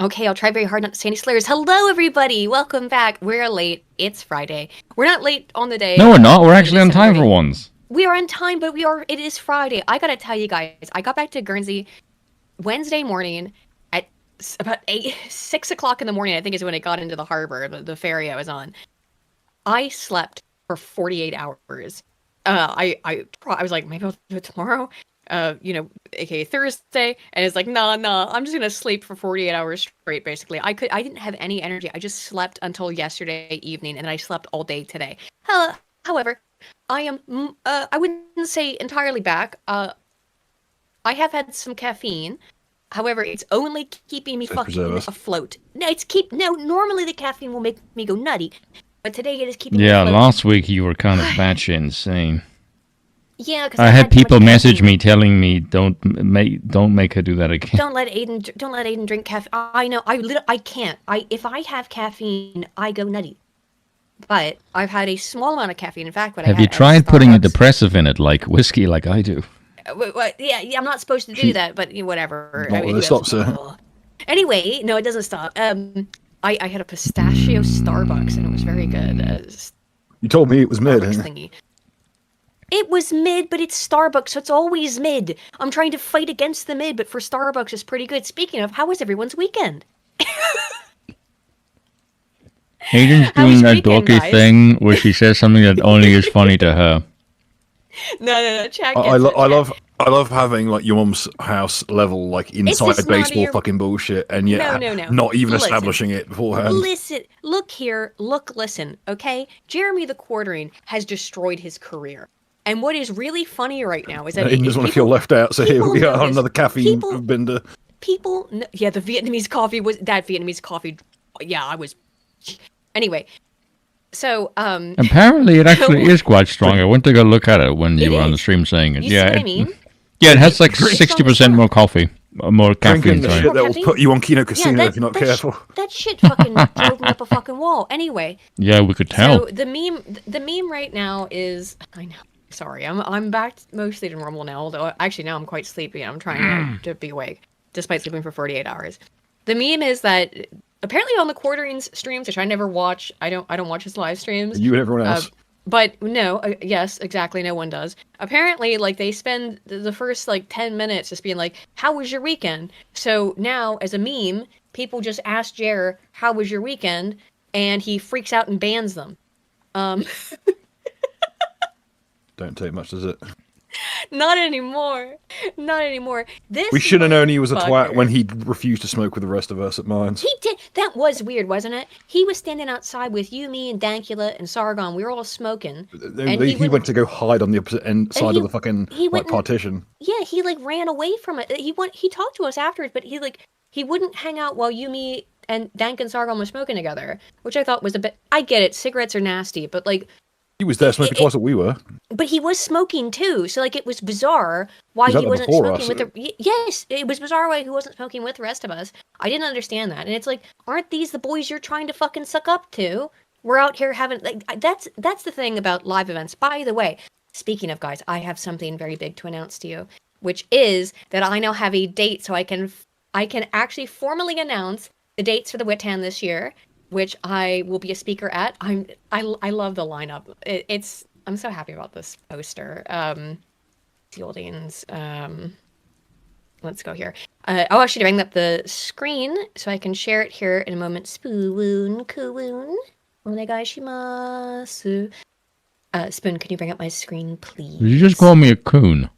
Okay, I'll try very hard not to say any slurs. Hello, everybody. Welcome back. We're late. It's Friday. We're not late on the day. No, we're not. We're actually on time for once. We are on time, but it is Friday. I gotta tell you guys, I got back to Guernsey Wednesday morning at about 6 o'clock in the morning, I think is when it got into the harbor, the ferry I was on. I slept for 48 hours. I was like, maybe I'll do it tomorrow. AKA Thursday, and it's like, nah, I'm just gonna sleep for 48 hours straight, basically. I didn't have any energy. I just slept until yesterday evening, and I slept all day today. However, I am, I wouldn't say entirely back. I have had some caffeine. However, it's only keeping me fucking afloat. Normally the caffeine will make me go nutty, but today it is keeping me afloat. Yeah, last week you were kind of batshit insane. Yeah, because I had people message me telling me don't make her do that again. Don't let Aiden drink caffeine. I know. I can't. If I have caffeine, I go nutty. But I've had a small amount of caffeine. In fact, have you tried putting a depressive in it, like whiskey, like I do? Yeah, I'm not supposed to do that, but whatever. It stops her. Anyway, no, it doesn't stop. I had a pistachio Starbucks, and it was very good. You told me it was mid. It was mid, but it's Starbucks, so it's always mid. I'm trying to fight against the mid, but for Starbucks, it's pretty good. Speaking of, how was everyone's weekend? Aiden's doing that dorky thing where she says something that only is funny to her. No, chat. I love having like your mum's house level like inside baseball fucking bullshit, and yet not even establishing it beforehand. Listen, listen. Okay, Jeremy the Quartering has destroyed his career. And what is really funny right now is that he doesn't want to feel left out, so here we are, another caffeine bender. The Vietnamese coffee. Yeah, I was. Anyway, so apparently it actually is quite strong. I went to go look at it when you were on the stream saying it. You see what I mean? Yeah, it has like 60% more coffee, more caffeine. Drinking the shit that will put you on Kino Casino if you're not careful. That shit fucking drove me up a fucking wall. Anyway. Yeah, we could tell. So the meme right now is, I know. Sorry, I'm back mostly to normal now, although actually now I'm quite sleepy and I'm trying to be awake, despite sleeping for 48 hours. The meme is that apparently on the Quartering's streams, which I never watch, I don't watch his live streams. You and everyone else. But no, yes, exactly, no one does. Apparently, like, they spend the first, like, 10 minutes just being like, how was your weekend? So now, as a meme, people just ask Jer, how was your weekend? And he freaks out and bans them. Don't take much, does it? Not anymore. We should have known he was a twat when he refused to smoke with the rest of us at Mines. He did. That was weird, wasn't it? He was standing outside with you, me, and Dankula and Sargon. We were all smoking. And he went to go hide on the opposite side of the fucking partition. Yeah, he like ran away from it. He talked to us afterwards, but he wouldn't hang out while you, me, and Dank and Sargon were smoking together, which I thought was a bit. I get it. Cigarettes are nasty, but like. He was there smoking twice what we were. But he was smoking too, so like it was bizarre why he wasn't smoking with the. Yes, it was bizarre why he wasn't smoking with the rest of us. I didn't understand that, and it's like, aren't these the boys you're trying to fucking suck up to? We're out here having like that's the thing about live events. By the way, speaking of guys, I have something very big to announce to you, which is that I now have a date, so I can actually formally announce the dates for the Witan this year, which I will be a speaker at. I love the lineup. I'm so happy about this poster. Fieldings. Let's go here. I'll actually bring up the screen so I can share it here in a moment. Spoon, Kuwoon. Onegaishimasu. Spoon, can you bring up my screen, please? Did you just call me a coon?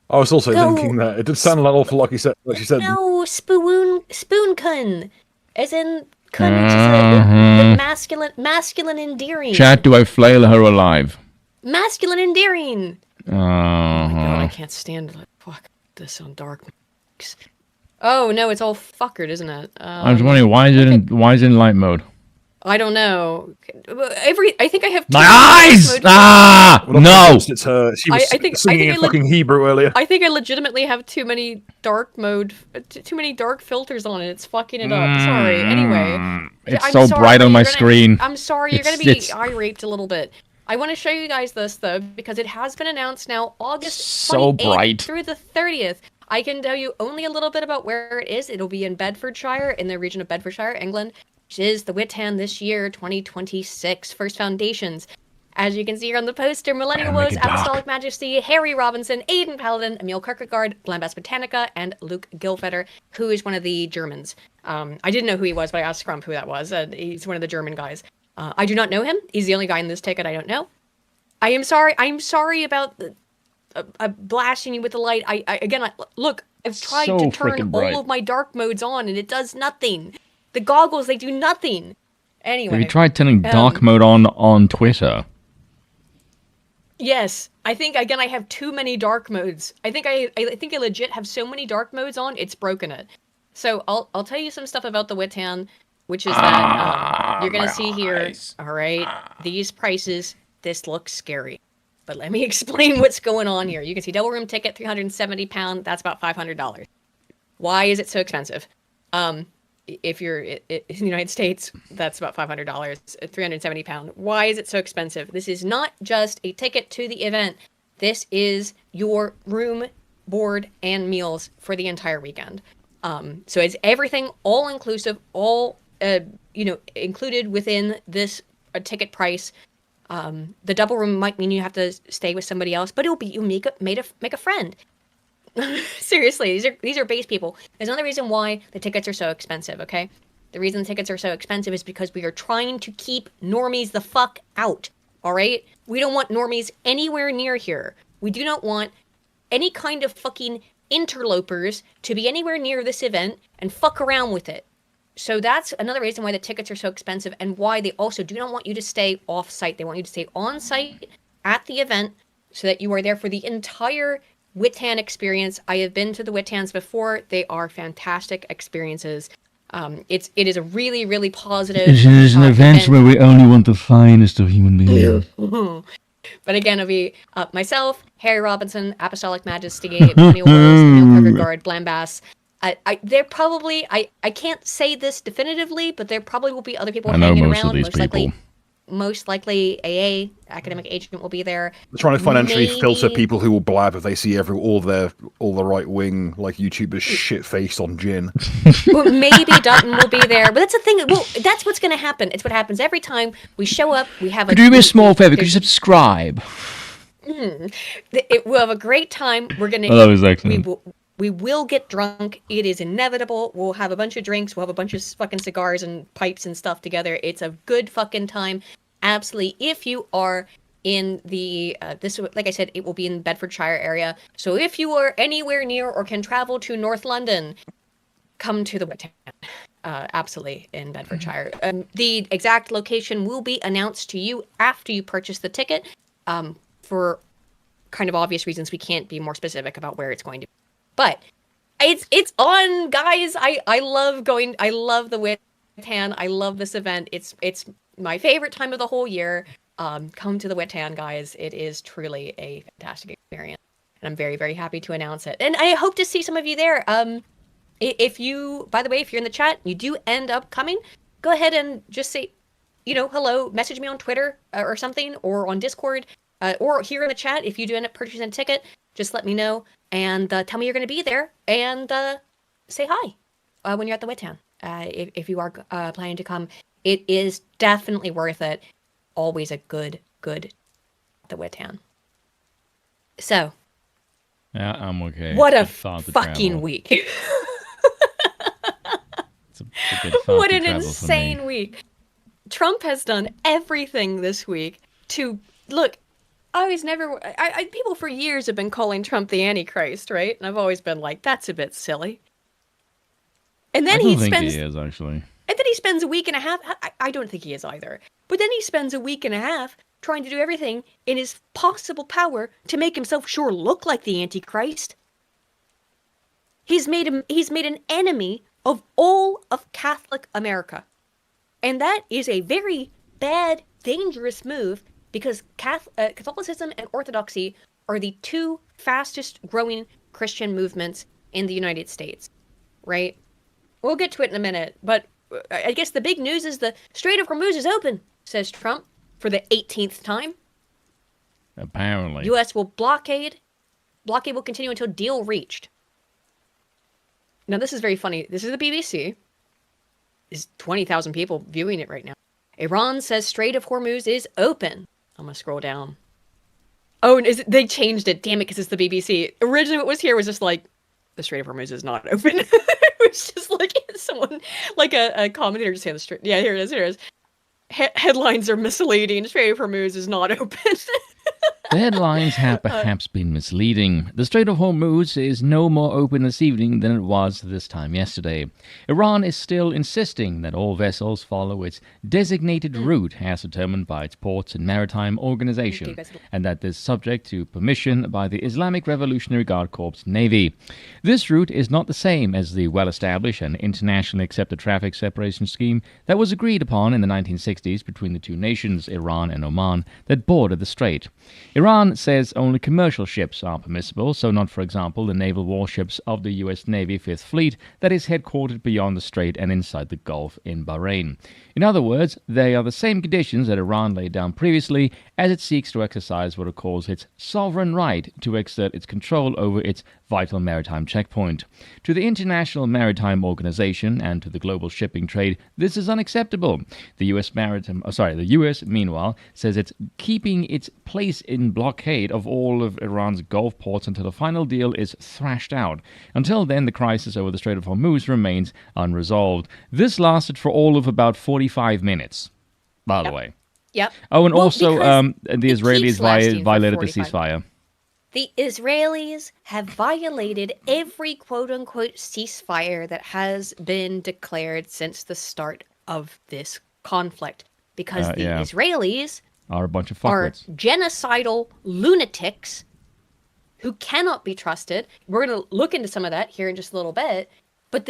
I was also thinking that. It did sound an awful like she said. No, spoon-kun. As in... Which is masculine endearing. Chat, do I flail her alive? Masculine endearing. Oh my god, I can't stand it. Fuck this on dark. Oh no, it's all fuckered, isn't it? I was wondering why is it in light mode? I don't know. I think I have my eyes. No. It's her. She was singing in fucking Hebrew earlier. I think I legitimately have too many dark filters on it. It's fucking it up. Sorry. Anyway, it's so bright on my screen. I'm sorry. You're gonna be irate a little bit. I want to show you guys this though because it has been announced now, August 28th through the 30th. I can tell you only a little bit about where it is. It'll be in Bedfordshire, in the region of Bedfordshire, England, which is the Witan this year, 2026. First Foundations. As you can see here on the poster, Millennial Woes, Apostolic Majesty, Harry Robinson, Aidan Paladin, Emil Kierkegaard, Blambas Botanica, and Luke Gilfeder, who is one of the Germans. I didn't know who he was, but I asked Scrump who that was. He's one of the German guys. I do not know him. He's the only guy in this ticket I don't know. I am sorry about blasting you with the light. Look, I've tried to turn all of my dark modes on, and it does nothing. The goggles, they do nothing. Anyway. Have you tried turning dark mode on Twitter? Yes, I think I have too many dark modes. I think I legit have so many dark modes on, it's broken it. So I'll tell you some stuff about the Witan, which is that you're gonna see here. All right, these prices. This looks scary, but let me explain what's going on here. You can see double room ticket, £370. That's about $500. Why is it so expensive? If you're in the United States, that's about $500, £370. Why is it so expensive? This is not just a ticket to the event. This is your room, board, and meals for the entire weekend. So it's everything all inclusive, all included within this ticket price. The double room might mean you have to stay with somebody else, but you make a friend. Seriously, these are base people. There's another reason why the tickets are so expensive, okay? The reason the tickets are so expensive is because we are trying to keep normies the fuck out, all right? We don't want normies anywhere near here. We do not want any kind of fucking interlopers to be anywhere near this event and fuck around with it. So that's another reason why the tickets are so expensive, and why they also do not want you to stay off-site. They want you to stay on-site at the event so that you are there for the entire Witan experience. I have been to the Witans before. They are fantastic experiences. It is a really, really positive It is an event where we only want the finest of human beings. But again, it'll be myself, Harry Robinson, Apostolic Majesty, Millennial Woes, Emil Kierkegaard, Blambas. There probably, I can't say this definitively, but there probably will be other people hanging around. Most likely AA, Academic Agent, will be there. They're trying to financially filter people who will blab if they see all the right wing like YouTubers shit faced on gin. Well, maybe Dutton will be there, but that's the thing. Well, that's what's going to happen. It's what happens every time we show up. We have. Could you do me a small favor? Could you subscribe? We'll have a great time. We're gonna. Oh, that was excellent. We will get drunk. It is inevitable. We'll have a bunch of drinks. We'll have a bunch of fucking cigars and pipes and stuff together. It's a good fucking time. Absolutely. If you are in the, like I said, it will be in Bedfordshire area. So if you are anywhere near or can travel to North London, come to the Witan. Absolutely, in Bedfordshire. The exact location will be announced to you after you purchase the ticket. For kind of obvious reasons, we can't be more specific about where it's going to be. But it's on, guys. I love going. I love the Witan. I love this event. It's my favorite time of the whole year. Come to the Witan, guys. It is truly a fantastic experience, and I'm very, very happy to announce it. And I hope to see some of you there. If you, by the way, if you're in the chat, you do end up coming, go ahead and just say, hello. Message me on Twitter or something, or on Discord, or here in the chat. If you do end up purchasing a ticket, just let me know. And tell me you're going to be there, and say hi when you're at the Witan. If you are planning to come, it is definitely worth it. Always a good at the Witan. So. Yeah, I'm okay. What a fucking week. What an insane week. Trump has done everything this week to look. People for years have been calling Trump the Antichrist, right? And I've always been like, that's a bit silly. And then he is, actually. And then he spends a week and a half. I don't think he is either. But then he spends a week and a half trying to do everything in his possible power to make himself sure look like the Antichrist. He's made an enemy of all of Catholic America. And that is a very bad, dangerous move. Because Catholicism and Orthodoxy are the two fastest growing Christian movements in the United States, right? We'll get to it in a minute, but I guess the big news is the Strait of Hormuz is open, says Trump, for the 18th time. Apparently. U.S. will blockade will continue until deal reached. Now, this is very funny. This is the BBC. There's 20,000 people viewing it right now. Iran says Strait of Hormuz is open. I'm going to scroll down. Oh, and they changed it. Damn it, because it's the BBC. Originally, what was here was just like, the Strait of Hormuz is not open. It was just like someone, like a commentator just saying the Strait. Yeah, here it is. Here it is. Headlines are misleading. Strait of Hormuz is not open. The headlines have perhaps been misleading. The Strait of Hormuz is no more open this evening than it was this time yesterday. Iran is still insisting that all vessels follow its designated route as determined by its Ports and Maritime Organization, and that is subject to permission by the Islamic Revolutionary Guard Corps Navy. This route is not the same as the well-established and internationally accepted traffic separation scheme that was agreed upon in the 1960s between the two nations, Iran and Oman, that bordered the strait. Iran says only commercial ships are permissible, so not, for example, the naval warships of the U.S. Navy Fifth Fleet that is headquartered beyond the strait and inside the Gulf in Bahrain. In other words, they are the same conditions that Iran laid down previously as it seeks to exercise what it calls its sovereign right to exert its control over its vital maritime checkpoint. To the International Maritime Organization and to the global shipping trade, this is unacceptable. The U.S., meanwhile, says it's keeping its place in blockade of all of Iran's Gulf ports until a final deal is thrashed out. Until then, the crisis over the Strait of Hormuz remains unresolved. This lasted for all of about 45 minutes, by the way. Yep. Oh, and also, the Israelis violated the ceasefire. The Israelis have violated every quote-unquote ceasefire that has been declared since the start of this conflict. Because the Israelis are a bunch of fuckwits. Are genocidal lunatics who cannot be trusted. We're going to look into some of that here in just a little bit. But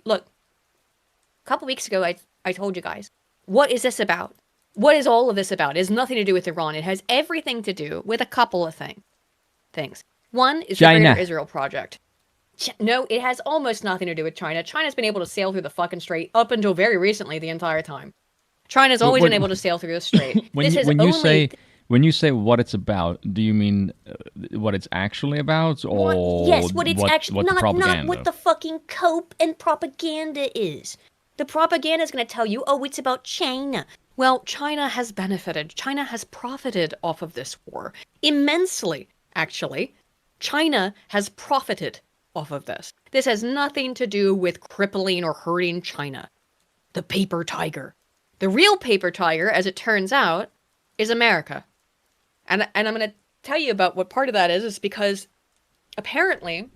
look, a couple weeks ago, I told you guys, what is this about? What is all of this about? It has nothing to do with Iran. It has everything to do with a couple of things. One is the Greater Israel Project. No, it has almost nothing to do with China. China's been able to sail through the fucking strait up until very recently the entire time. China's always been able to sail through the strait. When you say what it's about, do you mean what it's actually about, or what it's actually not what the fucking cope and propaganda is? The propaganda is going to tell you, oh, it's about China. Well, China has benefited. China has profited off of this war immensely. Actually, China has profited off of this. This has nothing to do with crippling or hurting China. The paper tiger. The real paper tiger, as it turns out, is America. And I'm going to tell you about what part of that is because apparently,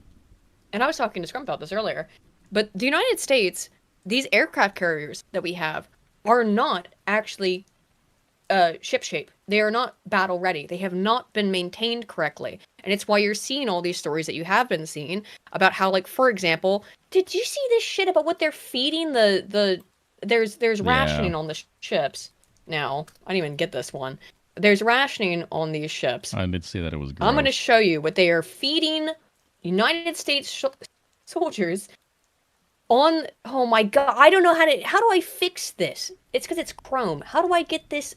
and I was talking to Scrum about this earlier, but the United States, these aircraft carriers that we have are not actually ship shape. They are not battle ready. They have not been maintained correctly. And it's why you're seeing all these stories that you have been seeing about how, like, for example, did you see this shit about what they're feeding there's rationing on the ships now. I didn't even get this one. There's rationing on these ships. I did see that it was gross. I'm going to show you what they are feeding United States soldiers on. Oh my God. I don't know how do I fix this? It's because it's Chrome. How do I get this?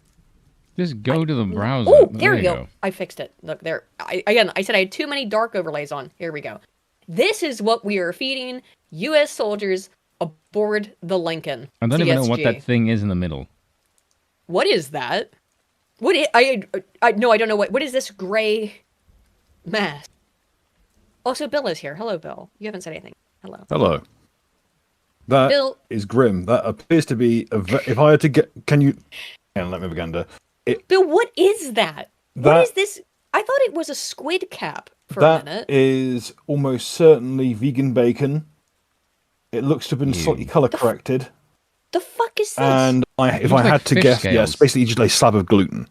Just go to the browser. Oh, there we go. I fixed it. Look there. I said I had too many dark overlays on. Here we go. This is what we are feeding U.S. soldiers aboard the Lincoln. I don't even know what that thing is in the middle. What is that? I don't know what is this gray mass? Also, Bill is here. Hello, Bill. You haven't said anything. Hello. Hello. That is grim. That appears to be if I had to get. Can you? And let me begin to. Bill, what is that? What is this? I thought it was a squid cap for a minute. That is almost certainly vegan bacon. It looks to have been slightly color corrected. The fuck is this? And if I had to guess, yes, basically just a slab of gluten.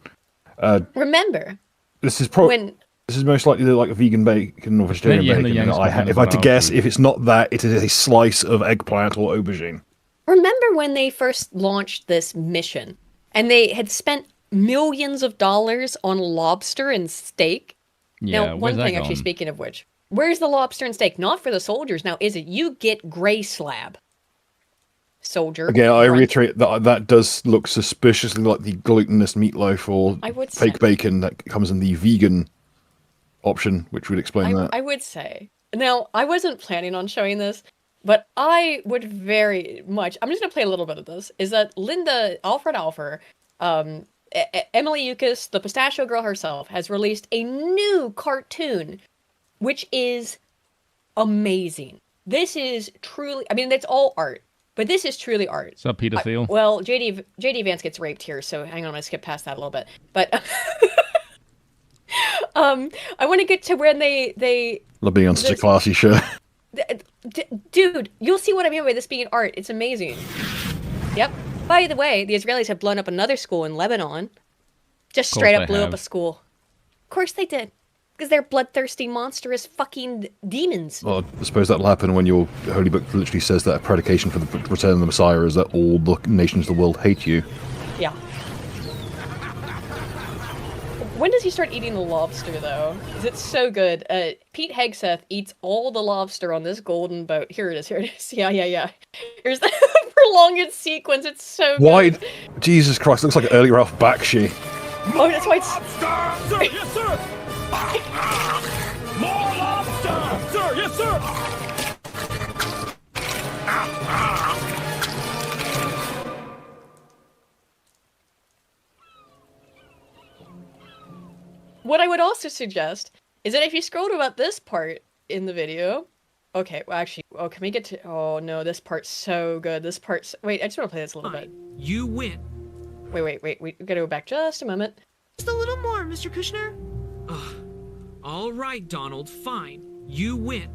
Remember, this is probably this is most likely like a vegan bacon or vegetarian bacon. If I had to guess, if it's not that, it is a slice of eggplant or aubergine. Remember when they first launched this mission, and they had spent millions of dollars on lobster and steak? Yeah, now, one thing, actually, speaking of which, where's the lobster and steak? Not for the soldiers. Now, is it? You get gray slab. Soldier. Again, I reiterate that does look suspiciously like the glutinous meatloaf or fake bacon that comes in the vegan option, which would explain that. I would say. Now, I wasn't planning on showing this, But I would very much. I'm just gonna play a little bit of this. Is that Alfred Alfer, Emily Eucas, the Pistachio Girl herself, has released a new cartoon, which is amazing. This is truly. I mean, that's all art, but this is truly art. What's up, Peter Thiel? Well, JD Vance gets raped here, so hang on, I'm gonna skip past that a little bit. But I want to get to when they. Love being on such a classy show. Dude, you'll see what I mean by this being art. It's amazing. Yep. By the way, the Israelis have blown up another school in Lebanon. Just straight up blew up a school. Of course they did. Because they're bloodthirsty, monstrous fucking demons. Well, I suppose that'll happen when your holy book literally says that a predication for the return of the Messiah is that all the nations of the world hate you. Yeah. When does he start eating the lobster, though? Because it's so good. Pete Hegseth eats all the lobster on this golden boat. Here it is. Yeah. Here's the prolonged sequence. It's so good. Why? Jesus Christ, looks like an early Ralph Bakshi. Oh, that's why it's... Sir, yes, sir! More lobster! Sir, yes, sir! What I would also suggest is that if you scroll to about this part in the video... Okay, well, actually... Oh, can we get to... Oh, no, this part's so good. This part's... Wait, I just want to play this a little bit. You win. Wait. We gotta go back just a moment. Just a little more, Mr. Kushner. All right, Donald, fine. You win.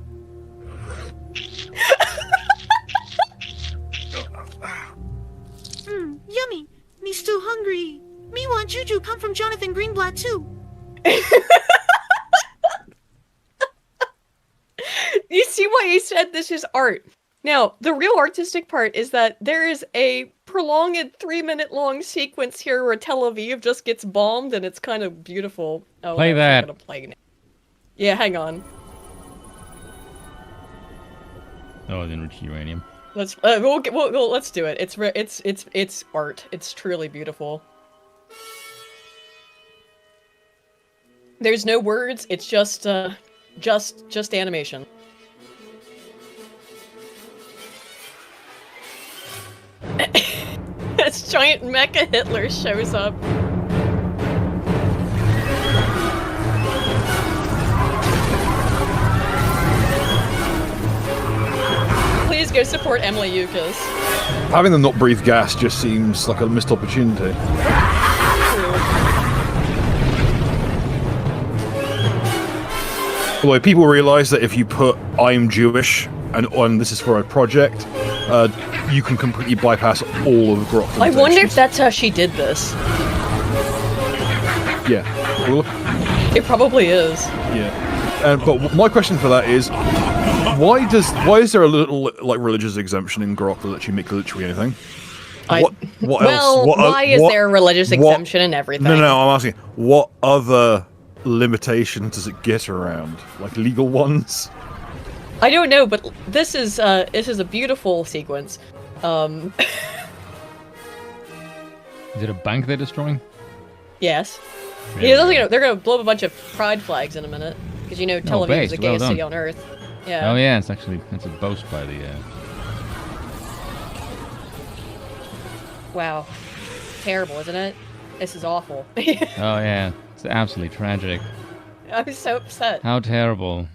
Yummy. Me still hungry. Me want Juju come from Jonathan Greenblatt, too. You see why he said this is art. Now, the real artistic part is that there is a prolonged 3-minute long sequence here where Tel Aviv just gets bombed and it's kind of beautiful. Oh, Play that. I'm gonna play now. Yeah, hang on. Oh, the enriched uranium. Let's let's do it. It's art. It's truly beautiful. There's no words. It's just animation. This giant mecha Hitler shows up. Please go support Emily Eucas. Having them not breathe gas just seems like a missed opportunity. Although people realise that if you put "I'm Jewish" and this is for a project, you can completely bypass all of the grok. I wonder if that's how she did this. Yeah. Well, it probably is. Yeah. But my question for that is, why is there a little like religious exemption in grok that lets you make literally anything? What else? Why is there a religious exemption in everything? No, I'm asking, what other limitations does it get around? Like legal ones? I don't know, but this is a beautiful sequence. Is it a bank they're destroying? Yes. Yeah. They're gonna blow up a bunch of pride flags in a minute because Tel Aviv is the gayest city on earth. Yeah. Oh yeah, it's a boast by the. Wow. Terrible, isn't it? This is awful. Oh yeah, it's absolutely tragic. I'm so upset. How terrible.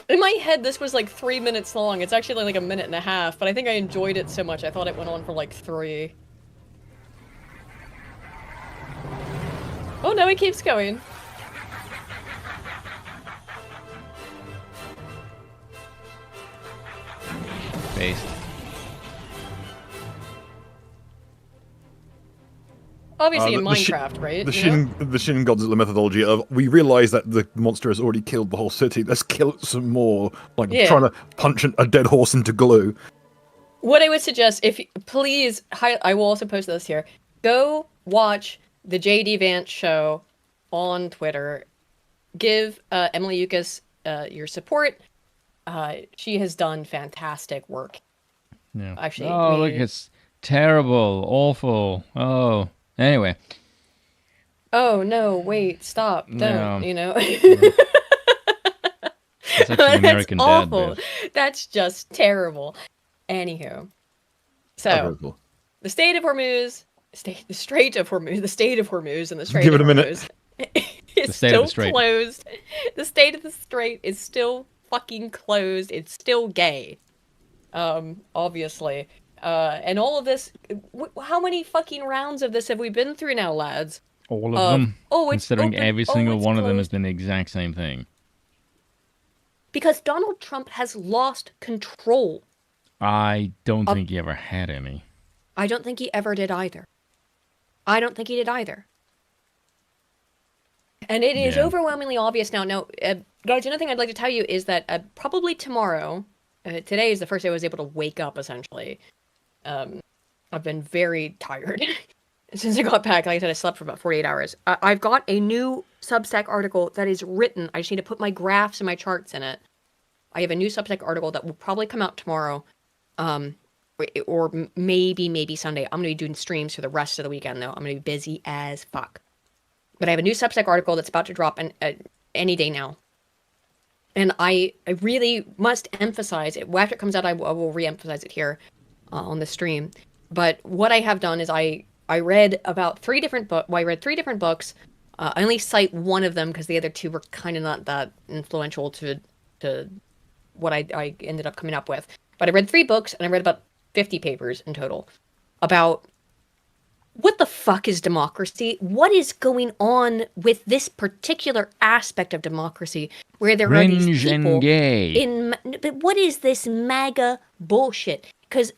In my head, this was like 3 minutes long. It's actually like a minute and a half, but I think I enjoyed it so much I thought it went on for like 3. Oh no, it keeps going. Based. Obviously in Minecraft, right? The Shin Godzilla methodology of, we realize that the monster has already killed the whole city, let's kill it some more. Like trying to punch a dead horse into glue. What I would suggest, please, I will also post this here, go watch the JD Vance show on Twitter. Give Emily Eucas your support. She has done fantastic work. Yeah. Actually, look, it's terrible, awful. Oh. Anyway. Oh no! Wait! Stop! Don't. No. That's actually American Dad awful. bit. That's just terrible. Anywho, so Oh, very cool. the state of Hormuz, the Strait of Hormuz, the state of Hormuz, and the Strait Give of it a minute. Hormuz is The state of still the strait. closed. The state of the Strait is still fucking closed. It's still gay. Obviously. And all of this. How many fucking rounds of this have we been through now, lads? All of them. Oh, it's Considering open. every Oh, single it's one of them has closed. been the exact same thing. Because Donald Trump has lost control. I don't think he ever had any. I don't think he ever did either. I don't think he did either. And it is Yeah. overwhelmingly obvious now. Now, guys, another thing I'd like to tell you is that probably tomorrow, today is the first day I was able to wake up, essentially. I've been very tired since I got back. Like I said, I slept for about 48 hours. I've got a new Substack article that is written. I just need to put my graphs and my charts in it. I have a new Substack article that will probably come out tomorrow. Or maybe Sunday. I'm going to be doing streams for the rest of the weekend, though. I'm going to be busy as fuck. But I have a new Substack article that's about to drop any day now. And I really must emphasize it. After it comes out, I will re-emphasize it here on the stream. But what I have done is I read about 3 different books. Well, I read 3 different books. I only cite one of them because the other 2 were kind of not that influential to what I ended up coming up with. But I read 3 books, and I read about 50 papers in total about what the fuck is democracy? What is going on with this particular aspect of democracy where there are these Cringe people and gay. But what is this MAGA bullshit? Because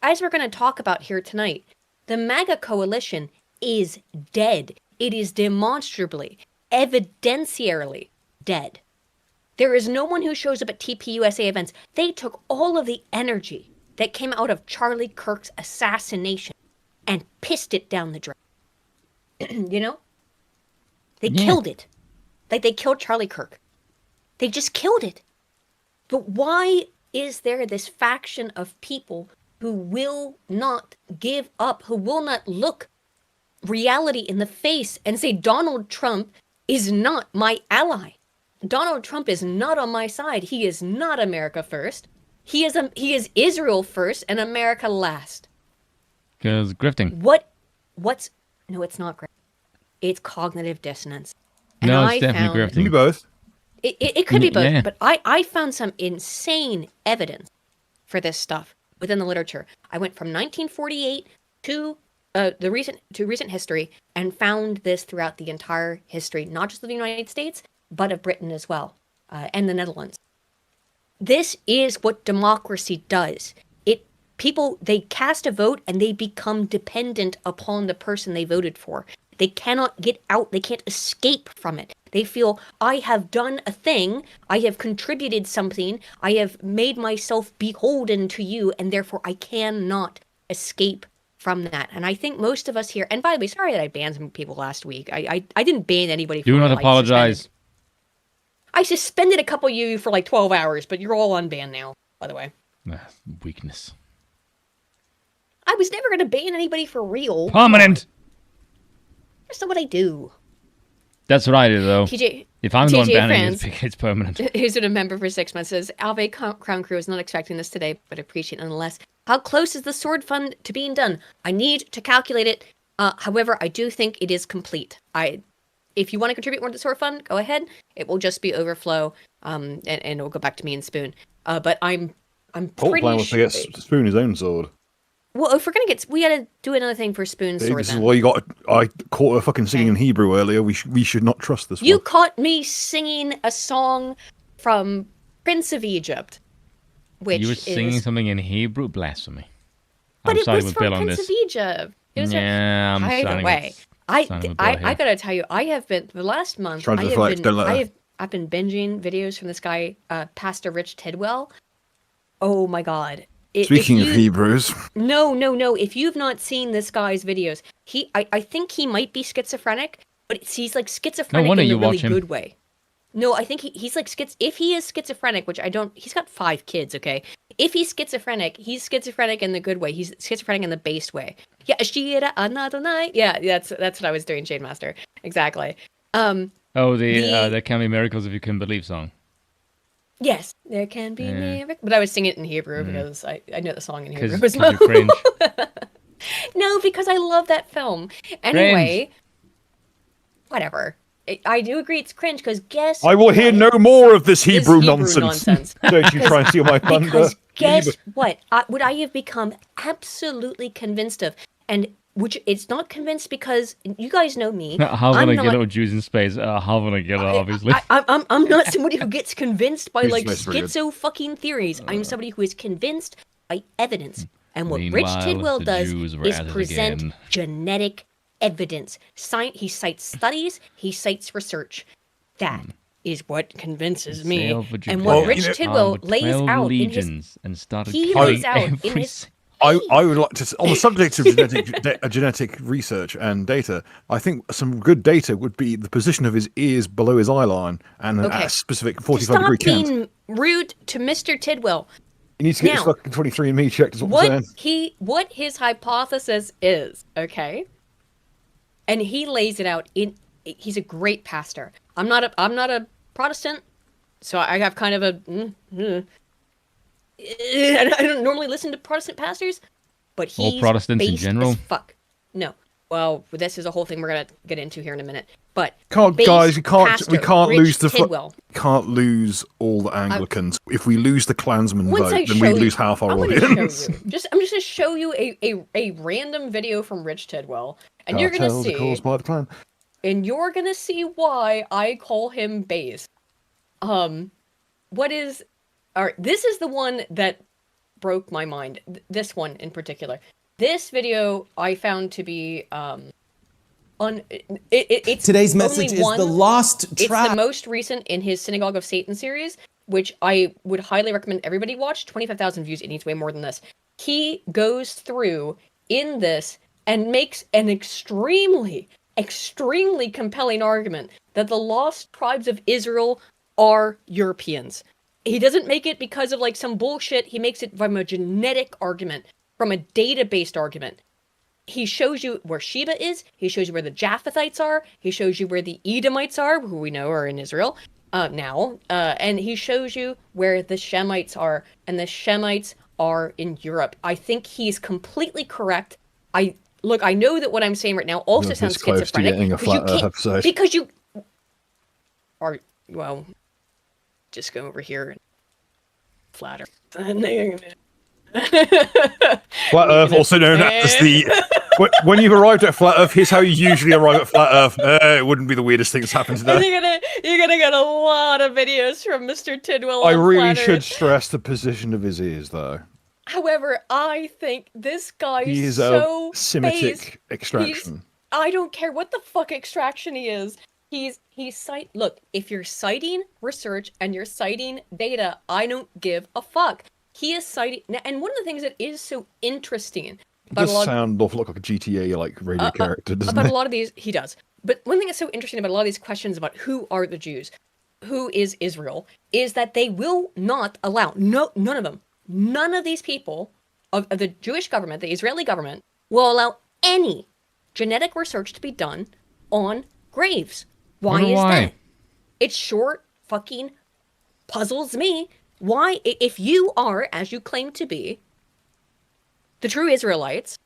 as we're going to talk about here tonight, the MAGA coalition is dead. It is demonstrably, evidentiarily dead. There is no one who shows up at TPUSA events. They took all of the energy that came out of Charlie Kirk's assassination and pissed it down the drain. You know? They killed it. Like they killed Charlie Kirk. They just killed it. But why is there this faction of people who will not give up, who will not look reality in the face and say Donald Trump is not my ally? Donald Trump is not on my side. He is not America first. He is Israel first and America last. Because grifting. No, it's not grifting. It's cognitive dissonance. No, it's definitely Can be grifting. both. It could be both, Yeah. but I found some insane evidence for this stuff within the literature. I went from 1948 to recent history and found this throughout the entire history, not just of the United States, but of Britain as well, and the Netherlands. This is what democracy does. People, they cast a vote and they become dependent upon the person they voted for. They cannot get out. They can't escape from it. They feel, I have done a thing. I have contributed something. I have made myself beholden to you, and therefore I cannot escape from that. And I think most of us here, and by the way, sorry that I banned some people last week. I didn't ban anybody. Do not like, apologize. I suspended a couple of you for like 12 hours, but you're all unbanned now, by the way. Weakness. I was never going to ban anybody for real. Permanent! That's not what I do. That's what I do, though. TJ, If I'm the one TJ banning France, it's permanent. who's been a member for 6 months, says, Alve Crown Crew is not expecting this today, but appreciate it nonetheless. How close is the sword fund to being done? I need to calculate it. However, I do think it is complete. If you want to contribute more to the sword fund, go ahead. It will just be overflow, and it will go back to me and Spoon. But I'm Whole pretty plan was to sure. get Spoon his own sword. Well, if we're gonna we gotta do another thing for Spoon's sword. This is Then. why you got. I caught her fucking singing in Hebrew earlier. We should not trust this You one. caught me singing a song from Prince of Egypt, which You were is... singing something in Hebrew? Blasphemy. But I'm it siding was with from Bill on Prince this. of Egypt. It was Yeah, I'm either siding way. with siding with Bill I here. gotta tell you, I have been the last month. Trying to I have deflect, been, don't let her. I've been binging videos from this guy, Pastor Rich Tidwell. Oh my god! Speaking of Hebrews, No. If you've not seen this guy's videos, I think he might be schizophrenic, but he's like schizophrenic wonder in a you really watch him. good way. No, I think he's like if he is schizophrenic, which I don't, he's got 5 kids, okay? If he's schizophrenic in the good way. He's schizophrenic in the base way. Yeah, Ashira another night. Yeah, that's what I was doing, Shade Master. Exactly. Oh, there can be miracles if you can believe song. Yes, there can be miracles. But I would sing it in Hebrew because I know the song in Hebrew as Because well. you cringe. No, because I love that film. Anyway, whatever. I do agree it's cringe because guess I will hear no more of this This Hebrew nonsense. Don't you try and steal my thunder. Because guess what? What I have become absolutely convinced of, and which it's not convinced because you guys know me. How will I get out Jews in space? How will I get out, obviously? I'm not somebody who gets convinced by like Space Brigade. schizo fucking theories. I'm somebody who is convinced by evidence. And what Rich Meanwhile, Tidwell the does Jews were is at it present again. genetic evidence. He cites studies, he cites research. That is what convinces me. Sailed for And what Judea, Rich Tidwell armed with lays 12 out in his legions and started he killing lays out in every his I would like to, on the subject of genetic research and data, I think some good data would be the position of his ears below his eye line and at a specific 45-degree Stop count. being rude to Mr. Tidwell. He needs to get his Now, fucking 23andMe checked, is what I'm saying. What his hypothesis is, okay? And he lays it out in. He's a great pastor. I'm not a Protestant, so I have kind of a. I don't normally listen to Protestant pastors, but he's All Protestants in based general? as fuck. No, well, this is a whole thing we're gonna get into here in a minute. But Guys, we can't Rich lose Tidwell. can't lose all the Anglicans. If we lose the Klansman Once I vote, then we show lose you- half our I'm gonna audience. show you. I'm just gonna show you a random video from Rich Tidwell, and you're gonna Cartels are see, caused by the Klan. and you're gonna see why I call him base. What is, this is the one that broke my mind. This one in particular. This video I found to be it's Today's only message is one. the lost It's tribe. the most recent in his Synagogue of Satan series, which I would highly recommend everybody watch. 25,000 views. It needs way more than this. He goes through in this and makes an extremely compelling argument that the lost tribes of Israel are Europeans. He doesn't make it because of like some bullshit. He makes it from a genetic argument, from a data-based argument. He shows you where Sheba is. He shows you where the Japhethites are. He shows you where the Edomites are, who we know are in Israel now. And he shows you where the Shemites are. And the Shemites are in Europe. I think he's completely correct. I know that what I'm saying right now also This sounds close to schizophrenic. getting a flat Earth episode. Because you are, well, just go over here and flatter. Flat Earth, also known as the. When you've arrived at Flat Earth, here's how you usually arrive at Flat Earth. It wouldn't be the weirdest thing that's happened today. You're gonna get a lot of videos from Mr. Tidwell. I on really Flat should Earth. stress the position of his ears, though. However, I think this guy He is so a Semitic based. extraction. I don't care what the fuck extraction he is. Look, if you're citing research and you're citing data, I don't give a fuck. He is citing, and one of the things that is so interesting He about does a lot sound awful like a GTA like radio character, doesn't about he? a lot of these, he does. But one thing that's so interesting about a lot of these questions about who are the Jews, who is Israel, is that they will not allow, none of them, none of these people of the Jewish government, the Israeli government, will allow any genetic research to be done on graves. Why is that? It sure fucking puzzles me. Why, if you are, as you claim to be, the true Israelites,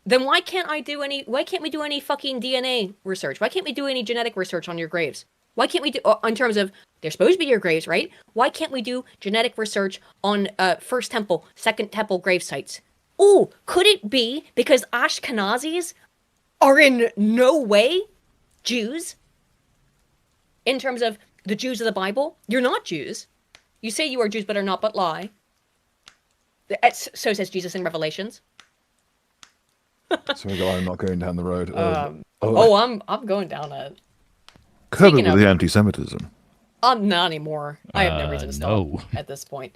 then why can't we do any fucking DNA research? Why can't we do any genetic research on your graves? Why can't we do, in terms of, they're supposed to be your graves, right? Why can't we do genetic research on First Temple, Second Temple grave sites? Oh, could it be because Ashkenazis are in no way Jews? In terms of the Jews of the Bible, you're not Jews. You say you are Jews, but are not, but lie. So says Jesus in Revelations. So I'm not going down the road. I'm going down it. Curbing speaking of- the anti-Semitism. Not anymore. I have no reason to stop no. at this point.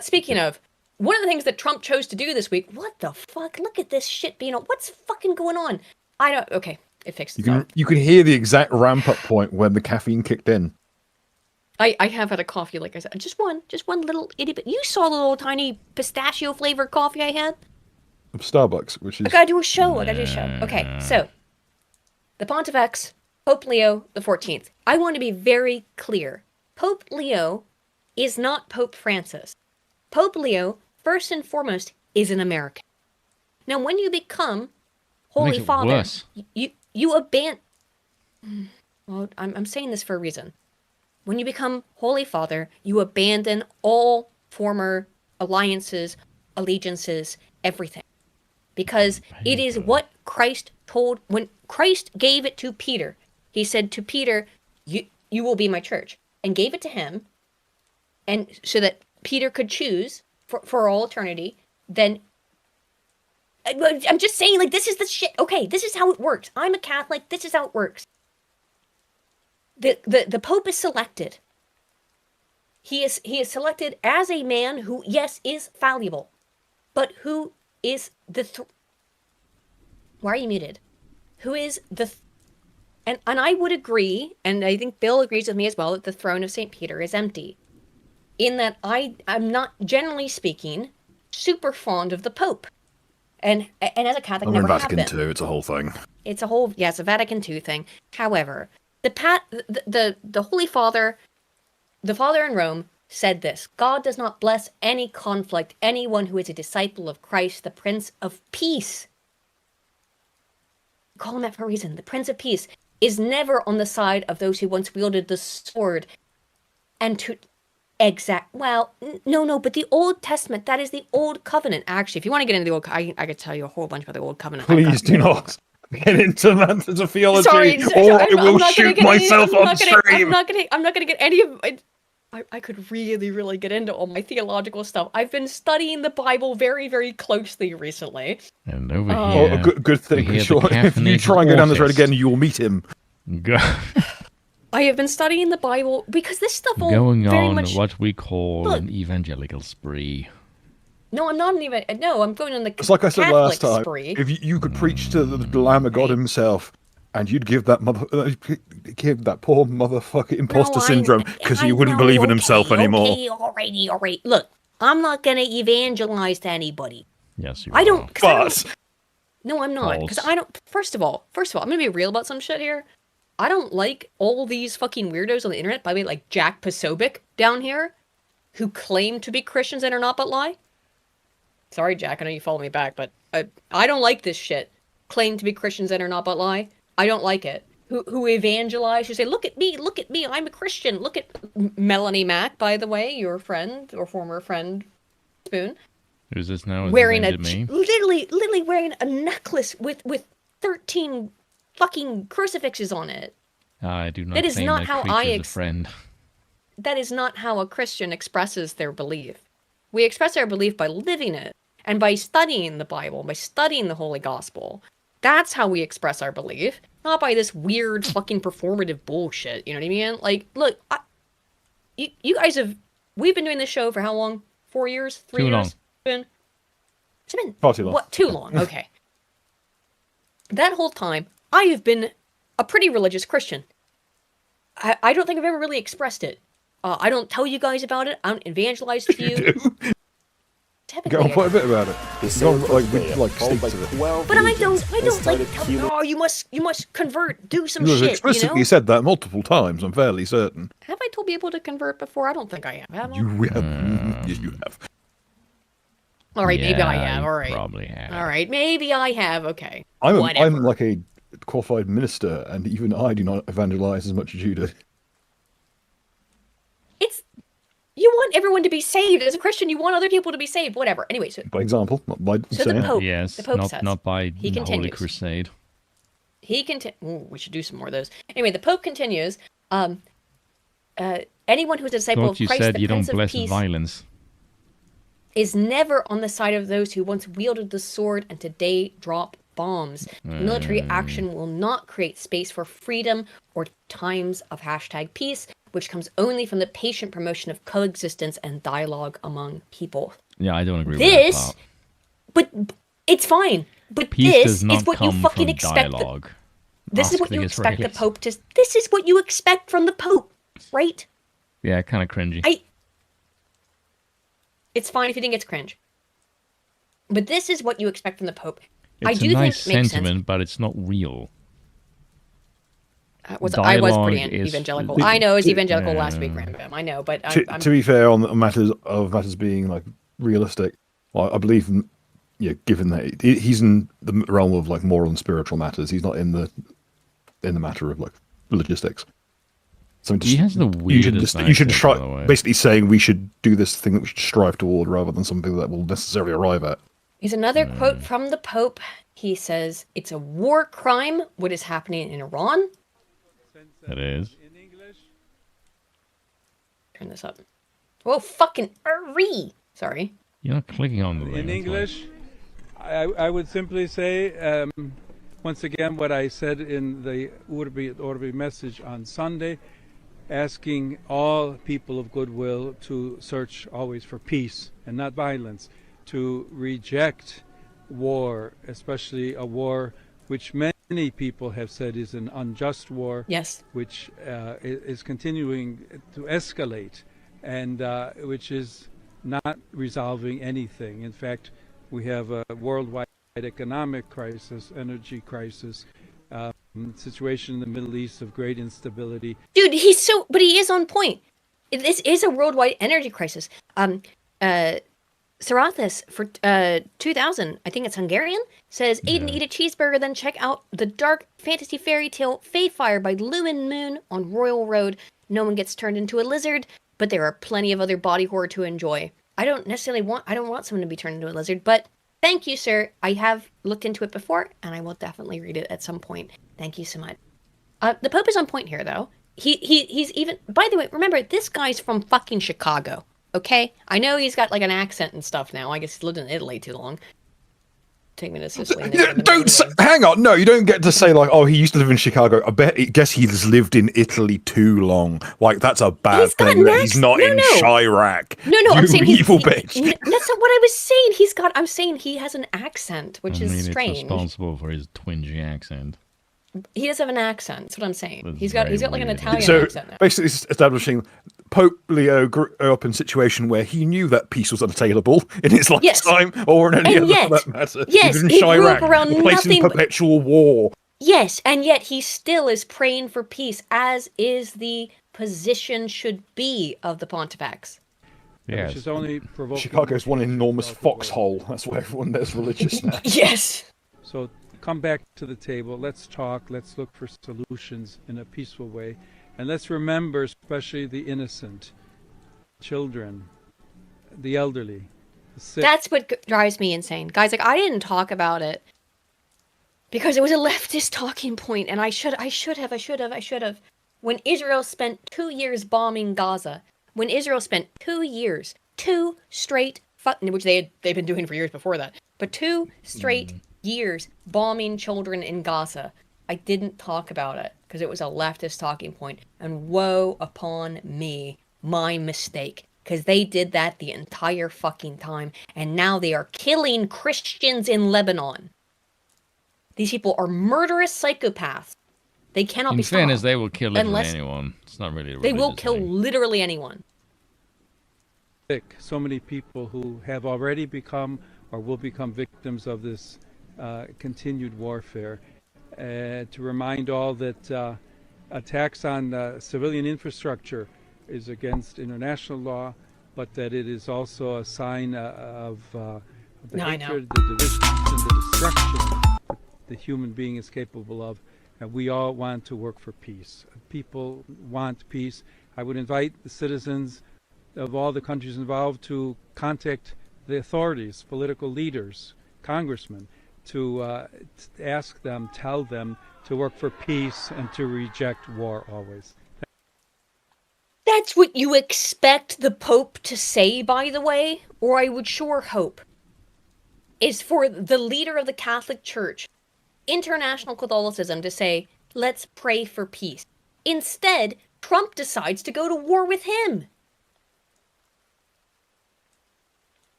Speaking of, one of the things that Trump chose to do this week, what the fuck? Look at this shit being on. What's fucking going on? Okay, it fixed itself. You can hear the exact ramp-up point when the caffeine kicked in. I have had a coffee, like I said. Just one little itty bit. You saw the little tiny pistachio flavored coffee I had? Of Starbucks, which is... I gotta do a show. Okay, so the Pontifex, Pope Leo the 14th. I want to be very clear. Pope Leo is not Pope Francis. Pope Leo, first and foremost, is an American. Now, when you become Holy makes it Father, worse. you abandon. Well, I'm saying this for a reason. When you become Holy Father, you abandon all former alliances, allegiances, everything. Because it is what Christ told when Christ gave it to Peter. He said to Peter, you will be my church, and gave it to him, and so that Peter could choose for all eternity. Then I'm just saying, like, this is the shit. Okay, this is how it works. I'm a Catholic. This is how it works. The Pope is selected. He is selected as a man who, yes, is fallible, but who is why are you muted? Who is and I would agree, and I think Bill agrees with me as well, that the throne of St. Peter is empty. In that I'm not, generally speaking, super fond of the Pope. And as a Catholic, I'm never in Vatican have been. II. It's a whole thing. It's a Vatican II thing. However, the Holy Father, the Father in Rome, said this: God does not bless any conflict, anyone who is a disciple of Christ, the Prince of Peace. Call him that for a reason. The Prince of Peace is never on the side of those who once wielded the sword. And to no, but the Old Testament, that is the Old Covenant. Actually, if you want to get into the Old, I could tell you a whole bunch about the Old Covenant. Please do not get into matters of theology, Sorry, or I will shoot myself on stream. I'm not gonna get any of. I could really, really get into all my theological stuff. I've been studying the Bible very, very closely recently. And over here, Oh, good thing. we hear Sure, the if you try and go down this road caffeinated again, you will meet him. Go- I have been studying the Bible because this stuff all going very on much. what we call Look. an evangelical spree. No, I'm not even. No, I'm going on the It's like I said Catholic last time. spree. If you could preach to the Lamb of God himself, and you'd give that give that poor motherfucker imposter syndrome because he wouldn't believe in himself anymore. Okay, all right. Look, I'm not gonna evangelize to anybody. Yes, you I are. don't. But No, I'm not. Because False. I don't. First of all, I'm gonna be real about some shit here. I don't like all these fucking weirdos on the internet. By the way, like Jack Posobiec down here, who claim to be Christians and are not but lie. Sorry, Jack. I know you follow me back, but I don't like this shit. Claim to be Christians and are not but lie. I don't like it. Who evangelize? Who say, look at me, I'm a Christian. Look at Melanie Mack, by the way, your friend or former friend, Spoon. Who's this now? Is Wearing this aimed at me? literally wearing a necklace with 13 fucking crucifixes on it. I do not That is claim not that how creature I as a friend. That is not how a Christian expresses their belief. We express our belief by living it and by studying the Bible, by studying the Holy Gospel. That's how we express our belief, not by this weird fucking performative bullshit. You know what I mean? Like, look, you guys we've been doing this show for how long? 4 years? 3 Too years? long. It's been Far too long. What? Too long. Okay. That whole time, I have been a pretty religious Christian. I don't think I've ever really expressed it. I don't tell you guys about it. I don't evangelize to you. Go Typically, on, quite a bit about it. Go on, like followed by stick to it. 12 but I legions, don't they like. started Tell, killing- oh, you must convert. Do some You shit. explicitly You know? said that multiple times. I'm fairly certain. Have I told people to convert before? I don't think I have. Have I? You have. Yes, you have. All right, maybe I Yeah, have. you All right. Probably have. All right, maybe I have. Okay. I'm Whatever. like a qualified minister, and even I do not evangelize as much as you do. You want everyone to be saved. As a Christian, you want other people to be saved. Whatever. Anyway, so By example, not by So the saying. Pope- Yes, the Pope says. not by He Holy continues. Crusade. we should do some more of those. Anyway, the Pope continues. Anyone who's a disciple Thought of you Christ, said the you Prince don't of bless Peace, violence. is never on the side of those who once wielded the sword and today drop bombs. Military action will not create space for freedom or times of #peace, which comes only from the patient promotion of coexistence and dialogue among people. Yeah, I don't agree with This, that part. but it's fine. But Peace this does not is what you come fucking from expect. dialogue. This is Ask what the you expect the Israelis. Pope to. This is what you expect from the Pope, right? Yeah, kind of cringy. It's fine if you think it's cringe. But this is what you expect from the Pope. It's I do a nice think it makes sentiment, sense. but it's not real. I was dialogue pretty is- evangelical. I know it was evangelical Yeah. last week, Rambam. I know, but I'm To be fair, on the matters being like realistic, well, I believe, given that he's in the realm of like moral and spiritual matters, he's not in the matter of like logistics. So He has the weirdest you should accent, try by the way. basically saying we should do this thing that we should strive toward rather than something that will necessarily arrive at. Here's another quote from the Pope. He says, "It's a war crime what is happening in Iran." It is. Turn this up. Whoa, fucking Sorry. You're not clicking on the In link. English, I would simply say, once again, what I said in the Urbi et Orbi message on Sunday, asking all people of goodwill to search always for peace and not violence, to reject war, especially a war which many people have said is an unjust war, Yes. which is continuing to escalate and which is not resolving anything. In fact, we have a worldwide economic crisis, energy crisis, situation in the Middle East of great instability. Dude, but he is on point. This is a worldwide energy crisis. Sarathis for 2000, I think it's Hungarian, says, Aiden, eat a cheeseburger, then check out the dark fantasy fairy tale Fayfire by Lumen Moon on Royal Road. No one gets turned into a lizard, but there are plenty of other body horror to enjoy. I don't want someone to be turned into a lizard, but thank you, sir. I have looked into it before, and I will definitely read it at some point. Thank you so much. The Pope is on point here, though. He's even, by the way, remember, this guy's from fucking Chicago. Okay, I know he's got like an accent and stuff now. I guess he's lived in Italy too long. Take me to Sicily. Hang on, no, you don't get to say like, oh, he used to live in Chicago. I guess he's lived in Italy too long. Like that's a bad thing that he's not in Chirac. No, I'm saying evil bitch. That's not what I was saying. I'm saying he has an accent, which is strange. It's responsible for his twingy accent. He does have an accent. That's what I'm saying. That's He's got like an weird. Italian accent now. Basically, it's establishing Pope Leo grew up in a situation where he knew that peace was unattainable in his lifetime, or in any other for that matter. Yes, Even he grew up Chirac, around a place nothing in but- perpetual war. Yes, and yet he still is praying for peace, as is the position should be of the Pontifex. Which Yes. is only provoking. Chicago's one enormous foxhole. That's why everyone there's religious now. Yes. So come back to the table. Let's talk. Let's look for solutions in a peaceful way. And let's remember especially the innocent, children, the elderly, the sick. That's what drives me insane. Guys, like, I didn't talk about it because it was a leftist talking point, and I should have. When Israel spent 2 years bombing Gaza, when Israel spent 2 years, 2 straight, which they've been doing for years before that, but 2 straight years bombing children in Gaza, I didn't talk about it because it was a leftist talking point, and woe upon me, my mistake, because they did that the entire fucking time, and now they are killing Christians in Lebanon. These people are murderous psychopaths. They cannot be stopped. In fairness, they will kill literally Unless- anyone. It's not really a They will religious kill thing. literally anyone. So many people who have already become or will become victims of this continued warfare. To remind all that attacks on civilian infrastructure is against international law, but that it is also a sign of the hatred, the division, the destruction that the human being is capable of. And we all want to work for peace. People want peace. I would invite the citizens of all the countries involved to contact the authorities, political leaders, congressmen, to ask them, tell them to work for peace and to reject war always. That's what you expect the Pope to say, by the way? Or I would sure hope is for the leader of the Catholic Church, international Catholicism, to say, let's pray for peace. Instead, Trump decides to go to war with him.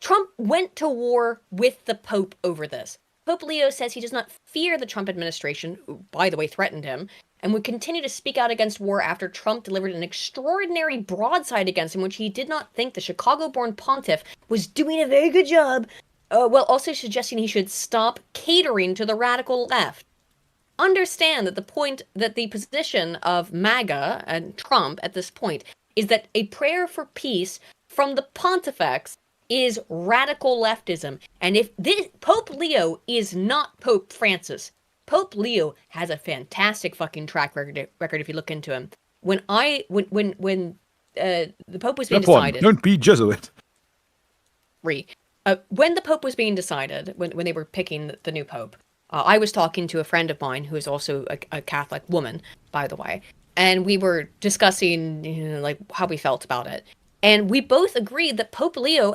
Trump went to war with the Pope over this. Pope Leo says he does not fear the Trump administration, who, by the way, threatened him, and would continue to speak out against war after Trump delivered an extraordinary broadside against him, which he did not think the Chicago-born pontiff was doing a very good job, while also suggesting he should stop catering to the radical left. understand that the position of MAGA and Trump at this point is that a prayer for peace from the pontifex is radical leftism. And if this Pope Leo is not Pope Francis, Pope Leo has a fantastic fucking track record if you look into him. When the Pope was being decided, don't be Jesuit. When the Pope was being decided, when they were picking the new Pope, I was talking to a friend of mine who is also a Catholic woman, by the way, and we were discussing like how we felt about it. And we both agreed that Pope Leo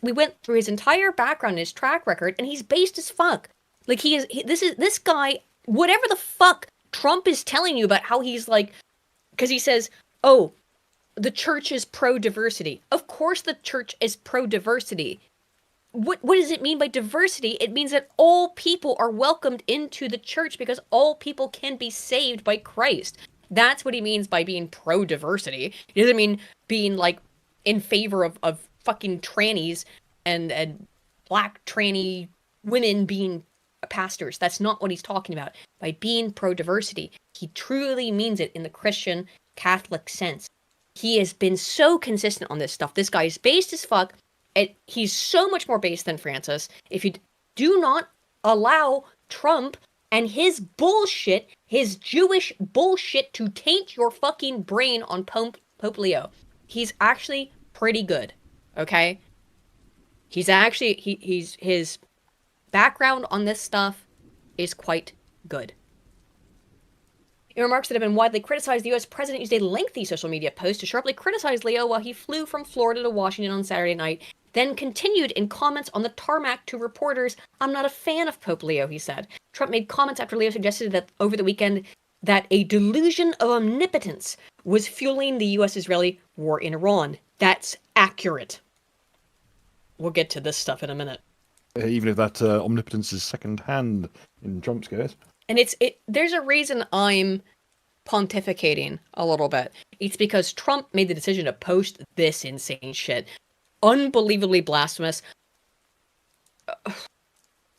we went through his entire background, his track record, and he's based as fuck. Like this guy, whatever the fuck Trump is telling you about how he's like, because he says, oh, the church is pro-diversity. Of course the church is pro-diversity. What does it mean by diversity? It means that all people are welcomed into the church because all people can be saved by Christ. That's what he means by being pro-diversity. He doesn't mean being, like, in favor of fucking trannies and black tranny women being pastors. That's not what he's talking about. By being pro-diversity, he truly means it in the Christian Catholic sense. He has been so consistent on this stuff. This guy is based as fuck. And he's so much more based than Francis. If you do not allow Trump and his bullshit, his Jewish bullshit, to taint your fucking brain on Pope Leo, he's actually pretty good, okay? He's actually, his background on this stuff is quite good. In remarks that have been widely criticized, the U.S. president used a lengthy social media post to sharply criticize Leo while he flew from Florida to Washington on Saturday night, then continued in comments on the tarmac to reporters. I'm not a fan of Pope Leo, he said. Trump made comments after Leo suggested that over the weekend that a delusion of omnipotence was fueling the U.S.-Israeli war in Iran. That's accurate. We'll get to this stuff in a minute. Even if that omnipotence is second-hand in Trump's case. And there's a reason I'm pontificating a little bit. It's because Trump made the decision to post this insane shit. Unbelievably blasphemous.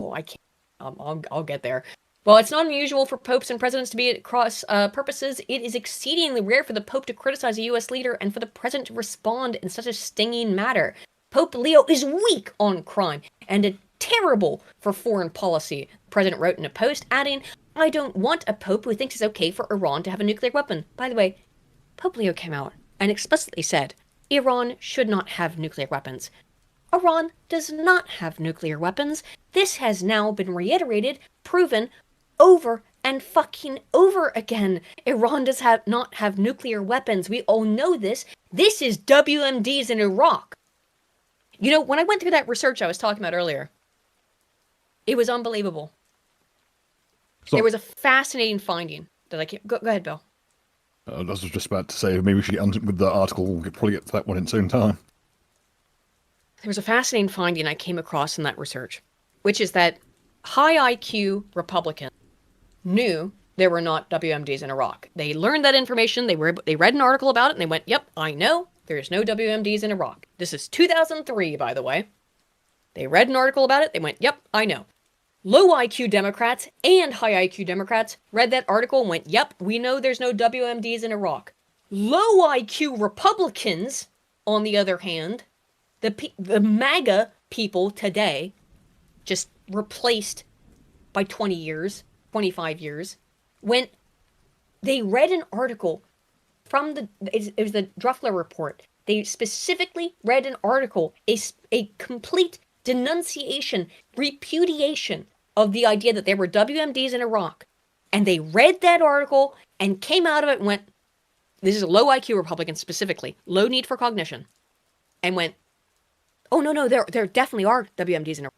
Oh, I can't. I'll get there. While it's not unusual for popes and presidents to be at cross purposes, it is exceedingly rare for the Pope to criticize a U.S. leader and for the president to respond in such a stinging matter. Pope Leo is weak on crime and terrible for foreign policy, the president wrote in a post, adding, I don't want a pope who thinks it's okay for Iran to have a nuclear weapon. By the way, Pope Leo came out and explicitly said, Iran should not have nuclear weapons. Iran does not have nuclear weapons. This has now been reiterated, proven, over and fucking over again. Iran does not have nuclear weapons. We all know this. This is WMDs in Iraq. You know, when I went through that research I was talking about earlier, it was unbelievable. So, there was a fascinating finding that I can't... Go ahead, Bill. I was just about to say, maybe we should get on with the article. We'll probably get to that one in its own time. There was a fascinating finding I came across in that research, which is that high IQ Republicans knew there were not WMDs in Iraq. They learned that information. They read an article about it, and they went, yep, I know there's no WMDs in Iraq. This is 2003, by the way. They read an article about it. They went, yep, I know. Low IQ Democrats and high IQ Democrats read that article and went, yep, we know there's no WMDs in Iraq. Low IQ Republicans, on the other hand, the MAGA people today, just replaced by 20 years, 25 years, when they read an article from it was the Druffler report. They specifically read an article, a complete denunciation, repudiation of the idea that there were WMDs in Iraq. And they read that article and came out of it and went, this is a low IQ Republican specifically, low need for cognition, and went, oh, no, there definitely are WMDs in Iraq.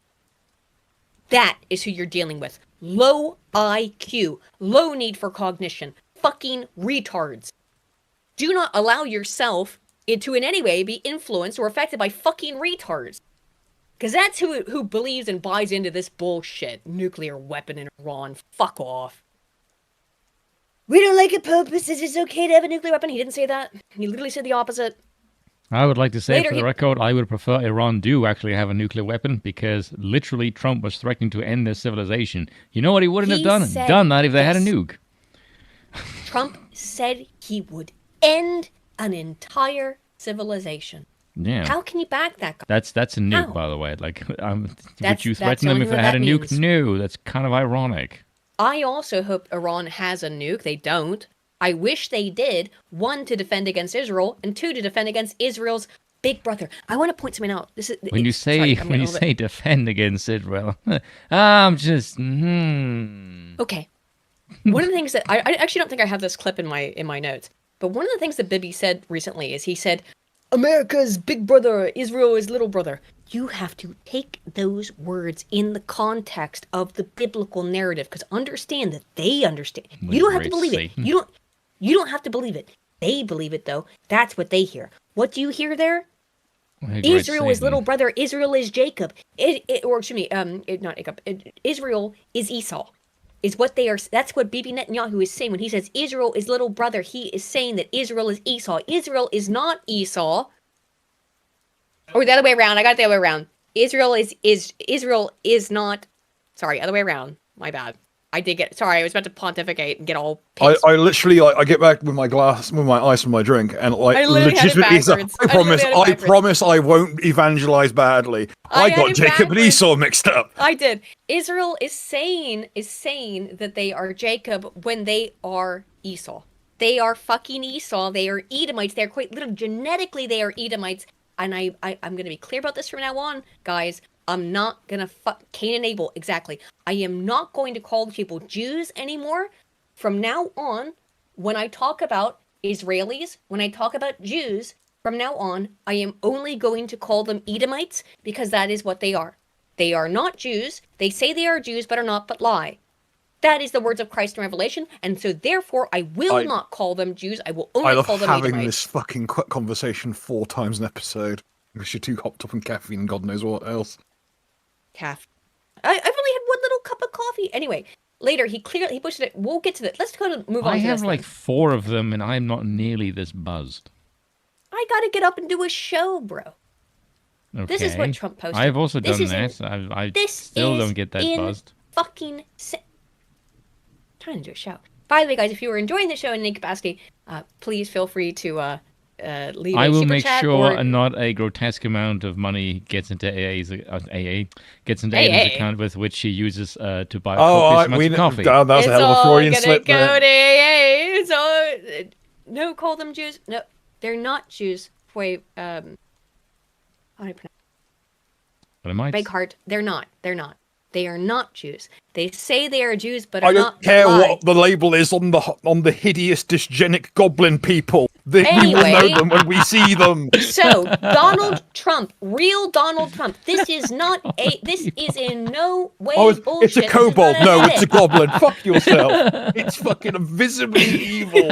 That is who you're dealing with. Low IQ, low need for cognition, fucking retards. Do not allow yourself to in any way be influenced or affected by fucking retards. Because that's who believes and buys into this bullshit. Nuclear weapon in Iran. Fuck off. We don't like a pope who says it's okay to have a nuclear weapon. He didn't say that. He literally said the opposite. I would like to say, Later for the record, I would prefer Iran do actually have a nuclear weapon, because literally Trump was threatening to end their civilization. You know what he wouldn't have done? said Done that if they had a this. nuke. Trump said he would end an entire civilization. Yeah. How can you back that guy? That's a nuke, How? by the way. Like, would That's- you that's threaten the them only if thing they had a that nuke? means. No, that's kind of ironic. I also hope Iran has a nuke. They don't. I wish they did. 1, to defend against Israel, and 2, to defend against Israel's big brother. I want to point something out. This is When you sorry, say I'm when getting you a little say defend against Israel, I'm just Okay. One of the things that I actually don't think I have this clip in my notes, but one of the things that Bibi said recently is he said, "America's big brother, Israel is little brother." You have to take those words in the context of the biblical narrative, because understand that they understand. What You a don't have to great believe it. Satan. You don't have to believe it. They believe it though. That's what they hear. What do you hear there? Israel is little brother. Israel is Jacob. Israel is Esau. Is what they are. That's what Bibi Netanyahu is saying when he says Israel is little brother. He is saying that Israel is Esau. Israel is not Esau. Or the other way around. I got it the other way around. Israel is not. Sorry, other way around. My bad. I did get. Sorry, I was about to pontificate and get all. Pissed. I literally, I get back with my glass, with my ice and my drink, and like I literally had it legitimately, backwards. I promise I won't evangelize badly. I I had got it Jacob and backwards. Esau mixed up. I did. Israel is saying that they are Jacob when they are Esau. They are fucking Esau. They are Edomites. They're quite literally genetically they are Edomites. And I'm gonna be clear about this from now on, guys. I'm not gonna fuck Cain and Abel, exactly. I am not going to call people Jews anymore. From now on, when I talk about Israelis, when I talk about Jews, from now on, I am only going to call them Edomites, because that is what they are. They are not Jews. They say they are Jews, but are not, but lie. That is the words of Christ in Revelation, and so therefore I will not call them Jews. I will I only love call them having Edomites. this fucking conversation 4 times an episode because you're too hopped up on caffeine and God knows what else. I've only had one little cup of coffee. Anyway, later he pushed it. We'll get to that. Let's move on. I to have this like then. 4 of them, and I'm not nearly this buzzed. I gotta get up and do a show, bro. Okay. This is what Trump posted. I've also This done is that. I This still is don't get that in buzzed. fucking trying to do a show. By the way, guys, if you are enjoying the show in any capacity, please feel free to leave I a will super make chat sure or not a grotesque amount of money gets into gets into AA. Aidan's account with which she uses to buy Oh, copious amounts of coffee. God, that was a it's hell of a all Freudian gonna slip go there. to AA. It's all no, call them Jews. No, they're not Jews. Wait, how do I pronounce? But I might. Big heart. They're not. They're not. They are not Jews. They say they are Jews, but are I don't not. care lie. what the label is on the hideous dysgenic goblin people. We will Anyway. know them when we see them. So, Donald Trump, real Donald Trump. This is not a. This is in no way Oh, it's bullshit. a This is kobold. not No, edit. it's a goblin. Fuck yourself. It's fucking visibly evil.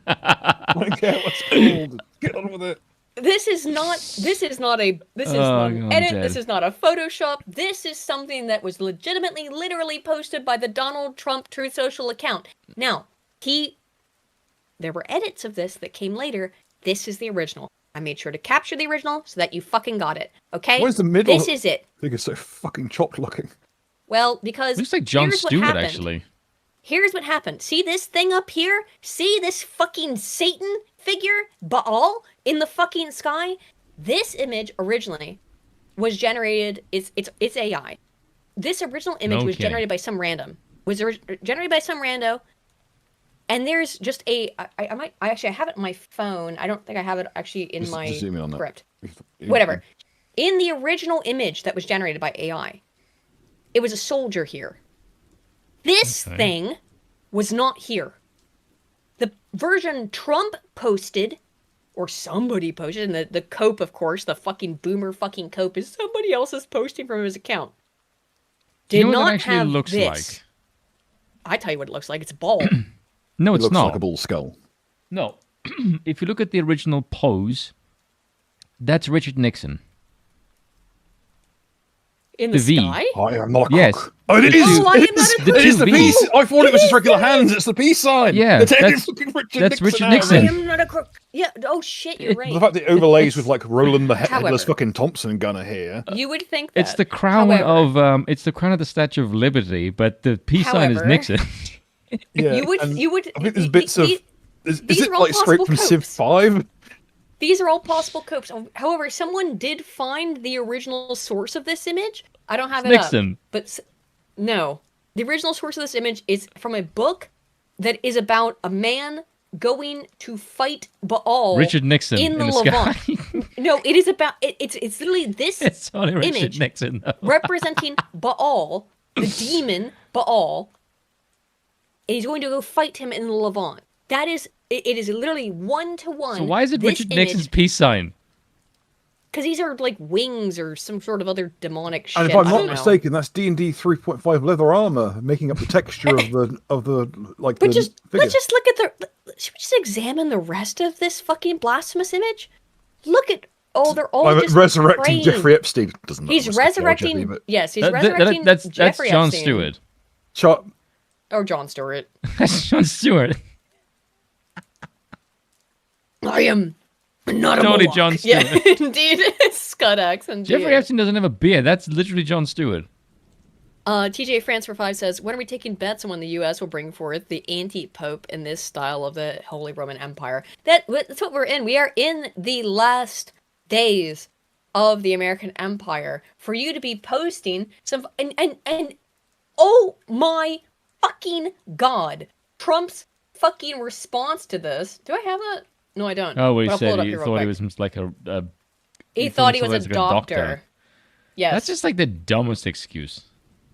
I don't care what's called. Get on with it. This is not an God, edit. Jed. This is not a Photoshop. This is something that was legitimately, literally posted by the Donald Trump Truth Social account. Now, there were edits of this that came later. This is the original. I made sure to capture the original so that you fucking got it. Okay? Where's the middle? This is it. I think it's so fucking chopped looking. Well, because Looks like Jon here's what Stewart, happened. actually. Here's what happened. See this thing up here? See this fucking Satan figure, Baal, in the fucking sky? This image originally was generated. It's AI. This original image was Okay. generated by some random. Generated by some rando. And there's just I actually have it on my phone. I don't think I have it actually in Just my zoom in on that. script. Whatever. In the original image that was generated by AI, it was a soldier here. This Okay. thing was not here. The version Trump posted, or somebody posted, and the cope, of course, the fucking boomer fucking cope is somebody else's posting from his account. Do you Did know what not that actually have looks this. like? I tell you what it looks like. It's bald. No, It it's looks not. like a bull skull. No. If you look at the original pose, that's Richard Nixon. In the The V. sky? I am not a Yes. cock. Oh, it is. Oh, I am It not is. a The It is two the Vs. peace. I thought it was just regular hands. It's the peace sign. Yeah, They're taking that's fucking Richard Richard Nixon. I Nixon. am not a crook. Yeah. Oh shit, you're right. The fact that it overlays with like Roland the headless However- fucking Thompson gunner here. You would think that. It's the crown However, of it's the crown of the Statue of Liberty, but the peace sign is However- Nixon. Yeah, You would. and You would. I think there's bits of. Is these it are all like straight possible from Civ copes. 5? These are all possible copes. However, someone did find the original source of this image. I don't have it Nixon. up, but no, the original source of this image is from a book that is about a man going to fight Baal. Richard Nixon in the sky. Levant. No, it is about it's literally this It's only Richard image Nixon, though. representing Baal, the demon Baal, and he's going to go fight him in the Levant. That is, it is literally 1-to-1. So why is it Richard Nixon's peace sign? Because these are like wings or some sort of other demonic shit. And if I'm I not don't know. mistaken, that's D&D 3.5 leather armor, making up the texture of the like. But the just figure. let's just look at the. Should we just examine the rest of this fucking blasphemous image? Look at they're all I'm just resurrecting praying. Jeffrey Epstein. Doesn't matter, He's that's not resurrecting. Jeffrey, but- Yes, he's resurrecting That's Jeffrey John Epstein. Stewart. Shot. Or John Stewart. That's John Stewart. I am not a Totally Mohawk. John Yeah, Stewart. indeed. Scud accent. Jeffrey Epstein doesn't have a beard. That's literally John Stewart. TJ France for 5 says, when are we taking bets on when the U.S. will bring forth the anti-pope in this style of the Holy Roman Empire? That's what we're in. We are in the last days of the American Empire. For you to be posting some... And oh my fucking God. Trump's fucking response to this... Do I have it? No, I don't. Oh, well, he But I'll pull it said up he here real thought he quick. was like a He thought he was like a doctor. Yes. That's just like the dumbest excuse.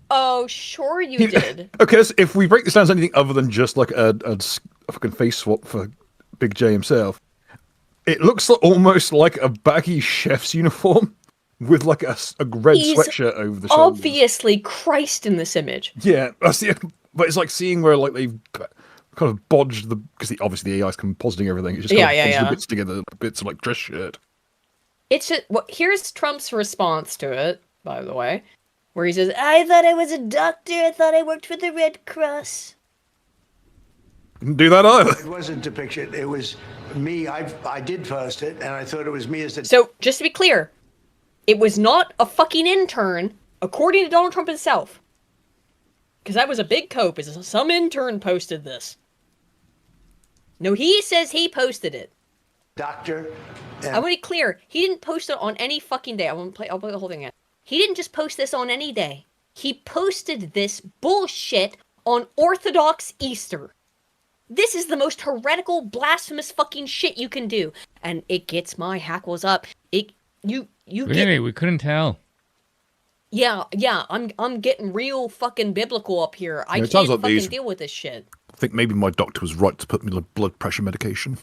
Oh, sure you did. Okay, so if we break this down to anything other than just like a fucking face swap for Big J himself, it looks almost like a baggy chef's uniform with like a red He's sweatshirt over the shoulders. Obviously Christ in this image. Yeah, that's the, but it's like seeing where like they've kind of bodged the because obviously the AI's compositing everything. It's just kind of bodged the bits together, like bits of like dress shirt. It's just, here's Trump's response to it, by the way, where he says, I thought I was a doctor. I thought I worked for the Red Cross. Didn't do that either. It wasn't a depiction. It was me. I did post it, and I thought it was me as the. So, just to be clear, it was not a fucking intern, according to Donald Trump himself. Because that was a big cope, is some intern posted this. No, he says he posted it. Doctor. I want to be clear. He didn't post it on any fucking day. I'll play the whole thing again. He didn't just post this on any day. He posted this bullshit on Orthodox Easter. This is the most heretical, blasphemous fucking shit you can do. And it gets my hackles up. You Really? We couldn't tell. Yeah, I'm getting real fucking biblical up here. I it can't sounds like fucking these- deal with this shit. I think maybe my doctor was right to put me on blood pressure medication.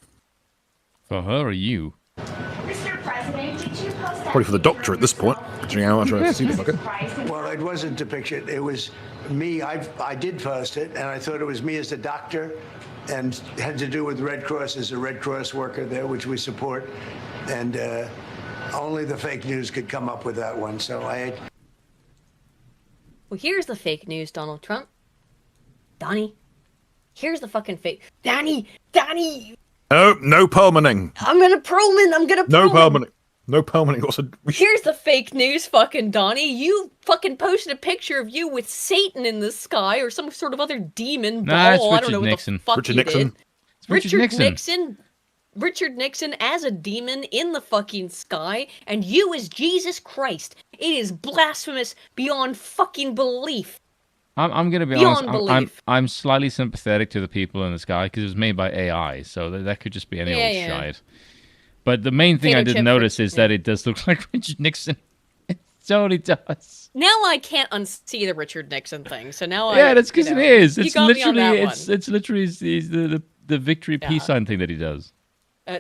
For her or you? Mr. President, did you post that Probably for the doctor at this point, considering how much I've seen the bucket. Well, it wasn't a depiction. It was me. I did post it, and I thought it was me as the doctor, and had to do with Red Cross as a Red Cross worker there, which we support, and only the fake news could come up with that one. So I had. Well, here's the fake news, Donald Trump. Donnie. Here's the fucking fake. Donnie! No permanent. I'm gonna Perlman! No permanent. No permanent. Here's the fake news, fucking Donnie. You fucking posted a picture of you with Satan in the sky or some sort of other demon Nah, it's ball. I don't Richard know Nixon. what the fuck Richard you Nixon. did. It's Richard Nixon. Richard Nixon as a demon in the fucking sky, and you as Jesus Christ. It is blasphemous beyond fucking belief. I'm gonna be Beyond honest. belief. I'm slightly sympathetic to the people in the sky because it was made by AI, so that could just be any old shite. But the main thing Potato I did chip notice for- is that it does look like Richard Nixon. It totally does. Now I can't unsee the Richard Nixon thing. So now Yeah, that's because it is. You It's got me on literally that one. it's literally the victory peace sign thing that he does.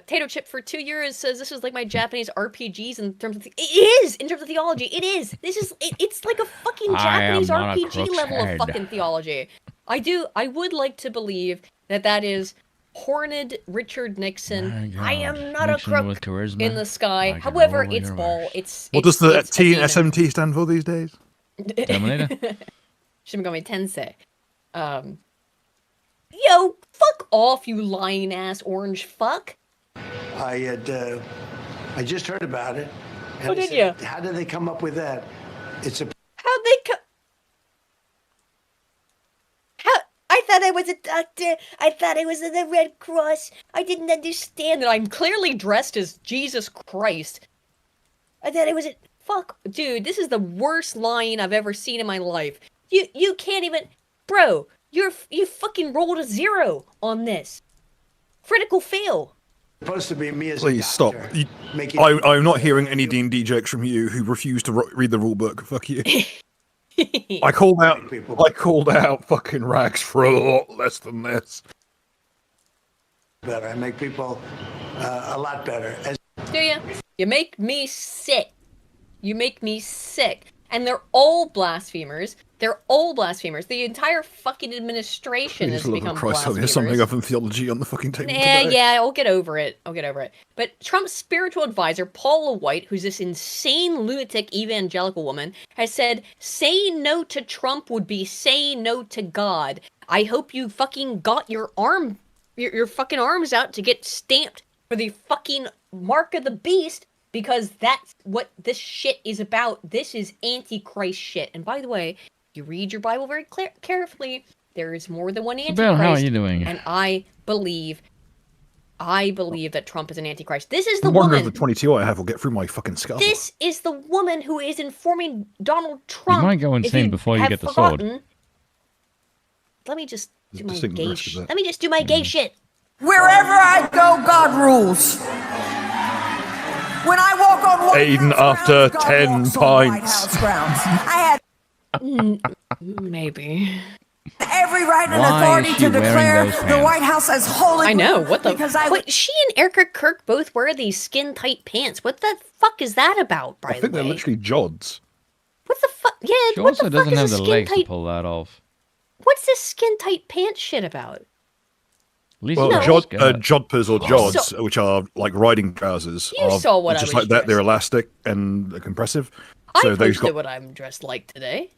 Tato Chip for 2 years says this is like my Japanese RPGs in terms of it is in terms of theology. It is. This is it's like a fucking I am Japanese not a RPG crook's level head. of fucking theology. I would like to believe that is horned Richard Nixon. I am not Nixon a with crook charisma. in the sky. I can However, roll it's your ball. wash. It's What does the it's a T and demon. SMT stand for these days? Terminator. Shimigami Tensei. Yo, fuck off, you lying ass orange fuck. I just heard about it. And Oh, I did said, you? how did they come up with that? It's a How'd they I thought I was a doctor. I thought I was in the Red Cross. I didn't understand that I'm clearly dressed as Jesus Christ. I thought I was a... Fuck. Dude, this is the worst line I've ever seen in my life. You can't even... Bro, you fucking rolled a 0 on this. Critical fail. supposed to be me as Please a stop. doctor. I'm not hearing any D&D jokes from you who refuse to read the rule book. Fuck you. I called out fucking Rags for a lot less than this. better. I make people a lot better. Do you? You make me sick. You make me sick. And they're all blasphemers. They're all blasphemers. The entire fucking administration has become blasphemers. There's something other than theology on the fucking table Yeah, today. I'll get over it. But Trump's spiritual advisor, Paula White, who's this insane lunatic evangelical woman, has said, saying no to Trump would be saying no to God. I hope you fucking got your fucking arms out to get stamped for the fucking mark of the beast, because that's what this shit is about. This is Antichrist shit. And by the way, if you read your Bible very carefully, there is more than one Antichrist. Bill, how are you doing? And I believe that Trump is an Antichrist. This is the One woman. of the 22 I have will get through my fucking skull. This is the woman who is informing Donald Trump. You might go insane before you get the sword. Let me just do my Distinct gay risk of shit. that. Let me just do my gay shit. Wherever I go, God rules. When I walk on White Aiden House after grounds, God 10 walks on White pints. House grounds. I had Maybe. every right and Why authority is she to wearing declare those the pants? White House as holy. I know. What the? Because I Wait, she and Erica Kirk both wear these skin-tight pants. What the fuck is that about, by I the think they're way? literally jods. What the fuck? Yeah, She what also the fuck doesn't have is a the legs to skin-tight... pull that off. What's this skin-tight pants shit about? At least Well, it's jodhpurs or jods, So- which are like riding trousers, You are saw what I just was like that. They're dressed. elastic and compressive. I So they've posted got what I'm dressed like today.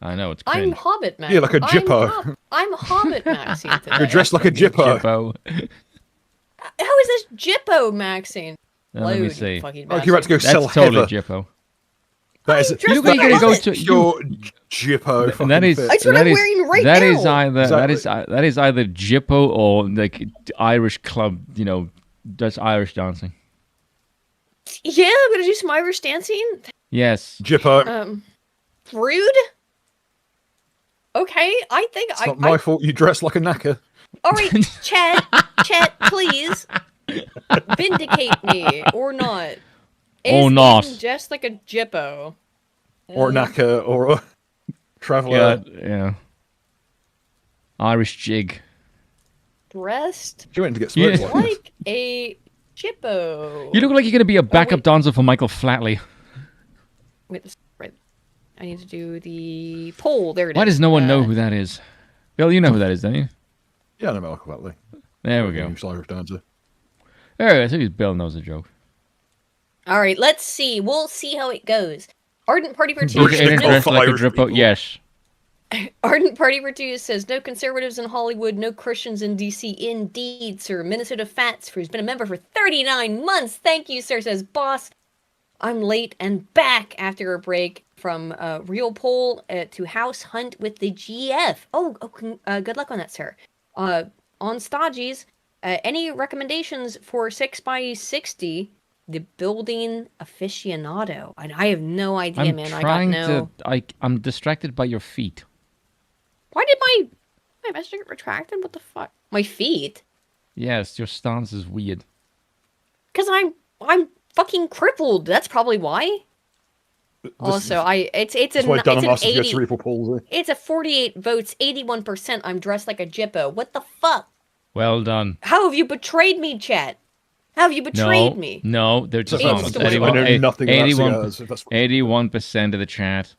I know, it's I'm cringe. Hobbit Max. Yeah, like a Jippo. I'm Hobbit Maxine today. You're dressed like a Jippo. Jippo. How is this Jippo Maxine? Now, let me Load, you see. fucking Like you're about to go bastard. sell That's totally heather. Jippo. That is I'm dressed You look like like you're a gonna go Hobbit. to your Jippo. And that is That's what I'm wearing right that now. is either Exactly. that is either Jippo or like Irish club, that's Irish dancing. Yeah, I'm gonna do some Irish dancing. Yes. Jippo. Rude. Okay, I think It's not my fault you dress like a knacker. All right, Chet, please vindicate me or not. Or Is not. Aiden just like a Jippo? Or a knacker, or a traveller. Yeah. Irish jig. Dressed You went to get Yeah. smoked like this. like a Jippo. You look like you're gonna be a backup wait. dancer for Michael Flatley. Wait, right. I need to do the poll. There it is. Why does no one know who that is? Bill, you know who that is, don't you? Yeah, I know Malcolm Butley. There we go. He's Irish dancer. There, I think Bill knows the joke. All right, let's see. We'll see how it goes. Ardent Party for Two. British Aiden Nickel dressed for like a Irish Jippo. people. Yes. Ardent Party for Two says, no conservatives in Hollywood, no Christians in D.C. Indeed, sir. Minnesota Fats, who's been a member for 39 months. Thank you, sir, says Boss. I'm late and back after a break from Real Poll to House Hunt with the GF. Good luck on that, sir. On Stodgies, any recommendations for 6x60, the building aficionado? And I have no idea, I'm man. trying I got no... I'm distracted by your feet. Why did my message get retracted? What the fuck? My feet? Yes, your stance is weird. Because I'm fucking crippled. That's probably why. Also, it's That's why an Dunham asked if you 80. had cerebral palsy. It's a 48 votes, 81%. I'm dressed like a Jippo. What the fuck? Well done. How have you betrayed me, chat? How have you betrayed me? No, they're just It's honest. the way- I know nothing about cigars, if that's what- 81% of the chat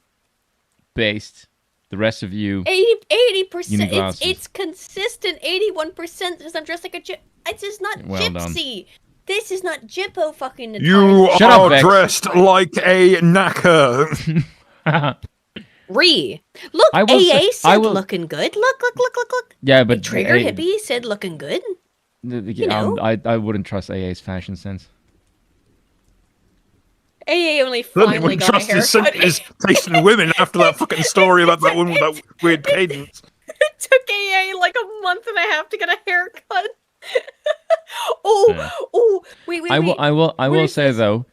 based. The rest of you, 80%. Uni-glasses. It's consistent. 81% because I'm dressed like a Jippo. This is not Well done. gypsy. This is not Jippo fucking. You Shut up, are Vex. dressed like a knacker. Look, I will AA say- said I will- looking good. Look. yeah, but Trigger hey, hippie said looking good. I wouldn't trust AA's fashion sense. AA only Certainly finally wouldn't got a trust his, haircut. his taste in women after that fucking story about that woman with that weird cadence. It took AA like a month and a half to get a haircut. Oh, Yeah. wait. I will Where is say this? though,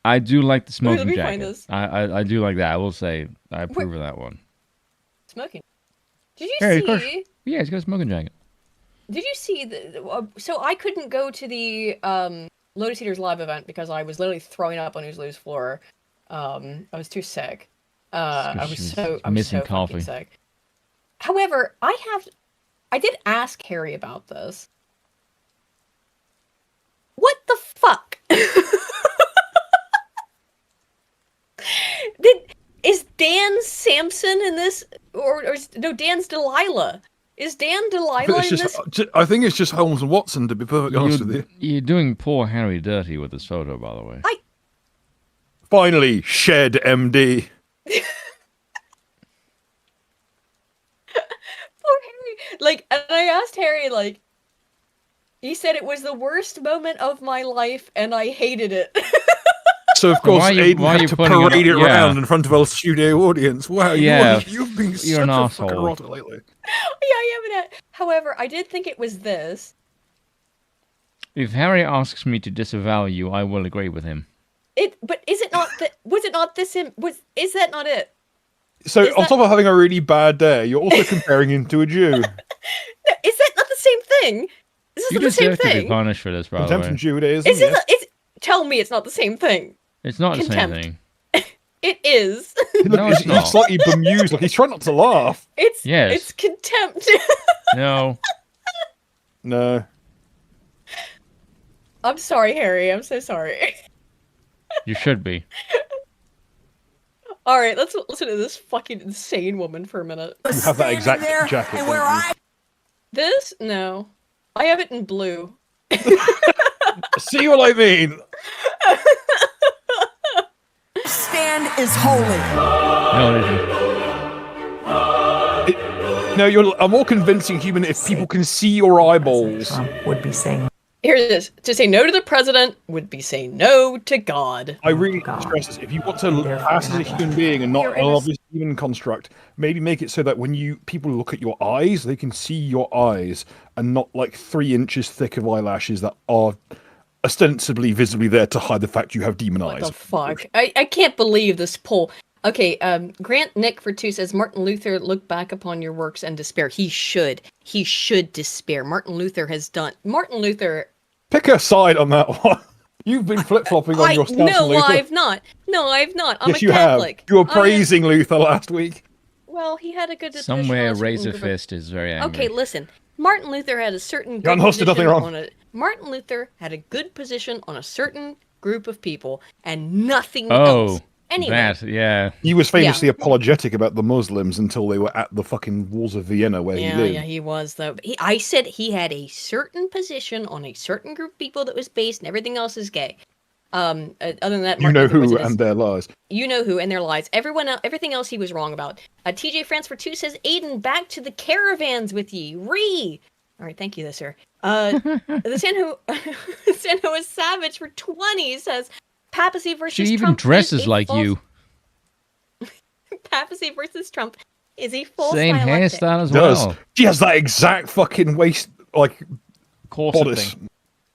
I do like the Let smoking me find jacket. this. I do like that. I will say I approve of that one. Smoking. Did you Yeah, of course. see? Yeah, he's got a smoking jacket. Did you see so I couldn't go to the Lotus Eaters live event because I was literally throwing up on Who's Lou's floor. I was too sick. I was so missing fucking coffee. sick. However, I did ask Harry about this. What the fuck? Is Dan Samson in this, or no? Dan's Delilah. Is Dan Delilah in this? I think it's just Holmes and Watson, to be perfectly honest with you. You're doing poor Harry dirty with this photo, by the way. Finally, Shed MD. Poor Harry. Like, and I asked Harry, like, he said it was the worst moment of my life, and I hated it. So of course, Aiden why are had you to putting it parade it up? Yeah. around in front of a studio audience. Wow, Yeah. you've been You're such an a fucking asshole. rotter lately. Yeah, I haven't had. However, I did think it was this. If Harry asks me to disavow you, I will agree with him. But is it not that? Was it not this? Is that not it? So Is on that- top of having a really bad day, you're also comparing him to a Jew. No, is that not the same thing? Is this You not the same deserve to be thing? punished for this, by the Contempt way. from Judaism. Is it? Yes. Tell me it's not the same thing. It's not the Contempt. same thing. It is. Look, No, it's he's not. slightly bemused. Like he's trying not to laugh. It's Yes. It's contempt. No. No. I'm sorry, Harry. I'm so sorry. You should be. All right, let's listen to this fucking insane woman for a minute. You have that exact there, jacket. and where don't you? I This? No. I have it in blue. See what I mean? stand is holy. No, it isn't. No, you're a more convincing human if people can see your eyeballs. Trump would be saying Here it is. To say no to the president would be saying no to God. I really stress this. If you want to pass as a human being and not You're an obvious human construct, maybe make it so that when people look at your eyes, they can see your eyes and not like 3 inches thick of eyelashes that are ostensibly visibly there to hide the fact you have demon What eyes. the fuck? I can't believe this poll. Okay, Grant Nick for 2 says Martin Luther look back upon your works and despair. He should. He should despair. Martin Luther has done. Martin Luther. Pick a side on that one. You've been flip-flopping on your stance on No, Luther. I've not. No, I've not. I'm Yes, a you Catholic. have. You were I am- praising Luther last week. Well, he had a good position Somewhere on a certain Razor group of- Fist is very angry. Okay, listen. Martin Luther had a certain Jan good Hus did nothing position wrong. on a Martin Luther had a good position on a certain group of people and nothing else. Oh, Anyway, that, yeah. He was famously apologetic about the Muslims until they were at the fucking walls of Vienna where he lived. yeah, he was though. I said he had a certain position on a certain group of people that was based, and everything else is gay. Other than that, You Martin know Luther was who in his- and their lies. You know who and their lies. Everything else he was wrong about. TJ France for 2 says, Aiden, back to the caravans with ye. All right, thank you, there, sir. The San Jose Savage for 20 says, papacy versus She even Trump dresses is a like false- you. Papacy versus Trump is a false Same dialectic. hairstyle as Does. well. She has that exact fucking waist, like, Corset bodice. thing.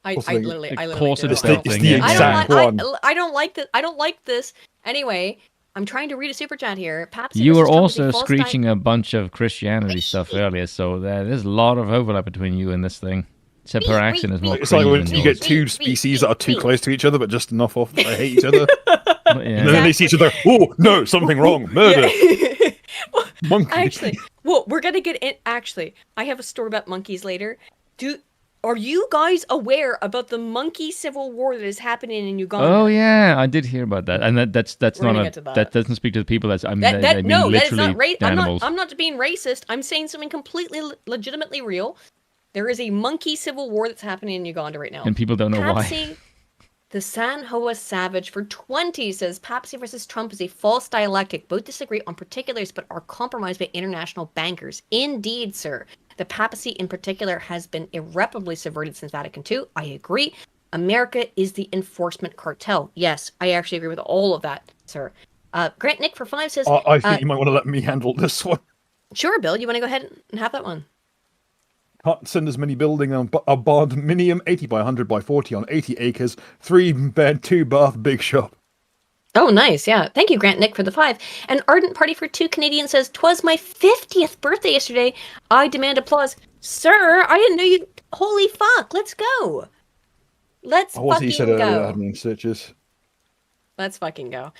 I thing? literally corset do. It's the, belt it's thing, the yeah. exact I one. don't like this. Anyway, I'm trying to read a super chat here. Papacy You were versus Trump is a also false screeching a bunch of Christianity stuff earlier, so there's a lot of overlap between you and this thing. Except her accent is more It's like creamy when than you yours. get two species that are too close to each other, but just enough off that they hate each other. But yeah. And then they see each other. Oh no, something wrong. Murder. Monkey. Actually, well, we're gonna get in. Actually, I have a story about monkeys later. Are you guys aware about the monkey civil war that is happening in Uganda? Oh yeah, I did hear about that, and that's We're not gonna a get to that. that doesn't speak to the people. That's I mean, That I mean no, that is literally not right. animals. I'm not being racist. I'm saying something completely legitimately real. There is a monkey civil war that's happening in Uganda right now. And people don't know why. Papsy, the San Hoa Savage for 20 says Papsy versus Trump is a false dialectic. Both disagree on particulars but are compromised by international bankers. Indeed, sir. The papacy in particular has been irreparably subverted since Vatican II. I agree. America is the enforcement cartel. Yes, I actually agree with all of that, sir. Grant Nick for 5 says... I think you might want to let me handle this one. Sure, Bill. You want to go ahead and have that one? Can't send as many building a barndominium 80 by 100 by 40 on 80 acres, 3-bed, 2-bath, big shop. Oh, nice. Yeah. Thank you, Grant Nick, for the 5. An ardent party for 2 Canadian says, "'Twas my 50th birthday yesterday. I demand applause." Sir, I didn't know you... Holy fuck. Let's go. Let's What fucking he said go. earlier, admin stitches. Let's fucking go.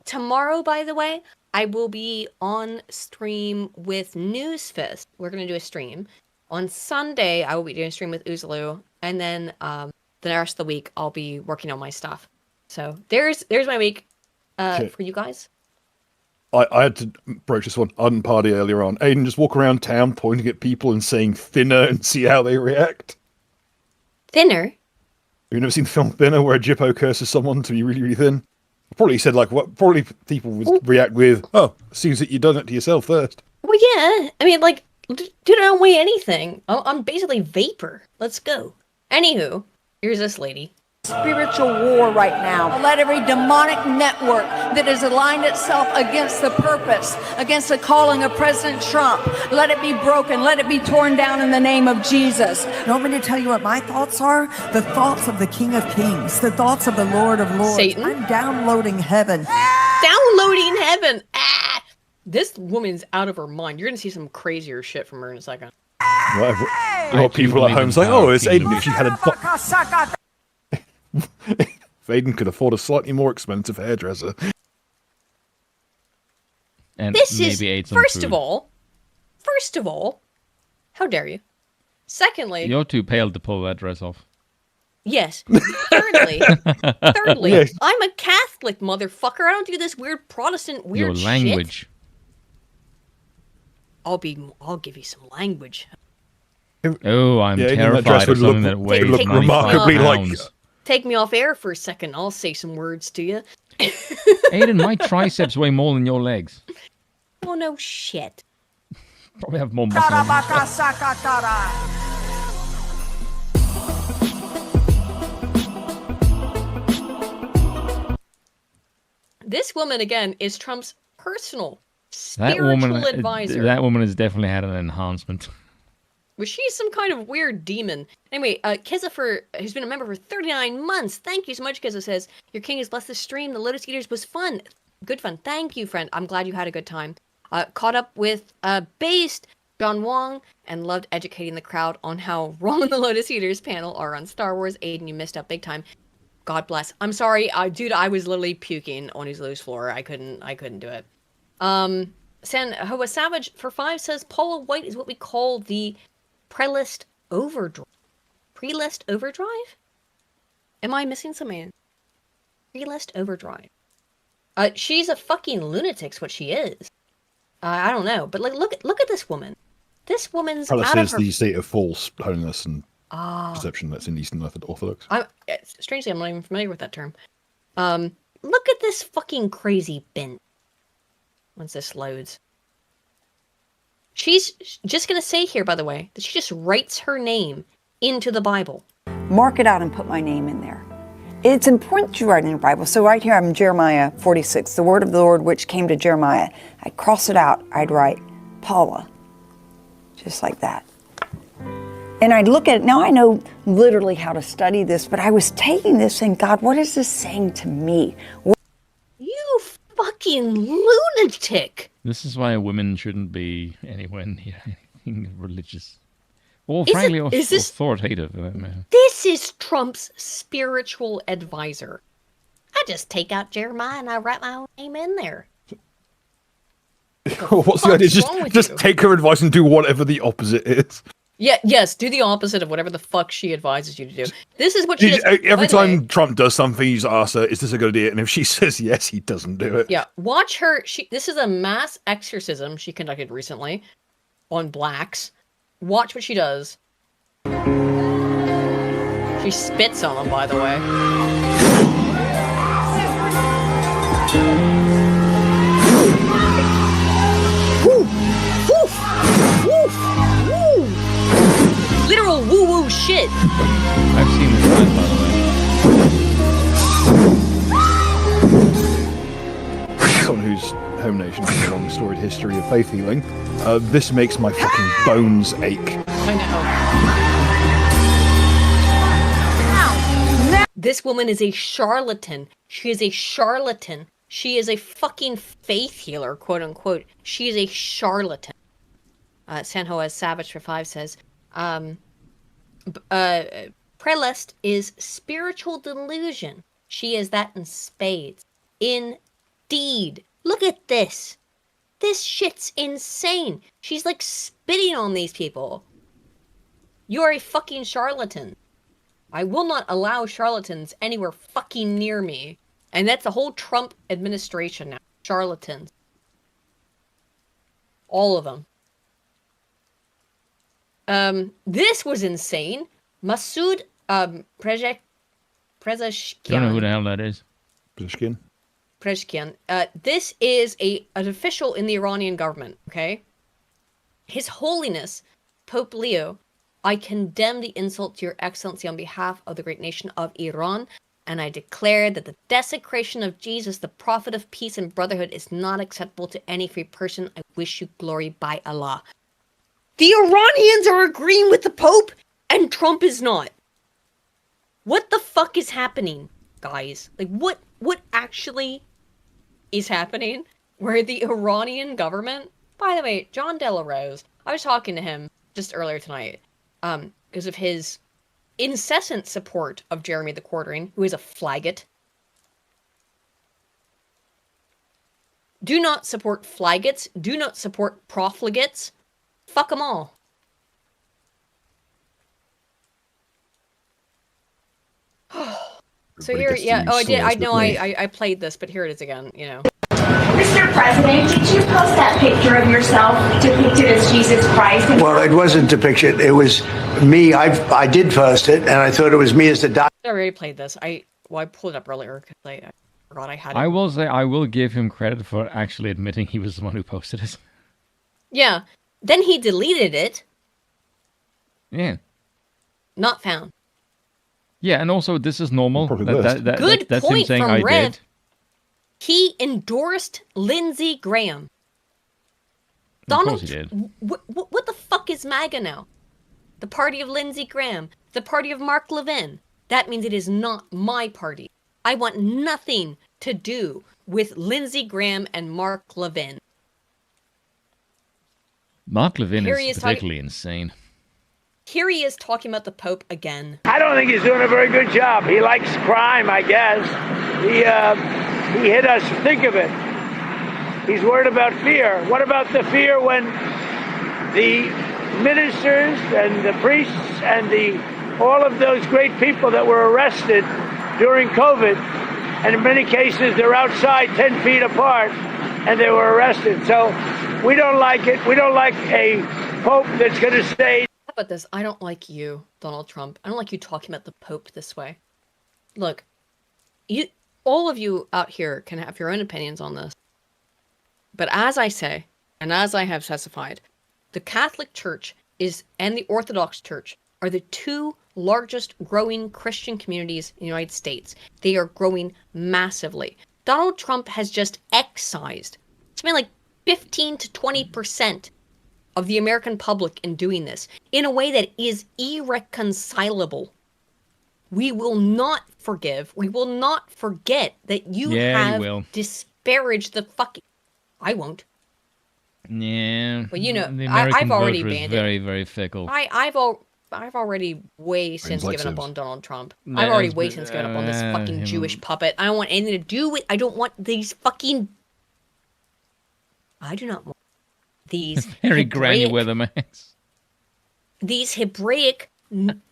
Tomorrow, by the way, I will be on stream with Newsfist. We're going to do a stream. On Sunday, I will be doing a stream with Oozaloo. And then the rest of the week, I'll be working on my stuff. So there's my week for you guys. I had to broach this one. Ardent party earlier on. Aiden, just walk around town pointing at people and saying thinner and see how they react. Thinner? You've never seen the film Thinner, where a Jippo curses someone to be really, really thin? Probably said, like, what? Probably people would react with, "Oh, seems that you've done it to yourself first." Well, yeah. I mean, like, dude, I don't weigh anything. I'm basically vapor. Let's go. Anywho, here's this lady. Spiritual war right now. Let every demonic network that has aligned itself against the purpose, against the calling of President Trump, let it be broken, let it be torn down in the name of Jesus. You want me to tell you what my thoughts are? The thoughts of the King of Kings, the thoughts of the Lord of Lords. Satan? I'm downloading heaven. Downloading heaven! Ah! This woman's out of her mind. You're going to see some crazier shit from her in a second. Well, people at home's like, "Oh, it's Aiden if she had a..." If Aiden could afford a slightly more expensive hairdresser. And This maybe is, ate some first food. of all, how dare you? Secondly, You're too pale to pull that dress off. yes. Thirdly, Yes. I'm a Catholic, motherfucker. I don't do this weird Protestant weird Your language. shit. I'll give you some language. Oh, I'm Yeah, Aiden, that terrified dress of would something look- that weighs look 95 remarkably like- pounds. Take me off air for a second. I'll say some words to you. Aiden, my triceps weigh more than your legs. Oh, no shit. Probably have more muscle. on them. This woman, again, is Trump's personal That spiritual woman, advisor. that woman has definitely had an enhancement. Was she some kind of weird demon? Anyway, Kizza, who's been a member for 39 months. Thank you so much, Kizza says. Your king has blessed the stream. The Lotus Eaters was fun. Good fun. Thank you, friend. I'm glad you had a good time. Caught up with Based, John Wong, and loved educating the crowd on how wrong the Lotus Eaters panel are on Star Wars. Aiden, you missed out big time. God bless. I'm sorry, dude. I was literally puking on his loose floor. I couldn't do it. San Hoa Savage for 5 says Paula White is what we call the prelist overdrive. Prelist overdrive? Am I missing something? Prelist overdrive. She's a fucking lunatic's what she is. I don't know, but like, look at this woman. This woman's Prelate out of is her... the state of false holiness and perception that's in Eastern Orthodox. Strangely, I'm not even familiar with that term. Look at this fucking crazy bin. Once this loads. She's just going to say here, by the way, that she just writes her name into the Bible. Mark it out and put my name in there. It's important that you write in your Bible. So right here, I'm Jeremiah 46, the word of the Lord which came to Jeremiah. I'd cross it out. I'd write Paula, just like that. And I'd look at it. Now I know literally how to study this, but I was taking this saying, God, what is this saying to me? You fucking lunatic. This is why women shouldn't be anywhere near anything religious. Or Is frankly, it- is this- authoritative for that matter. This is Trump's spiritual advisor. I just take out Jeremiah and I write my own name in there. What's the idea? wrong with Just you? take her advice and do whatever the opposite is. Yeah, yes, do the opposite of whatever the fuck she advises you to do. This is what she does. Every By the way, time Trump does something, you just ask her, "Is this a good idea?" And if she says yes, he doesn't do it. Yeah, watch her. This is a mass exorcism she conducted recently on blacks. Watch what she does. She spits on them, by the way. Woo! Woof! Woof! Woo! shit. I've seen this clip, by the way. Someone whose home nation has a long storied history of faith healing. This makes my fucking bones ache. I know. This woman is a charlatan. She is a charlatan. She is a fucking faith healer, quote unquote. She is a charlatan. Sanhoa Savage for 5 says, Prelest is spiritual delusion. She is that in spades. Indeed. Look at this. This shit's insane. She's like spitting on these people. You're a fucking charlatan. I will not allow charlatans anywhere fucking near me. And that's the whole Trump administration now. Charlatans. All of them. This was insane. Masoud Pezeshkian. Don't know who the hell that is. Pezeshkian. This is an official in the Iranian government, okay? His Holiness, Pope Leo, I condemn the insult to your excellency on behalf of the great nation of Iran, and I declare that the desecration of Jesus, the prophet of peace and brotherhood, is not acceptable to any free person. I wish you glory by Allah. The Iranians are agreeing with the Pope, and Trump is not. What the fuck is happening, guys? Like, what actually is happening? Where the Iranian government... By the way, John De La Rose, I was talking to him just earlier tonight, because of his incessant support of Jeremy the Quartering, who is a flaggot. Do not support flaggots. Do not support profligates. Fuck them all. So here, yeah, oh, I did. I know I played this, but here it is again, you know. Mr. President, did you post that picture of yourself depicted as Jesus Christ? Well, it wasn't depicted. It was me. I did post it, and I thought it was me as the doctor. I already played this. I pulled it up earlier because I forgot I had it. I will say I will give him credit for actually admitting he was the one who posted it. Yeah. Then he deleted it. Yeah. Not found. Yeah, and also this is normal. That's point him saying from I Rev. did. He endorsed Lindsey Graham. Donald, of course he did. What the fuck is MAGA now? The party of Lindsey Graham. The party of Mark Levin. That means it is not my party. I want nothing to do with Lindsey Graham and Mark Levin. Mark Levin is particularly insane. Here he is talking about the Pope again. I don't think he's doing a very good job. He likes crime, I guess. He hit us. Think of it. He's worried about fear. What about the fear when the ministers and the priests and all of those great people that were arrested during COVID, and in many cases they're outside 10 feet apart, and they were arrested. So we don't like it. We don't like a Pope that's going to stay. How about this? I don't like you, Donald Trump. I don't like you talking about the Pope this way. Look, all of you out here can have your own opinions on this. But as I say, and as I have specified, the Catholic Church and the Orthodox Church are the two largest growing Christian communities in the United States. They are growing massively. Donald Trump has just excised something like 15 to 20% of the American public in doing this in a way that is irreconcilable. We will not forgive. We will not forget that you have disparaged the fucking... I won't. Yeah. Well, you know, the American I've already voter is banned very, it. very fickle. I've already way since given up on Donald Trump. No, I've already way since given up on this fucking Jewish puppet. I don't want anything to do with... I don't want these fucking... I do not want these very granny weathermans. These Hebraic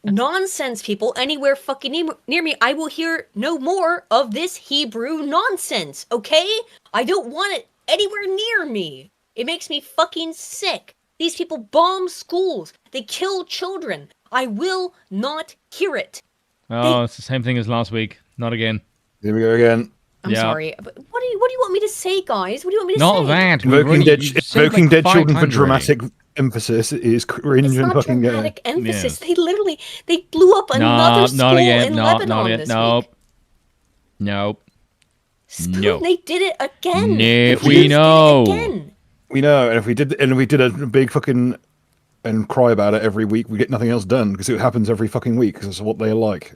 nonsense people anywhere fucking near me. I will hear no more of this Hebrew nonsense, okay? I don't want it anywhere near me. It makes me fucking sick. These people bomb schools. They kill children. I will not hear it. Oh, it's the same thing as last week. Not again. Here we go again. I'm sorry, but what do you want me to say, guys? What do you want me to say? Not that. Invoking dead children for dramatic emphasis is cringe It's and not fucking dramatic emphasis. Yes. They blew up another school in Lebanon not yet. this Nope. week. Nope. Spoon, No. they did it again. No, The we Jews know. did it again. We know, and if we did a big fucking and cry about it every week, we get nothing else done because it happens every fucking week because that's what they're like.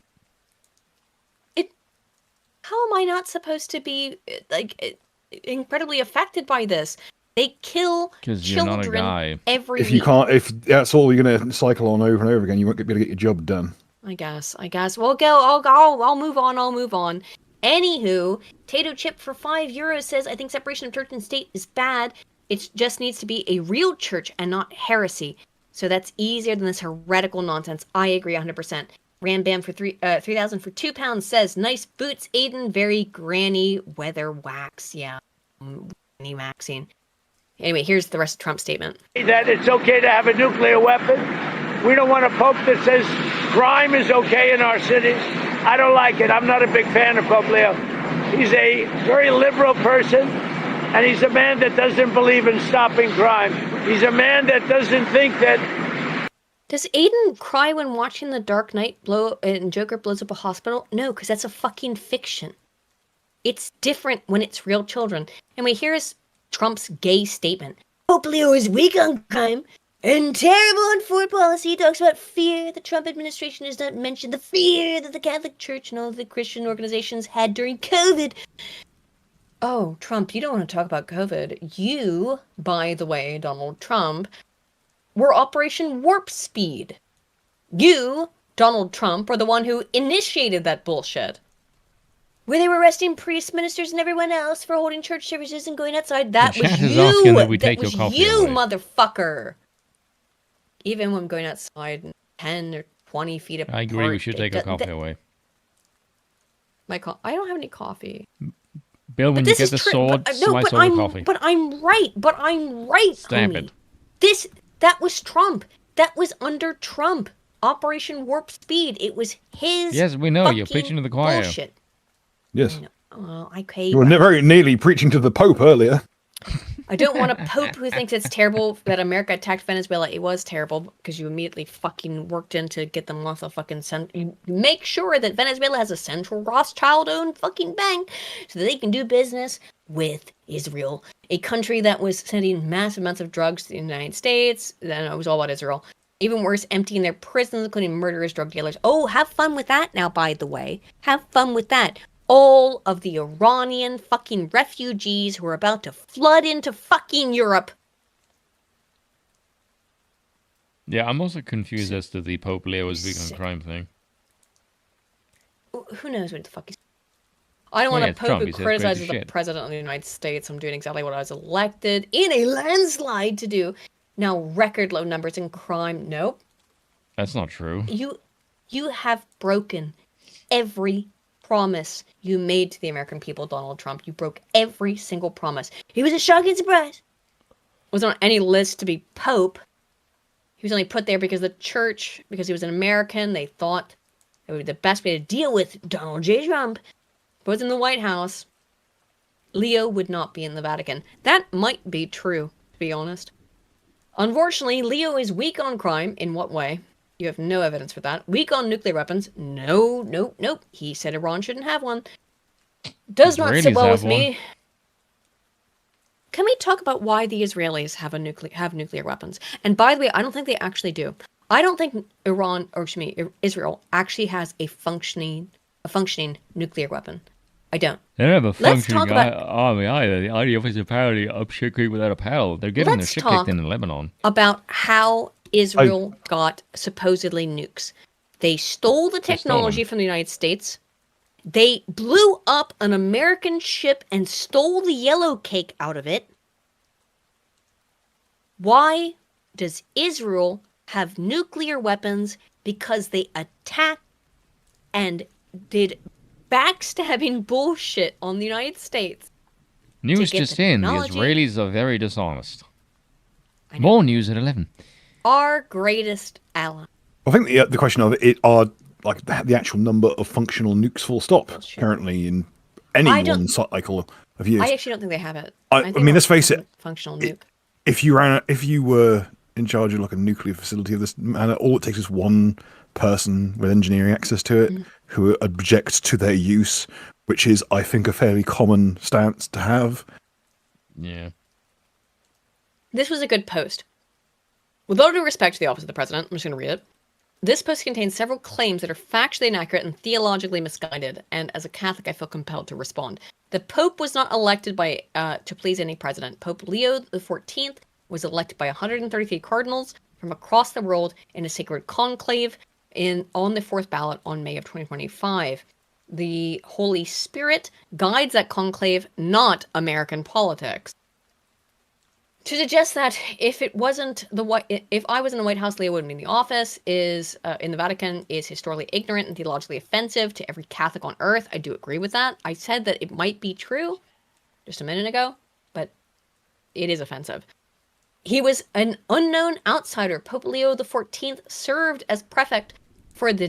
How am I not supposed to be like incredibly affected by this? They kill 'Cause you're not a children guy. every If week. you can't, if that's all you're gonna cycle on over and over again, you won't be able to get your job done. I guess. Well, I'll move on. Anywho, Tato Chip for €5 says, I think separation of church and state is bad. It just needs to be a real church and not heresy. So that's easier than this heretical nonsense. I agree 100%. Ram Bam for 3,000 for £2 says, nice boots, Aiden, very granny weather wax. Yeah, granny waxing. Anyway, here's the rest of Trump's statement. That it's okay to have a nuclear weapon. We don't want a pope that says crime is okay in our cities. I don't like it. I'm not a big fan of Pope Leo. He's a very liberal person, and he's a man that doesn't believe in stopping crime. He's a man that doesn't think that... Does Aiden cry when watching The Dark Knight and Joker blows up a hospital? No, because that's a fucking fiction. It's different when it's real children. Anyway, here's Trump's gay statement. Pope Leo is weak on crime and terrible on foreign policy. He talks about fear. The Trump administration does not mention the fear that the Catholic Church and all the Christian organizations had during COVID. Oh, Trump, you don't want to talk about COVID. You, by the way, Donald Trump, were Operation Warp Speed. You, Donald Trump, are the one who initiated that bullshit. Where they were arresting priests, ministers, and everyone else for holding church services and going outside. That was you! Asking that we take that was your coffee you, away. Motherfucker! Even when going outside 10 or 20 feet apart. I agree, we should take our coffee away. I don't have any coffee. Bill, when you get the sword, slice all the coffee. But I'm right, Stamp homie. it. That was Trump. That was under Trump. Operation Warp Speed. It was his. Yes, we know. You're preaching to the choir. Bullshit. Yes. Well, You were very nearly preaching to the Pope earlier. I don't want a pope who thinks it's terrible that America attacked Venezuela. It was terrible because you immediately fucking worked in to get them off the fucking you make sure that Venezuela has a central Rothschild-owned fucking bank so that they can do business with Israel, a country that was sending massive amounts of drugs to the United States. Then it was all about Israel. Even worse, emptying their prisons, including murderers, drug dealers. Oh, have fun with that now, by the way. Have fun with that. All of the Iranian fucking refugees who are about to flood into fucking Europe. Yeah, I'm also confused as to the Pope Leo is weak on crime thing. Who knows what the fuck he's... I don't want a pope Trump. who criticizes the president of the United States. I'm doing exactly what I was elected in a landslide to do. Now, record low numbers in crime. Nope. That's not true. You have broken every promise you made to the American people, Donald Trump. You broke every single promise. He was a shocking surprise. Wasn't on any list to be pope. He was only put there because the church, because he was an American, they thought it would be the best way to deal with Donald J. Trump. If he was in the White House, Leo would not be in the Vatican. That might be true, to be honest. Unfortunately, Leo is weak on crime. In what way? You have no evidence for that. Weak on nuclear weapons. No. He said Iran shouldn't have one. Does not sit well with me. Can we talk about why the Israelis have nuclear weapons? And by the way, I don't think they actually do. I don't think Israel actually has a functioning nuclear weapon. I don't. They don't have a functioning army either. The IDF is apparently up shit creek without a paddle. They're getting their shit kicked in Lebanon. About how Israel got supposedly nukes. They stole the technology from the United States. They blew up an American ship and stole the yellow cake out of it. Why does Israel have nuclear weapons? Because they attacked and did backstabbing bullshit on the United States. News just in. The Israelis are very dishonest. More news at 11. Our greatest ally. I think the question of it are like the actual number of functional nukes full stop currently in any one cycle of years. I actually don't think they have it. I mean, let's face it. Functional nuke. If you were in charge of like a nuclear facility of this manner. All it takes is one person with engineering access to it who objects to their use, which is, I think, a fairly common stance to have. Yeah. This was a good post. With all due respect to the office of the president, I'm just going to read it. This post contains several claims that are factually inaccurate and theologically misguided, and as a Catholic, I feel compelled to respond. The Pope was not elected by to please any president. Pope Leo XIV was elected by 133 cardinals from across the world in a sacred conclave on the fourth ballot on May of 2025. The Holy Spirit guides that conclave, not American politics. To suggest that if I was in the White House, Leo wouldn't be in the office, is in the Vatican, is historically ignorant and theologically offensive to every Catholic on earth. I do agree with that. I said that it might be true just a minute ago, but it is offensive. He was an unknown outsider. Pope Leo XIV served as prefect for the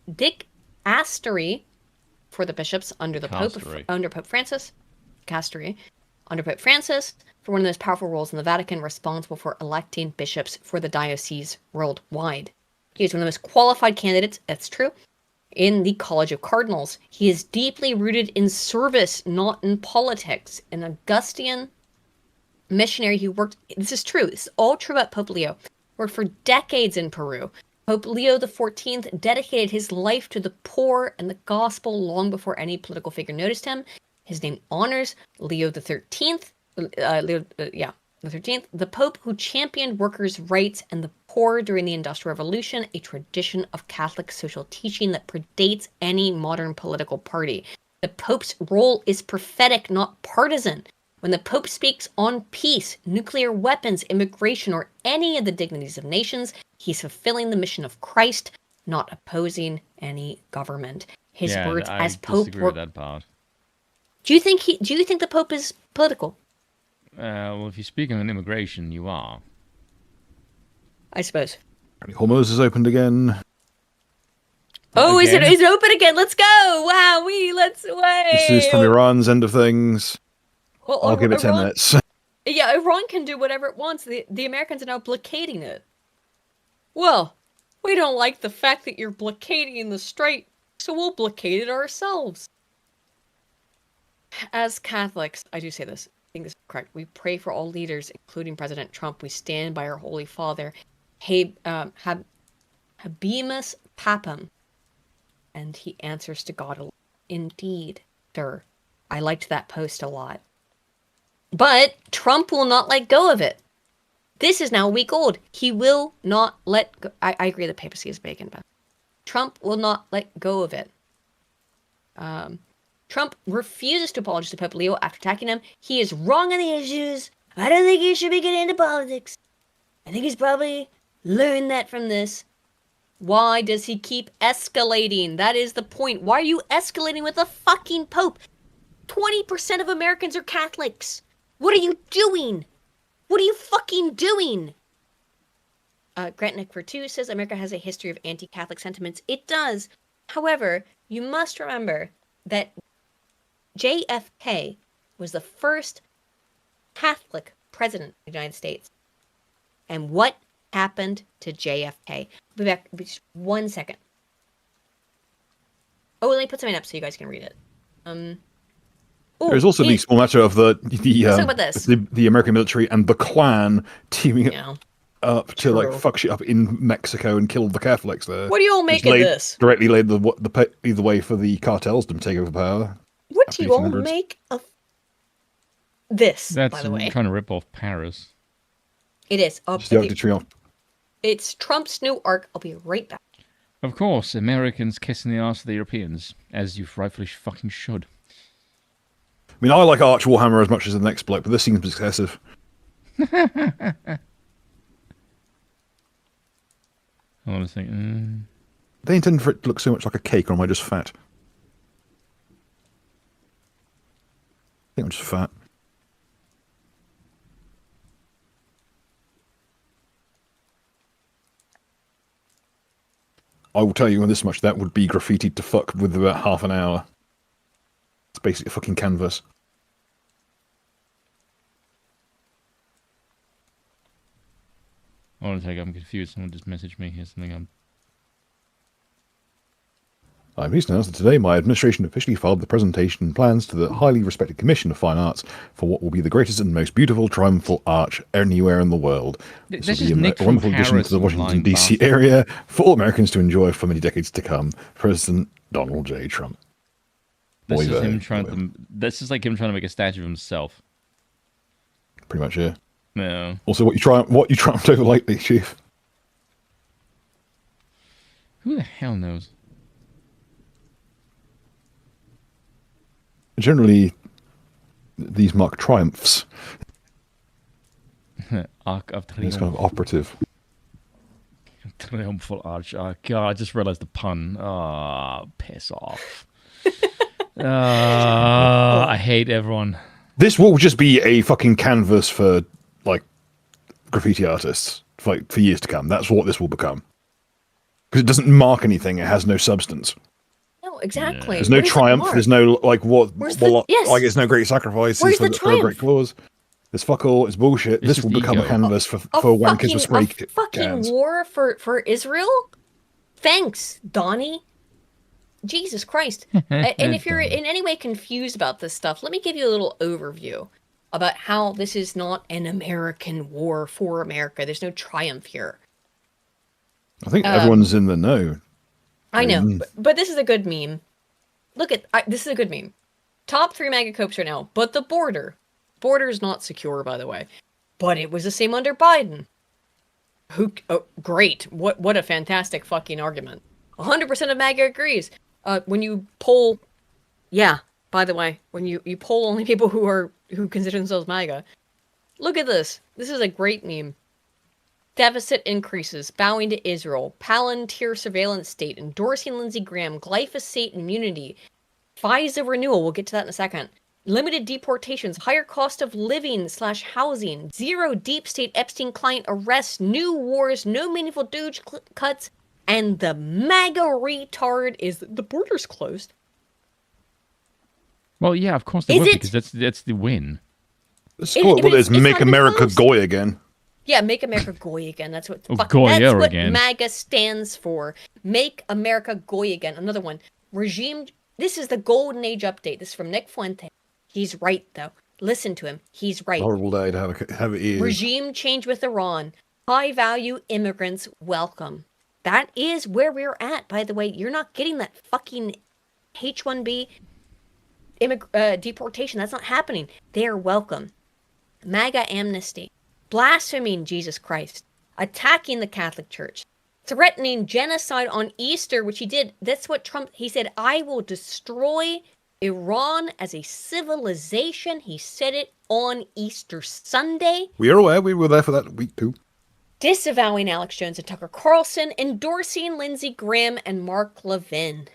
dicastery for the bishops under the Pope, under Pope Francis. Dicastery. Under Pope Francis, for one of the most powerful roles in the Vatican, responsible for electing bishops for the diocese worldwide. He is one of the most qualified candidates, that's true, in the College of Cardinals. He is deeply rooted in service, not in politics. An Augustinian missionary who worked, this is true, this is all true about Pope Leo, worked for decades in Peru. Pope Leo XIV dedicated his life to the poor and the gospel long before any political figure noticed him. His name honors Leo XIII, the Pope who championed workers' rights and the poor during the Industrial Revolution, a tradition of Catholic social teaching that predates any modern political party. The Pope's role is prophetic, not partisan. When the Pope speaks on peace, nuclear weapons, immigration, or any of the dignities of nations, he's fulfilling the mission of Christ, not opposing any government. His words as Pope were... with that part. Do you think the Pope is political? Well, if you're speaking on immigration, you are. I suppose. Hormuz is opened again. Oh, is it open again? Let's go! Wow, let's away. This is from Iran's end of things. Well, I'll give it 10 minutes. Yeah, Iran can do whatever it wants. The Americans are now blockading it. Well, we don't like the fact that you're blockading the strait, so we'll blockade it ourselves. As Catholics, I do say this, I think this is correct. We pray for all leaders, including President Trump. We stand by our Holy Father, Habemus Papam, and he answers to God alone. Indeed, sir. I liked that post a lot. But Trump will not let go of it. This is now a week old. He will not let go. I agree that papacy is bacon, but Trump will not let go of it. Trump refuses to apologize to Pope Leo after attacking him. He is wrong on the issues. I don't think he should be getting into politics. I think he's probably learned that from this. Why does he keep escalating? That is the point. Why are you escalating with a fucking Pope? 20% of Americans are Catholics. What are you doing? What are you fucking doing? Grantnick for 2 says America has a history of anti-Catholic sentiments. It does. However, you must remember that JFK was the first Catholic president of the United States. And what happened to JFK? I'll be back just 1 second. Oh, let me put something up so you guys can read it. There's also the small matter of let's talk about this. the American military and the Klan teaming up to like fuck shit up in Mexico and kill the Catholics there. What do you all make of this? Directly laid the way for the cartels to take over power. What do you all make of this? That's by the way, trying to rip off Paris. It is. It's the Arc de Triomphe. It's Trump's new arc. I'll be right back. Of course, Americans kissing the arse of the Europeans, as you rightfully fucking should. I mean, I like Arch Warhammer as much as the next bloke, but this seems excessive. I want to think. They intend for it to look so much like a cake, or am I just fat? I think I'm just fat. I will tell you this much, that would be graffitied to fuck with about half an hour. It's basically a fucking canvas. Hold on a second, I'm confused. Someone just messaged me. Here's something I'm pleased to announce that today my administration officially filed the presentation plans to the highly respected Commission of Fine Arts for what will be the greatest and most beautiful triumphal arch anywhere in the world. This will be a wonderful addition to the Washington, D.C. area for all Americans to enjoy for many decades to come. President Donald J. Trump. This is him trying to. This is like him trying to make a statue of himself. Pretty much, yeah. No. Also, what you triumphed over lately, Chief? Who the hell knows? Generally, these mark triumphs. Arc of Triumph. It's kind of operative. Triumphal arch. Oh, God, I just realized the pun. Oh, piss off. I hate everyone. This will just be a fucking canvas for, like, graffiti artists for years to come. That's what this will become. Because it doesn't mark anything. It has no substance. No, exactly. There's no triumph. There's no, like, like, it's no great sacrifice. Where's the for a great cause. There's fuck all. It's bullshit. This will become a canvas for wankers with spray cans. Fucking war for Israel? Thanks, Donnie. Jesus Christ. And if you're in any way confused about this stuff, let me give you a little overview about how this is not an American war for America. There's no triumph here. I think everyone's in the know. I know, but this is a good meme. Look at this is a good meme. Top 3 MAGA copes right now, but the border. Border is not secure, by the way. But it was the same under Biden. Great. What a fantastic fucking argument. 100% of MAGA agrees. When you poll, yeah, by the way, when you poll only people who consider themselves MAGA, look at this. This is a great meme. Deficit increases, bowing to Israel, Palantir surveillance state, endorsing Lindsey Graham, glyphosate immunity, FISA renewal, we'll get to that in a second, limited deportations, higher cost of living / housing, zero deep state Epstein client arrests, new wars, no meaningful DOGE cuts, and the MAGA retard is the border's closed. Well, yeah, of course they would, because that's the win. It's Make America Goy again. Yeah, Make America Goy again. That's what again. MAGA stands for. Make America Goy again. Another one. Regime. This is the Golden Age update. This is from Nick Fuente. He's right, though. Listen to him. He's right. Horrible day to have it ears. Regime change with Iran. High-value immigrants welcome. That is where we're at, by the way. You're not getting that fucking H-1B deportation. That's not happening. They are welcome. MAGA amnesty. Blaspheming Jesus Christ. Attacking the Catholic Church. Threatening genocide on Easter, which he did. That's what Trump, he said, I will destroy Iran as a civilization. He said it on Easter Sunday. We are aware. We were there for that week too. Disavowing Alex Jones and Tucker Carlson, endorsing Lindsey Graham and Mark Levin.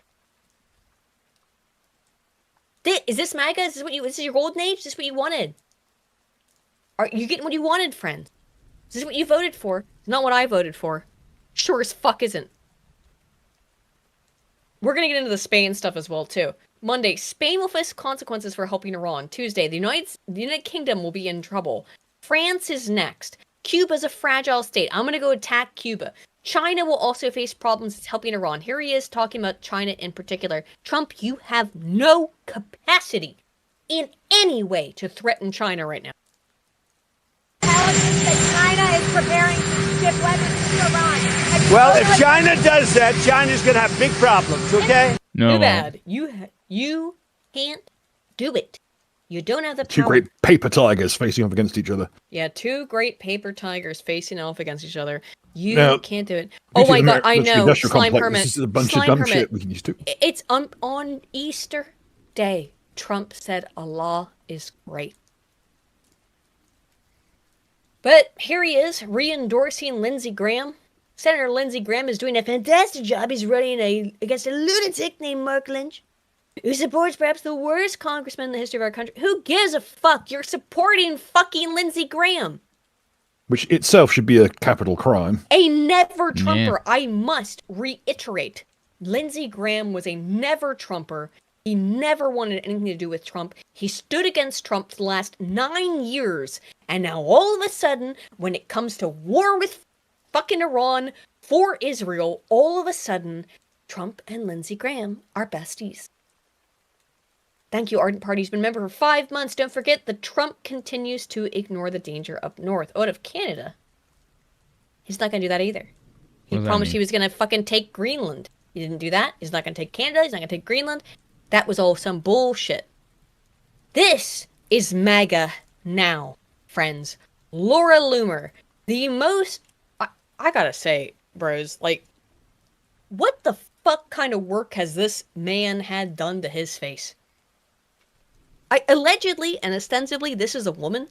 Is this MAGA? Is this your golden age? Is this what you wanted? Are you getting what you wanted, friend? Is this what you voted for? It's not what I voted for. Sure as fuck isn't. We're gonna get into the Spain stuff as well, too. Monday, Spain will face consequences for helping Iran. Tuesday, the United Kingdom will be in trouble. France is next. Cuba's a fragile state. I'm gonna go attack Cuba. China will also face problems. It's helping Iran. Here he is talking about China in particular. Trump, you have no capacity in any way to threaten China right now. China is preparing to ship weapons to Iran. Well, if China does that, China's going to have big problems, okay? No. Too bad. You can't do it. You don't have the power. Two great paper tigers facing off against each other. Yeah, 2 great paper tigers facing off against each other. You can't do it. Oh my god, I know. Slime permit. This is a bunch of dumb shit we can use too. It's on Easter Day. Trump said Allah is great. But here he is, re-endorsing Lindsey Graham. Senator Lindsey Graham is doing a fantastic job. He's running against a lunatic named Mark Lynch, who supports perhaps the worst congressman in the history of our country. Who gives a fuck? You're supporting fucking Lindsey Graham. Which itself should be a capital crime. A never-Trumper. Yeah. I must reiterate. Lindsey Graham was a never-Trumper. He never wanted anything to do with Trump. He stood against Trump for the last 9 years. And now all of a sudden, when it comes to war with fucking Iran, for Israel, all of a sudden, Trump and Lindsey Graham are besties. Thank you, Ardent Party's been a member for 5 months. Don't forget that Trump continues to ignore the danger up north. Out of Canada. He's not going to do that either. He promised he was going to fucking take Greenland. He didn't do that. He's not going to take Canada. He's not going to take Greenland. That was all some bullshit. This is MAGA now, friends. Laura Loomer, the most... I gotta say, bros, like, what the fuck kind of work has this man had done to his face? Allegedly and ostensibly, this is a woman.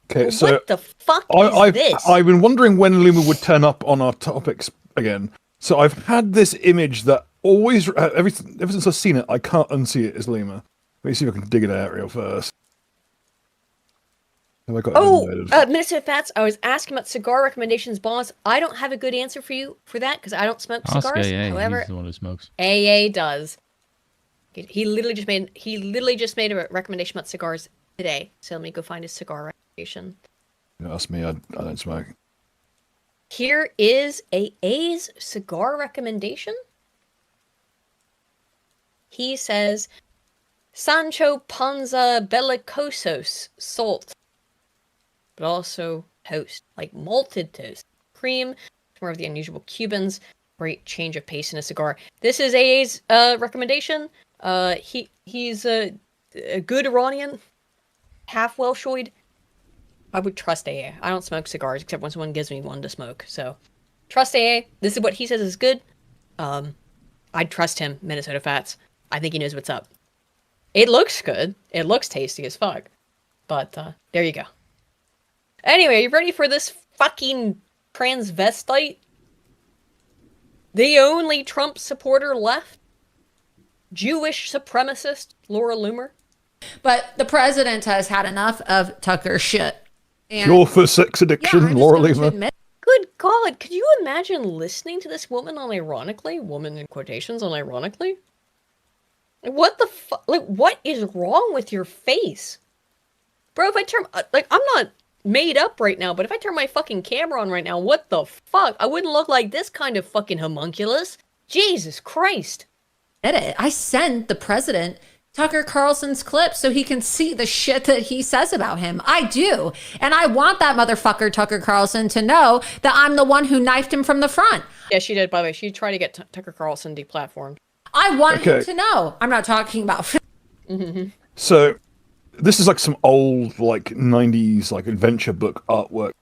Okay, so what the fuck is this? I've been wondering when Loomer would turn up on our topics again. So I've had this image that always, ever since I've seen it, I can't unsee it as Loomer. Let me see if I can dig it out real first. Have I got Minister Fats, I was asking about cigar recommendations, boss. I don't have a good answer for you for that because I don't smoke cigars. AA. However, He's the one who smokes. AA does. He literally just made a recommendation about cigars today. So let me go find his cigar recommendation. That's me. I don't smoke. Here is AA's cigar recommendation. He says, Sancho Panza Bellicosos salt, but also toast, like malted toast, cream, more of the unusual Cubans. Great change of pace in a cigar. This is AA's recommendation. He's a good Iranian, half Welshoid. I would trust AA. I don't smoke cigars except when someone gives me one to smoke. So, trust AA. This is what he says is good. I'd trust him, Minnesota Fats. I think he knows what's up. It looks good. It looks tasty as fuck. But, there you go. Anyway, are you ready for this fucking transvestite? The only Trump supporter left? Jewish supremacist Laura Loomer? But the president has had enough of Tucker shit. And Cure for sex addiction, Laura Loomer. Good God, could you imagine listening to this woman unironically? Woman in quotations unironically? What the fuck? Like, what is wrong with your face? Bro, if I turn... Like, I'm not made up right now, but if I turn my fucking camera on right now, what the fuck? I wouldn't look like this kind of fucking homunculus. Jesus Christ. I sent the president Tucker Carlson's clip so he can see the shit that he says about him. I do. And I want that motherfucker Tucker Carlson to know that I'm the one who knifed him from the front. Yeah, she did, by the way. She tried to get Tucker Carlson deplatformed. I want him to know. I'm not talking about... So, this is like some old, like, 90s, like, adventure book artwork.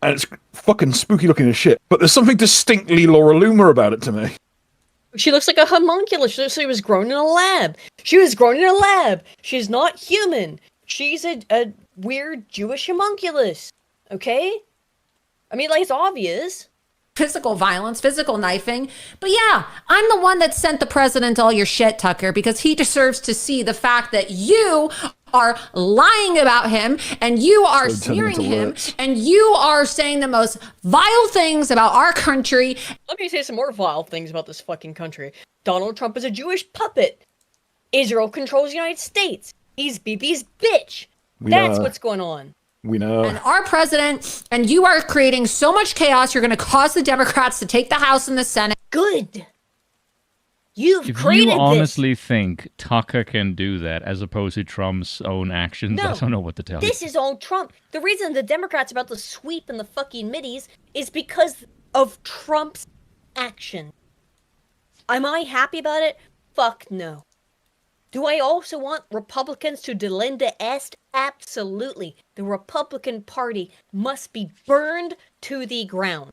And it's fucking spooky looking as shit. But there's something distinctly Laura Loomer about it to me. She looks like a homunculus. She was grown in a lab. She's not human. She's a weird Jewish homunculus. Okay? I mean, like, it's obvious. Physical violence, physical knifing. But yeah, I'm the one that sent the president all your shit, Tucker, because he deserves to see the fact that you are lying about him and you are smearing him and you are saying the most vile things about our country. Let me say some more vile things about this fucking country. Donald Trump is a Jewish puppet. Israel controls the United States. He's Bibi's bitch. That's what's going on. We know. And our president, and you are creating so much chaos, you're going to cause the Democrats to take the House and the Senate. Good. You've if created you honestly think Tucker can do that as opposed to Trump's own actions, I don't know what to tell you. This is all Trump. The reason the Democrats are about to sweep in the fucking middies is because of Trump's action. Am I happy about it? Fuck no. Do I also want Republicans to delenda est? Absolutely. The Republican Party must be burned to the ground.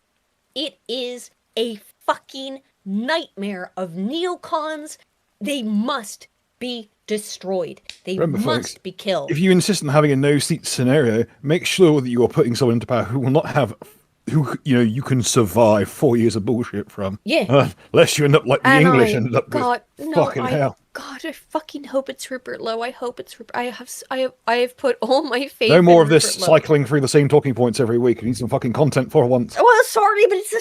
It is a fucking nightmare of neocons. They must be destroyed. They must be killed. If you insist on having a no-seat scenario, make sure that you are putting someone into power who will not have... who, you know, you can survive 4 years of bullshit from. Yeah. Lest you end up like the English ended up with. Fucking hell. God, I fucking hope it's Rupert Lowe. I hope it's Rupert. I have put all my faith. No more of Rupert this Lowe. cycling through the same talking points every week. We need some fucking content for once. Well, sorry, but it's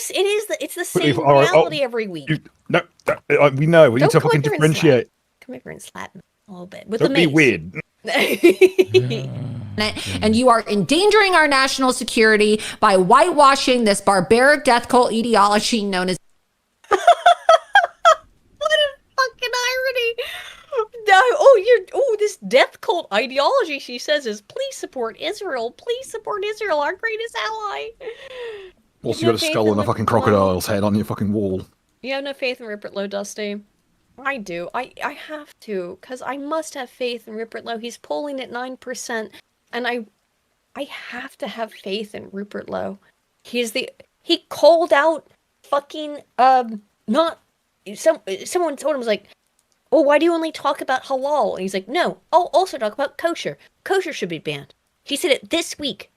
the same reality every week. We know. We need to fucking differentiate. Come over and slap me a little bit with Don't the mace. be weird. And you are endangering our national security by whitewashing this barbaric death cult ideology known as. What a fucking irony! This death cult ideology, she says, is please support Israel. Please support Israel, our greatest ally. Also, you got a skull and a fucking crocodile's head on your fucking wall. You have no faith in Rupert Lowe, Dusty? I do. I have to, because I must have faith in Rupert Lowe. He's polling at 9%, and I have to have faith in Rupert Lowe. He called out fucking, someone told him, was like, oh, why do you only talk about halal? And he's like, no, I'll also talk about kosher. Kosher should be banned. He said it this week.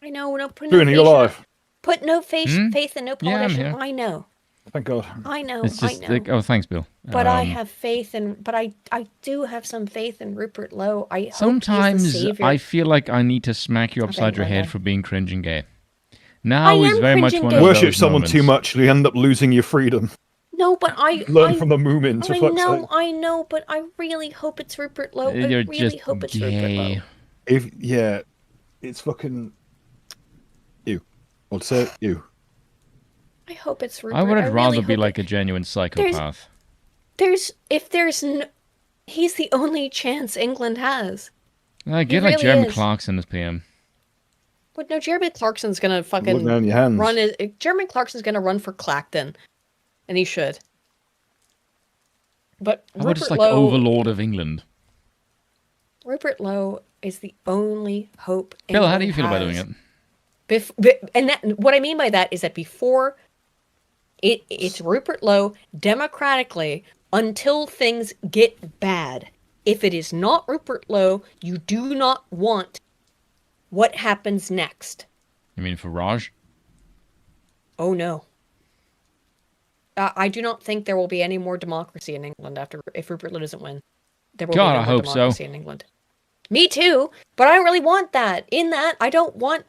I know, no, put no faith your life. Put no faith in no politician. Yeah, I know. Thank God. I know. It's just I know. like, oh, thanks, Bill. But I have faith in. But I do have some faith in Rupert Lowe. Sometimes I feel like I need to smack you upside your head for being cringe and gay. Now is very much one of those worship someone moments. too much, you end up losing your freedom. No, but learn from the movement. I know, but I really hope it's Rupert Lowe. I really hope it's Rupert Lowe. It's fucking you. I'll say you. I hope it's Rupert. I would rather really be like a genuine psychopath. He's the only chance England has. Get like Jeremy Clarkson as PM. But no, Jeremy Clarkson's gonna fucking Jeremy Clarkson's gonna run for Clacton, and he should. But I would just like Overlord of England. Rupert Lowe is the only hope. Bill, how do you feel about doing it? What I mean by that is that before it's Rupert Lowe democratically until things get bad. If it is not Rupert Lowe, you do not want what happens next. You mean Farage? Oh no. I do not think there will be any more democracy in England if Rupert Lowe doesn't win. There will be no more democracy in England. Me too, but I don't really want that. In that, I don't want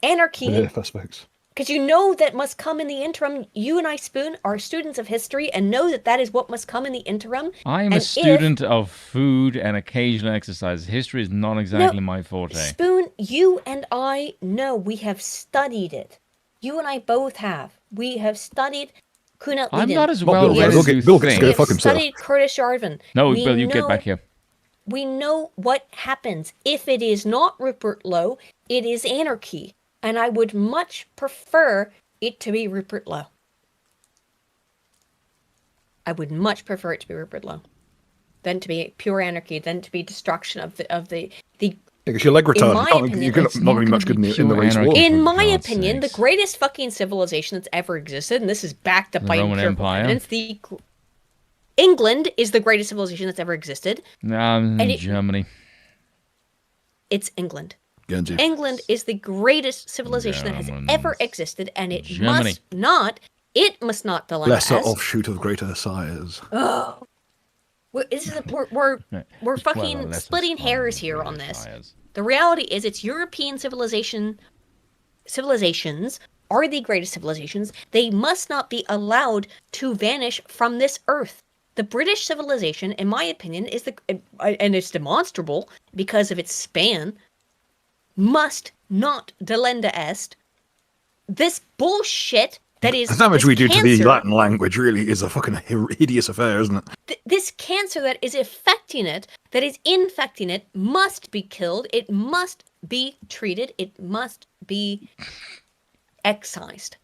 anarchy. Yeah, aspects. Because you know that must come in the interim. You and I, Spoon, are students of history and know that that is what must come in the interim. I am a student of food and occasional exercise. History is not exactly my forte. Spoon, you and I know. We have studied it. You and I both have. We have studied Kunal I'm Lidin. not as well read as you Bill think. gets to go fuck We have himself. studied Curtis Yarvin. No, Bill, you get back here. We know what happens. If it is not Rupert Lowe, it is anarchy. And I would much prefer it to be Rupert Lowe. I would much prefer it to be Rupert Lowe. Than to be pure anarchy, than to be destruction of the because your leg retarded. You're not going to be much good in the race war. In my opinion, the greatest fucking civilization that's ever existed, and this is backed up by empirical evidence, England is the greatest civilization that's ever existed. Germany. It's England. Guernsey. England is the greatest civilization that has ever existed, and it must not dilemma Lesser offshoot of greater sires. Oh. We're fucking splitting hairs here on this. The reality is it's European civilizations are the greatest civilizations. They must not be allowed to vanish from this earth. The British civilization, in my opinion, and it's demonstrable because of its span, must not delenda est. This bullshit that is... The damage we do to the Latin language really is a fucking hideous affair, isn't it? This cancer that is affecting it, that is infecting it, must be killed. It must be treated. It must be excised.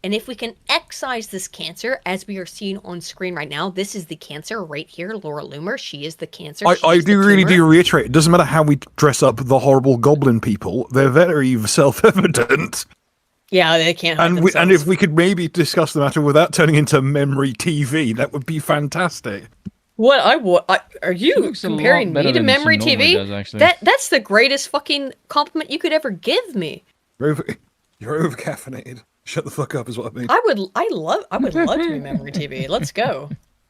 And if we can excise this cancer, as we are seeing on screen right now, this is the cancer right here, Laura Loomer. She is the cancer. I do reiterate, it doesn't matter how we dress up the horrible goblin people. They're very self-evident. Yeah, they can't hide themselves. And if we could maybe discuss the matter without turning into memory TV, that would be fantastic. Are you comparing me to memory TV? That's the greatest fucking compliment you could ever give me. You're over caffeinated. Shut the fuck up is what I mean. I would love to be memory TV. Let's go.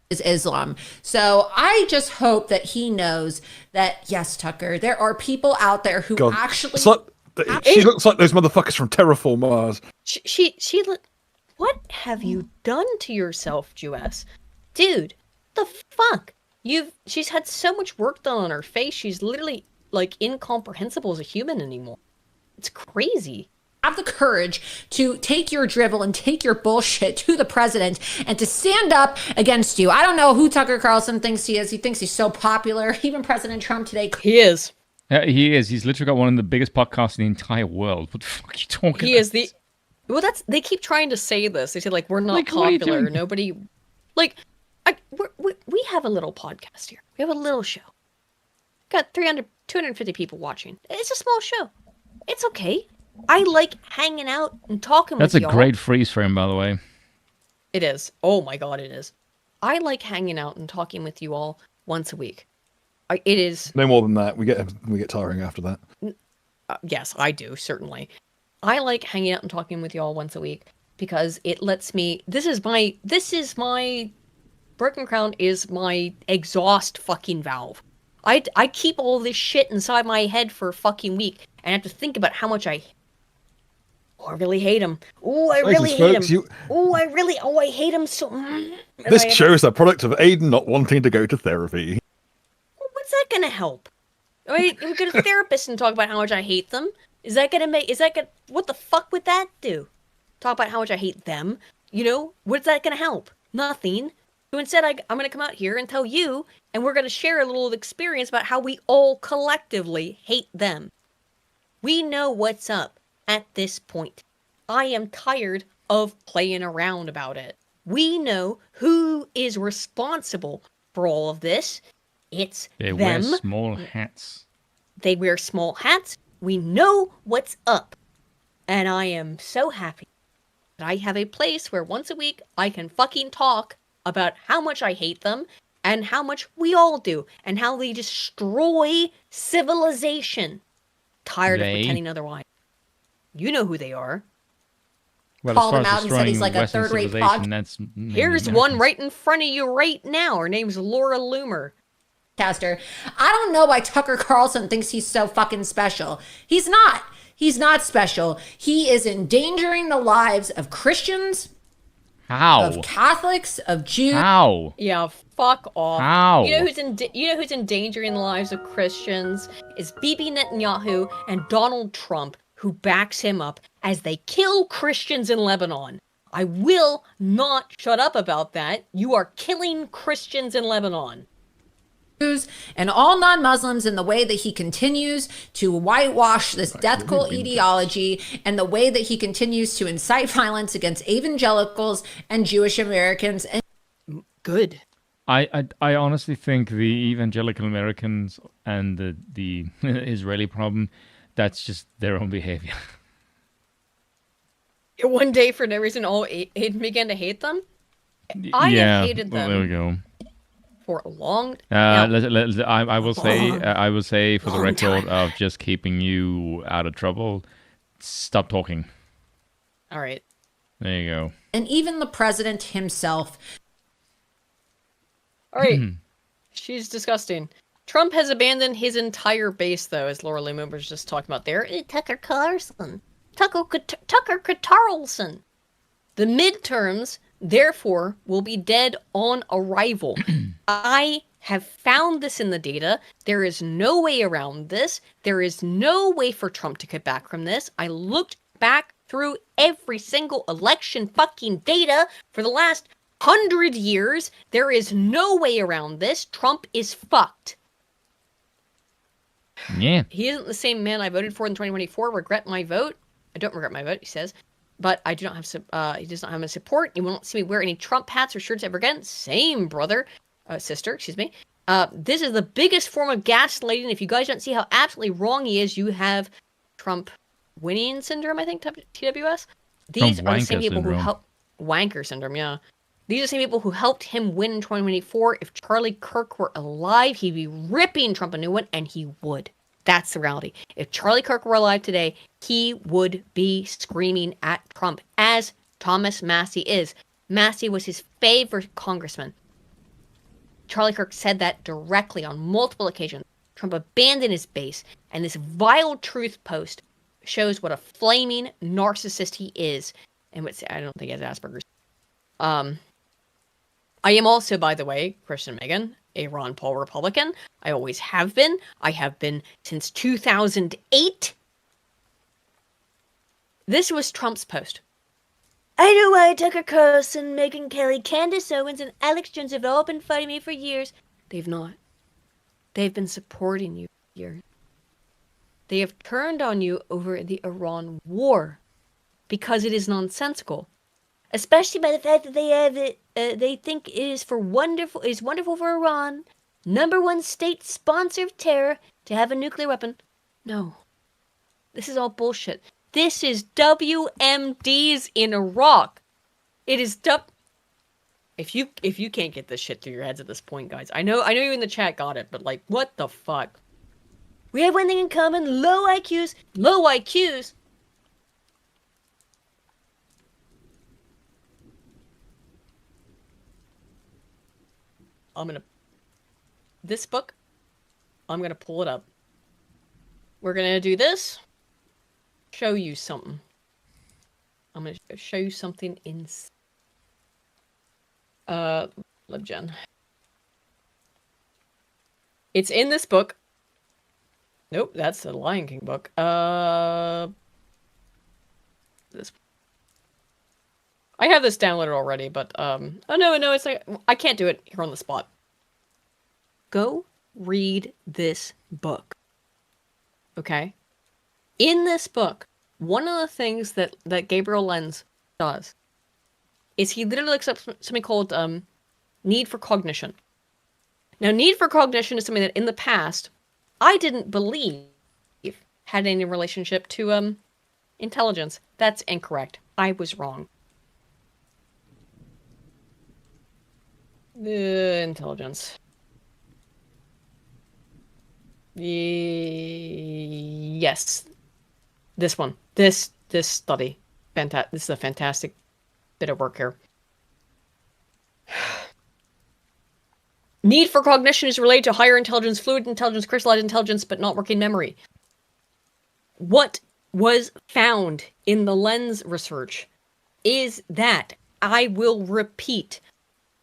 Is Islam. So I just hope that he knows that, yes, Tucker, there are people out there who actually... She looks like those motherfuckers from Terraform Mars. What have you done to yourself, Jewess? Dude, the fuck? She's had so much work done on her face. She's literally like incomprehensible as a human anymore. It's crazy. Have the courage to take your drivel and take your bullshit to the president and to stand up against you. I don't know who Tucker Carlson thinks he is. He thinks he's so popular. Even President Trump today. He is. He is. He's literally got one of the biggest podcasts in the entire world. What the fuck are you talking about? He is the... Well, they keep trying to say this. They say, like, we're not Like, what are you popular. doing? Nobody... Like, we have a little podcast here. We have a little show. Got 250 people watching. It's a small show. It's okay. I like hanging out and talking That's with a y'all. great freeze frame, by the way. It is. Oh my god, it is. I like hanging out and talking with you all once a week. It is... No more than that. We get tiring after that. Yes, I do, certainly. I like hanging out and talking with y'all once a week because it lets me... This is my... Broken Crown is my exhaust fucking valve. I keep all this shit inside my head for a fucking week and I have to think about how much I really hate him. Oh, I really hate him. I hate him so... This show is a product of Aiden not wanting to go to therapy. What's that gonna help? I mean, we go to a therapist and talk about how much I hate them. What the fuck would that do? Talk about how much I hate them? You know, what's that gonna help? Nothing. So instead, I'm gonna come out here and tell you, and we're gonna share a little experience about how we all collectively hate them. We know what's up at this point. I am tired of playing around about it. We know who is responsible for all of this. It's They them. wear small hats. They wear small hats. We know what's up. And I am so happy that I have a place where once a week I can fucking talk about how much I hate them and how much we all do and how they destroy civilization. Tired of pretending otherwise. You know who they are. Well, Called as him far out as and said he's destroying like a Western third-rate civilization, that's mainly Here's Americans. one right in front of you right now. Her name's Laura Loomer. Caster. I don't know why Tucker Carlson thinks he's so fucking special. He's not. He's not special. He is endangering the lives of Christians, How? of Catholics, of Jews. How? Yeah, fuck off. How? You know who's endangering the lives of Christians is Bibi Netanyahu and Donald Trump, who backs him up as they kill Christians in Lebanon. I will not shut up about that. You are killing Christians in Lebanon. And all non-Muslims, in the way that he continues to whitewash this death cult ideology and the way that he continues to incite violence against evangelicals and Jewish Americans. And good. I honestly think the evangelical Americans and the Israeli problem, that's just their own behavior. One day, for no reason, all Aiden began to hate them. I have hated them. Well, there we go. For a long I will say for the long record time. of just keeping you out of trouble, stop talking. All right. There you go. And even the president himself. All right. She's disgusting. Trump has abandoned his entire base, though, as Laura Loomer was just talking about there. Tucker Carlson. Tucker Carlson. The midterms, therefore, will be dead on arrival. I have found this in the data. There is no way around this. There is no way for Trump to get back from this. I looked back through every single election fucking data for the last 100 years. There is no way around this. Trump is fucked. Yeah. He isn't the same man I voted for in 2024. Regret my vote. I don't regret my vote, he says. But I do not have, he does not have my support. You won't see me wear any Trump hats or shirts ever again. Same, brother. Sister, excuse me. This is the biggest form of gaslighting. If you guys don't see how absolutely wrong he is, you have Trump winning syndrome, I think, TWS. These are the same people who help... Wanker syndrome, yeah. These are the same people who helped him win in 2024. If Charlie Kirk were alive, he'd be ripping Trump a new one, and he would. That's the reality. If Charlie Kirk were alive today, he would be screaming at Trump, as Thomas Massey is. Massey was his favorite congressman. Charlie Kirk said that directly on multiple occasions. Trump abandoned his base, and this vile truth post shows what a flaming narcissist he is. And I don't think he has Asperger's. I am also, by the way, Christian Megan, a Ron Paul Republican. I always have been. I have been since 2008. This was Trump's post. I know why Tucker Carlson, Megyn Kelly, Candace Owens, and Alex Jones have all been fighting me for years. They've not. They've been supporting you for years. They have turned on you over the Iran war because it is nonsensical, especially by the fact that they have it. They think it is wonderful for Iran, #1 state sponsor of terror, to have a nuclear weapon. No, this is all bullshit. This is WMDs in Iraq. It is If you can't get this shit through your heads at this point, guys, I know you in the chat got it, but like, what the fuck? We have one thing in common: low IQs. Low IQs. This book, I'm gonna pull it up. We're gonna do this. Show you something. I'm gonna show you something in LibGen. It's in this book. Nope, that's the Lion King book. This. I have this downloaded already, but oh no, it's like I can't do it here on the spot. Go read this book. Okay? In this book, one of the things that Gabriel Lenz does is he literally looks up something called need for cognition. Now, need for cognition is something that in the past I didn't believe had any relationship to intelligence. That's incorrect. I was wrong. Intelligence. Yes. This one. This study. This is a fantastic bit of work here. Need for cognition is related to higher intelligence, fluid intelligence, crystallized intelligence, but not working memory. What was found in the Lenz research is that, I will repeat,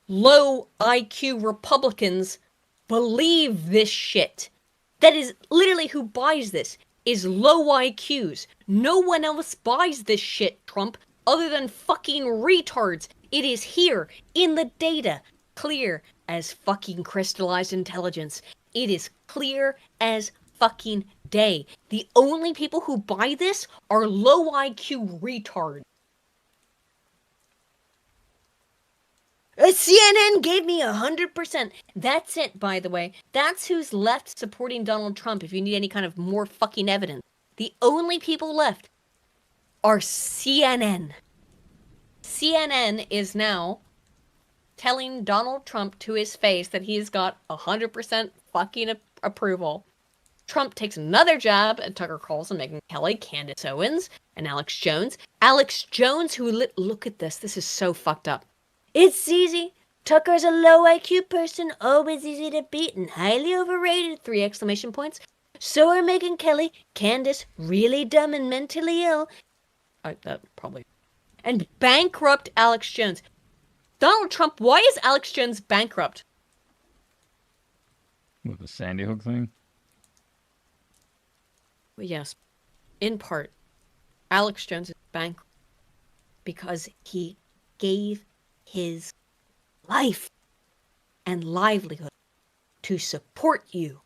low IQ Republicans believe this shit. That is literally who buys this, is low IQs. No one else buys this shit, Trump, other than fucking retards. It is here, in the data, clear as fucking crystallized intelligence. It is clear as fucking day. The only people who buy this are low IQ retards. CNN gave me 100%. That's it, by the way. That's who's left supporting Donald Trump, if you need any kind of more fucking evidence. The only people left are CNN. CNN is now telling Donald Trump to his face that he's got 100% fucking approval. Trump takes another jab at Tucker Carlson, Megyn Kelly, Candace Owens, and Alex Jones. Alex Jones, who look at this. This is so fucked up. It's easy. Tucker's a low IQ person, always easy to beat and highly overrated, 3 exclamation points. So are Megyn Kelly, Candace, really dumb and mentally ill. That probably. And bankrupt Alex Jones. Donald Trump, why is Alex Jones bankrupt? With the Sandy Hook thing? Well, yes. In part, Alex Jones is bankrupt because he gave his life and livelihood to support you.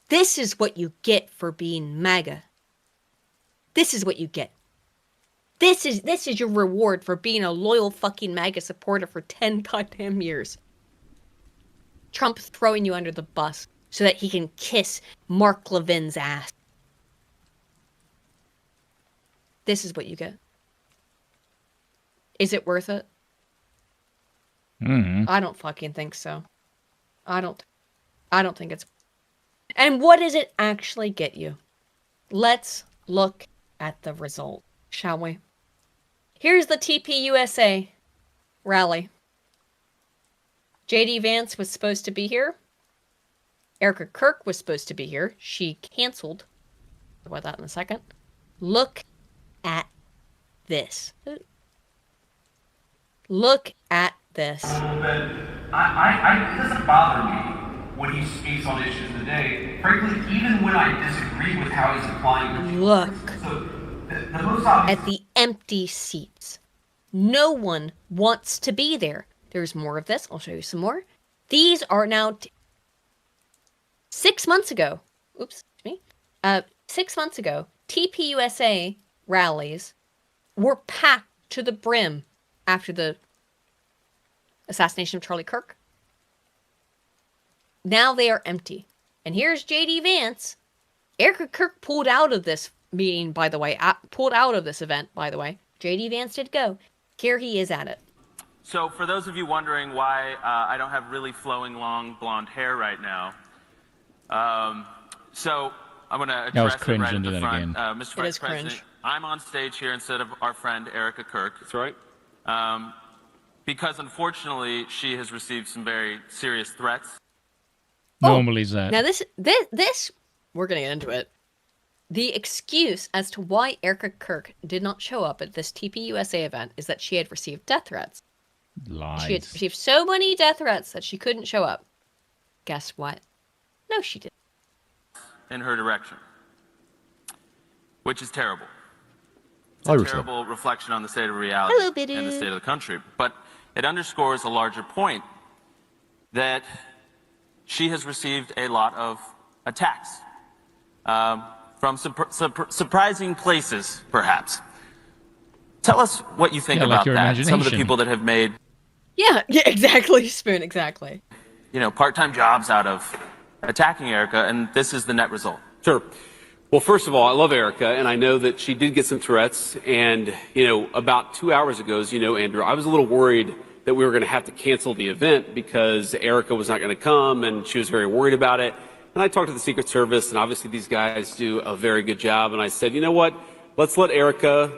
This is what you get for being MAGA. This is what you get. This is your reward for being a loyal fucking MAGA supporter for 10 goddamn years. Trump throwing you under the bus so that he can kiss Mark Levin's ass. This is what you get. Is it worth it? Mm-hmm. I don't fucking think so. I don't think it's... And what does it actually get you? Let's look at the result, shall we? Here's the TPUSA rally. JD Vance was supposed to be here. Erica Kirk was supposed to be here. She canceled. About that in a second. Look at this. Look at this. it doesn't bother me when he speaks on issues of the day. Frankly, even when I disagree with how he's applying. Look So the most obvious at the empty seats. No one wants to be there. There's more of this. I'll show you some more. These are now 6 months ago. Oops, me. 6 months ago, TPUSA rallies were packed to the brim after the assassination of Charlie Kirk. Now they are empty. And here's JD Vance. Erica Kirk pulled out of this meeting, by the way. Pulled out of this event, by the way. JD Vance did go. Here he is at it. So for those of you wondering why I don't have really flowing, long, blonde hair right now, so I'm going to address it right at the front. Mr. Vice President, I'm on stage here instead of our friend Erica Kirk. That's right. Because unfortunately, she has received some very serious threats. Normally, that. Now this, we're going to get into it. The excuse as to why Erica Kirk did not show up at this TPUSA event is that she had received death threats. Lies. She had received so many death threats that she couldn't show up. Guess what? No, she didn't. In her direction, which is terrible. It's a terrible reflection on the state of reality and the state of the country. But it underscores a larger point that she has received a lot of attacks from surprising places, perhaps. Tell us what you think about that. Some of the people that have made, yeah, exactly, Spoon, exactly. Part-time jobs out of attacking Erica, and this is the net result. Sure. Well, first of all, I love Erica, and I know that she did get some threats. And, about 2 hours ago, as you know, Andrew, I was a little worried that we were going to have to cancel the event because Erica was not going to come, and she was very worried about it. And I talked to the Secret Service, and obviously these guys do a very good job. And I said, you know what? Let's let Erica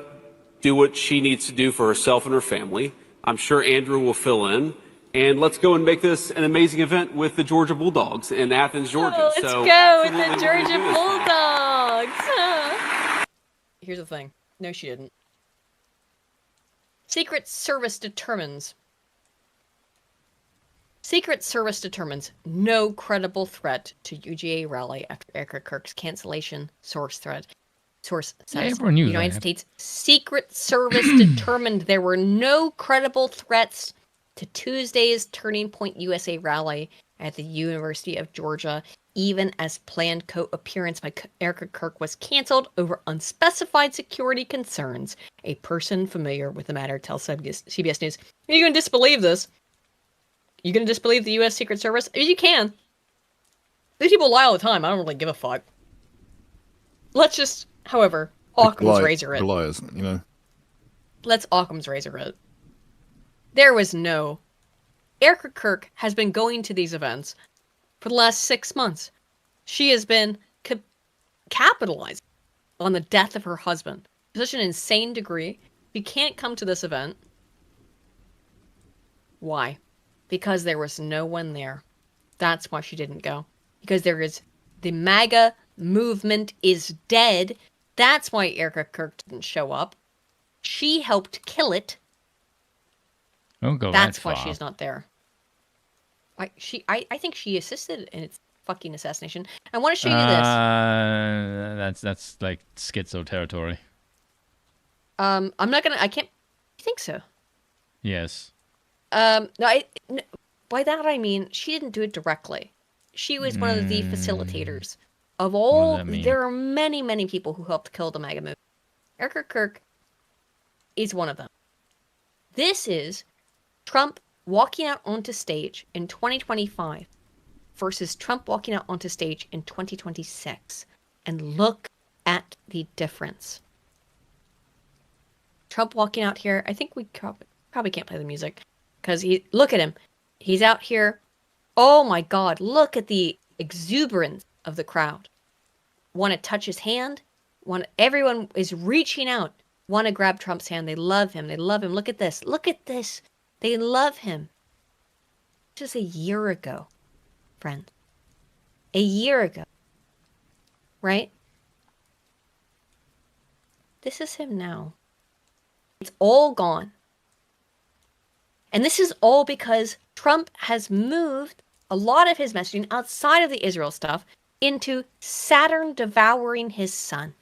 do what she needs to do for herself and her family. I'm sure Andrew will fill in. And let's go and make this an amazing event with the Georgia Bulldogs in Athens, Georgia. Let's go with the Georgia Bulldogs. Here's the thing. No, she didn't. Secret Service determines no credible threat to UGA rally after Erica Kirk's cancellation. Source says United States Secret Service determined there were no credible threats to Tuesday's Turning Point USA rally at the University of Georgia, even as planned co-appearance by Erica Kirk was canceled over unspecified security concerns. A person familiar with the matter tells CBS News, "Are you going to disbelieve this? You going to disbelieve the U.S. Secret Service? You can. These people lie all the time. I don't really give a fuck. Let's just, however, Occam's razor it. Liars, Let's Occam's razor it. There was no... Erica Kirk has been going to these events for the last 6 months. She has been capitalizing on the death of her husband to such an insane degree. She can't come to this event. Why? Because there was no one there. That's why she didn't go. Because the MAGA movement is dead. That's why Erica Kirk didn't show up. She helped kill it. Don't go That's that why far. she's not there. I think she assisted in its fucking assassination. I want to show you this. That's like schizo territory. I'm not gonna. I can't. I think so. Yes. No, by that I mean she didn't do it directly. She was one of the facilitators of all. What does that mean? There are many, many people who helped kill the MAGA movement. Erica Kirk is one of them. This is Trump walking out onto stage in 2025 versus Trump walking out onto stage in 2026. And look at the difference. Trump walking out here, I think we probably can't play the music. Because look at him. He's out here. Oh my God, look at the exuberance of the crowd. Want to touch his hand? Everyone is reaching out. Want to grab Trump's hand. They love him. They love him. Look at this. Look at this. They love him. Just a year ago, friend. A year ago. Right? This is him now. It's all gone. And this is all because Trump has moved a lot of his messaging outside of the Israel stuff into Saturn devouring his son.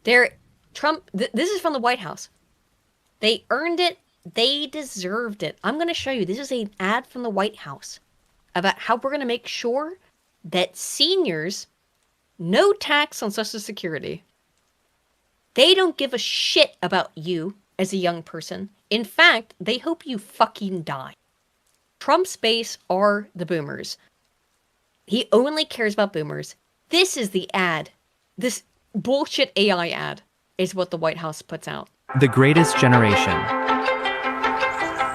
This is from the White House. They earned it. They deserved it. I'm going to show you. This is an ad from the White House about how we're going to make sure that seniors, no tax on Social Security. They don't give a shit about you as a young person. In fact, they hope you fucking die. Trump's base are the boomers. He only cares about boomers. This is the ad. This bullshit AI ad is what the White House puts out. The greatest generation.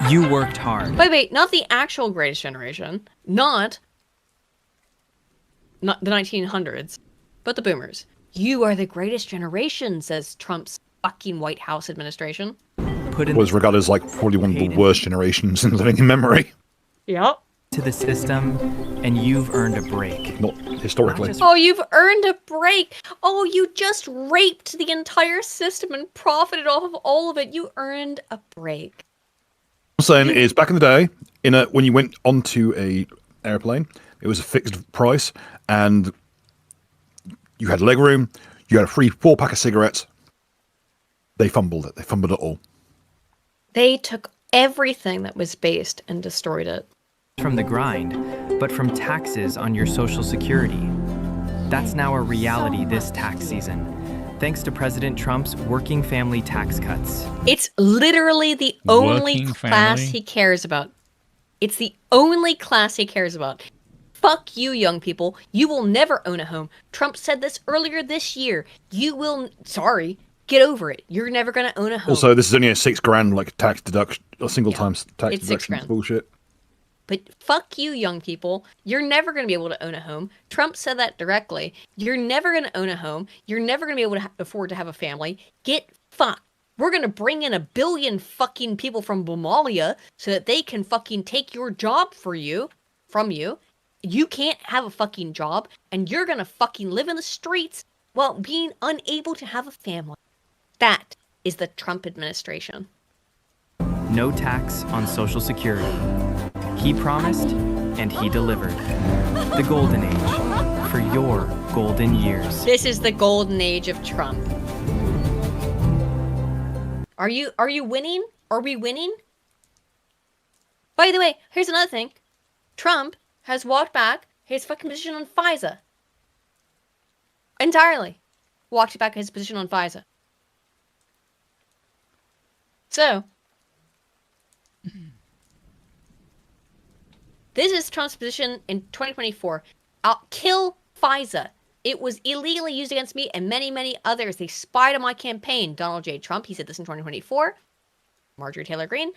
You worked hard. Wait, not the actual greatest generation. Not the 1900s, but the boomers. You are the greatest generation, says Trump's fucking White House administration. Was regarded as like probably one of the worst generations in living in memory. Yep. To the system, and you've earned a break. Not historically. Oh, you've earned a break. Oh, you just raped the entire system and profited off of all of it. You earned a break. I'm saying is back in the day, when you went onto a airplane, it was a fixed price, and you had leg room. You had a free 4-pack of cigarettes. They fumbled it. They fumbled it all. They took everything that was based and destroyed it. From the grind, but from taxes on your Social Security. That's now a reality this tax season, thanks to President Trump's working family tax cuts. It's literally the only class he cares about. It's the only class he cares about. Fuck you, young people. You will never own a home. Trump said this earlier this year. Get over it. You're never going to own a home. Also, this is only a $6,000 like tax deduction, a single time tax it's deduction. $6,000. Bullshit. But fuck you, young people. You're never going to be able to own a home. Trump said that directly. You're never going to own a home. You're never going to be able to afford to have a family. Get fucked. We're going to bring in 1 billion fucking people from Somalia so that they can fucking take your job from you. You can't have a fucking job, and you're going to fucking live in the streets while being unable to have a family. That is the Trump administration. No tax on Social Security. He promised, and he delivered. The golden age for your golden years. This is the golden age of Trump. Are you winning? Are we winning? By the way, here's another thing. Trump has walked back his fucking position on FISA. Entirely. Walked back his position on FISA. So, this is Trump's position in 2024. I'll kill FISA. It was illegally used against me and many, many others. They spied on my campaign. Donald J. Trump, he said this in 2024. Marjorie Taylor Greene.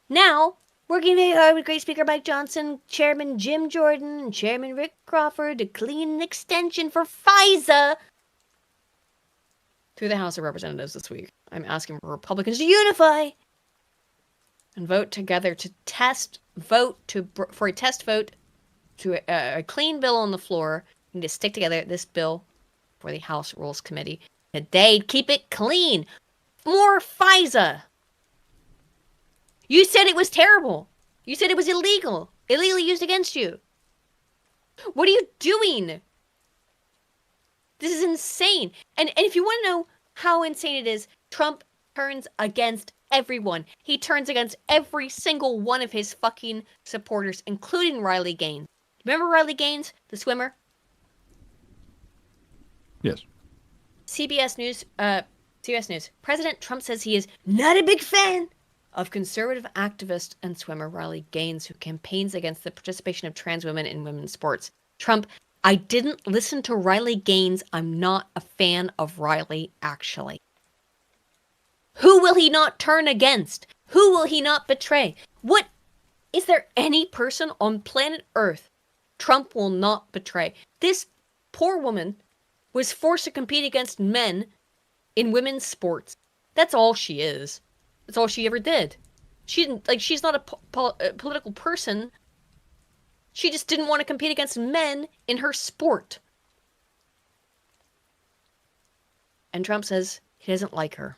Now, working very hard with great Speaker Mike Johnson, Chairman Jim Jordan, and Chairman Rick Crawford to clean an extension for FISA through the House of Representatives this week. I'm asking for Republicans to unify and vote together to for a test vote to a clean bill on the floor. We need to stick together this bill for the House Rules Committee. Today, keep it clean. More FISA. You said it was terrible. You said it was illegal. Illegally used against you. What are you doing? This is insane. And if you want to know how insane it is, Trump turns against everyone. He turns against every single one of his fucking supporters, including Riley Gaines. Remember Riley Gaines, the swimmer? Yes. CBS News. President Trump says he is not a big fan of conservative activist and swimmer Riley Gaines, who campaigns against the participation of trans women in women's sports. Trump, I didn't listen to Riley Gaines. I'm not a fan of Riley, actually. Who will he not turn against? Who will he not betray? What? Is there any person on planet Earth Trump will not betray? This poor woman was forced to compete against men in women's sports. That's all she is. That's all she ever did. She didn't, she's not a political person. She just didn't want to compete against men in her sport. And Trump says he doesn't like her.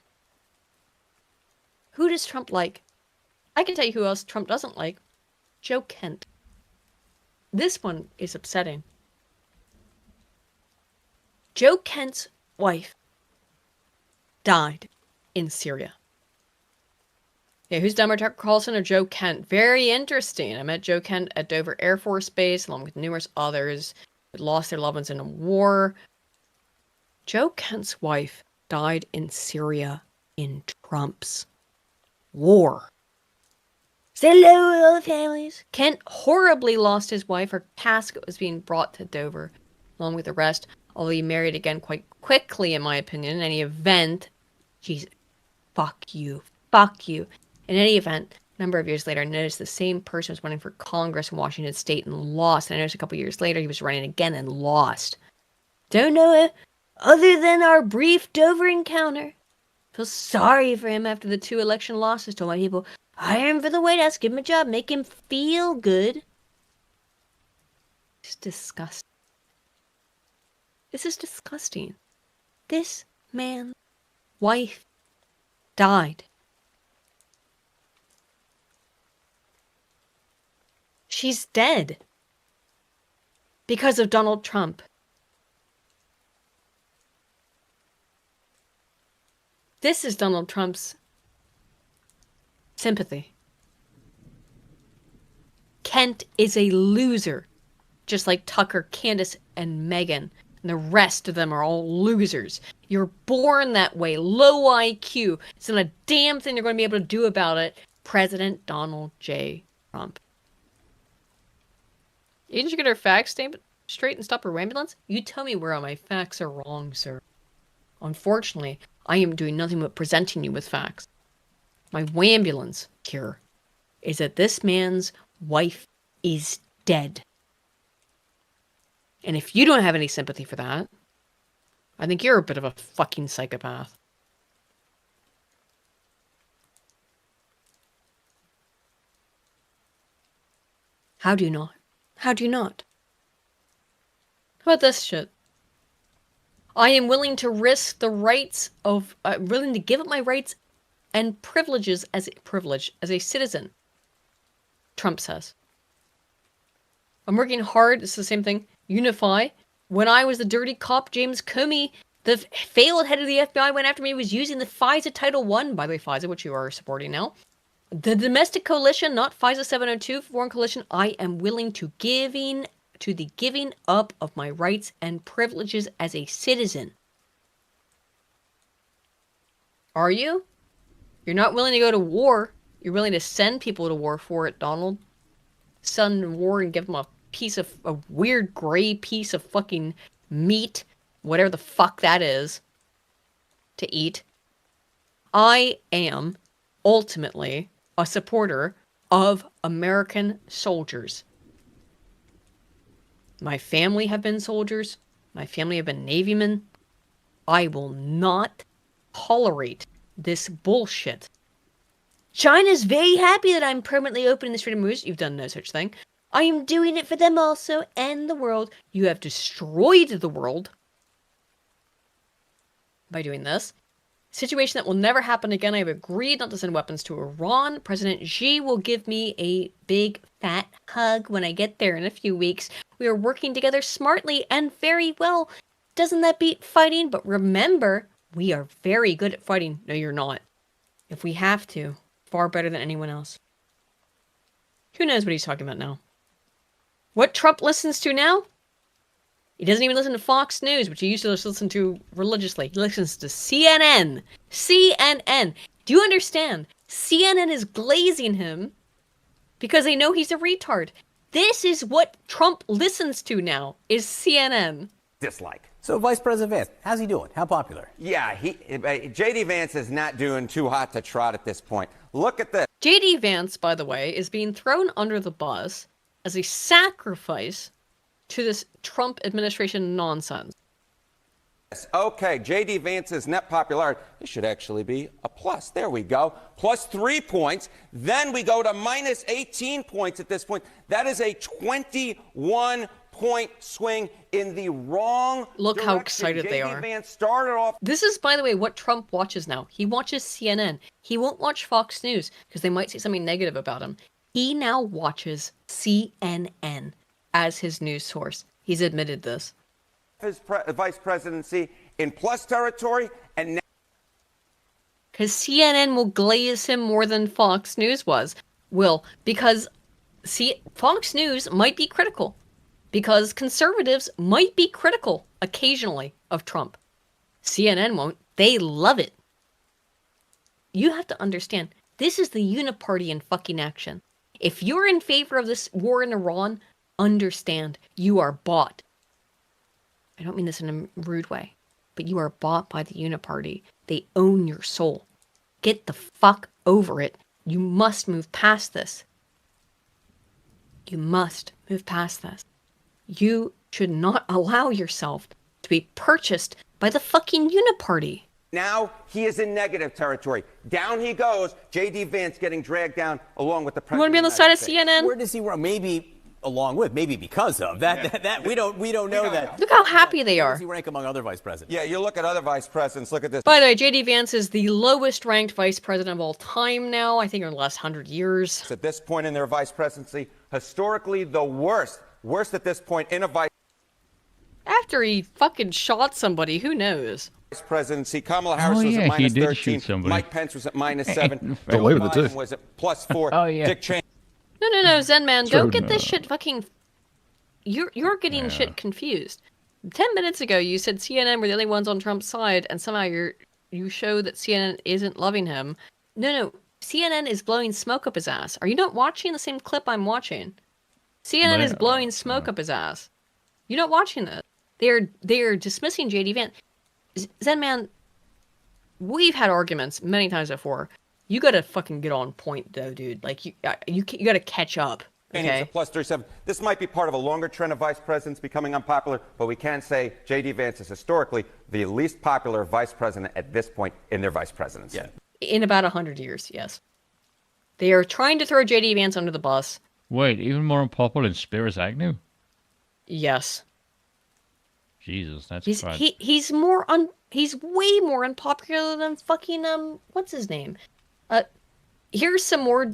Who does Trump like? I can tell you who else Trump doesn't like. Joe Kent. This one is upsetting. Joe Kent's wife died in Syria. Yeah, who's dumber, Tucker Carlson or Joe Kent? Very interesting. I met Joe Kent at Dover Air Force Base, along with numerous others who lost their loved ones in a war. Joe Kent's wife died in Syria in Trump's war. Say hello to all the families. Kent horribly lost his wife. Her casket was being brought to Dover, along with the rest. Although he married again quite quickly, in my opinion. In any event, Jesus, fuck you. Fuck you. In any event, a number of years later, I noticed the same person was running for Congress in Washington State and lost. And I noticed a couple years later, he was running again and lost. Don't know it other than our brief Dover encounter. Feel sorry for him after the 2 election losses. Told my people, hire him for the White House, give him a job, make him feel good. It's disgusting. This is disgusting. This man's wife died. She's dead. Because of Donald Trump. This is Donald Trump's sympathy. Kent is a loser. Just like Tucker, Candace, and Meghan. And the rest of them are all losers. You're born that way. Low IQ. It's not a damn thing you're going to be able to do about it. President Donald J. Trump. Didn't you get her facts straight and stop her ambulance? You tell me where all my facts are wrong, sir. Unfortunately, I am doing nothing but presenting you with facts. My wambulance here is that this man's wife is dead. And if you don't have any sympathy for that, I think you're a bit of a fucking psychopath. How do you not? How do you not? How about this shit? I am willing to risk the rights of, willing to give up my rights and privileges as a citizen. Trump says. I'm working hard. It's the same thing. Unify. When I was the dirty cop, James Comey, the failed head of the FBI, went after me, was using the FISA Title I, by the way, FISA, which you are supporting now. The domestic coalition, not FISA 702, foreign coalition, I am willing to the giving up of my rights and privileges as a citizen. Are you? You're not willing to go to war. You're willing to send people to war for it, Donald. Send war and give them a weird gray piece of fucking meat, whatever the fuck that is, to eat. I am ultimately a supporter of American soldiers. My family have been soldiers. My family have been Navymen. I will not tolerate this bullshit. China's very happy that I'm permanently opening this freedom of movement. You've done no such thing. I am doing it for them also and the world. You have destroyed the world by doing this. Situation that will never happen again. I have agreed not to send weapons to Iran. President Xi will give me a big fat hug when I get there in a few weeks. We are working together smartly and very well. Doesn't that beat fighting? But remember, we are very good at fighting. No, you're not. If we have to, far better than anyone else. Who knows what he's talking about now? What Trump listens to now? He doesn't even listen to Fox News, which he used to listen to religiously. He listens to CNN. CNN. Do you understand? CNN is glazing him because they know he's a retard. This is what Trump listens to now, is CNN. Dislike. So Vice President Vance, how's he doing? How popular? Yeah, J.D. Vance is not doing too hot to trot at this point. Look at this. J.D. Vance, by the way, is being thrown under the bus as a sacrifice to this Trump administration nonsense. Okay, J.D. Vance's net popularity, this should actually be a plus. There we go. Plus 3 points. Then we go to minus 18 points at this point. That is a 21 3-point swing in the wrong Look direction. how excited they J.D. are. Vance started off. This is, by the way, what Trump watches now. He watches CNN. He won't watch Fox News because they might say something negative about him. He now watches CNN as his news source. He's admitted this. His vice presidency in plus territory, and now Because CNN will glaze him more than Fox News will, because Fox News might be critical, because conservatives might be critical occasionally of Trump. CNN won't. They love it. You have to understand, this is the uni-party in fucking action. If you're in favor of this war in Iran, understand, you are bought. I don't mean this in a rude way, but you are bought by the uni-party. They own your soul. Get the fuck over it. You must move past this. You must move past this. You should not allow yourself to be purchased by the fucking uni-party. now he is in negative territory. Down he goes. J.D. Vance getting dragged down along with the president. You want to be on the side of CNN? Where does he run? Maybe along with, maybe because of that. We don't know that. Look how happy they Where are. does he rank among other vice presidents? Yeah, you look at other vice presidents. Look at this. By the way, J.D. Vance is the lowest ranked vice president of all time now, I think in the last 100 years. At this point in their vice presidency, historically the worst at this point in a vice After he fucking shot somebody, who knows? presidency. Kamala Harris was at minus 13. Mike Pence was at minus 7. Joe Biden was at plus 4. Dick Cheney. No, Zen man, don't get this shit fucking... You're getting shit confused. 10 minutes ago, you said CNN were the only ones on Trump's side, and somehow you show that CNN isn't loving him. No, CNN is blowing smoke up his ass. Are you not watching the same clip I'm watching? CNN is blowing smoke up his ass. You're not watching this. They're dismissing J.D. Vance. Zen man, we've had arguments many times before. You gotta fucking get on point, though, dude. Like, you gotta catch up, okay? Plus 37. This might be part of a longer trend of vice presidents becoming unpopular, but we can say J.D. Vance is historically the least popular vice president at this point in their vice presidency. Yeah. In about 100 years, yes. They are trying to throw J.D. Vance under the bus. Wait, even more unpopular than Spiros Agnew? Yes. Jesus, that's he's way more unpopular than fucking what's his name? Here's some more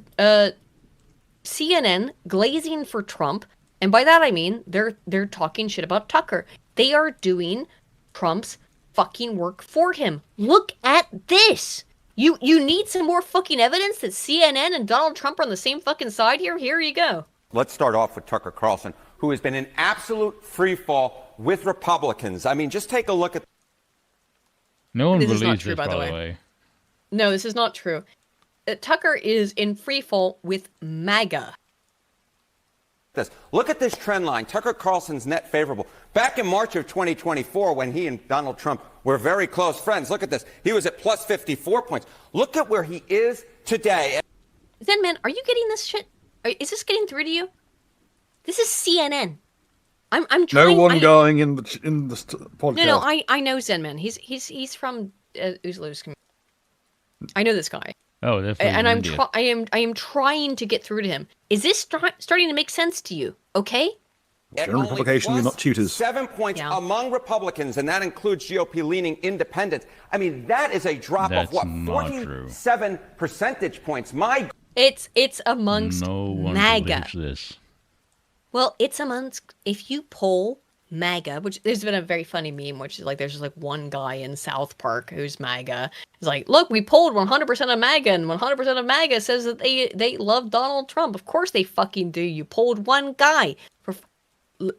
CNN glazing for Trump, and by that I mean they're talking shit about Tucker. They are doing Trump's fucking work for him. Look at this. You need some more fucking evidence that CNN and Donald Trump are on the same fucking side here? Here you go. Let's start off with Tucker Carlson, who has been in absolute freefall with Republicans. I mean, just take a look at... No one This is believes not true, this, by the by the way. way. No, this is not true. Tucker is in freefall with MAGA. Look at this trend line. Tucker Carlson's net favorable. Back in March of 2024, when he and Donald Trump were very close friends, look at this. He was at plus 54 points. Look at where he is today. Zen man, are you getting this shit? Is this getting through to you? This is CNN. I'm trying. No one going in the podcast. No, I know Zen man. He's from Uzlu's community. I know this guy. Oh, definitely. And I am trying to get through to him. Is this starting to make sense to you? Okay. General publication, you're not tutors. 7 points among Republicans, and that includes GOP-leaning independents. I mean, that is a drop of what? 47 percentage points. It's amongst no one MAGA. believes this. Well, it's amongst, if you poll MAGA, which there's been a very funny meme, which is like, there's just like one guy in South Park who's MAGA. It's like, look, we polled 100% of MAGA, and 100% of MAGA says that they love Donald Trump. Of course they fucking do. You polled one guy.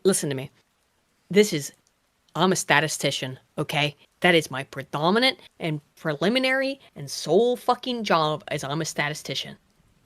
Listen to me. I'm a statistician, okay? That is my predominant and preliminary and sole fucking job, as I'm a statistician.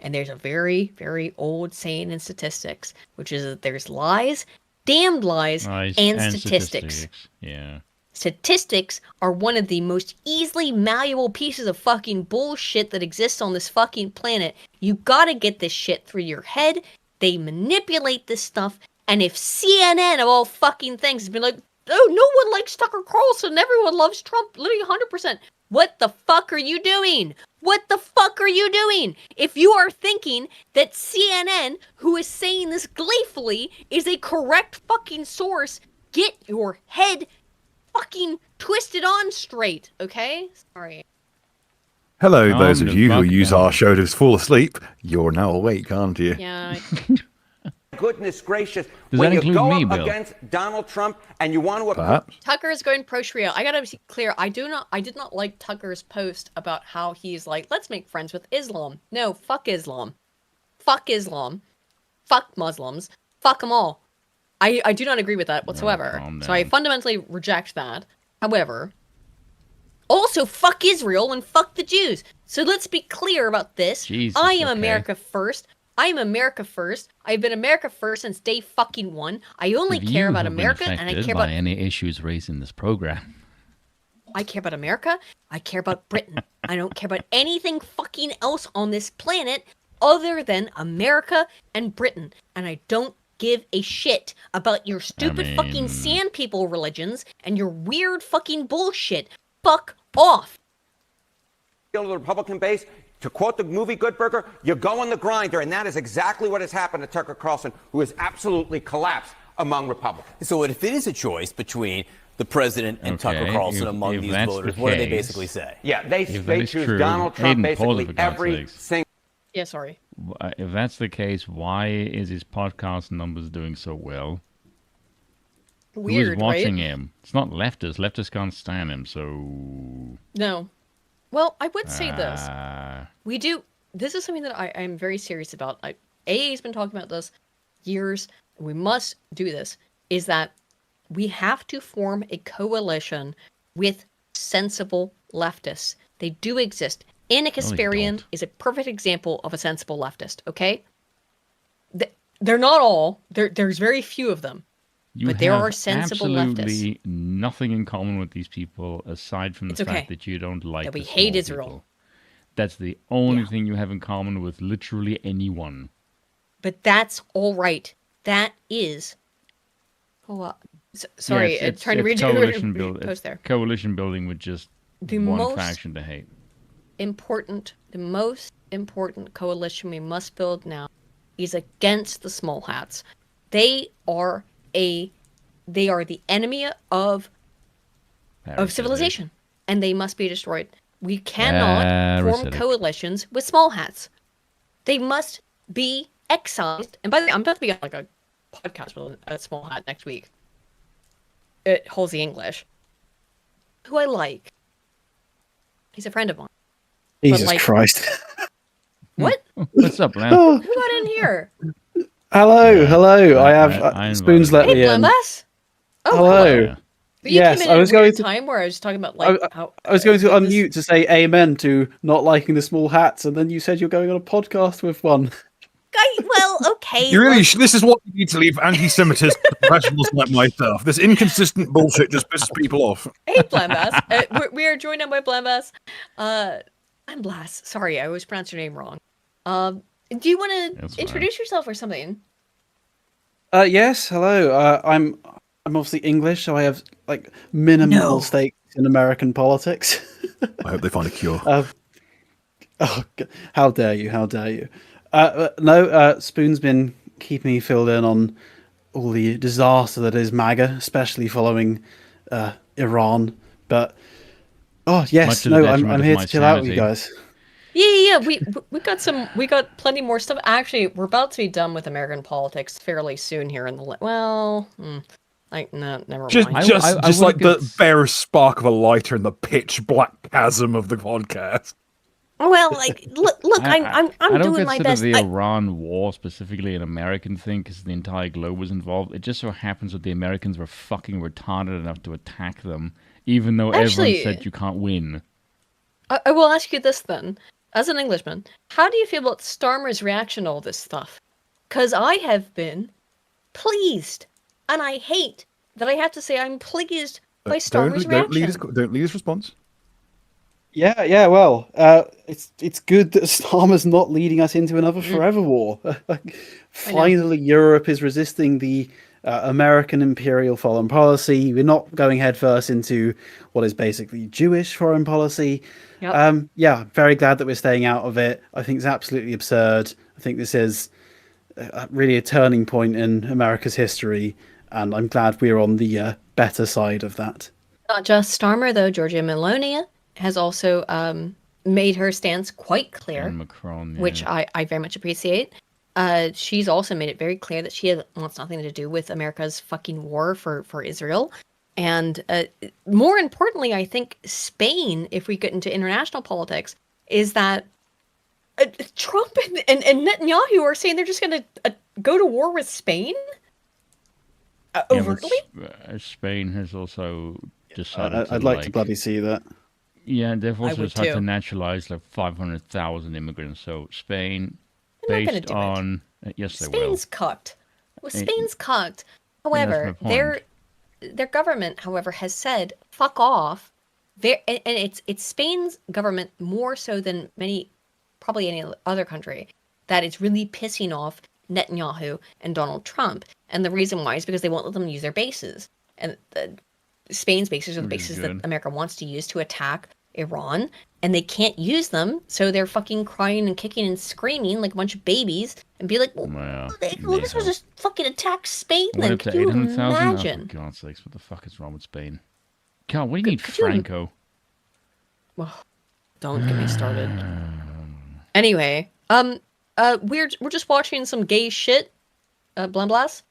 And there's a very, very old saying in statistics, which is that there's lies, damned lies, and statistics. Yeah. Statistics are one of the most easily malleable pieces of fucking bullshit that exists on this fucking planet. You gotta get this shit through your head. They manipulate this stuff. And if CNN of all fucking things has been like, oh, no one likes Tucker Carlson, everyone loves Trump, literally 100%. What the fuck are you doing? What the fuck are you doing? If you are thinking that CNN, who is saying this gleefully, is a correct fucking source, get your head fucking twisted on straight, okay? Sorry. Hello, Calm those of the you who fuck use down. our show to fall asleep. You're now awake, aren't you? Yeah. Goodness gracious. Does when that you include go me, up Bill? against Donald Trump and you want to... Perhaps. Tucker is going pro-Sharia. I gotta be clear. I did not like Tucker's post about how he's like, let's make friends with Islam. No, fuck Islam. Fuck Islam. Fuck Muslims. Fuck them all. I do not agree with that whatsoever. calm So I down. fundamentally reject that. However, also fuck Israel and fuck the Jews. So let's be clear about this. Jesus, I am okay. America first. I am America first. I've been America first since day fucking one. I only If care you about have been America and I affected care by about any issues raised in this program. I care about America. I care about Britain. I don't care about anything fucking else on this planet other than America and Britain. And I don't give a shit about your stupid fucking sand people religions and your weird fucking bullshit. Fuck off. The Republican base, to quote the movie Good Burger, you go on the grinder, and that is exactly what has happened to Tucker Carlson, who has absolutely collapsed among Republicans. So if it is a choice between the president and Tucker Carlson among if these that's voters, the what do they case- basically say? Yeah, they If that is choose true, Donald Trump Hayden, pause basically it for God's every sakes. single... Yeah, sorry. If that's the case, why is his podcast numbers doing so well? Weird, Who is watching right? him? It's not leftists. Leftists can't stand him, so... No. Well, I would say this. Ah. We do. This is something that I'm very serious about. AA's been talking about this years. And we must do this. Is that we have to form a coalition with sensible leftists. They do exist. Anna Kasparian is a perfect example of a sensible leftist. Okay, they're not all. There's very few of them. You but there have are sensible absolutely leftists. nothing in common with these people aside from the It's okay. fact that you don't like That we the hate small Israel. people. That's the only thing you have in common with literally anyone. But that's all right. That is. Oh, sorry, Yeah, it's trying to read coalition your build, post there. Coalition building with just The one most faction to hate. The most important coalition we must build now is against the small hats. They are the enemy of civilization, and they must be destroyed. We cannot form Parasitic. coalitions with small hats. They must be excised. And by the way, I'm about to be on like a podcast with a small hat next week. It holds the English. Who I like. He's a friend of mine. Jesus like- Christ. What? What's up, man? Oh. Who got in here? Hello. I have I Spoons let Hey, me in. Blambas? Oh, Hello. But you Yes, came in I at was a weird going to. time where I was talking about like how I was going to unmute to say amen to not liking the small hats, and then you said you're going on a podcast with one. well, okay. You really this is what you need to leave anti-Semitism to professionals like myself. This inconsistent bullshit just pisses people off. Hey, Blambas. We are joined now by Blambas. I'm Blas. Sorry, I always pronounce your name wrong. Do you want to introduce yourself or something? Yes. Hello. I'm obviously English, so I have like minimal stakes in American politics. I hope they find a cure. How dare you? How dare you? No, Spoon's been keeping me filled in on all the disaster that is MAGA, especially following Iran. But yes, no, I'm here to chill out with you guys. Yeah. We got plenty more stuff. Actually, we're about to be done with American politics fairly soon here in the never Just mind. just like the barest spark of a lighter in the pitch black chasm of the podcast. Well, like look, I'm I don't doing my consider best. the Iran war specifically an American thing because the entire globe was involved. It just so happens that the Americans were fucking retarded enough to attack them, even though Actually- everyone said you can't win. I will ask you this then, as an Englishman, how do you feel about Starmer's reaction to all this stuff? Because I have been pleased, and I hate that I have to say I'm pleased by Starmer's reaction. Don't lead his response. Yeah. Well, it's good that Starmer's not leading us into another forever war. Finally, Europe is resisting the American imperial foreign policy. We're not going headfirst into what is basically Jewish foreign policy. Yep. Yeah, very glad that we're staying out of it. I think it's absolutely absurd. I think this is really a turning point in America's history, and I'm glad we're on the better side of that. Not just Starmer, though. Giorgia Meloni has also made her stance quite clear, And Macron, yeah. which I very much appreciate. She's also made it very clear that she wants nothing to do with America's fucking war for Israel. And more importantly, I think Spain, if we get into international politics, is that Trump and Netanyahu are saying they're just going to go to war with Spain? Overtly? Spain has also decided I'd like to bloody see that. Yeah, they've also would decided to too. naturalize like 500,000 immigrants. So Spain, They're not gonna based do it. on... Yes, they will. Spain's cocked. Well, Spain's cocked. that's However, my point. their government, however, has said "fuck off." And it's Spain's government more so than probably any other country, that it's really pissing off Netanyahu and Donald Trump. And the reason why is because they won't let them use their bases. And Spain's bases are the Which is bases that good. America wants to use to attack Iran, and they can't use them, so they're fucking crying and kicking and screaming like a bunch of babies and be like, well, this was just fucking attack Spain Went then. up Could to you 800,000? Oh, imagine? for God's sakes, what the fuck is wrong with Spain? God, what do you need could you im- Franco? Well, don't get me started. Anyway, we're just watching some gay shit. Blamblas.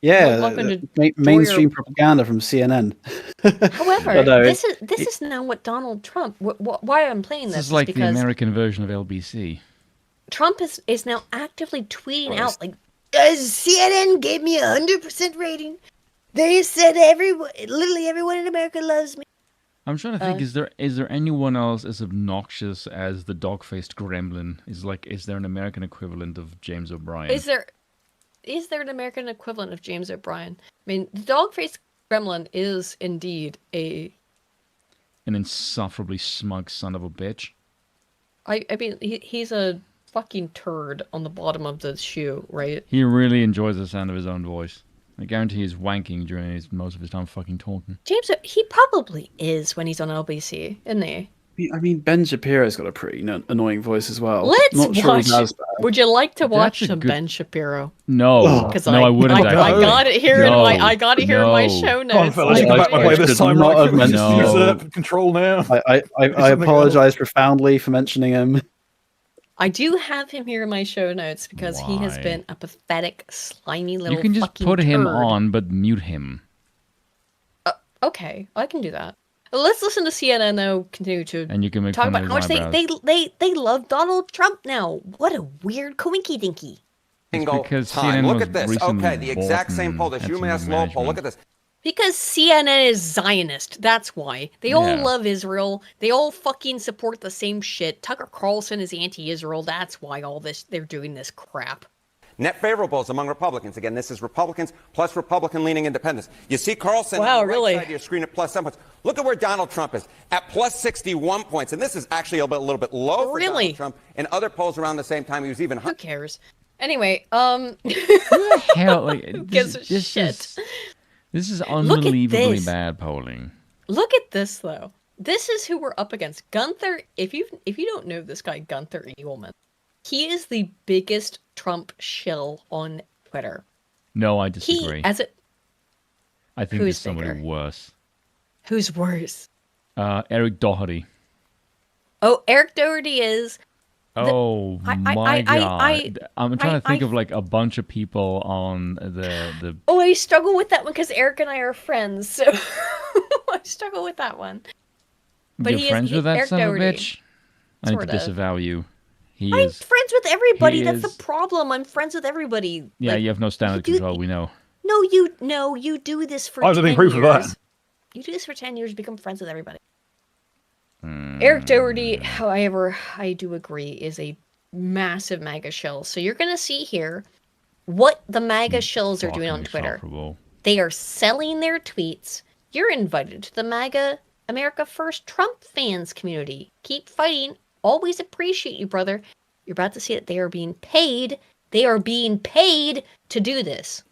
Yeah, welcome to mainstream Doyer. propaganda from CNN. However, But no, this is now what Donald Trump. Why I'm playing This this is like the because American version of LBC. Trump is now actively tweeting out like, CNN gave me 100% rating. They said literally everyone in America loves me. I'm trying to think, is there anyone else as obnoxious as the dog-faced gremlin? Is there an American equivalent of James O'Brien? Is there an American equivalent of James O'Brien? I mean, the dog-faced gremlin is indeed An insufferably smug son of a bitch. I mean, he's a fucking turd on the bottom of the shoe, right? He really enjoys the sound of his own voice. I guarantee he's wanking during most of his time fucking talking. James, he probably is when he's on LBC, isn't he? I mean, Ben Shapiro's got a pretty annoying voice as well. Let's Not sure watch. he does that. Would you like to watch That's a some good- Ben Shapiro? No, Because I wouldn't. I got it here in my No. show Come on, notes. fellas, you can back my play this time, not right? have Can we just mentioned- usurp control now? I something apologize profoundly for mentioning him. I do have him here in my show notes because he has Why? been a pathetic, slimy little You can just fucking put him turd. on, but mute him. Okay, I can do that. Let's listen to CNN though. Continue to And you can make talk fun about of how his much eyebrows. they love Donald Trump now. What a weird coinky dinky. Single because time. CNN Look was at this. recently Okay, the exact bought same and poll, this had some UMass new Lowell poll. Look at management. this. Because CNN is Zionist. That's why. They all Yeah. love Israel. They all fucking support the same shit. Tucker Carlson is anti-Israel. That's why they're doing this crap. Net favorables among Republicans. Again, this is Republicans plus Republican-leaning independents. You see Carlson Wow, on the right really? side of your screen at plus 7 points. Look at where Donald Trump is, at plus 61 points. And this is actually a little bit low for Really? Donald Trump. In other polls around the same time, he was even Who cares? Anyway, Hell, like, who gives a shit? This is Look at unbelievably this. bad polling. Look at this though. This is who we're up against. Gunther. If you don't know this guy, Gunther Eagleman, he is the biggest Trump shill on Twitter. No, I disagree. I think Who's there's somebody bigger? worse. Who's worse? Eric Doherty. Oh, Eric Doherty is. Oh I- my I- god! I'm trying to think of like a bunch of people on the. Oh, I struggle with that one because Eric and I are friends, so I struggle with that one. But You're friends with that Eric son of a Doherty. bitch. I need to Sorta. disavow you. He I'm is. friends with everybody. he That's is- the problem. I'm friends with everybody. Yeah, Like, you have no standard you do- control. We know. No, you do this for I have 10 living proof of years. that. You do this for 10 years, become friends with everybody. Hmm. Eric Doherty, however, I do agree, is a massive MAGA shill. So you're going to see here what the MAGA shills are doing on Fucking Twitter. insufferable. They are selling their tweets. You're invited to the MAGA America First Trump fans community. Keep fighting. Always appreciate you, brother. You're about to see that they are being paid. They are being paid to do this.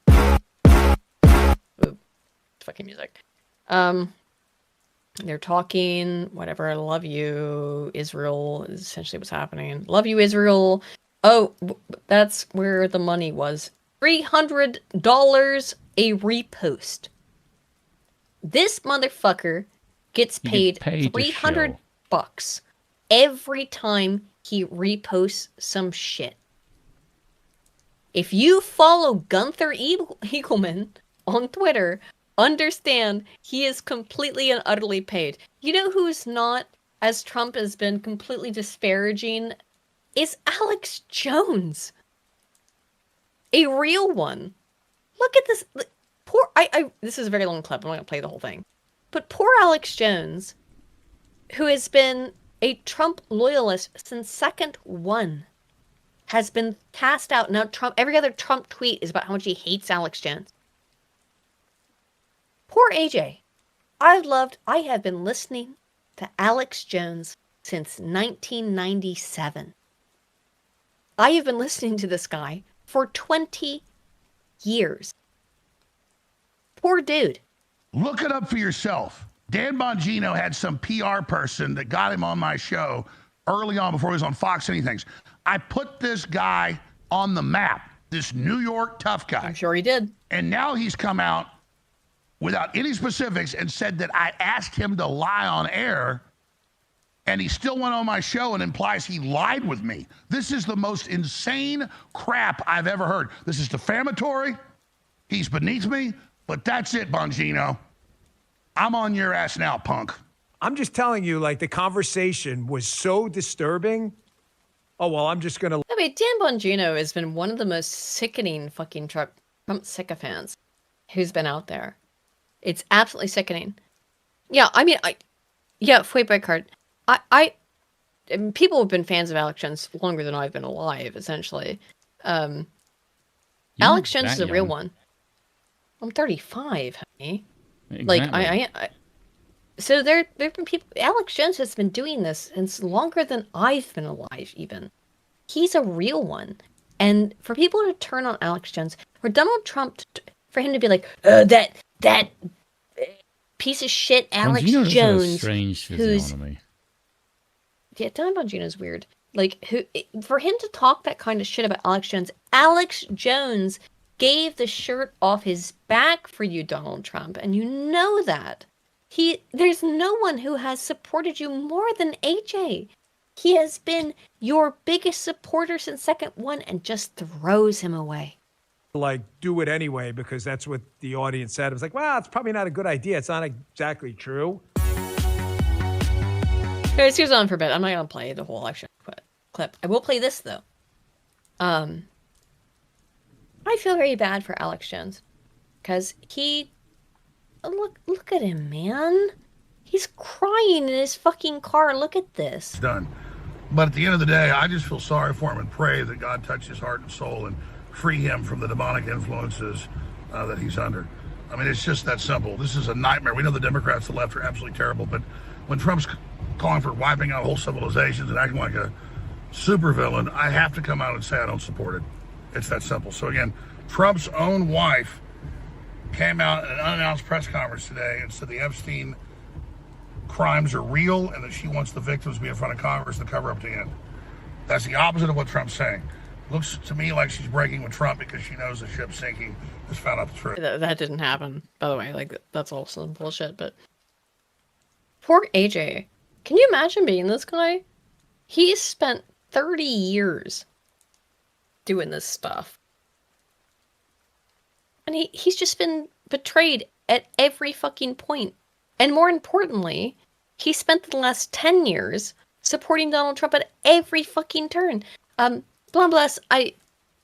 fucking music. They're talking, whatever, I love you, Israel, is essentially what's happening. Love you, Israel. Oh, that's where the money was. $300 a repost. This motherfucker gets paid $300 every time he reposts some shit. If you follow Gunther Eagleman on Twitter, understand he is completely and utterly paid. You know who's not, as Trump has been completely disparaging, is Alex Jones. A real one. Look at this. Poor, this is a very long clip. I'm not going to play the whole thing. But poor Alex Jones, who has been a Trump loyalist since second one, has been cast out. Now, every other Trump tweet is about how much he hates Alex Jones. Poor AJ. I have been listening to Alex Jones since 1997. I have been listening to this guy for 20 years. Poor dude. Look it up for yourself. Dan Bongino had some PR person that got him on my show early on before he was on Fox Anything. I put this guy on the map, this New York tough guy. I'm sure he did. And now he's come out without any specifics and said that I asked him to lie on air, and he still went on my show and implies he lied with me. This is the most insane crap I've ever heard. This is defamatory. He's beneath me, but that's it, Bongino. I'm on your ass now, punk. I'm just telling you, like, the conversation was so disturbing. Oh, well, I'm just going to... I mean, Dan Bongino has been one of the most sickening fucking Trump sycophants who's been out there. It's absolutely sickening. Yeah, I mean, Fway Breitbart. I mean, people have been fans of Alex Jones longer than I've been alive, essentially. Alex Jones is a real one. I'm 35, honey. Exactly. Like, so there've been people... Alex Jones has been doing this since longer than I've been alive, even. He's a real one. And for people to turn on Alex Jones, for Donald Trump, for him to be like, that piece of shit Alex Jones, strange who's... Yeah, Don Bongino's weird. Like, for him to talk that kind of shit about Alex Jones gave the shirt off his back for you, Donald Trump, and you know that. There's no one who has supported you more than AJ. He has been your biggest supporter since second one and just throws him away. Like, do it anyway, because that's what the audience said. It was like, well, it's probably not a good idea. It's not exactly true. Okay, this goes on for a bit. I'm not going to play the whole election clip. I will play this, though. I feel very bad for Alex Jones. Because look at him, man. He's crying in his fucking car. Look at this. Done. But at the end of the day, I just feel sorry for him and pray that God touch his heart and soul and free him from the demonic influences that he's under. I mean, it's just that simple. This is a nightmare. We know the Democrats, the left, are absolutely terrible, but when Trump's calling for wiping out whole civilizations and acting like a supervillain, I have to come out and say I don't support it. It's that simple. So again, Trump's own wife came out in an unannounced press conference today and said the Epstein crimes are real and that she wants the victims to be in front of Congress to cover up the end. That's the opposite of what Trump's saying. Looks to me like she's breaking with Trump because she knows the ship's sinking. Just found out the truth. That didn't happen, by the way. Like, that's all some bullshit, but... Poor AJ. Can you imagine being this guy? He's spent 30 years doing this stuff. And he's just been betrayed at every fucking point. And more importantly, he spent the last 10 years supporting Donald Trump at every fucking turn. Bless.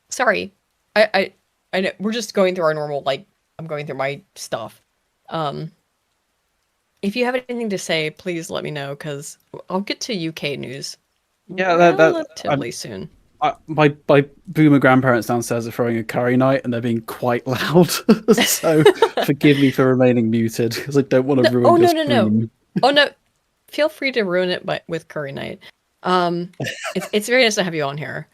Sorry. I know, we're just going through our normal, like, I'm going through my stuff. If you have anything to say, please let me know, because I'll get to UK news. Yeah, relatively soon. My boomer grandparents downstairs are throwing a curry night and they're being quite loud. So forgive me for remaining muted because I don't want to ruin this. No. Oh no, feel free to ruin it with curry night. It's very nice to have you on here.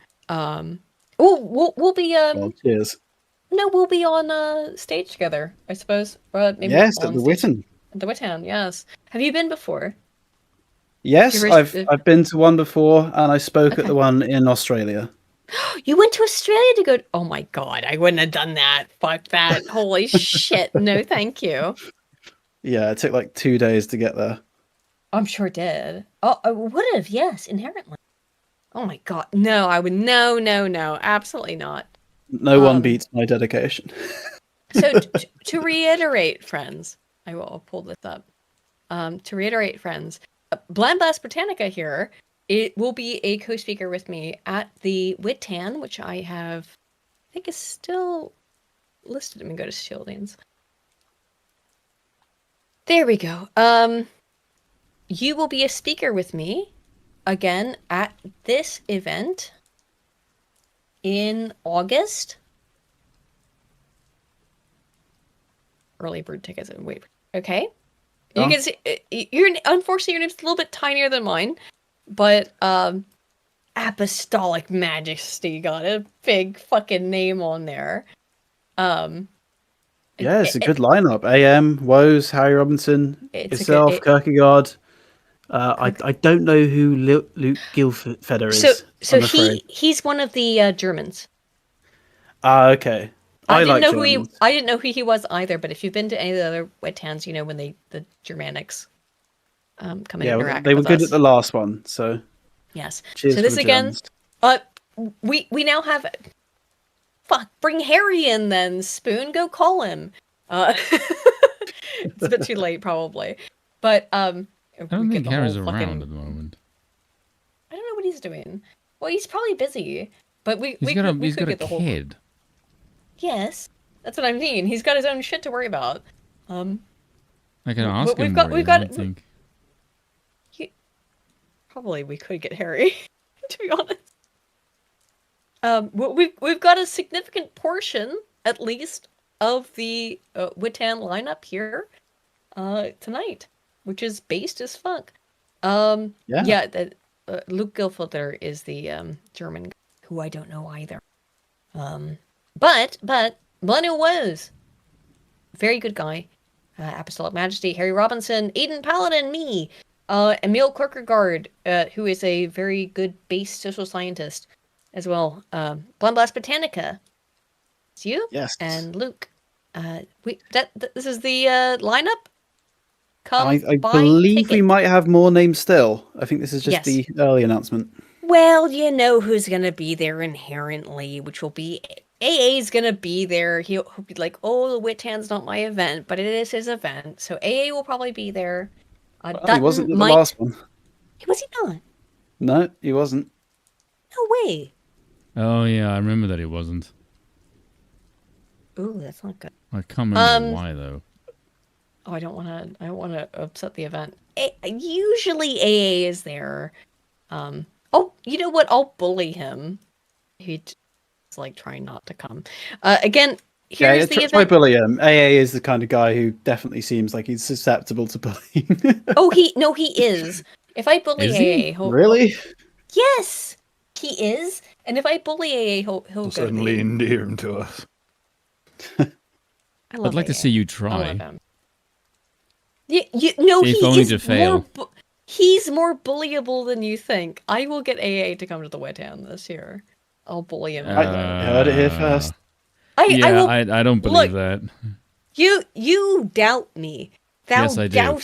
We'll be cheers. No, we'll be on stage together, I suppose. Maybe Yes, on at the stage. Witan. At the Witan, yes. Have you been before? Yes, I've been to one before, and I spoke at Okay. the one in Australia. You went to Australia to go. Oh my god, I wouldn't have done that. Fuck that. Holy shit. No, thank you. Yeah, it took like 2 days to get there. I'm sure it did. Oh, I would have, yes, inherently. Oh my god. No, I would. No, absolutely not. No one beats my dedication. So to reiterate, friends, I'll pull this up. To reiterate, friends, Blast Britannica here. It will be a co-speaker with me at the Witan, which I think is still listed. Let me go to Shieldings. There we go. You will be a speaker with me again at this event in August. Early bird tickets and wait. Okay. You can see unfortunately your name's a little bit tinier than mine, but Apostolic Majesty got a big fucking name on there. Yeah, it's a good lineup. AM, Woes, Harry Robinson, yourself, Kierkegaard. I don't know who Luke Gilfeder is. So he's one of the Germans. Okay. I didn't know who he was either. But if you've been to any of the other Witans, you know when the Germanics come and interact. They were with good us. at the last one. So yes. Cheers so this for the again. Germans. We now have. Fuck, bring Harry in then. Spoon, go call him. It's a bit too late, probably. But I don't think Harry's around at the moment. I don't know what he's doing. Well, he's probably busy. But He's got a kid. Yes, that's what I mean. He's got his own shit to worry about. I can ask him. Probably we could get Harry, to be honest. We've got a significant portion, at least, of the Witan lineup here tonight, which is based as fuck. Luke Gilfelder is the German guy, who I don't know either. But Millennial Woes, very good guy. Apostolic Majesty, Harry Robinson, Aiden Paladin, me, Emil Kierkegaard, who is a very good base social scientist as well. Blast Britannica, it's you, yes, and Luke. This is the lineup. I believe we might have more names still. I think this is just the early announcement. Well, you know who's gonna be there inherently, which will be AA's gonna be there. He'll be like, "Oh, the Witan's not my event, but it is his event." So AA will probably be there. He wasn't in the last one. Was he not? No, he wasn't. No way. Oh yeah, I remember that he wasn't. Ooh, that's not good. I can't remember why though. Oh, I don't want to upset the event. Usually AA is there. Oh, you know what? I'll bully him. He's like trying not to come. Again, here's the event. Try bully him. AA is the kind of guy who definitely seems like he's susceptible to bullying. Oh, he is. If I bully AA, he'll really? Yes, he is. And if I bully AA, he'll go suddenly endear him to us. I'd like to see you try. I love him. No, if only to fail. He's more bullyable than you think. I will get AA to come to the Witan this year. I'll bully him. I heard it here first. I don't believe that. You doubt me. Yes, I do.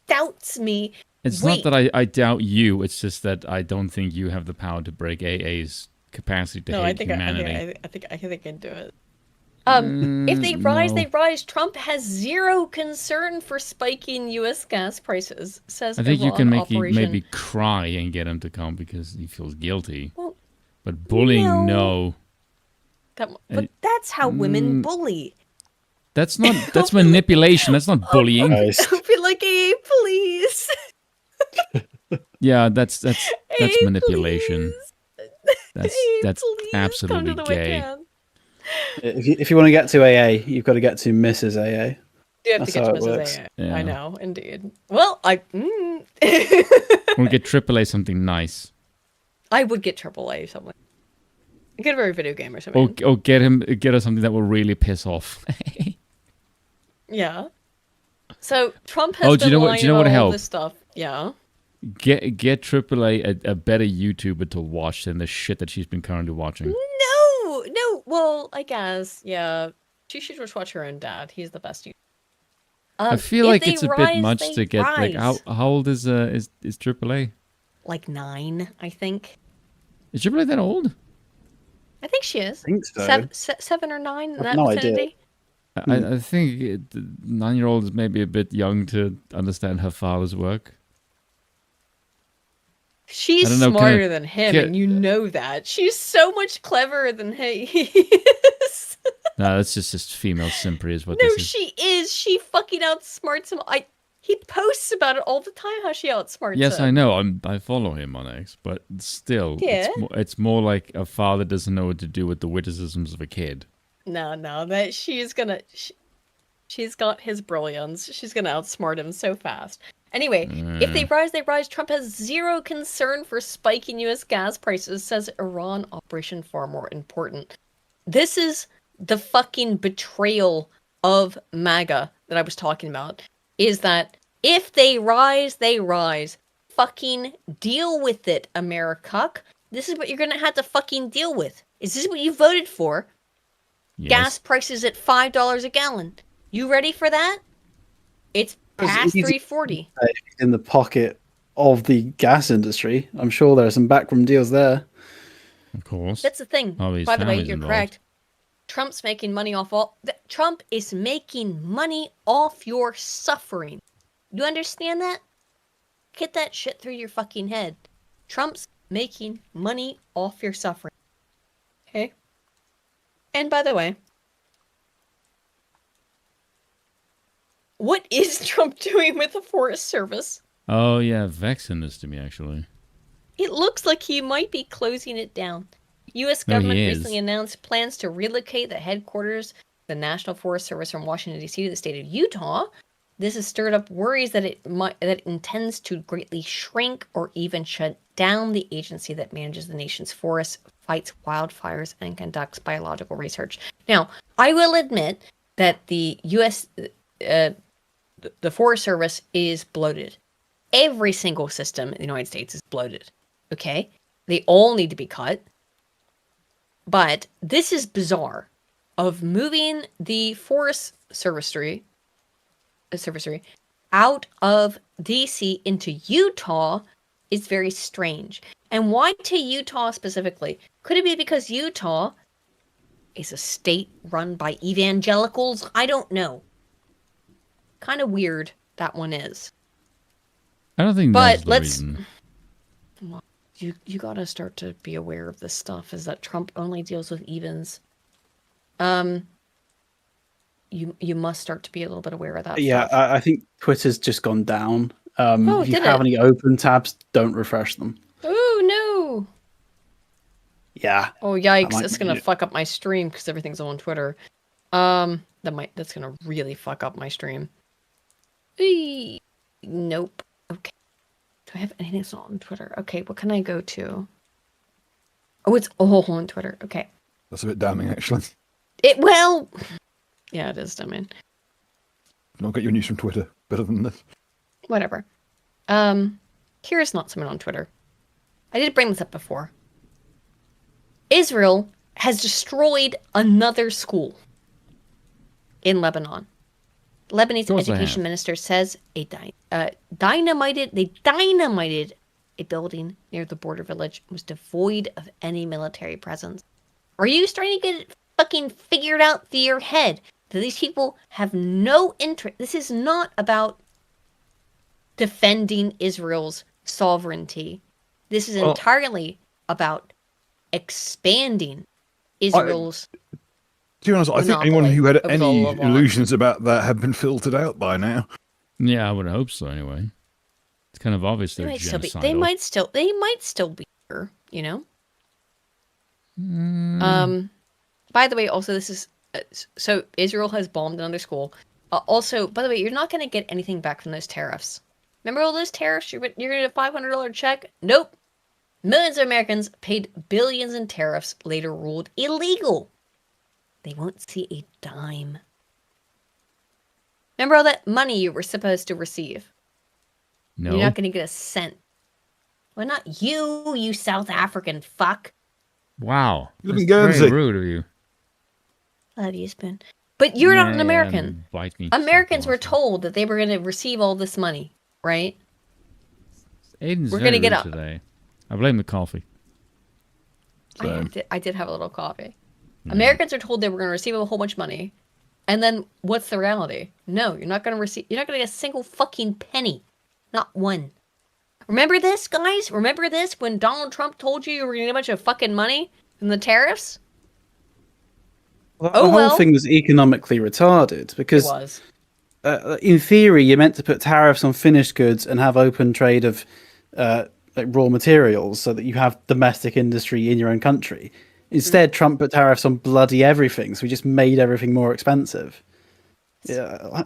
Doubts me. It's not that I doubt you. It's just that I don't think you have the power to break AA's capacity to hate humanity. I think I can do it. If they rise, they rise. Trump has zero concern for spiking U.S. gas prices, says I think you can Iran maybe cry and get him to come because he feels guilty. Well, but bullying, no. But that's how women bully. That's manipulation. That's not bullying. I'll be like, AA, please. Yeah, that's manipulation. That's absolutely gay. If you want to get to AA, you've got to get to Mrs. AA. You have That's to get how to it Mrs. works. AA. Yeah. I know, indeed. Well, We'll get AAA something nice. I would get AAA something. Get a video game or something. Or get her something that will really piss off. Yeah. So Trump has do you know what? Do you know what all helped? this stuff. Yeah. Get AAA a better YouTuber to watch than the shit that she's been currently watching. No. Well, I guess yeah. She should just watch her own dad. He's the best YouTuber. I feel like it's a bit much to get. Like, how old is AAA? Like 9, I think. Is AAA that old? I think she is. I think so. 7 or 9 in I've that no vicinity. I think 9-year-old is maybe a bit young to understand her father's work. She's smarter than him, and you know that. She's so much cleverer than he is. No, that's just female simpery is what No, this is. she is. She fucking outsmarts him. He posts about it all the time, how she outsmarts him. Yes, I know. I follow him on X, but still, Yeah. it's more like a father doesn't know what to do with the witticisms of a kid. No, that she's got his brilliance. She's gonna outsmart him so fast. Anyway, if they rise, they rise. Trump has zero concern for spiking U.S. gas prices, says Iran operation far more important. This is the fucking betrayal of MAGA that I was talking about, is that if they rise, they rise. Fucking deal with it, America. This is what you're gonna have to fucking deal with. Is this what you voted for? Yes. Gas prices at $5 a gallon. You ready for that? It's past $3.40. In the pocket of the gas industry. I'm sure there are some backroom deals there. Of course. That's the thing. All these By the way, families you're involved. correct. Trump's making money off Trump is making money off your suffering. You understand that? Get that shit through your fucking head. Trump's making money off your suffering. Okay? And by the way, what is Trump doing with the Forest Service? Oh yeah, vexing this to me actually. It looks like he might be closing it down. U.S. No, he government is. recently announced plans to relocate the headquarters of the National Forest Service from Washington, D.C. to the state of Utah. This has stirred up worries that it intends to greatly shrink or even shut down the agency that manages the nation's forests, fights wildfires, and conducts biological research. Now, I will admit that the U.S. The Forest Service is bloated. Every single system in the United States is bloated. Okay? They all need to be cut. But this is bizarre. Of moving the Forest Service out of DC into Utah is very strange. And why to Utah specifically? Could it be because Utah is a state run by evangelicals? I don't know. Kind of weird that one is. I don't think that's the reason. Well, you gotta start to be aware of this stuff, is that Trump only deals with evens. You must start to be a little bit aware of that Yeah, stuff. I think Twitter's just gone down. If you did have it? any open tabs, don't refresh them. Oh no! Yeah. Oh yikes! might It's gonna be- fuck up my stream because everything's on Twitter. That's gonna really fuck up my stream. Eee. Nope. Okay. Do I have anything that's not on Twitter? Okay, what can I go to? Oh, it's all on Twitter. Okay. That's a bit damning, actually. Yeah, it is. I mean, Don't get your news from Twitter. Better than this. whatever. Here's not something on Twitter. I did bring this up before. Israel has destroyed another school in Lebanon. Lebanese course they education have. minister says they dynamited a building near the border village and was devoid of any military presence. Are you starting to get it fucking figured out through your head that these people have no interest? This is not about defending Israel's sovereignty. This is entirely about expanding Israel's. To be honest, I think monopoly anyone who had over any the Levant. illusions about that have been filtered out by now. Yeah, I would hope so anyway. It's kind of obvious They they're might still be. genocidal. They might still be here. You know. By the way, also this is so Israel has bombed another school. Also, by the way, you're not going to get anything back from those tariffs. Remember all those tariffs? You're going to get a $500 check. Nope. Millions of Americans paid billions in tariffs, later ruled illegal. They won't see a dime. Remember all that money you were supposed to receive? No. You're not going to get a cent. Well, not you, you South African fuck. Wow. You live in That's Guernsey. very rude of you. Love you, Spoon. But you're not an Yeah, American. bite me. Americans were told that they were going to receive all this money, right? Aiden's We're very gonna get rude up. today. I blame the coffee. I did have a little coffee. Americans are told they were going to receive a whole bunch of money. And then what's the reality? No, you're not going to receive, you're not going to get a single fucking penny. Not one. Remember this, guys? Remember this when Donald Trump told you were going to get a bunch of fucking money from the tariffs? The whole thing was economically retarded because, It was. In theory, you're meant to put tariffs on finished goods and have open trade of like raw materials so that you have domestic industry in your own country. Instead, Trump put tariffs on bloody everything, so we just made everything more expensive. Yeah,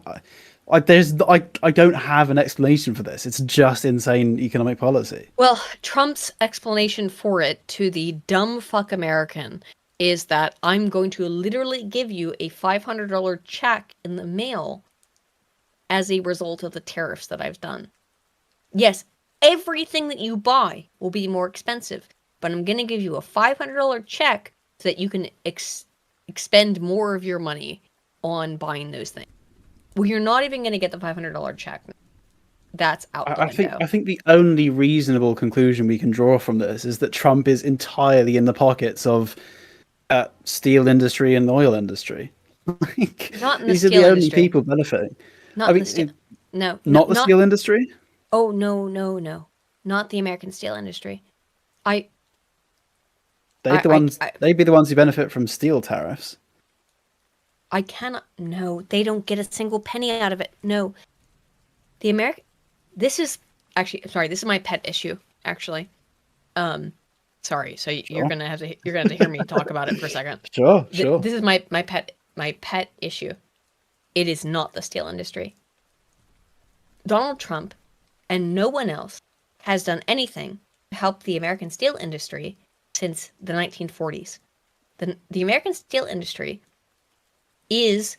I don't have an explanation for this. It's just insane economic policy. Well, Trump's explanation for it to the dumb fuck American is that I'm going to literally give you a $500 check in the mail as a result of the tariffs that I've done. Yes, everything that you buy will be more expensive, but I'm going to give you a $500 check so that you can expend more of your money on buying those things. Well, you're not even going to get the $500 check. That's out the window. I think the only reasonable conclusion we can draw from this is that Trump is entirely in the pockets of steel industry and oil industry. Not in the These steel are the only industry. people benefiting. Not the steel. No. Not the steel industry? Oh, no. Not the American steel industry. They'd be the ones who benefit from steel tariffs. I cannot. No, they don't get a single penny out of it. No. This is actually, sorry, this is my pet issue, actually. Sorry, so you're gonna have to hear me talk about it for a second. Sure. This is my pet issue. It is not the steel industry. Donald Trump and no one else has done anything to help the American steel industry since the 1940s. The American steel industry is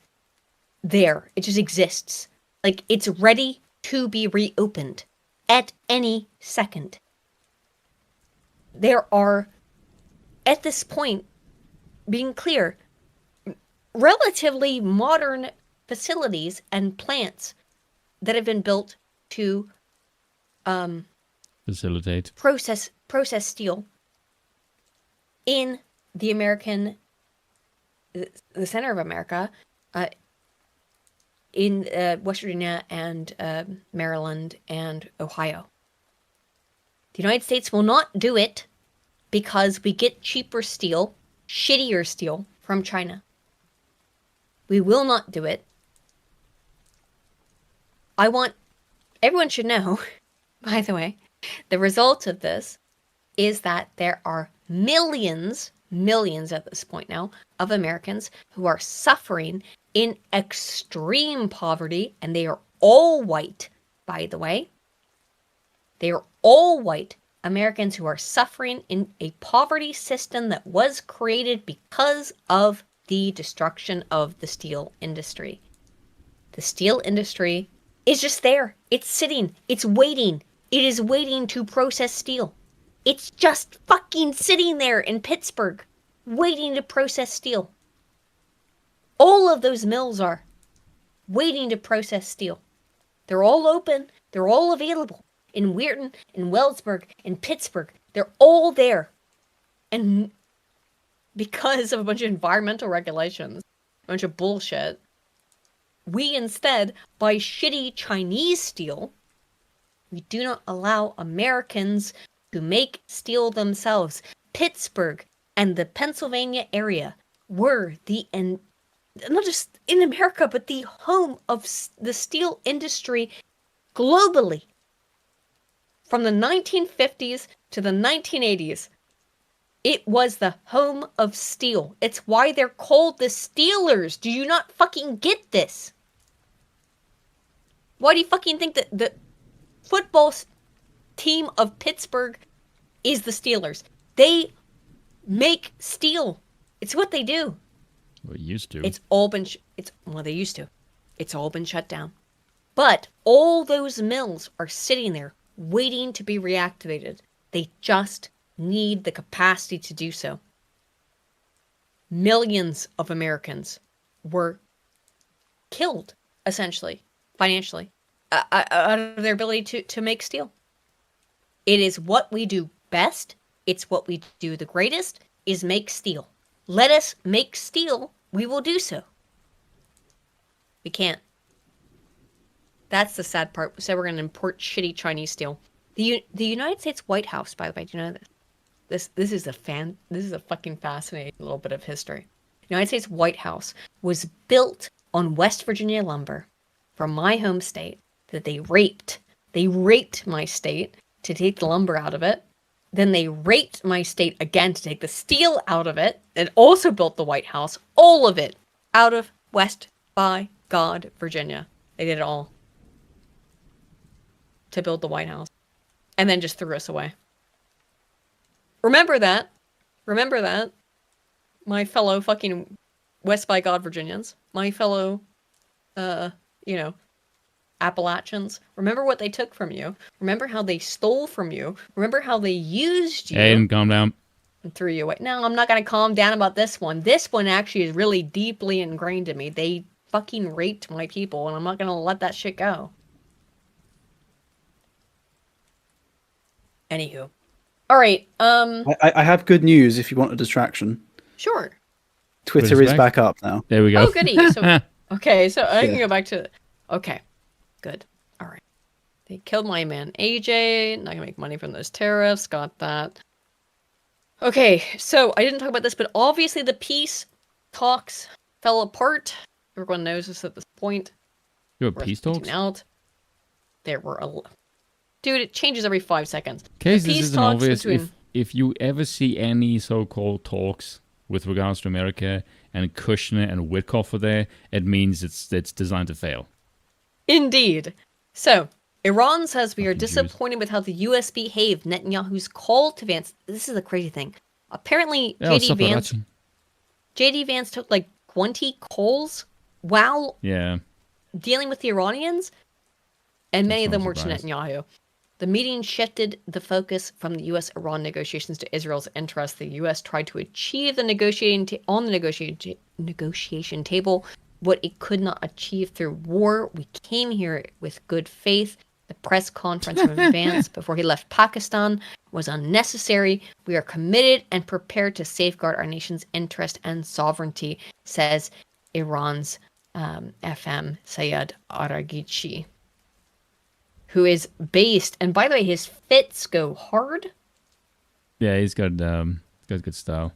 there. It just exists. Like, it's ready to be reopened at any second. There are, at this point, being clear, relatively modern facilities and plants that have been built to facilitate process steel in the center of America, in West Virginia and Maryland and Ohio. The United States will not do it because we get cheaper steel, shittier steel from China. We will not do it. Everyone should know, by the way, the result of this is that there are millions at this point now, of Americans who are suffering in extreme poverty, and they are all white, by the way. They are all white Americans who are suffering in a poverty system that was created because of the destruction of the steel industry. The steel industry is just there. It's sitting. It's waiting. It is waiting to process steel. It's just fucking sitting there in Pittsburgh, waiting to process steel. All of those mills are waiting to process steel. They're all open. They're all available. In Witan, in Wellsburg, in Pittsburgh. They're all there. And because of a bunch of environmental regulations, a bunch of bullshit, we instead buy shitty Chinese steel. We do not allow Americans to make steel themselves. Pittsburgh and the Pennsylvania area were not just in America, but the home of the steel industry globally. From the 1950s to the 1980s, it was the home of steel. It's why they're called the Steelers. Do you not fucking get this? Why do you fucking think that the football team of Pittsburgh is the Steelers. They make steel. It's what they do. Well, used to. It's all been, they used to. It's all been shut down. But all those mills are sitting there waiting to be reactivated. They just need the capacity to do so. Millions of Americans were killed, essentially, financially, out of their ability to make steel. It is what we do best. It's what we do the greatest, is make steel. Let us make steel, we will do so. We can't. That's the sad part. We said we're going to import shitty Chinese steel. The United States White House, by the way, do you know this? This is a fucking fascinating little bit of history. The United States White House was built on West Virginia lumber from my home state that they raped. They raped my state to take the lumber out of it. Then they raped my state again to take the steel out of it, and also built the White House, all of it, out of West by God, Virginia. They did it all to build the White House, and then just threw us away. Remember that. Remember that. My fellow fucking West by God Virginians. My fellow, Appalachians. Remember what they took from you. Remember how they stole from you. Remember how they used you. Hey, calm down. And threw you away. No, I'm not going to calm down about this one. This one actually is really deeply ingrained in me. They fucking raped my people, and I'm not going to let that shit go. Anywho. All right. I have good news if you want a distraction. Sure. Twitter is back up now. There we go. Oh, goody. So, okay, so I can go back to... Okay, good. All right. They killed my man AJ. Not going to make money from those tariffs. Got that. Okay, so I didn't talk about this, but obviously the peace talks fell apart. Everyone knows this at this point. There were peace talks? Out. There were a... Dude, it changes every 5 seconds. In case The this peace isn't talks obvious, between... if you ever see any so-called talks with regards to America and Kushner and Witkoff are there, it means it's designed to fail. Indeed. So, Iran says we are disappointed with how the U.S. behaved. Netanyahu's call to Vance. This is the crazy thing. Apparently, JD Vance took like 20 calls while dealing with the Iranians, and many of them were to Netanyahu. The meeting shifted the focus from the U.S.-Iran negotiations to Israel's interests. The U.S. tried to achieve the negotiation table what it could not achieve through war. We came here with good faith. The press conference from Vance before he left Pakistan was unnecessary. We are committed and prepared to safeguard our nation's interest and sovereignty, says Iran's FM Sayed Araghchi, who is based, and by the way, his fits go hard. Yeah, he's got good style.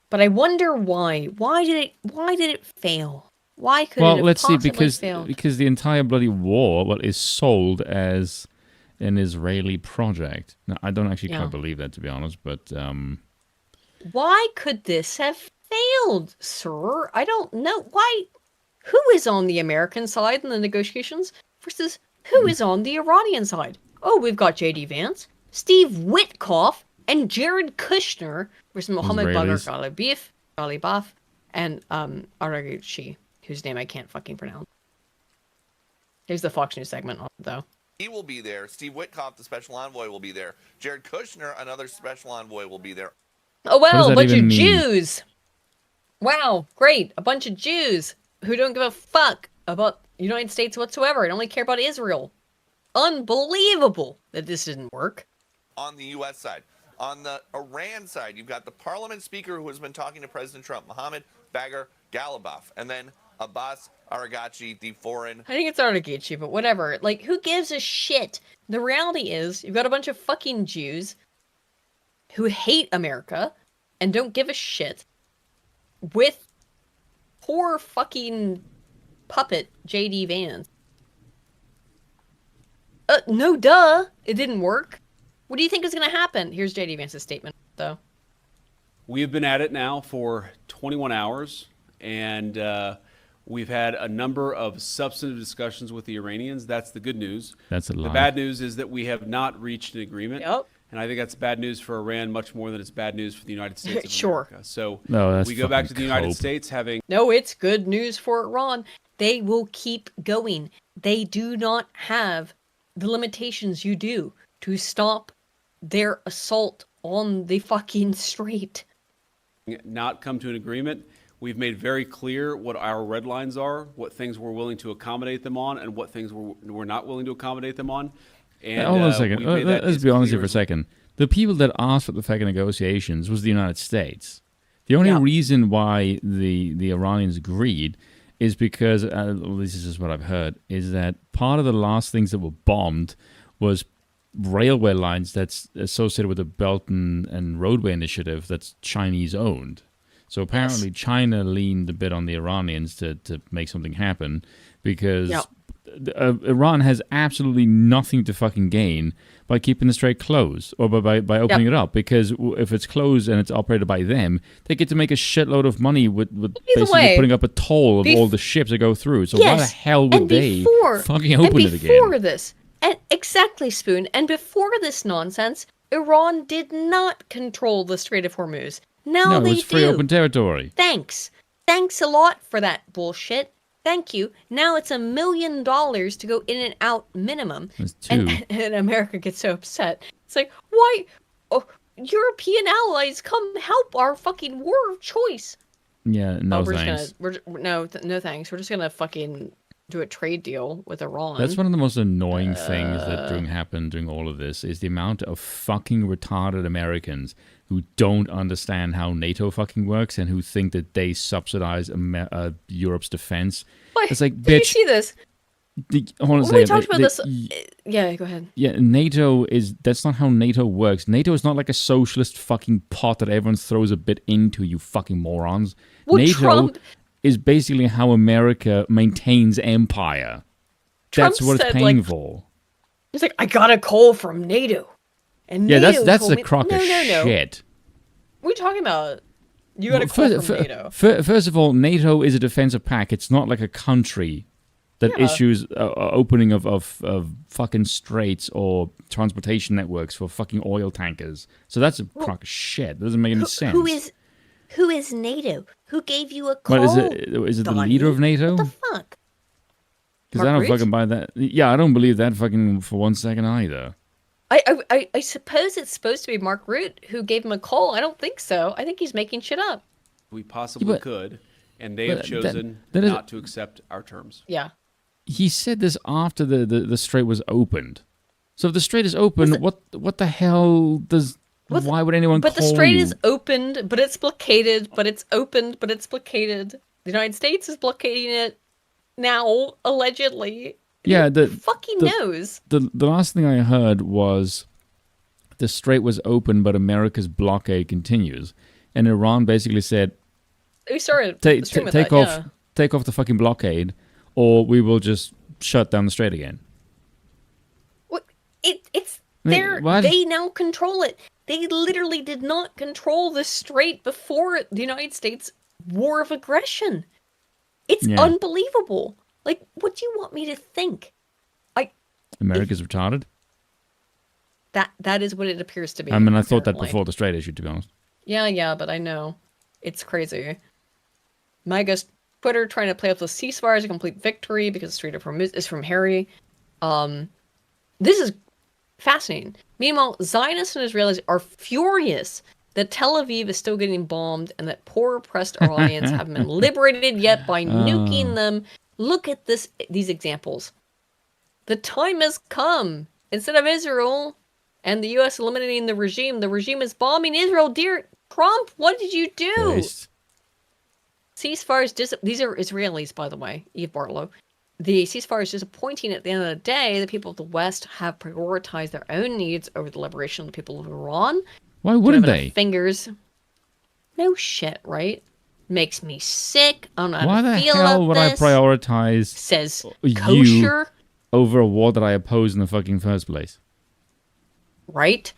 But I wonder why. Why did it fail? Why could it have let's see, failed? because the entire bloody war is sold as an Israeli project. Now, I don't actually quite believe that, to be honest, but why could this have failed, sir? I don't know. Why? Who is on the American side in the negotiations versus who is on the Iranian side? Oh, we've got J.D. Vance, Steve Witkoff, and Jared Kushner versus Mohammed Bagher Ghalibaf and Araghchi, whose name I can't fucking pronounce. Here's the Fox News segment on it, though. He will be there. Steve Witkoff, the special envoy, will be there. Jared Kushner, another special envoy, will be there. Oh, wow, a bunch of Jews. Wow, great. A bunch of Jews who don't give a fuck about the United States whatsoever and only care about Israel. Unbelievable that this didn't work. On the U.S. side. On the Iran side, you've got the parliament speaker who has been talking to President Trump, Mohammed Bagher Ghalibaf, and then Abbas Araghchi, the foreign... I think it's Araghchi, but whatever. Like, who gives a shit? The reality is, you've got a bunch of fucking Jews who hate America and don't give a shit with poor fucking puppet J.D. Vance. No duh. It didn't work. What do you think is going to happen? Here's J.D. Vance's statement, though. We have been at it now for 21 hours, and we've had a number of substantive discussions with the Iranians. That's the good news. That's a lie. The bad news is that we have not reached an agreement. Yep. And I think that's bad news for Iran much more than it's bad news for the United States of Sure. America. So No, that's we go back to fucking the United cope. States having... No, it's good news for Iran. They will keep going. They do not have the limitations you do to stop their assault on the fucking strait. not come to an agreement. We've made very clear what our red lines are, what things we're willing to accommodate them on, and what things we're not willing to accommodate them on. And hold on a second. we've made that Let's as be honest here clear for a as- second. The people that asked for the fucking negotiations was the United States. The only reason why the Iranians agreed is because, this is just what I've heard, is that part of the last things that were bombed was railway lines that's associated with the Belt and Roadway Initiative that's Chinese owned. So apparently China leaned a bit on the Iranians to make something happen because Iran has absolutely nothing to fucking gain by keeping the strait closed or by opening it up, because if it's closed and it's operated by them, they get to make a shitload of money with basically putting up a toll of all the ships that go through. So why the hell would they fucking open it again? Before this, and exactly, Spoon, and before this nonsense, Iran did not control the Strait of Hormuz. Now No, they it was free do. open territory. Thanks. Thanks a lot for that bullshit. Thank you. Now it's $1 million to go in and out minimum. That's two. And America gets so upset. It's like, why? Oh, European allies, come help our fucking war of choice. Yeah, no we're thanks. no thanks. We're just gonna fucking do a trade deal with Iran. That's one of the most annoying things that happened during all of this is the amount of fucking retarded Americans who don't understand how NATO fucking works and who think that they subsidize Europe's defense. What? It's like, Did you bitch. see this? Hold on a When we second. talked about this. Yeah, go ahead. Yeah, that's not how NATO works. NATO is not like a socialist fucking pot that everyone throws a bit into, you fucking morons. Well, NATO Trump- is basically how America maintains empire. That's Trump what it's said, paying like, for. He's like, I got a call from NATO. And Yeah, NATO that's told a me- crock of shit. What are you talking about? You got a call from NATO. First of all, NATO is a defensive pact. It's not like a country that issues opening of fucking straits or transportation networks for fucking oil tankers. So that's a crock of shit. That doesn't make any sense. Who is NATO? Who gave you a call? What is it the leader of NATO? What the fuck? Because I Mark don't Rutte? fucking buy that. Yeah, I don't believe that fucking for 1 second either. I suppose it's supposed to be Mark Rutte who gave him a call. I don't think so. I think he's making shit up. We possibly but- could, and they but have chosen that is- not to accept our terms. Yeah. He said this after the strait was opened. So if the strait is open, what the hell does? Why would anyone But call the strait you? is opened, but it's blockaded, but it's opened, but it's blockaded. The United States is blockading it now, allegedly. Yeah, Who fucking knows? The last thing I heard was the strait was open, but America's blockade continues, and Iran basically said, We started the stream with take that, off, yeah. take off the fucking blockade, or we will just shut down the strait again. It's I mean, there. what? They now control it. They literally did not control the strait before the United States war of aggression. It's Yeah. unbelievable. Like, what do you want me to think? America's retarded. That is what it appears to be. I mean, I thought that apparently. before the strait issue, to be honest. Yeah, but I know. It's crazy. MAGA's Twitter trying to play up the ceasefire as a complete victory because the Strait of Hormuz is from Harry. This is fascinating. Meanwhile, Zionists and Israelis are furious that Tel Aviv is still getting bombed and that poor oppressed Iranians haven't been liberated yet by nuking them. Look at these examples. The time has come. Instead of Israel and the U.S. eliminating the regime is bombing Israel. Dear Trump, what did you do? Christ. Ceasefires, these are Israelis, by the way, Eve Bartlow. The ceasefire is disappointing at the end of the day. The people of the West have prioritized their own needs over the liberation of the people of Iran. Why wouldn't Don't have they? enough Fingers. No shit, right? Makes me sick. I don't know how Why to the feel hell about would this. I prioritize Says you kosher, over a war that I oppose in the fucking first place? right?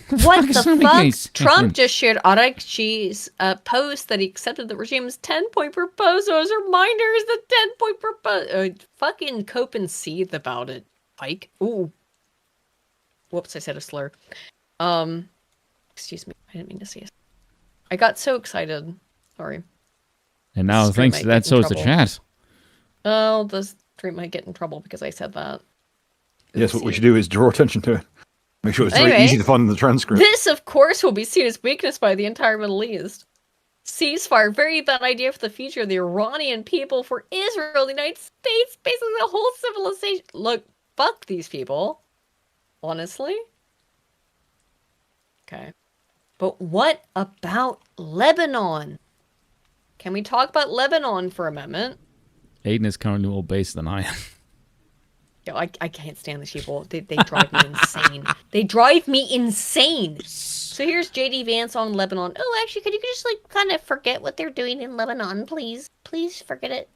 What the doesn't make any fuck? Trump sense. just shared Araghchi's post that he accepted the regime's 10-point proposal as a reminder is the 10-point proposal. Fucking cope and seethe about it, Pike. Ooh. Whoops, I said a slur. Excuse me, I didn't mean to say it. I got so excited. Sorry. And now This stream thanks to might that, get in so is the trouble. chat. Oh, the stream might get in trouble because I said that. Yes, what we should do is draw attention to it. Make sure it's very Anyway, easy to find in the transcript. This, of course, will be seen as weakness by the entire Middle East. Ceasefire, very bad idea for the future of the Iranian people, for Israel, the United States, basically the whole civilization. Look, fuck these people. Honestly. Okay. But what about Lebanon? Can we talk about Lebanon for a moment? Aiden is currently more base than I am. Yo, I can't stand these people. They drive me insane. They drive me insane. So here's JD Vance on Lebanon. Oh, actually, could you just like kind of forget what they're doing in Lebanon, please? Please forget it.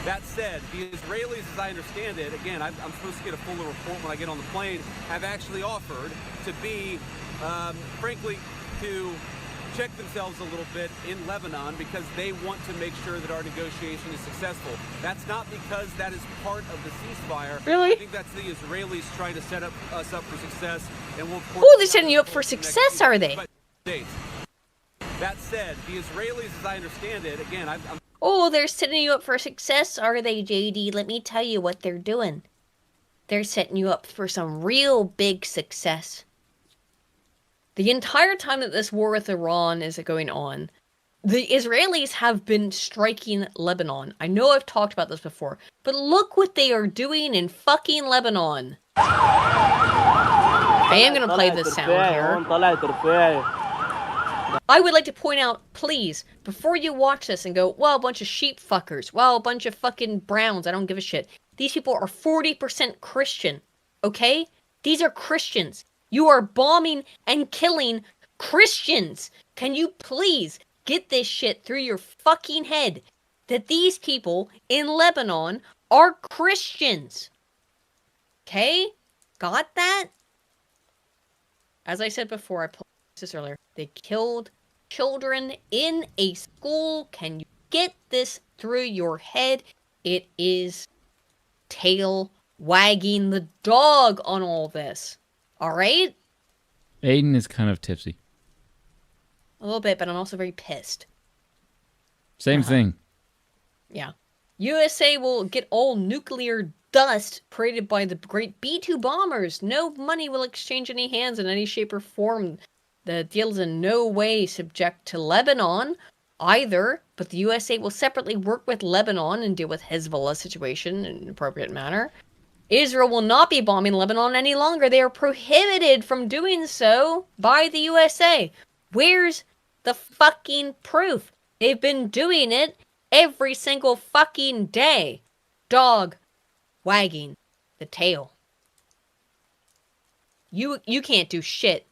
That said, the Israelis, as I understand it, again, I'm supposed to get a fuller report when I get on the plane, have actually offered to be, frankly, to check themselves a little bit in Lebanon because they want to make sure that our negotiation is successful. That's not because that is part of the ceasefire. Really? I think that's the Israelis trying to set us up for success. And we'll Oh, they're setting you up for success, are they? That said, the Israelis, as I understand it, again, I'm Oh, they're setting you up for success, are they, JD? Let me tell you what they're doing. They're setting you up for some real big success. The entire time that this war with Iran is going on, the Israelis have been striking Lebanon. I know I've talked about this before, but look what they are doing in fucking Lebanon. I am going to play this sound here. I would like to point out, please, before you watch this and go, well, a bunch of sheep fuckers, well, a bunch of fucking browns, I don't give a shit. These people are 40% Christian, okay? These are Christians. You are bombing and killing Christians. Can you please get this shit through your fucking head that these people in Lebanon are Christians? Okay? Got that? As I said before, I posted this earlier. They killed children in a school. Can you get this through your head? It is tail wagging the dog on all this. All right? Aiden is kind of tipsy. A little bit, but I'm also very pissed. Same thing. Yeah. USA will get all nuclear dust created by the great B-2 bombers. No money will exchange any hands in any shape or form. The deal is in no way subject to Lebanon either, but the USA will separately work with Lebanon and deal with Hezbollah situation in an appropriate manner. Israel will not be bombing Lebanon any longer. They are prohibited from doing so by the USA. Where's the fucking proof? They've been doing it every single fucking day. Dog wagging the tail. You can't do shit,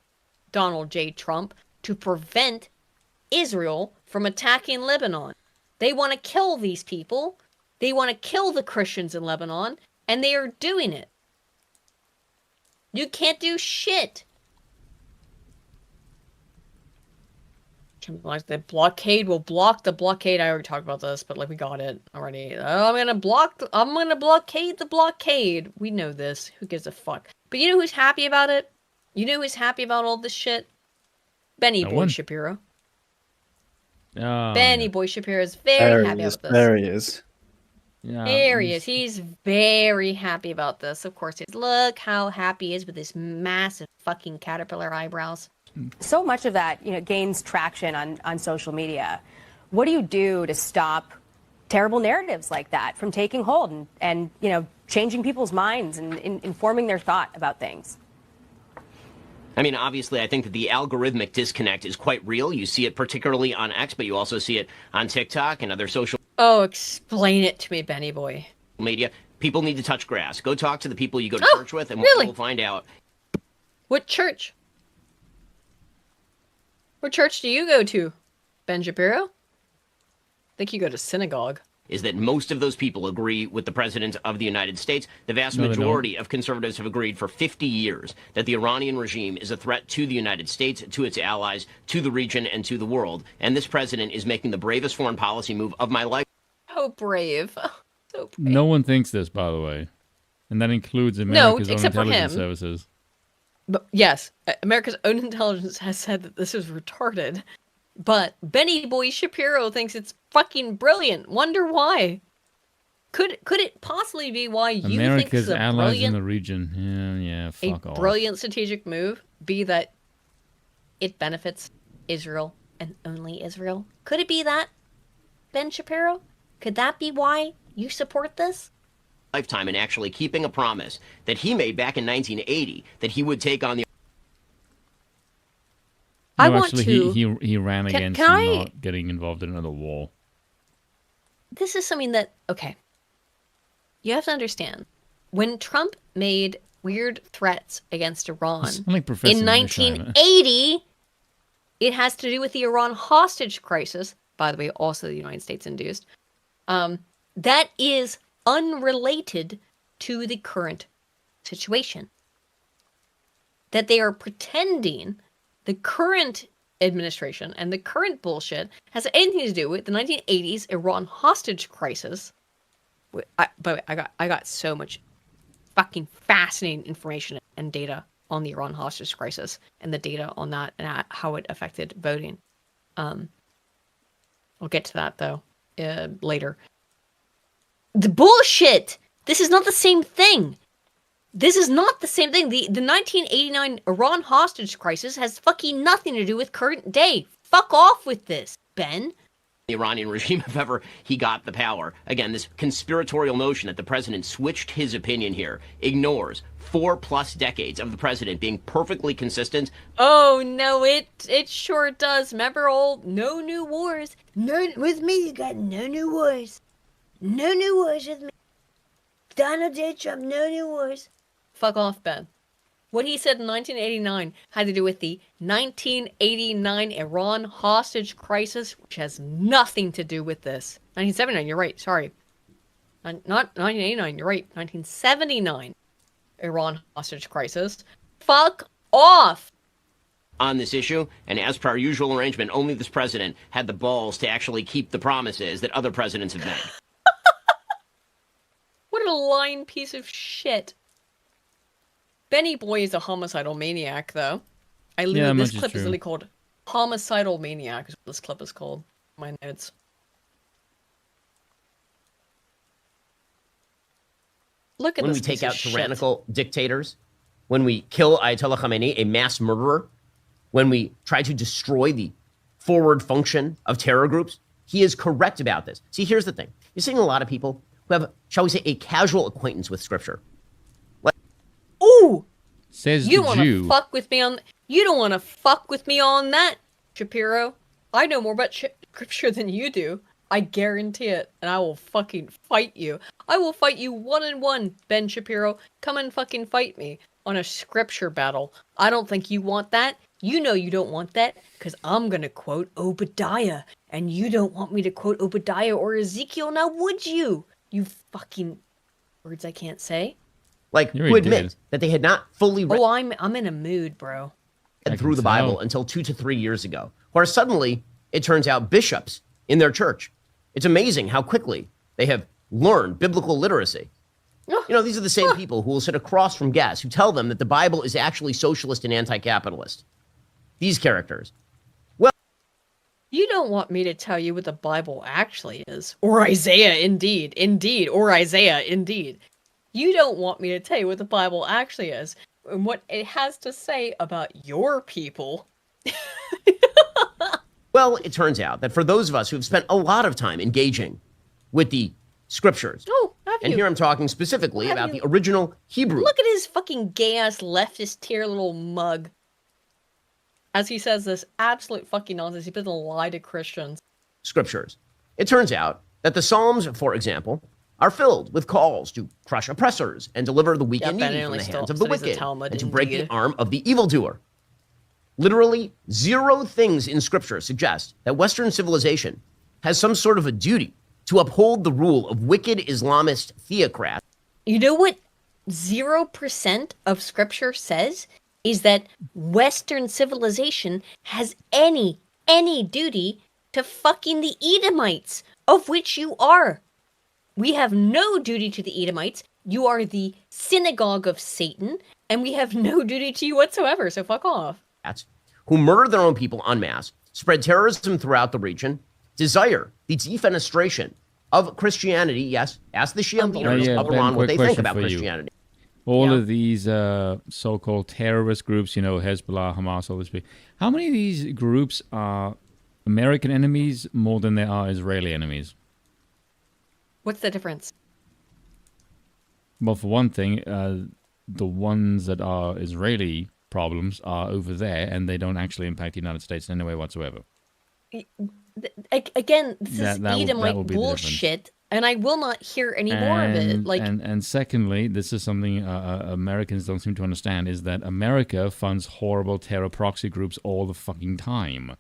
Donald J. Trump, to prevent Israel from attacking Lebanon. They want to kill these people. They want to kill the Christians in Lebanon. And they are doing it. You can't do shit. Like the blockade will block the blockade. I already talked about this, but like we got it already. I'm gonna blockade the blockade. We know this. Who gives a fuck? But you know who's happy about it? You know who's happy about all this shit? Benny Boy Shapiro. Benny Boy Shapiro is very happy about this. There he is. Yeah. There he is. He's very happy about this. Of course he is. Look how happy he is with his massive fucking caterpillar eyebrows. So much of that, gains traction on social media. What do you do to stop terrible narratives like that from taking hold and changing people's minds and informing their thought about things? I mean, obviously, I think that the algorithmic disconnect is quite real. You see it particularly on X, but you also see it on TikTok and other social Oh, explain it to me, Benny Boy. media. People need to touch grass. Go talk to the people you go to church with, and really? we'll find out. What church? What church do you go to, Ben Shapiro? I think you go to synagogue. Is that most of those people agree with the President of the United States. The vast No, they don't. majority of conservatives have agreed for 50 years that the Iranian regime is a threat to the United States, to its allies, to the region, and to the world. And this president is making the bravest foreign policy move of my life. So brave. So brave. No one thinks this, by the way. And that includes America's own except for intelligence him. services. But yes, America's own intelligence has said that this is retarded. But Benny Boy Shapiro thinks it's fucking brilliant. Wonder why? Could it possibly be why you think this America's is a allies in brilliant, the region. Yeah, fuck off. brilliant strategic move be that it benefits Israel and only Israel? Could it be that, Ben Shapiro? Could that be why you support this? Lifetime and actually keeping a promise that he made back in 1980 that he would take on the. I No, want actually, to. he ran against can I- not getting involved in another war. This is something that, okay, you have to understand. When Trump made weird threats against Iran It's like Professor in Nishima. 1980, it has to do with the Iran hostage crisis, by the way, also the United States induced. That is unrelated to the current situation. That they are pretending the current administration and the current bullshit has anything to do with the 1980s Iran hostage crisis. But I got so much fucking fascinating information and data on the Iran hostage crisis and the data on that and how it affected voting. I'll get to that though later. The bullshit! This is not the same thing. This is not the same thing. The 1989 Iran hostage crisis has fucking nothing to do with current day. Fuck off with this, Ben. The Iranian regime, if ever he got the power. Again, this conspiratorial notion that the president switched his opinion here ignores 4+ decades of the president being perfectly consistent. Oh no, it sure does. Remember old no new wars. No, with me you got no new wars. No new wars with me. Donald J. Trump, no new wars. Fuck off, Ben. What he said in 1989 had to do with the 1989 Iran hostage crisis, which has nothing to do with this. 1979, you're right, sorry. Not 1989, you're right. 1979 Iran hostage crisis. Fuck off! On this issue, and as per our usual arrangement, only this president had the balls to actually keep the promises that other presidents have made. What a lying piece of shit. Benny Boy is a homicidal maniac, though. This clip is really called Homicidal Maniac, is what this clip is called. My notes. Look at when this we take piece out of shit. tyrannical dictators, when we kill Ayatollah Khamenei, a mass murderer, when we try to destroy the forward function of terror groups, he is correct about this. See, here's the thing. You're seeing a lot of people who have, shall we say, a casual acquaintance with Scripture. Ooh! Says you the wanna Jew. fuck with me on... You don't want to fuck with me on that, Shapiro. I know more about Scripture than you do. I guarantee it. And I will fucking fight you. I will fight you 1-on-1, Ben Shapiro. Come and fucking fight me on a Scripture battle. I don't think you want that. You know you don't want that, because I'm going to quote Obadiah. And you don't want me to quote Obadiah or Ezekiel, now would you? You fucking... words I can't say. Like, who admit that they had not fully read I'm in a mood, bro. through the Bible until 2 to 3 years ago. Where suddenly, it turns out bishops in their church. It's amazing how quickly they have learned biblical literacy. You know, these are the same people who will sit across from guests who tell them that the Bible is actually socialist and anti-capitalist. These characters. Well, you don't want me to tell you what the Bible actually is. Or Isaiah, indeed. Indeed. Or Isaiah, indeed. You don't want me to tell you what the Bible actually is. And what it has to say about your people. Well, it turns out that for those of us who have spent a lot of time engaging with the scriptures, and here I'm talking specifically about the original Hebrew. Look at his fucking gay-ass leftist tier little mug. As he says this absolute fucking nonsense, he's been a lie to Christians. Scriptures. It turns out that the Psalms, for example, are filled with calls to crush oppressors and deliver the weak and needy from the hands of the wicked, and to break the arm of the evildoer. Literally, zero things in Scripture suggest that Western civilization has some sort of a duty to uphold the rule of wicked Islamist theocrats. You know what 0% of Scripture says? Is that Western civilization has any duty to fucking the Edomites, of which you are. We have no duty to the Edomites. You are the synagogue of Satan, and we have no duty to you whatsoever, so fuck off. Who murder their own people en masse, spread terrorism throughout the region, desire the defenestration of Christianity. Yes, ask the Shia leaders of Iran what they think about Christianity. All of these so-called terrorist groups, Hezbollah, Hamas, all this. How many of these groups are American enemies more than there are Israeli enemies? What's the difference? Well, for one thing, the ones that are Israeli problems are over there, and they don't actually impact the United States in any way whatsoever. Again, this is Edomite bullshit, and I will not hear any more of it. And secondly, this is something Americans don't seem to understand, is that America funds horrible terror proxy groups all the fucking time.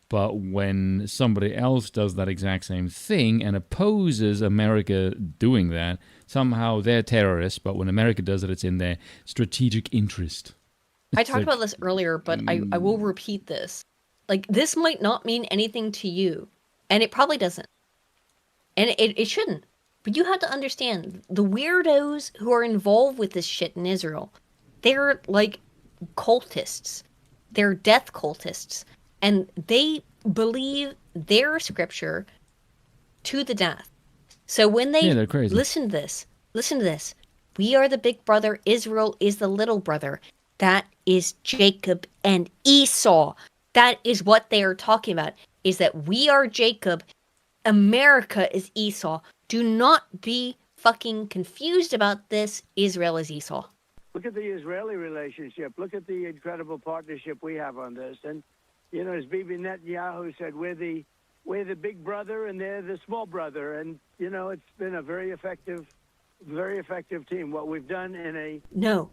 But when somebody else does that exact same thing and opposes America doing that, somehow they're terrorists, but when America does it, it's in their strategic interest. I talked about this earlier, but I will repeat this. This might not mean anything to you, and it probably doesn't. And it shouldn't. But you have to understand, the weirdos who are involved with this shit in Israel, they're cultists. They're death cultists. And they believe their scripture to the death. So when they're crazy. Listen to this. We are the big brother. Israel is the little brother. That is Jacob and Esau. That is what they are talking about, is that we are Jacob. America is Esau. Do not be fucking confused about this. Israel is Esau. Look at the Israeli relationship. Look at the incredible partnership we have on this. And, as Bibi Netanyahu said, we're the big brother and they're the small brother. And, it's been a very effective team. What we've done No.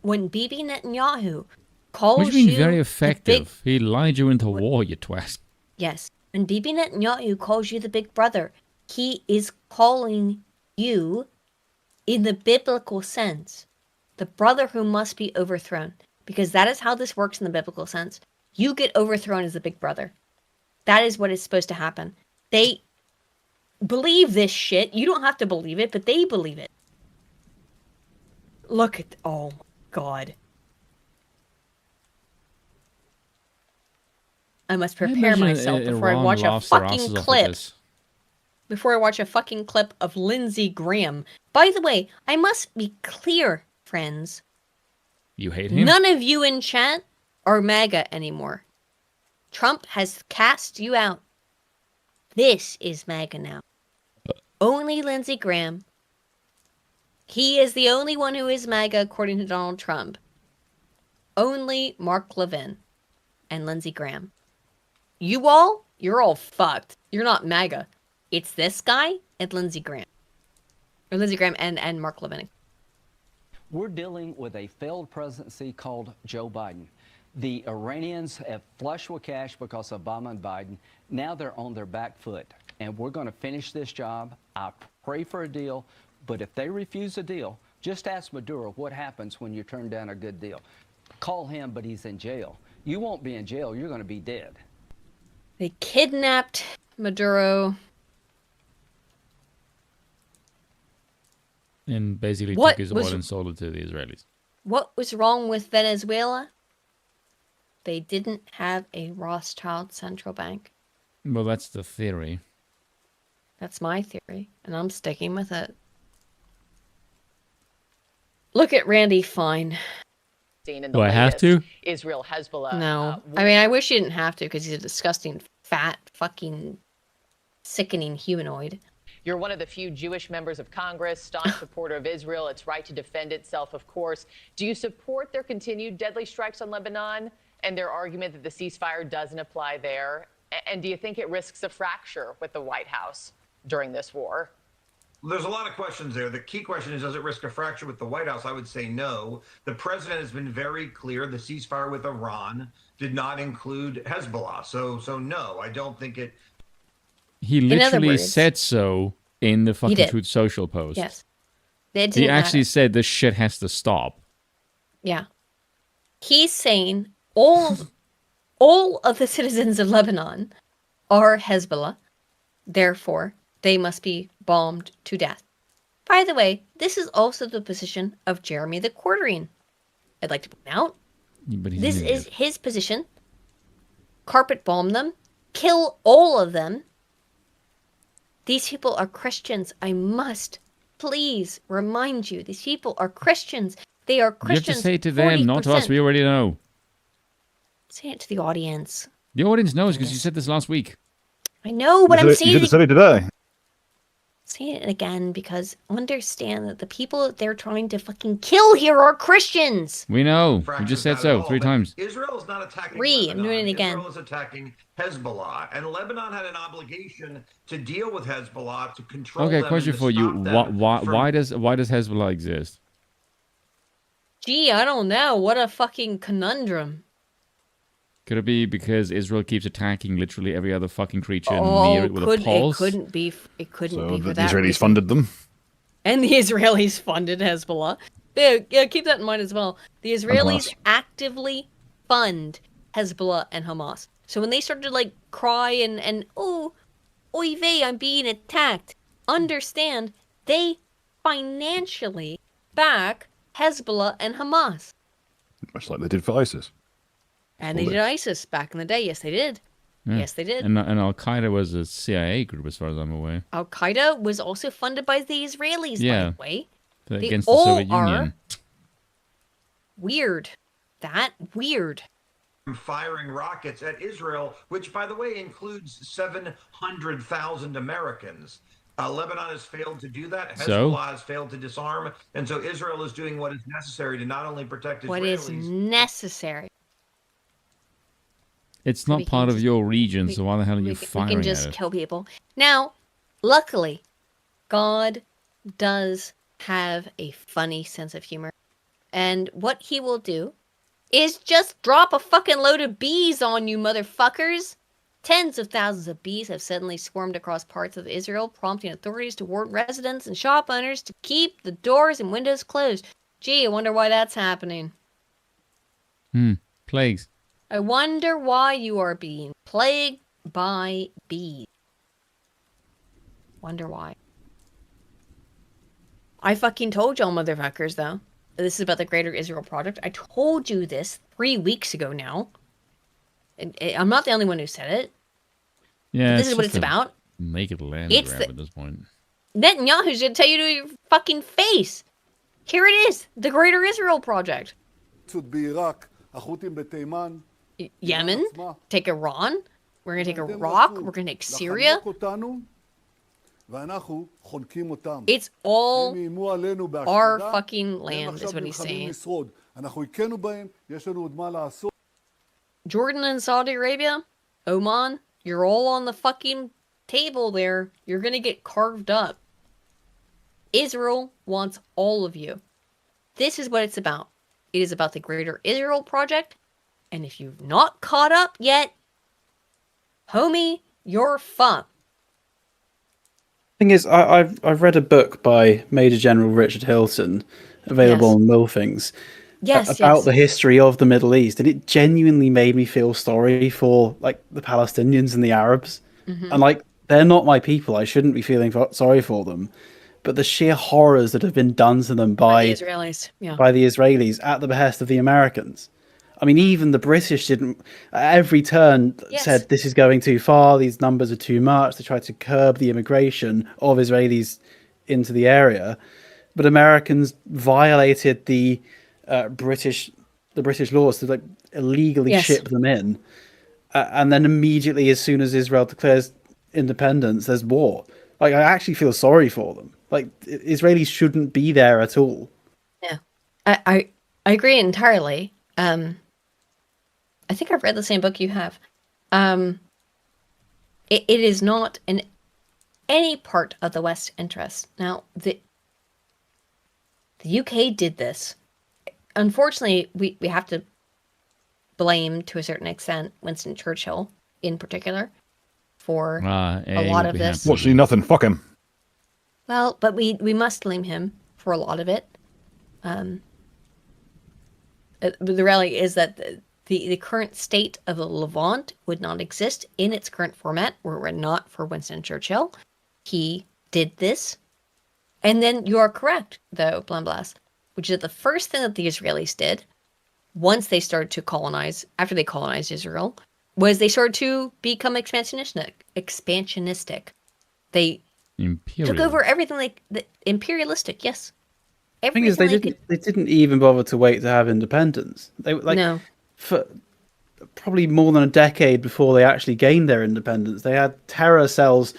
When Bibi Netanyahu calls you... What do you mean very effective? He lied you into war, you twat. Yes. When Bibi Netanyahu calls you the big brother, he is calling you, in the biblical sense, the brother who must be overthrown. Because that is how this works in the biblical sense. You get overthrown as the big brother. That is what is supposed to happen. They believe this shit. You don't have to believe it, but they believe it. Look at... Oh, God. I must prepare myself before I watch a fucking clip. Before I watch a fucking clip of Lindsey Graham. By the way, I must be clear, friends. You hate him? None of you in chat are MAGA anymore. Trump has cast you out. This is MAGA now. Only Lindsey Graham. He is the only one who is MAGA according to Donald Trump. Only Mark Levin and Lindsey Graham. You're all fucked. You're not MAGA. It's this guy and Lindsey Graham. Or Lindsey Graham and Mark Levin. We're dealing with a failed presidency called Joe Biden. The Iranians have flush with cash because of Obama and Biden. Now they're on their back foot. And we're going to finish this job. I pray for a deal. But if they refuse a deal, just ask Maduro what happens when you turn down a good deal. Call him, but he's in jail. You won't be in jail. You're going to be dead. They kidnapped Maduro. And basically took his oil and sold it to the Israelis. What was wrong with Venezuela? They didn't have a Rothschild central bank. Well, that's the theory. That's my theory, and I'm sticking with it. Look at Randy Fine. Do I have to? Israel, Hezbollah. No. I mean, I wish he didn't have to, because he's a disgusting, fat, fucking, sickening humanoid. You're one of the few Jewish members of Congress, staunch supporter of Israel, its right to defend itself, of course. Do you support their continued deadly strikes on Lebanon and their argument that the ceasefire doesn't apply there? And do you think it risks a fracture with the White House during this war? There's a lot of questions there. The key question is, does it risk a fracture with the White House? I would say no. The president has been very clear. The ceasefire with Iran did not include Hezbollah. So no, I don't think it. He literally said so in the fucking Truth Social post. Yes. He actually said this shit has to stop. Yeah. He's saying all of the citizens of Lebanon are Hezbollah. Therefore, they must be bombed to death. By the way, this is also the position of Jeremy the Quarterine. I'd like to point out. But he's This an idiot. is his position. Carpet bomb them. Kill all of them. These people are Christians. I must please remind you. These people are Christians. They are Christians. You have to say it to them, not to us. We already know. Say it to the audience. The audience knows because you said this last week. I know, but I'm saying you did say it today. Say it again because understand that the people that they're trying to fucking kill here are Christians. We know. We just said so 3 times. Israel is not attacking I'm doing it again. Israel is attacking Hezbollah, and Lebanon had an obligation to deal with Hezbollah to control Okay, them question and to for you. stop them Why does Hezbollah exist? Gee, I don't know. What a fucking conundrum. Could it be because Israel keeps attacking literally every other fucking creature near it with a pulse? It couldn't be. It couldn't So be for the that Israelis reason. funded them. And the Israelis funded Hezbollah. Yeah, keep that in mind as well. The Israelis actively fund Hezbollah and Hamas. So when they started to like cry and oh, oy vey, I'm being attacked. Understand, they financially back Hezbollah and Hamas. Much like they did for ISIS. And they did ISIS back in the day. Yes, they did. Yeah. Yes, they did. And Al-Qaeda was a CIA group as far as I'm aware. Al-Qaeda was also funded by the Israelis, by the way. Against they the all Soviet are Union. Weird. That weird. firing rockets at Israel, which, by the way, includes 700,000 Americans. Lebanon has failed to do that. Hezbollah has failed to disarm. And so Israel is doing what is necessary to not only protect Israelis. What is necessary. It's not part of your region, so why the hell are you firing We can just at it? kill people. Now, luckily, God does have a funny sense of humor. And what he will do is just drop a fucking load of bees on you, motherfuckers. Tens of thousands of bees have suddenly swarmed across parts of Israel, prompting authorities to warn residents and shop owners to keep the doors and windows closed. Gee, I wonder why that's happening. Plagues. I wonder why you are being plagued by bees. Wonder why. I fucking told y'all motherfuckers, though. This is about the Greater Israel Project. I told you this 3 weeks ago now. And I'm not the only one who said it. Yeah, This is what it's about. Make it land It's grab at this point. Netanyahu's gonna tell you to your fucking face. Here it is, the Greater Israel Project. Yemen, take Iran, we're gonna take Iraq, we're gonna take Syria. It's all our fucking land, is what he's saying. Jordan and Saudi Arabia, Oman, you're all on the fucking table there. You're gonna get carved up. Israel wants all of you. This is what it's about. It is about the Greater Israel Project. And if you've not caught up yet, homie, you're fucked. Thing is, I've read a book by Major General Richard Hilton, available on Milfings, about the history of the Middle East, and it genuinely made me feel sorry for like the Palestinians and the Arabs, and like they're not my people. I shouldn't be feeling sorry for them, but the sheer horrors that have been done to them by the Israelis, by the Israelis at the behest of the Americans. I mean, even the British didn't, at every turn, said this is going too far, these numbers are too much. They tried to curb the immigration of Israelis into the area. But Americans violated the British laws to like illegally ship them in. And then immediately, as soon as Israel declares independence, there's war. Like, I actually feel sorry for them. Like, Israelis shouldn't be there at all. Yeah, I agree entirely. I think I've read the same book you have. It is not in any part of the West's interest. Now, the UK did this. Unfortunately, we have to blame, to a certain extent, Winston Churchill in particular for a lot of this. Watching nothing, fuck him. Well, but we must blame him for a lot of it. The reality is that the current state of the Levant would not exist in its current format were it not for Winston Churchill. He did this. And then you are correct, though, Blamblas, which is the first thing that the Israelis did once they started to colonize, after they colonized Israel, was they started to become expansionistic. They took over everything, like the imperialistic. Yes. The thing is, they didn't even bother to wait to have independence. They for probably more than a decade before they actually gained their independence. They had terror cells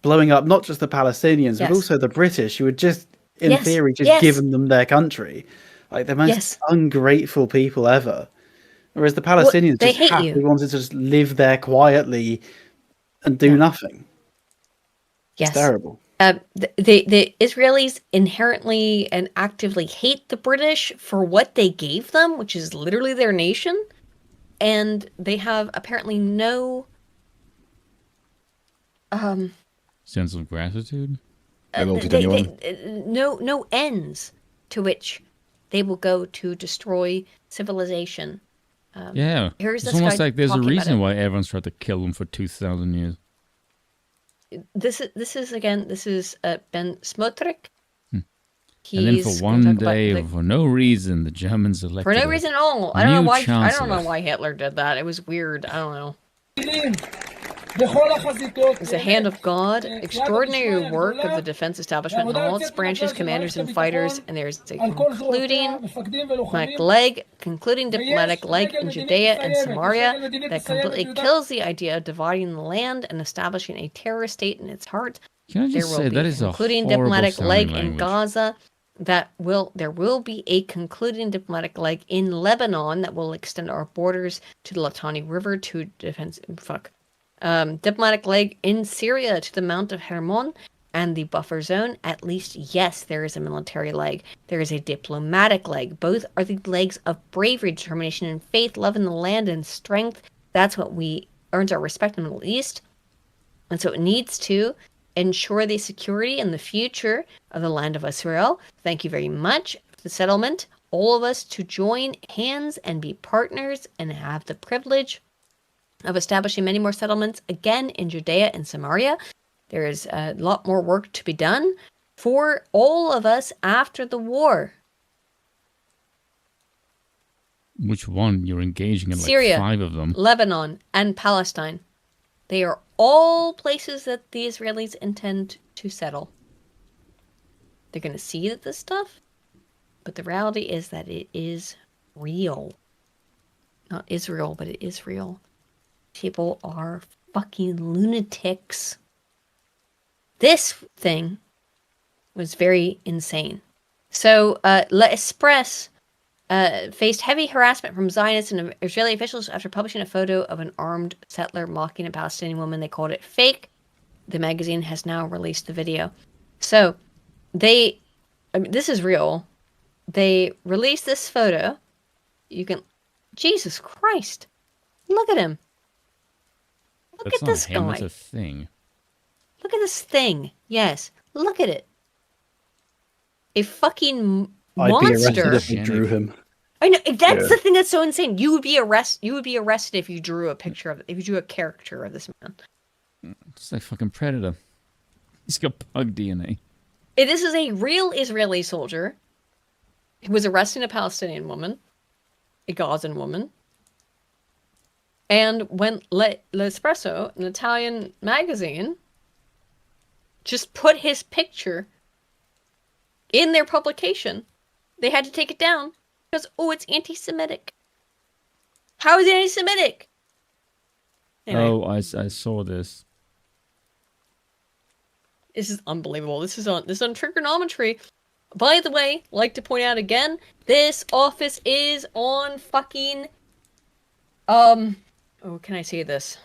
blowing up not just the Palestinians, but also the British, who had just, in theory, just given them their country. Like the most ungrateful people ever. Whereas the Palestinians just happily wanted to just live there quietly and do nothing. Yes. It's terrible. The Israelis inherently and actively hate the British for what they gave them, which is literally their nation. And they have apparently no sense of gratitude. No ends to which they will go to destroy civilization. It's almost like there's a reason why everyone's tried to kill them for 2,000 years. This is Ben Smotrich. And then for one day, for no reason, the Germans elected. For no reason at all. I don't know why Hitler did that. It was weird. I don't know. It's the hand of God, extraordinary work of the defense establishment in all its branches, commanders and fighters, and there's a concluding diplomatic leg in Judea and Samaria that completely kills the idea of dividing the land and establishing a terrorist state in its heart. Can I just say that is a concluding diplomatic leg in Gaza. There will be a concluding diplomatic leg in Lebanon that will extend our borders to the Litani River to defense. Diplomatic leg in Syria to the Mount of Hermon and the buffer zone. At least, yes, there is a military leg. There is a diplomatic leg. Both are the legs of bravery, determination, and faith, love in the land, and strength. That's what earns our respect in the Middle East. And so it needs to ensure the security and the future of the land of Israel. Thank you very much for the settlement. All of us to join hands and be partners and have the privilege of establishing many more settlements again in Judea and Samaria. There is a lot more work to be done for all of us after the war. Which one? You're engaging in Syria, 5 of them. Lebanon, and Palestine. They are all places that the Israelis intend to settle. They're going to see this stuff, but the reality is that it is real. Not Israel, but it is real. People are fucking lunatics. This thing was very insane. So, L'Express faced heavy harassment from Zionists and Israeli officials after publishing a photo of an armed settler mocking a Palestinian woman. They called it fake. The magazine has now released the video. So, this is real. They released this photo. Jesus Christ. Look at him. Look at this guy. That's a thing. Look at this thing. Yes. Look at it. A fucking monster. I'd be arrested if you drew him. I know. That's the thing that's so insane. You would be arrested if you drew a caricature of this man. It's like fucking Predator. He's got pug DNA. This is a real Israeli soldier who was arresting a Palestinian woman, a Gazan woman. And when L'Espresso, an Italian magazine, just put his picture in their publication, they had to take it down because, it's anti-Semitic. How is it anti-Semitic? Anyway. I saw this. This is unbelievable. This is on trigonometry. By the way, like to point out again, this office is on fucking can I say this?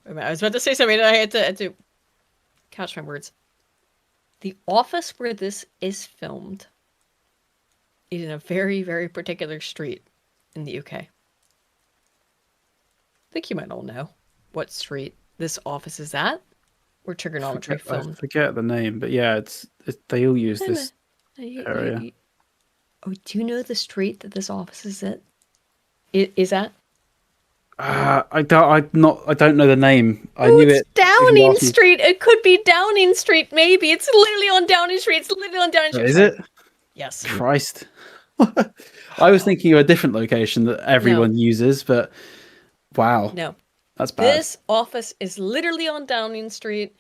Wait a minute, I was about to say something and I had to catch my words. The office where this is filmed is in a very, very particular street in the UK. I think you might all know what street this office is at, where trigonometry filmed. I forget the name, but yeah, it's they all use this area. Do you know the street that this office is at? Is at? I don't know the name. I knew it's Downing Street. It could be Downing Street, maybe. It's literally on Downing Street. Is it? Yes. Christ. I was thinking of a different location that everyone uses, but wow. No. That's bad. This office is literally on Downing Street.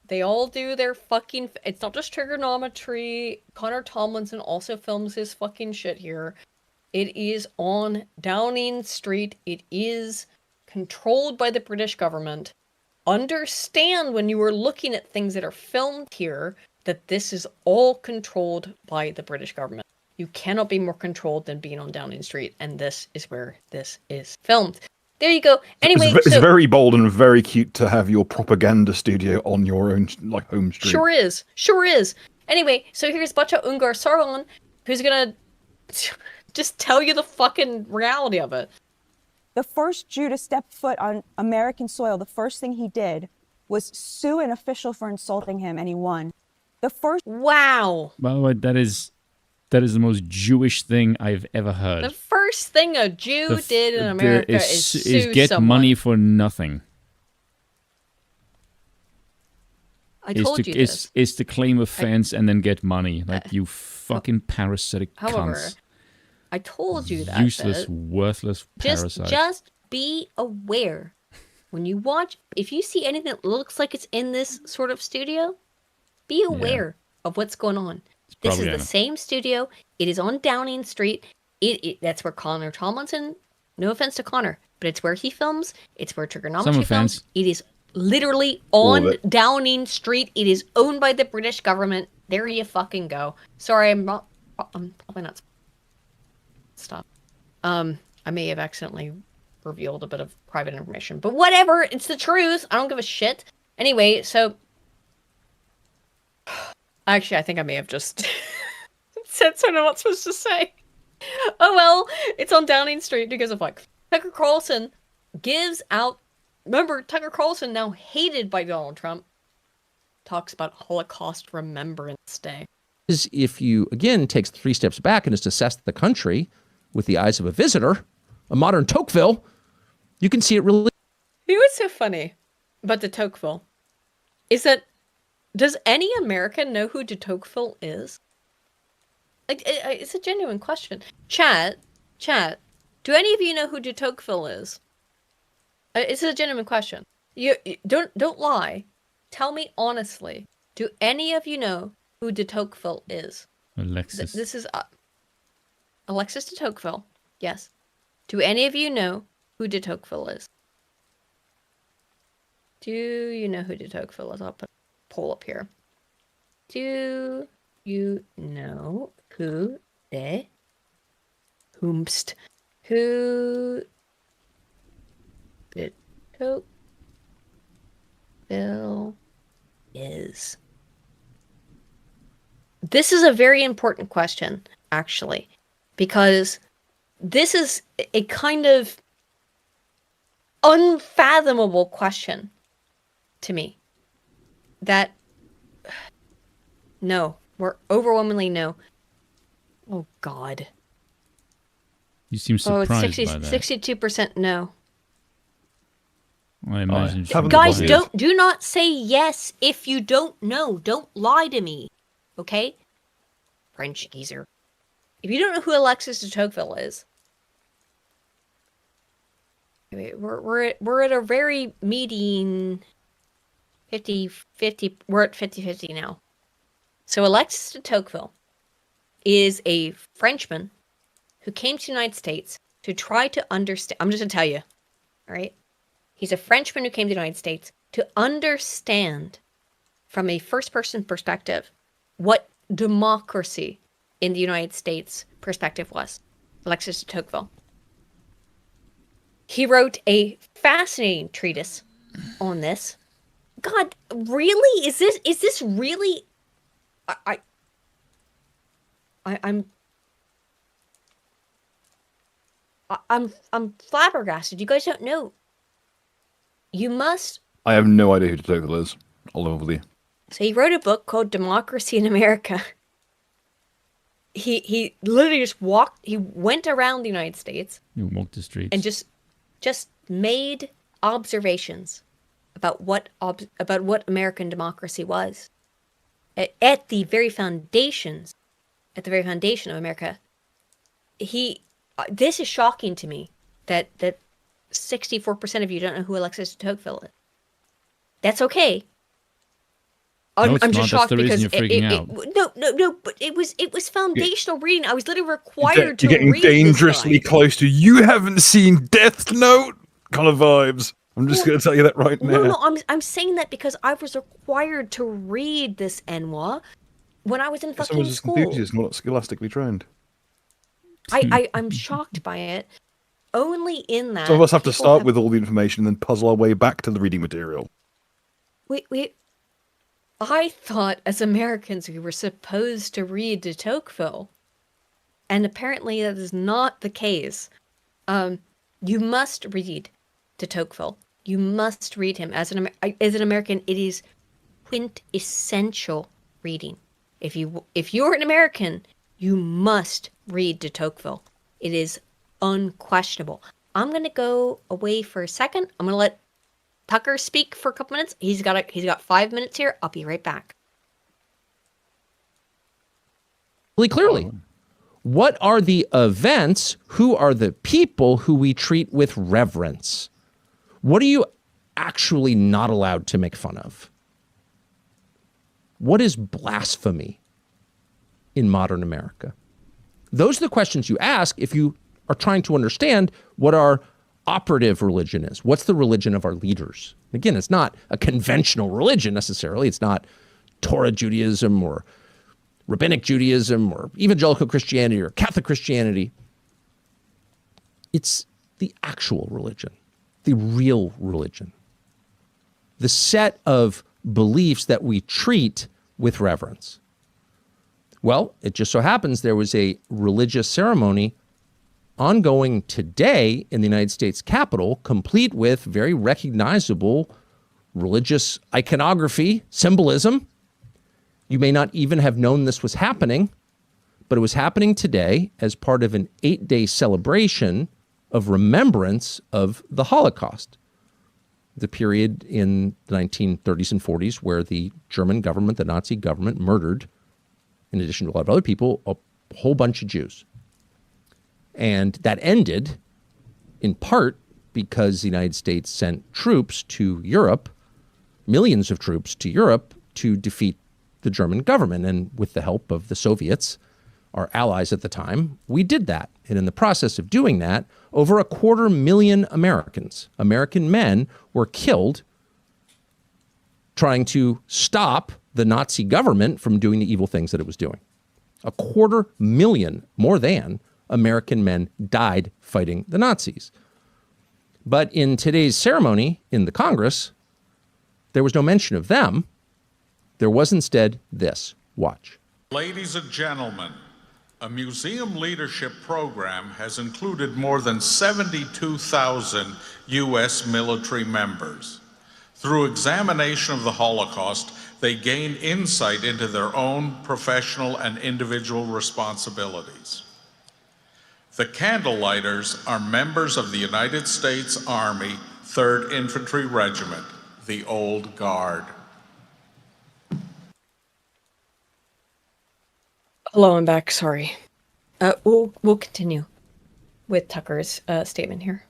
They all do their fucking... It's not just trigonometry. Connor Tomlinson also films his fucking shit here. It is on Downing Street. It is controlled by the British government. Understand when you are looking at things that are filmed here that this is all controlled by the British government. You cannot be more controlled than being on Downing Street, and this is where this is filmed. There you go. Anyway, it's very bold and very cute to have your propaganda studio on your own home street. Sure is. Sure is. Anyway, so here's Bacha Ungar Sargon, who's gonna just tell you the fucking reality of it. The first Jew to step foot on American soil, the first thing he did was sue an official for insulting him, and he won. The first... Wow. By the way, that is the most Jewish thing I've ever heard. The first thing a Jew did in America is sue get someone. money for nothing. I told you this. Is to claim offense and then get money. Like, you fucking parasitic However, cunts. I told you that. Useless, worthless parasite. Just be aware. When you watch, if you see anything that looks like it's in this sort of studio, be aware of what's going on. This is the same studio. It is on Downing Street. That's where Connor Tomlinson, no offense to Connor, but it's where he films. It's where Trigonometry films. It is literally on Downing Street. It is owned by the British government. There you fucking go. Sorry, I'm probably not. Stop. I may have accidentally revealed a bit of private information, but whatever. It's the truth. I don't give a shit. Anyway, so... Actually, I think I may have just said something I'm not supposed to say. Oh well, it's on Downing Street because of like Tucker Carlson gives out. Remember, Tucker Carlson, now hated by Donald Trump, talks about Holocaust Remembrance Day. If you again takes 3 steps back and just assess the country with the eyes of a visitor, a modern Tocqueville, you can see it really. You know what's so funny about de Tocqueville is that. Does any American know who de Tocqueville is? Like, it's a genuine question. Chat, do any of you know who de Tocqueville is? It's a genuine question. You don't lie. Tell me honestly. Do any of you know who de Tocqueville is? Alexis. This is Alexis de Tocqueville. Yes. Do any of you know who de Tocqueville is? Do you know who de Tocqueville is? I'll put poll up here. Do you know who de Tocqueville is? This is a very important question, actually, because this is a kind of unfathomable question to me. That no, we're overwhelmingly no. Oh God. You seem surprised it's 60, by that. 62% no. I imagine. Guys, do not say yes if you don't know. Don't lie to me, okay? French geezer. If you don't know who Alexis de Tocqueville is, we're at a very meeting. 50-50, we're at 50-50 now. So Alexis de Tocqueville is a Frenchman who came to the United States to try to understand. I'm just going to tell you, all right? He's a Frenchman who came to the United States to understand from a first-person perspective what democracy in the United States perspective was. Alexis de Tocqueville. He wrote a fascinating treatise on this. God, really? Is this really? I'm flabbergasted. You guys don't know. You must. I have no idea who de Tocqueville is. All over the. So he wrote a book called Democracy in America. He literally just walked. He went around the United States. You walked the streets and just made observations about what American democracy was. At the very foundation of America, This is shocking to me that 64% of you don't know who Alexis de Tocqueville is. That's okay. I'm just shocked because you're freaking out. No, but it was foundational reading. I was literally required to You're getting read dangerously this guy. close to you haven't seen Death Note kind of vibes. I'm just going to tell you that right now. No, I'm saying that because I was required to read this Enwa when I was in fucking Someone's school. enthusiast, not scholastically trained. I'm shocked by it. Only in that Some of us have to start with all the information and then puzzle our way back to the reading material. I thought as Americans we were supposed to read de Tocqueville, and apparently that is not the case. You must read de Tocqueville. You must read him as an American. It is quintessential reading. If you're an American, you must read de Tocqueville. It is unquestionable. I'm gonna go away for a second. I'm gonna let Tucker speak for a couple minutes. He's got 5 minutes here. I'll be right back. Really clearly, what are the events? Who are the people who we treat with reverence? What are you actually not allowed to make fun of? What is blasphemy in modern America? Those are the questions you ask if you are trying to understand what our operative religion is. What's the religion of our leaders? Again, it's not a conventional religion necessarily. It's not Torah Judaism or Rabbinic Judaism or evangelical Christianity or Catholic Christianity. It's the actual religion, the real religion, the set of beliefs that we treat with reverence. Well, it just so happens there was a religious ceremony ongoing today in the United States Capitol, complete with very recognizable religious iconography, symbolism. You may not even have known this was happening, but it was happening today as part of an 8-day celebration of remembrance of the Holocaust, the period in the 1930s and 40s where the German government, the Nazi government, murdered, in addition to a lot of other people, a whole bunch of Jews. And that ended in part because the United States sent troops to Europe, millions of troops to Europe, to defeat the German government. And with the help of the Soviets, our allies at the time, we did that. And in the process of doing that, over 250,000 Americans, American men, were killed trying to stop the Nazi government from doing the evil things that it was doing. 250,000, more than, American men died fighting the Nazis. But in today's ceremony in the Congress, there was no mention of them. There was instead this. Watch. Ladies and gentlemen, a museum leadership program has included more than 72,000 U.S. military members. Through examination of the Holocaust, they gain insight into their own professional and individual responsibilities. The candlelighters are members of the United States Army 3rd Infantry Regiment, the Old Guard. Hello, I'm back. Sorry. We'll continue with Tucker's statement here.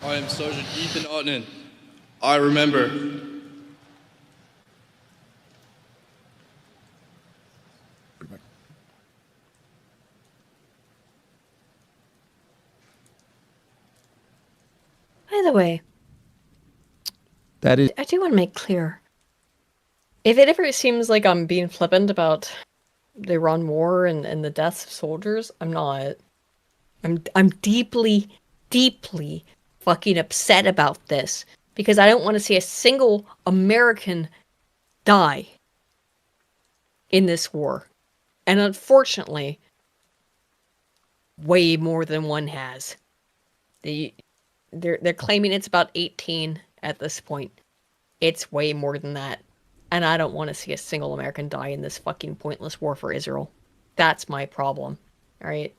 I am Sergeant Ethan Ottman. I remember. By the way, that is, I do want to make clear, if it ever seems like I'm being flippant about the Iran war and the deaths of soldiers, I'm not. I'm deeply, deeply fucking upset about this because I don't want to see a single American die in this war. And unfortunately, way more than one has. They're claiming it's about 18 at this point. It's way more than that. And I don't want to see a single American die in this fucking pointless war for Israel. That's my problem. All right.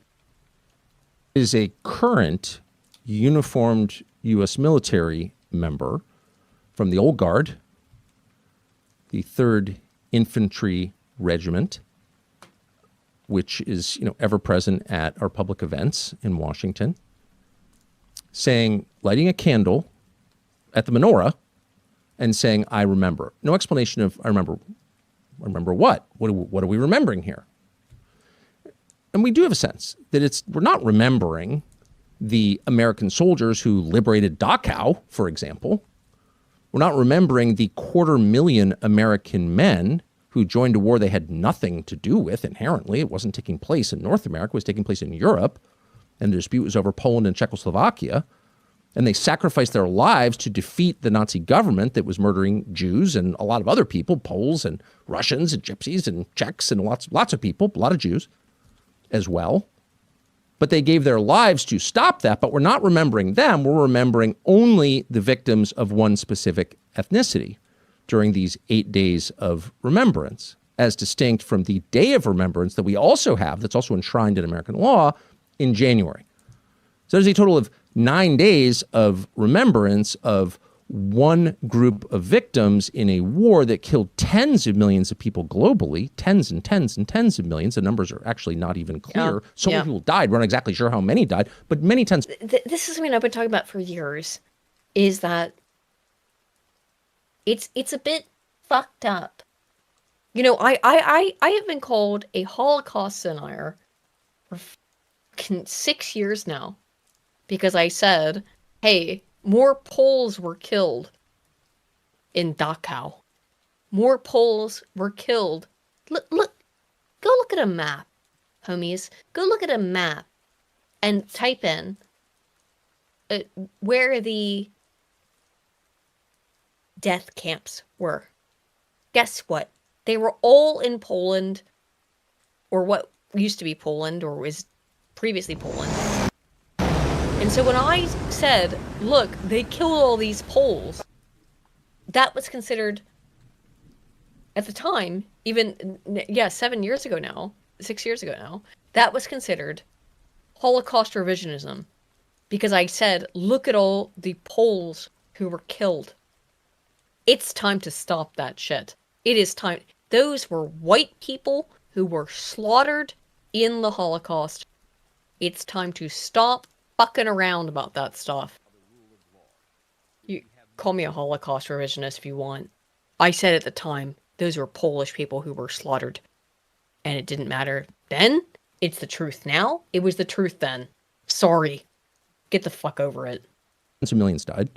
Is a current uniformed U.S. military member from the old guard, the 3rd Infantry Regiment, which is, ever present at our public events in Washington, lighting a candle at the menorah and saying, I remember. No explanation of, I remember what? What are we remembering here? And we do have a sense that we're not remembering the American soldiers who liberated Dachau, for example. We're not remembering the 250,000 American men who joined a war they had nothing to do with inherently. It wasn't taking place in North America, it was taking place in Europe. And the dispute was over Poland and Czechoslovakia. And they sacrificed their lives to defeat the Nazi government that was murdering Jews and a lot of other people, Poles and Russians and Gypsies and Czechs and lots of people, a lot of Jews as well. But they gave their lives to stop that. But we're not remembering them. We're remembering only the victims of one specific ethnicity during these 8 days of remembrance, as distinct from the Day of Remembrance that we also have, that's also enshrined in American law, in January. So there's a total of 9 days of remembrance of one group of victims in a war that killed tens of millions of people globally, tens and tens and tens of millions. The numbers are actually not even clear. So many people died. We're not exactly sure how many died, but many tens. This is something I've been talking about for years, is that it's a bit fucked up. I have been called a Holocaust denier for 6 years now because I said, hey, more Poles were killed in Dachau. More Poles were killed. Go look at a map, homies. Go look at a map and type in where the death camps were. Guess what? They were all in Poland, or what used to be Poland, or was previously Poland. And so when I said, look, they killed all these Poles, that was considered, at the time, even, 7 years ago now, 6 years ago now, that was considered Holocaust revisionism. Because I said, look at all the Poles who were killed. It's time to stop that shit. It is time. Those were white people who were slaughtered in the Holocaust. It's time to stop fucking around about that stuff. You call me a Holocaust revisionist if you want. I said at the time, those were Polish people who were slaughtered. And it didn't matter then. It's the truth now. It was the truth then. Sorry. Get the fuck over it. Tens of millions died,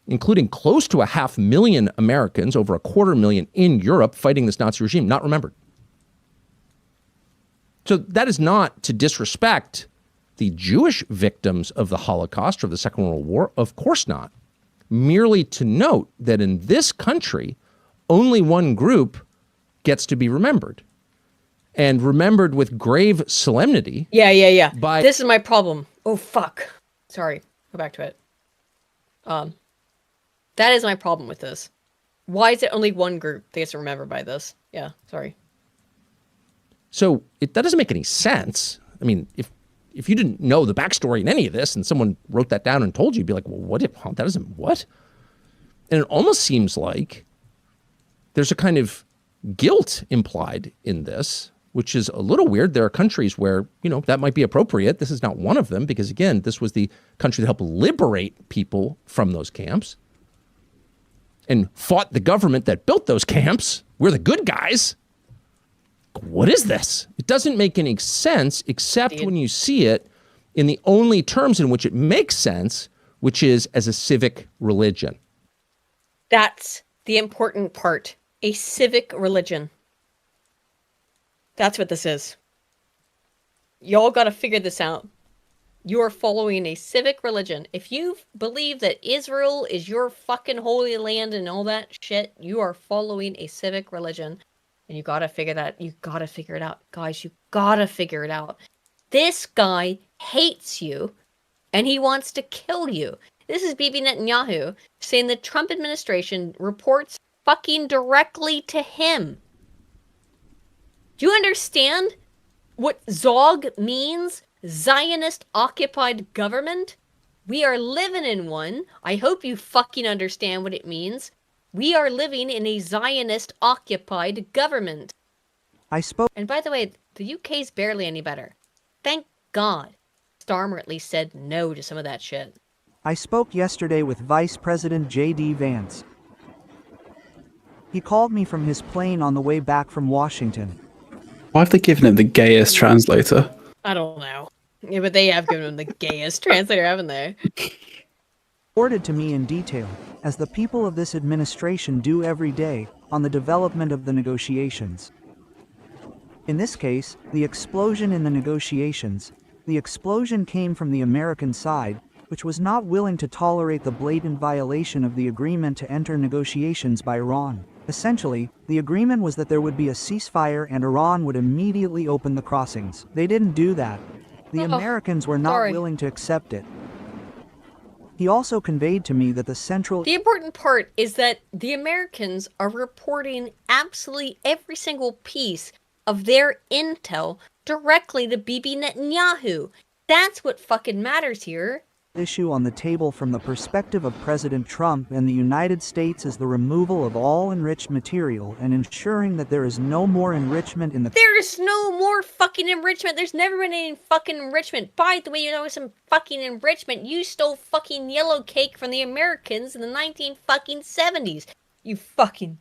including close to 500,000 Americans, over 250,000 in Europe fighting this Nazi regime, not remembered. So that is not to disrespect the Jewish victims of the Holocaust or the Second World War. Of course not. Merely to note that in this country, only one group gets to be remembered. And remembered with grave solemnity. Yeah. By this is my problem. Oh, fuck. Sorry. Go back to it. That is my problem with this. Why is it only one group that gets remembered by this? Yeah, sorry. So that doesn't make any sense. I mean, if you didn't know the backstory in any of this and someone wrote that down and told you, you'd be like, well, that doesn't, what? And it almost seems like there's a kind of guilt implied in this, which is a little weird. There are countries where, that might be appropriate. This is not one of them because, again, this was the country that helped liberate people from those camps and fought the government that built those camps. We're the good guys. What is this? It doesn't make any sense except when you see it in the only terms in which it makes sense, which is as a civic religion. That's the important part. A civic religion. That's what this is. Y'all gotta figure this out. You are following a civic religion. If you believe that Israel is your fucking holy land and all that shit, you are following a civic religion. And you gotta figure that. You gotta figure it out. Guys, you gotta figure it out. This guy hates you and he wants to kill you. This is Bibi Netanyahu saying the Trump administration reports fucking directly to him. Do you understand what Zog means? Zionist occupied government? We are living in one. I hope you fucking understand what it means. We are living in a Zionist-occupied government. I spoke. And by the way, the UK's barely any better. Thank God. Starmer at least said no to some of that shit. I spoke yesterday with Vice President J.D. Vance. He called me from his plane on the way back from Washington. Why have they given him the gayest translator? I don't know. Yeah, but they have given him the gayest translator, haven't they? Reported to me in detail, as the people of this administration do every day, on the development of the negotiations. In this case, the explosion in the negotiations, the explosion came from the American side, which was not willing to tolerate the blatant violation of the agreement to enter negotiations by Iran. Essentially, the agreement was that there would be a ceasefire and Iran would immediately open the crossings. They didn't do that. The Americans were not willing to accept it. He also conveyed to me that the important part is that the Americans are reporting absolutely every single piece of their intel directly to Bibi Netanyahu. That's what fucking matters here. Issue on the table from the perspective of President Trump and the United States is the removal of all enriched material and ensuring that there is no more enrichment in the... There's no more fucking enrichment. There's never been any fucking enrichment. By the way, you know some fucking enrichment. You stole fucking yellow cake from the Americans in the 1970s. You fucking...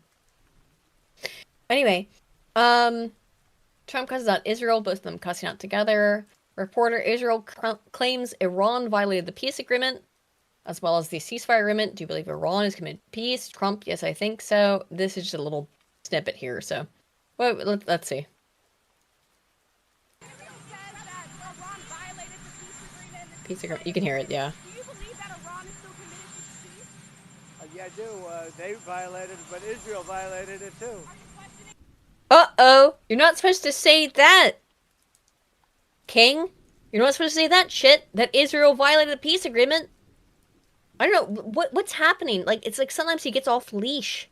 Anyway, Trump cusses out Israel, both of them cussing out together. Reporter, Israel claims Iran violated the peace agreement, as well as the ceasefire agreement. Do you believe Iran is committed to peace? Trump, yes, I think so. This is just a little snippet here, so well, let's see. Peace agreement. You can hear it, yeah. Yeah, I do. They violated it, but Israel violated it too. Uh-oh! You're not supposed to say that! King, you're not supposed to say that shit, that Israel violated the peace agreement. I don't know, what's happening? Like, it's like sometimes he gets off leash.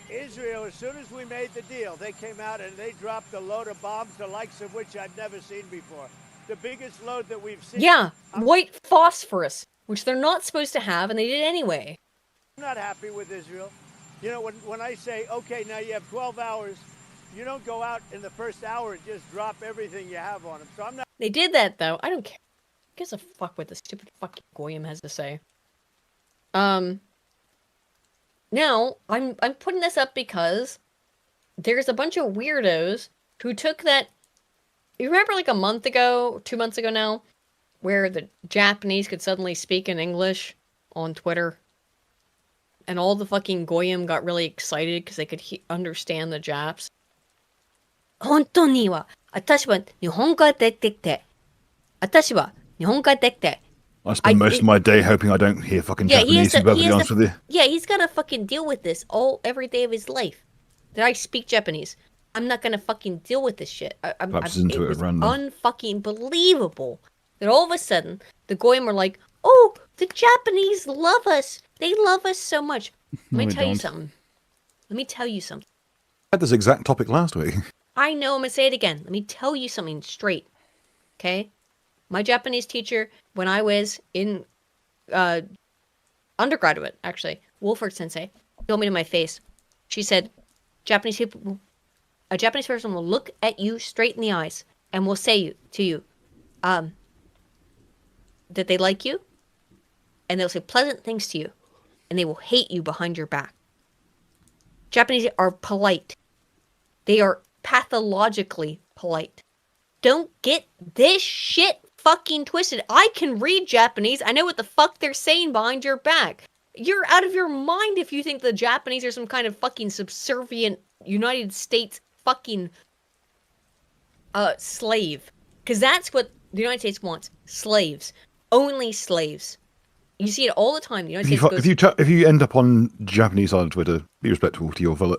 Israel, as soon as we made the deal, they came out and they dropped a load of bombs, the likes of which I'd never seen before. The biggest load that we've seen. Yeah, white phosphorus, which they're not supposed to have, and they did anyway. I'm not happy with Israel. You know, when I say, okay, now you have 12 hours, you don't go out in the first hour and just drop everything you have on them. So I'm not. They did that though. I don't care. Who gives a fuck what the stupid fucking Goyim has to say? Now I'm putting this up because there's a bunch of weirdos who took that. You remember like a month ago, 2 months ago now, where the Japanese could suddenly speak in English on Twitter, and all the fucking Goyim got really excited because they could understand the Japs. 本当には私は日本語ができてきて私は日本語ができて I spend most of my day hoping I don't hear fucking Japanese, to be perfectly honest with you. Yeah, he's got to fucking deal with this every day of his life. That I speak Japanese. I'm not going to fucking deal with this shit. Perhaps into it at random. Unfucking believable that all of a sudden the Goyim are like, oh, the Japanese love us. They love us so much. Let me tell you something. Let me tell you something. I had this exact topic last week. I know, I'm going to say it again. Let me tell you something straight. Okay? My Japanese teacher, when I was in undergraduate, actually, Wolford Sensei, told me to my face. She said, a Japanese person will look at you straight in the eyes and will say to you that they like you, and they'll say pleasant things to you, and they will hate you behind your back. Japanese are polite. They are pathologically polite. Don't get this shit fucking twisted. I can read Japanese. I know what the fuck they're saying behind your back. You're out of your mind if you think the Japanese are some kind of fucking subservient United States fucking slave. Because that's what the United States wants. Slaves. Only slaves. You see it all the time. The United States goes, if you end up on Japanese side of Twitter, be respectful to your fellow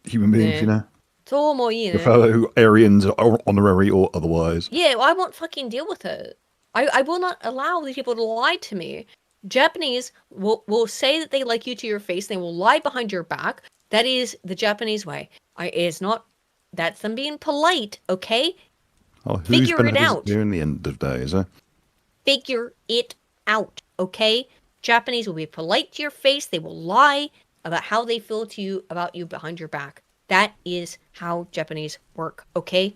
human beings, you know? Fellow Aryans, honorary or otherwise. Yeah, well, I won't fucking deal with it. I will not allow these people to lie to me. Japanese will say that they like you to your face. They will lie behind your back. That is the Japanese way. It is not. That's them being polite, okay? Oh, Figure it out. Here in the end of the day, is there? figure it out, okay? Japanese will be polite to your face. They will lie about how they feel to you about you behind your back. That is how Japanese work, okay?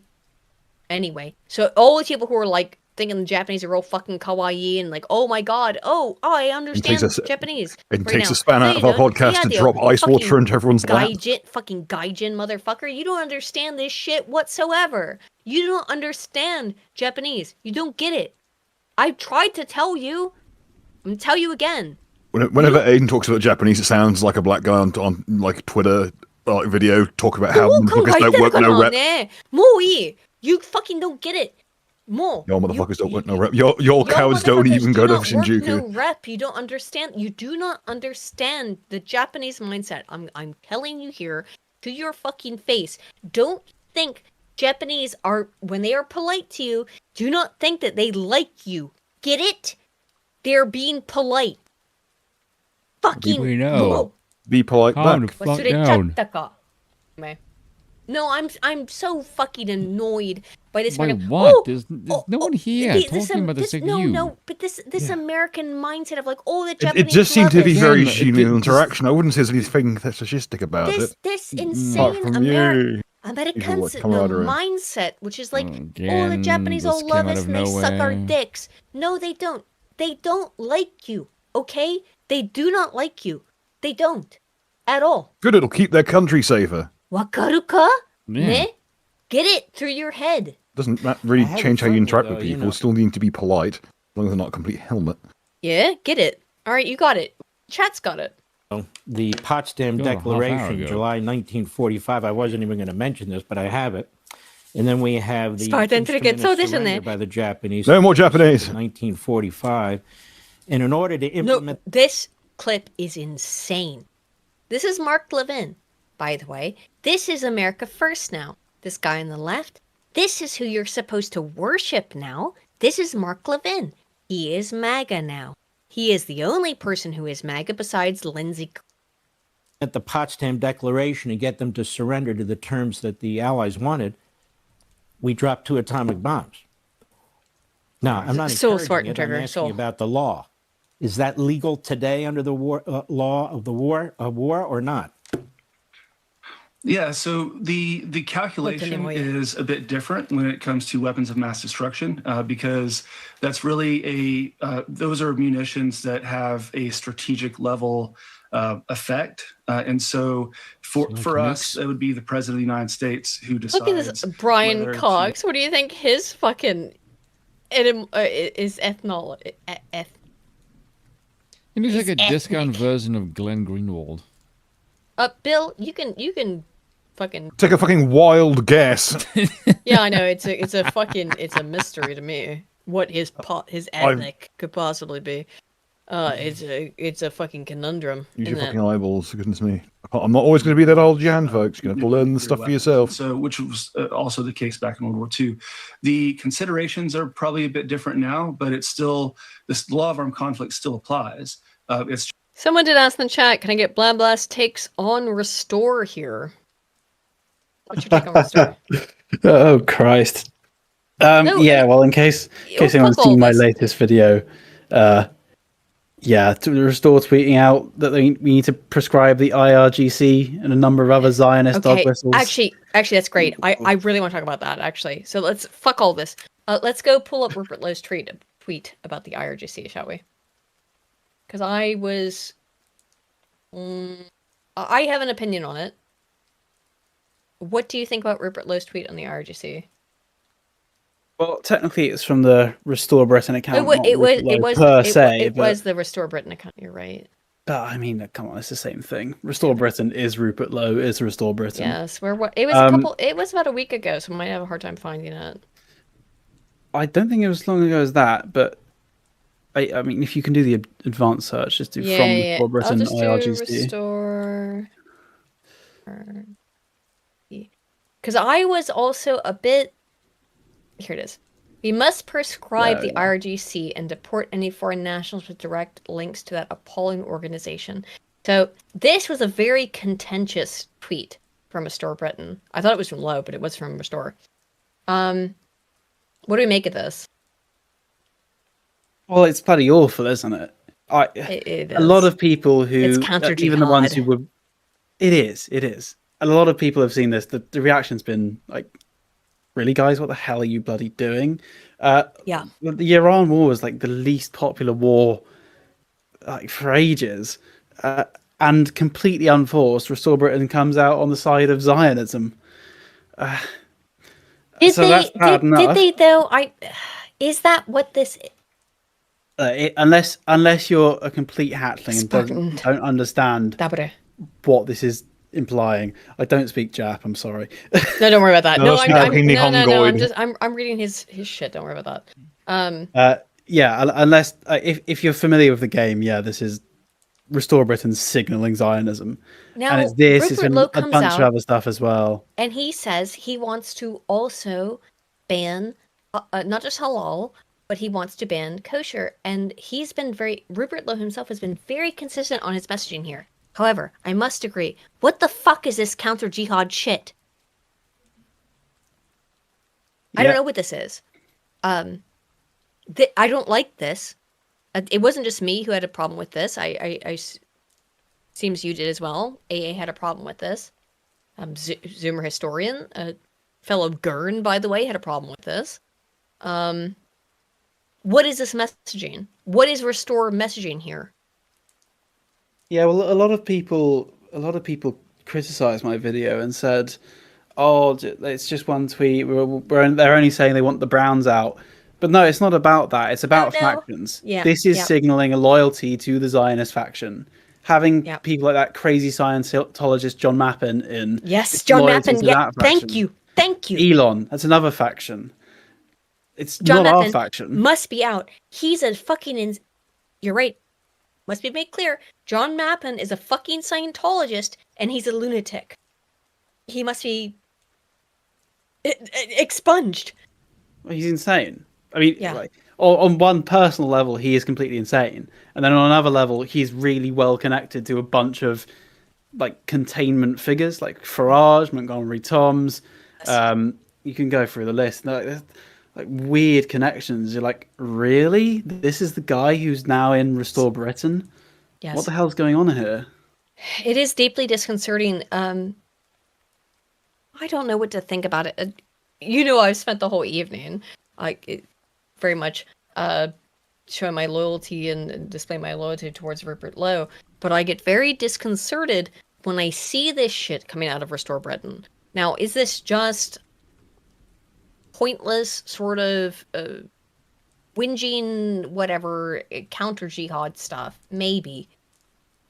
Anyway, so all the people who are like thinking the Japanese are all fucking kawaii and like, oh my god, I understand Japanese. It takes a span out of our podcast to drop ice water into everyone's lap. Fucking gaijin motherfucker. You don't understand this shit whatsoever. You don't understand Japanese. You don't get it. I tried to tell you. I'm gonna tell you again. Whenever Aiden talks about Japanese, it sounds like a black guy on like Twitter video talking about how motherfuckers don't work no rep. You fucking don't get it. Your motherfuckers don't work no rep. Your cows don't even go to Shinjuku. No rep. You don't understand. You do not understand the Japanese mindset. I'm telling you here to your fucking face. Don't think Japanese are, when they are polite to you, do not think that they like you. Get it? They're being polite. Fucking we know. Be polite back. No, I'm so fucking annoyed by this. Wait, what? There's no one here talking about this like you. No, but this American mindset of like, the Japanese. It just seemed to be very genuine interaction. I wouldn't say there's anything fascistic about it. This insane American mindset, which is like, the Japanese all love us and they suck our dicks. No, they don't. They don't like you, okay? They do not like you. They don't. At all. Good, it'll keep their country safer. Wakaru ka? Yeah. Ne? Get it through your head. Doesn't that really change how you interact with people? Still need to be polite, as long as they're not a complete helmet. Yeah, get it. All right, you got it. Chat's got it. The Potsdam Declaration, July 1945. I wasn't even going to mention this, but I have it. And then we have the surrender by the Japanese. No more Japanese. 1945. And in order to implement... No, this clip is insane. This is Mark Levin, by the way. This is America First now. This guy on the left, this is who you're supposed to worship now. This is Mark Levin. He is MAGA now. He is the only person who is MAGA besides Lindsey. At the Potsdam Declaration and get them to surrender to the terms that the Allies wanted, we dropped 2 atomic bombs. Now, I'm not encouraging it. I'm asking about the law. Is that legal today under the law of war or not? Yeah, so the calculation is a bit different when it comes to weapons of mass destruction because that's really those are munitions that have a strategic level effect. And so for us, it would be the President of the United States who decides. Look at this Brian Cox. What do you think his fucking is ethanol? It looks like a discount version of Glenn Greenwald. Bill, you can fucking take a fucking wild guess. Yeah, I know it's a mystery to me what his ethnic could possibly be. It's a fucking conundrum. Use your fucking eyeballs, goodness me. I'm not always going to be that old Jan, folks. You're going to have to learn the stuff for yourself. So, which was also the case back in World War II. The considerations are probably a bit different now, but it's still, this law of armed conflict still applies. Someone did ask in the chat, can I get Blah Blah's takes on Restore here? What's your take on Restore? Oh, Christ. Yeah, well, in case anyone's seen my latest video, to Restore tweeting out that we need to prescribe the IRGC and a number of other Zionist dog whistles. Actually, that's great. I really want to talk about that, actually. So let's fuck all this. Let's go pull up Rupert Lowe's tweet about the IRGC, shall we? Because I have an opinion on it. What do you think about Rupert Lowe's tweet on the IRGC? Well, technically, it's from the Restore Britain account. It was the Restore Britain account. You're right. But I mean, come on, it's the same thing. Restore Britain is Rupert Lowe. Is Restore Britain? Yes, it was It was about a week ago, so we might have a hard time finding it. I don't think it was as long ago as that, but I mean, if you can do the advanced search, just do from Restore Britain IRGC. Restore. Because I was also a bit. Here it is. We must prescribe the IRGC and deport any foreign nationals with direct links to that appalling organization. So this was a very contentious tweet from Restore Britain. I thought it was from Lowe, but it was from Restore. What do we make of this? Well, it's bloody awful, isn't it? It a lot is. of people who, It's counter even the ones jihad. who were, it is. And a lot of people have seen this. The reaction's been like, really, guys, what the hell are you bloody doing? Yeah. The Iran war was like the least popular war like for ages, and completely unforced. Restore Britain comes out on the side of Zionism. Did So that's bad did enough. they though? Is that what this? Unless you're a complete hatchling and don't understand what this is implying. I don't speak Jap. I'm sorry. No, don't worry about that. No, I'm reading his shit. Don't worry about that. Yeah, unless if you're familiar with the game, yeah, this is Restore Britain's signaling Zionism, Now, and it's this. It's Rupert been Lowe a comes bunch out, of other stuff as well. and he says he wants to also ban not just halal, but he wants to ban kosher. And Rupert Lowe himself has been very consistent on his messaging here. However, I must agree. What the fuck is this counter jihad shit? I don't know what this is. I don't like this. It wasn't just me who had a problem with this. I seems you did as well. AA had a problem with this. Zoomer historian, a fellow Gurn, by the way, had a problem with this. What is this messaging? What is Restore messaging here? Yeah, well, a lot of people criticized my video and said, "Oh, it's just one tweet. They're only saying they want the Browns out." But no, it's not about that. It's about factions. Yeah, this is signaling a loyalty to the Zionist faction. Having people like that crazy Scientologist John Mappin in. Yes, John Mappin. Yeah, thank you. Elon, that's another faction. It's John not Mappin our faction. Must be out. He's a fucking. You're right. Must be made clear. John Mappin is a fucking Scientologist, and he's a lunatic. He must be expunged. Well, he's insane. I mean, like, on one personal level, he is completely insane, and then on another level, he's really well connected to a bunch of like containment figures, like Farage, Montgomery Toms. You can go through the list. Like weird connections. You're like, really? This is the guy who's now in Restore Britain? Yes. What the hell's going on here? It is deeply disconcerting. I don't know what to think about it. I've spent the whole evening very much showing my loyalty and displaying my loyalty towards Rupert Lowe, but I get very disconcerted when I see this shit coming out of Restore Britain. Now, is this just pointless sort of whinging, whatever, counter jihad stuff? Maybe.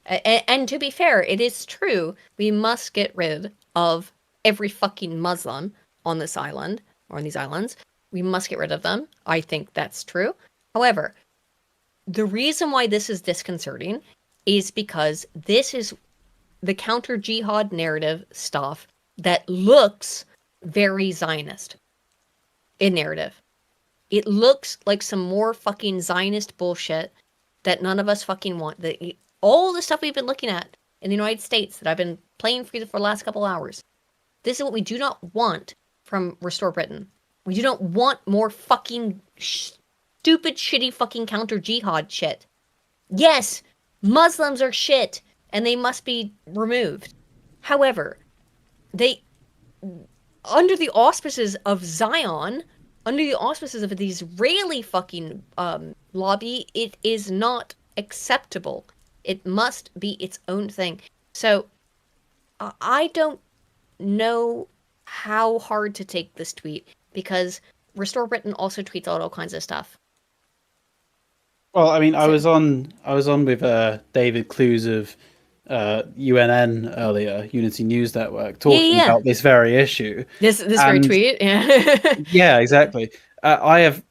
And to be fair, it is true. We must get rid of every fucking Muslim on this island, or on these islands. We must get rid of them. I think that's true. However, the reason why this is disconcerting is because this is the counter jihad narrative stuff that looks very Zionist in narrative. It looks like some more fucking Zionist bullshit that none of us fucking want. All the stuff we've been looking at in the United States that I've been playing for the last couple hours. This is what we do not want from Restore Britain. We do not want more fucking stupid, shitty fucking counter jihad shit. Yes, Muslims are shit and they must be removed. However, under the auspices of Zion, under the auspices of the Israeli fucking lobby, it is not acceptable. It must be its own thing. So, I don't know how hard to take this tweet, because Restore Britain also tweets out all kinds of stuff. Well, I mean, I was on with David Clues of UNN earlier, Unity News Network, talking about this very issue. This very tweet, yeah. Yeah, exactly. I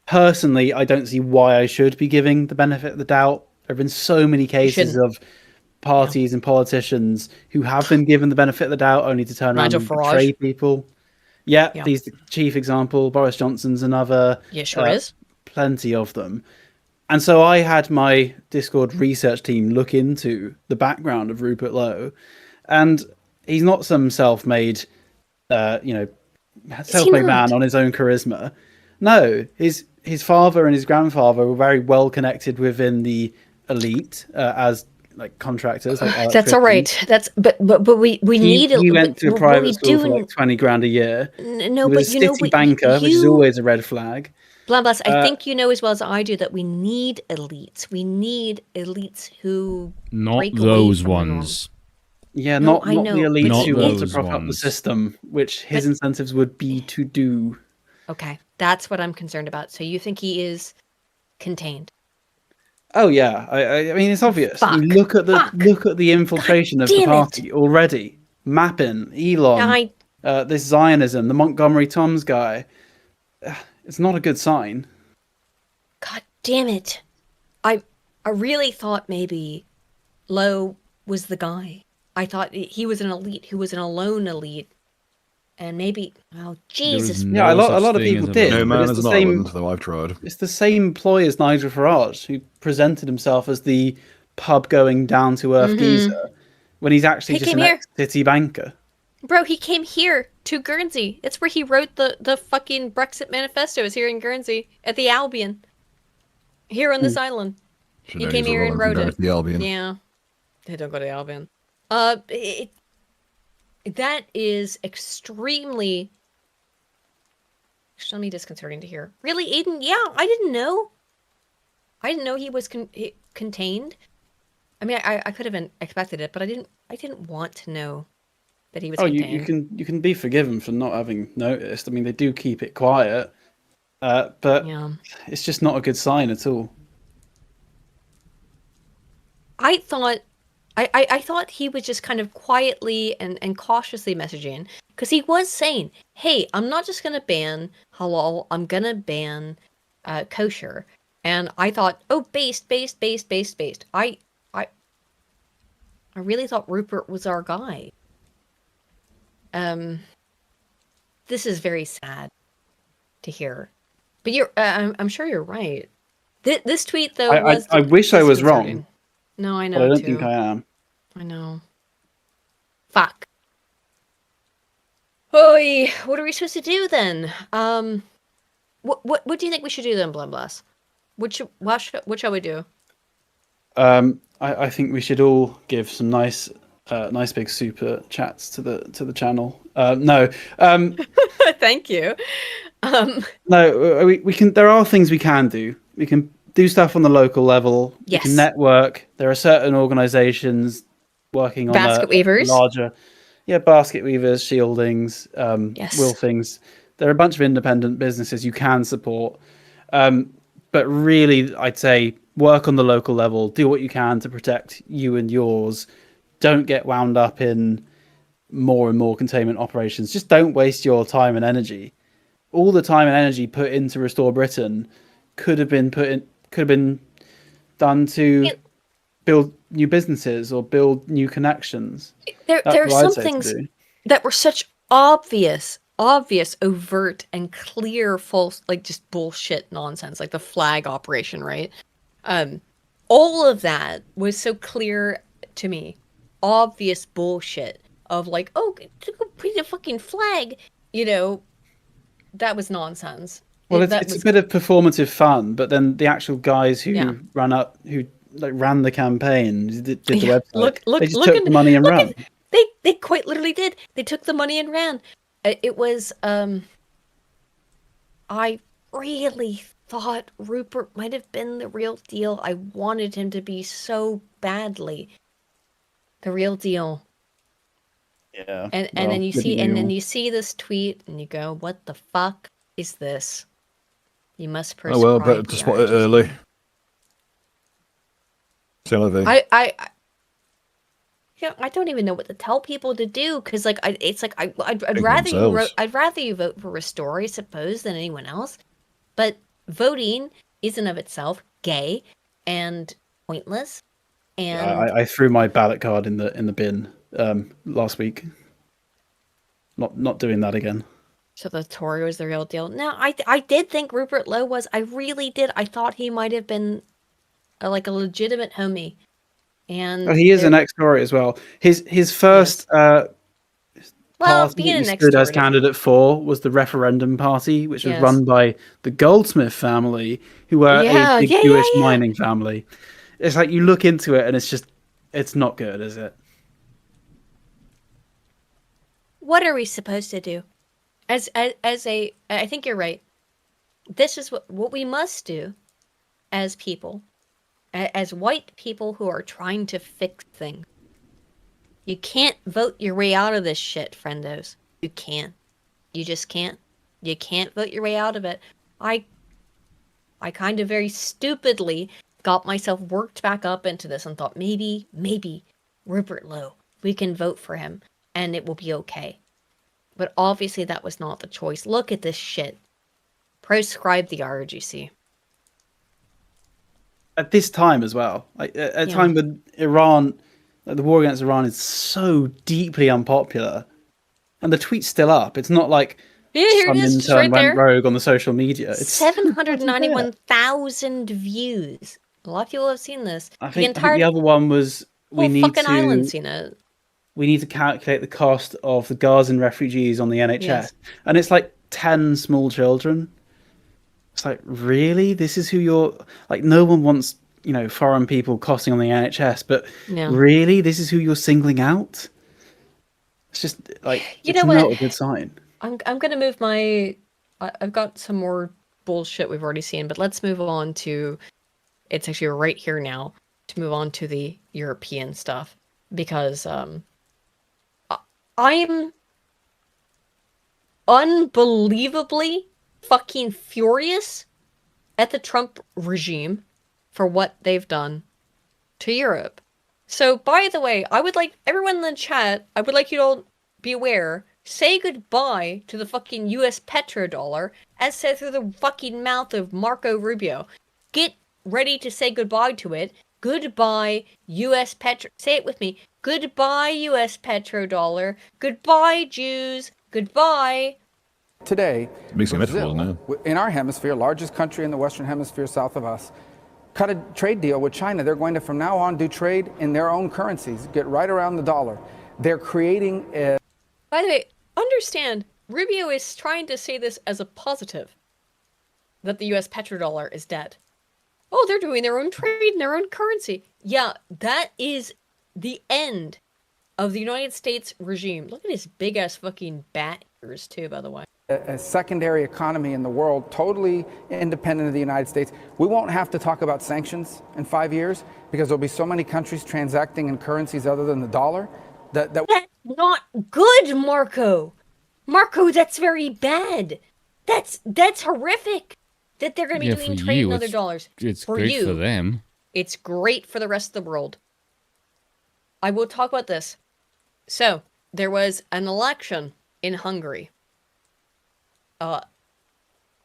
don't see why I should be giving the benefit of the doubt. There have been so many cases of parties and politicians who have been given the benefit of the doubt only to turn around and betray people. Yeah, he's the chief example. Boris Johnson's another. Yeah, sure is. Plenty of them. And so I had my Discord research team look into the background of Rupert Lowe, and he's not some self-made man on his own charisma. No, his his father and his grandfather were very well connected within the elite as like contractors. Like that's all right. That's but we need. He went to a private school for do, like 20 grand a year. No, he was but a city banker, which is always a red flag. Blamblas, I think you know as well as I do that we need elites. We need elites who not break those away from ones. Yeah, No, not the elites Not who want to those prop up the ones. system, which his incentives would be to do. Okay, that's what I'm concerned about. So you think he is contained? Oh yeah, I mean it's obvious. I mean, look at the infiltration of the damn party already. Mappin, Elon, this Zionism, the Montgomery Toms guy. It's not a good sign. God damn it! I really thought maybe Lowe was the guy. I thought he was an elite who was an alone elite, and maybe Jesus. Yeah, a lot of people did. No but man it's is the an same. island, though I've tried. It's the same ploy as Nigel Farage, who presented himself as the pub-going, down-to-earth geezer, when he's actually just an ex-city banker. Bro, he came here to Guernsey. It's where he wrote the fucking Brexit manifesto. Is here in Guernsey at the Albion, here on this island. He came here and wrote it. The Albion. Yeah, they don't go to the Albion. That is extremely disconcerting to hear. Really, Aiden? Yeah, I didn't know. I didn't know he was contained. I mean, I could have expected it, but I didn't want to know that he was contained. You can be forgiven for not having noticed. I mean, they do keep it quiet, but it's just not a good sign at all. I thought he was just kind of quietly and cautiously messaging, because he was saying, hey, I'm not just going to ban halal, I'm going to ban kosher. And I thought, oh, based. I really thought Rupert was our guy. This is very sad to hear. But I'm sure you're right. This tweet, though, I wish I was wrong. No, I know. But I don't think I am. I know. Fuck. Oi, what are we supposed to do then? What do you think we should do then, Blamblas? What shall we do? I think we should all give some nice big super chats to the channel. No. Thank you. No, we can. There are things we can do. We can do stuff on the local level. Yes. We can network. There are certain organizations working on basket weavers, larger, basket weavers, shieldings, Wilfings. There are a bunch of independent businesses you can support. But really, I'd say work on the local level. Do what you can to protect you and yours. Don't get wound up in more and more containment operations. Just don't waste your time and energy. All the time and energy put into Restore Britain could have been done to build new businesses or build new connections. There are some things that were such obvious, overt, and clear false, like just bullshit nonsense, like the flag operation, right? All of that was so clear to me. Obvious bullshit of like, oh, to go put a fucking flag, that was nonsense. Well, it's a bit of performative fun, but then the actual guys who ran the campaign, did the website, they just took the money and ran. They quite literally did. They took the money and ran. It was, I really thought Rupert might have been the real deal. I wanted him to be so badly the real deal. Yeah. And then you see this tweet and you go, what the fuck is this? You must prescribe. Oh well, better to spot it early. I don't even know what to tell people to do, because I'd rather you vote for Restore, I suppose, than anyone else. But voting isn't of itself gay and pointless. And I threw my ballot card in the bin last week. Not doing that again. So the Tory was the real deal. No, I did think Rupert Lowe was. I really did. I thought he might have been a legitimate homie. And he is an ex-Tory as well. His first party being he an stood as extrovert. candidate for was the Referendum Party, which was Yes. run by the Goldsmith family, who were a big Jewish mining family. It's like you look into it and it's not good, is it? What are we supposed to do? I think you're right. This is what we must do as people, as white people who are trying to fix things. You can't vote your way out of this shit, friendos. You can't. You just can't. You can't vote your way out of it. I kind of very stupidly got myself worked back up into this and thought maybe Rupert Lowe, we can vote for him and it will be okay. But obviously that was not the choice. Look at this shit. Proscribe the RGC. At this time as well, at a time when Iran, the war against Iran is so deeply unpopular, and the tweet's still up. It's not like some intern went rogue on the social media. It's 791,000 views. A lot of people have seen this. I think the other one was island's seen it. We need to calculate the cost of the Gazan refugees on the NHS, and it's like 10 small children. It's like, really? This is who you're like? No one wants, foreign people costing on the NHS, but really, this is who you're singling out? It's just like it's not a good sign. I'm gonna move I've got some more bullshit we've already seen, but let's move on to. It's actually right here now to move on to the European stuff because I'm unbelievably fucking furious at the Trump regime for what they've done to Europe. So, by the way, I would like everyone in the chat, I would like you to all be aware, say goodbye to the fucking US petro-dollar as said through the fucking mouth of Marco Rubio. Get ready to say goodbye to it. Goodbye, US petro... Say it with me. Goodbye, US petrodollar. Goodbye, Jews. Goodbye. Today, Brazil, in our hemisphere, largest country in the Western Hemisphere south of us, cut a trade deal with China. They're going to, from now on, do trade in their own currencies, get right around the dollar. They're creating a... By the way, understand, Rubio is trying to say this as a positive, that the US petrodollar is dead. Oh, they're doing their own trade in their own currency. Yeah, that is the end of the United States regime. Look at his big-ass fucking bat ears, too, by the way. A secondary economy in the world, totally independent of the United States. We won't have to talk about sanctions in 5 years because there'll be so many countries transacting in currencies other than the dollar. That's not good, Marco. Marco, that's very bad. That's horrific. That they're going to be doing trade in other dollars. It's great for them. It's great for the rest of the world. I will talk about this. So, there was an election in Hungary.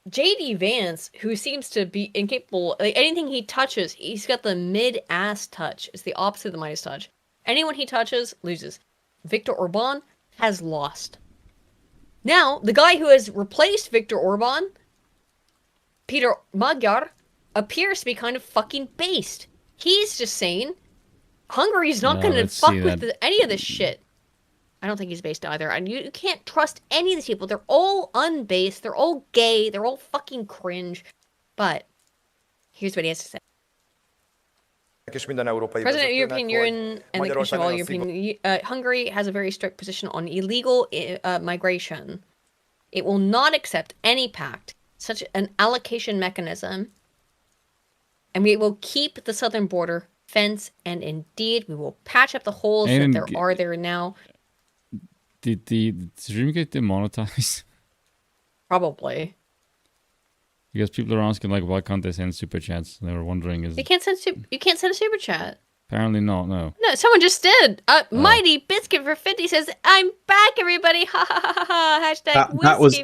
J.D. Vance, who seems to be incapable, like anything he touches, he's got the mid-ass touch. It's the opposite of the Midas touch. Anyone he touches, loses. Viktor Orban has lost. Now, the guy who has replaced Viktor Orban, Peter Magyar, appears to be kind of fucking based. He's just saying, Hungary's not going to fuck with any of this shit. I don't think he's based either. And you can't trust any of these people. They're all unbased. They're all gay. They're all fucking cringe. But here's what he has to say. President of the European Union and the Commission of all European Hungary has a very strict position on illegal migration. It will not accept any pact, such an allocation mechanism, and we will keep the southern border fence, and indeed we will patch up the holes that there are there now. Did the stream get demonetized? Probably. Because people are asking, like, why can't they send super chats? They were wondering, you can't send a super chat. Apparently not. No. No, someone just did. Mighty Biscuit for 50 says, "I'm back, everybody!" Ha ha ha ha. Hashtag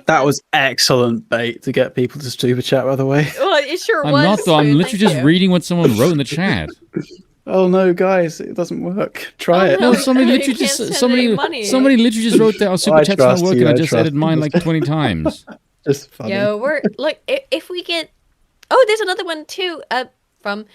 that was excellent bait to get people to super chat. By the way. Well, it sure was. I'm not though. I'm literally just reading what someone wrote in the chat. Oh no, guys, it doesn't work. Try it. No, somebody literally literally just wrote that our super chat's not working. I just edited mine like 20 times. Just funny. Yo, we're like, if we get, oh, there's another one too. From,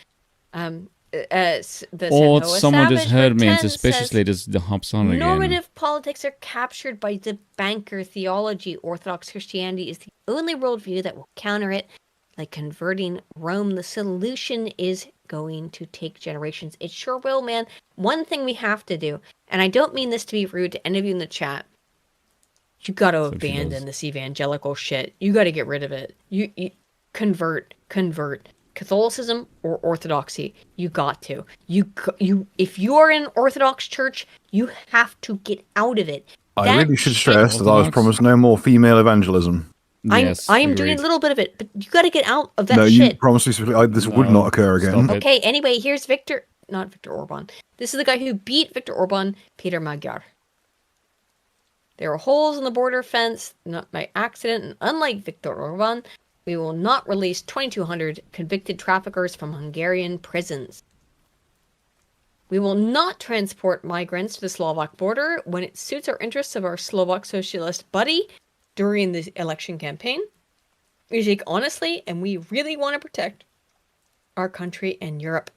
Or someone just heard me and suspiciously just hops on again. Normative politics are captured by the banker theology. Orthodox Christianity is the only worldview that will counter it. Like converting Rome, the solution is going to take generations. It sure will, man. One thing we have to do, and I don't mean this to be rude to any of you in the chat, you got to abandon this evangelical shit. You got to get rid of it. You convert. Catholicism or Orthodoxy, you got to. If you're in Orthodox church, you have to get out of it. I really should stress that I was promised no more female evangelism. I am doing a little bit of it, but you got to get out of that shit. No, you promised me specifically this would not occur again. Okay, anyway, here's not Viktor Orban. This is the guy who beat Viktor Orban, Peter Magyar. There are holes in the border fence, not by accident, and unlike Viktor Orban, we will not release 2,200 convicted traffickers from Hungarian prisons. We will not transport migrants to the Slovak border when it suits our interests of our Slovak socialist buddy during the election campaign. We take honestly, and we really want to protect our country and Europe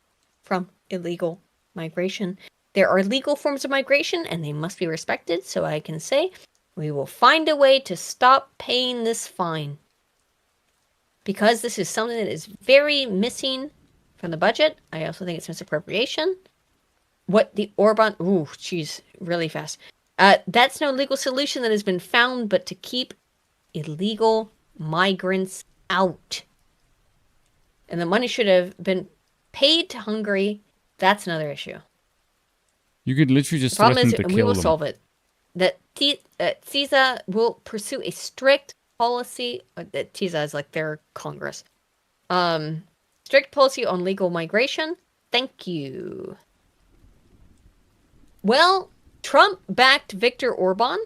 from illegal migration. There are legal forms of migration, and they must be respected, so I can say we will find a way to stop paying this fine. Because this is something that is very missing from the budget. I also think it's misappropriation. What the Orban... Ooh, jeez, really fast. That's no legal solution that has been found, but to keep illegal migrants out. And the money should have been paid to Hungary. That's another issue. You could literally just threaten to kill them. We will solve it. That TISA will pursue a strict policy. TISA is like their Congress. Strict policy on legal migration. Thank you. Well, Trump backed Viktor Orban.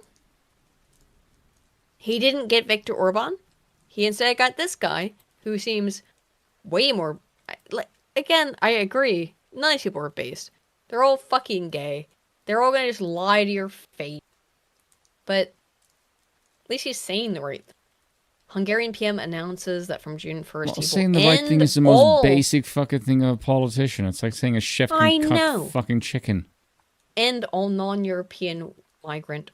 He didn't get Viktor Orban. He instead got this guy who seems way more... Again, I agree. None of these people are based. They're all fucking gay. They're all gonna just lie to your face. But at least he's saying the right thing. Hungarian PM announces that from June 1st, well, saying the right thing is the most basic fucking thing of a politician. It's like saying a chef can cut fucking chicken. End all non-European migrant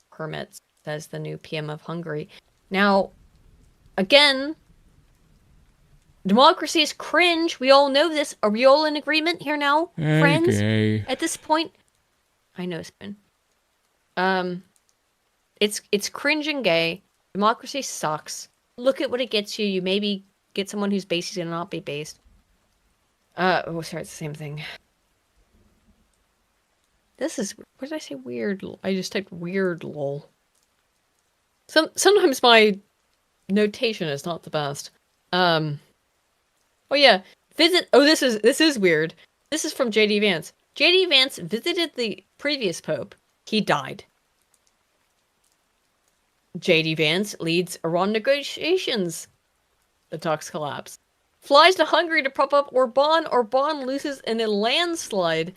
permits, says the new PM of Hungary. Now, again, democracy is cringe. We all know this. Are we all in agreement here now, friends? Okay. At this point, I know, Spoon. It's cringe and gay. Democracy sucks. Look at what it gets you. You maybe get someone who's based, who's gonna not be based. Oh, sorry, it's the same thing. This is, what did I say? Weird. I just typed weird lol. Sometimes my notation is not the best. Oh yeah, visit. Oh, this is weird. This is from J.D. Vance. J.D. Vance visited the previous pope. He died. J.D. Vance leads Iran negotiations. The talks collapse. Flies to Hungary to prop up Orban. Orban loses in a landslide.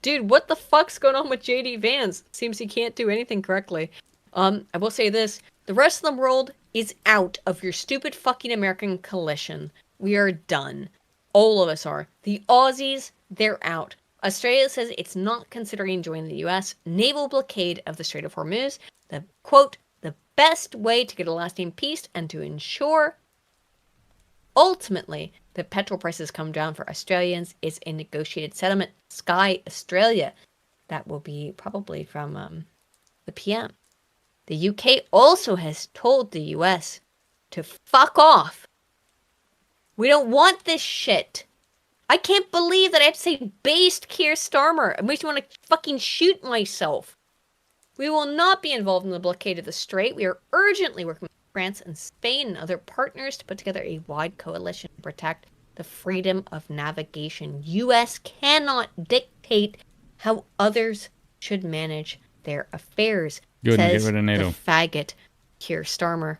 Dude, what the fuck's going on with J.D. Vance? Seems he can't do anything correctly. I will say this. The rest of the world is out of your stupid fucking American coalition. We are done. All of us are. The Aussies, they're out. Australia says it's not considering joining the U.S. naval blockade of the Strait of Hormuz. The, quote, the best way to get a lasting peace and to ensure, ultimately, that petrol prices come down for Australians is a negotiated settlement. Sky Australia. That will be probably from the PM. The UK also has told the US to fuck off. We don't want this shit. I can't believe that I have to say based Keir Starmer. It makes me want to fucking shoot myself. We will not be involved in the blockade of the Strait. We are urgently working with France and Spain and other partners to put together a wide coalition to protect the freedom of navigation. U.S. cannot dictate how others should manage their affairs, says the faggot Keir Starmer.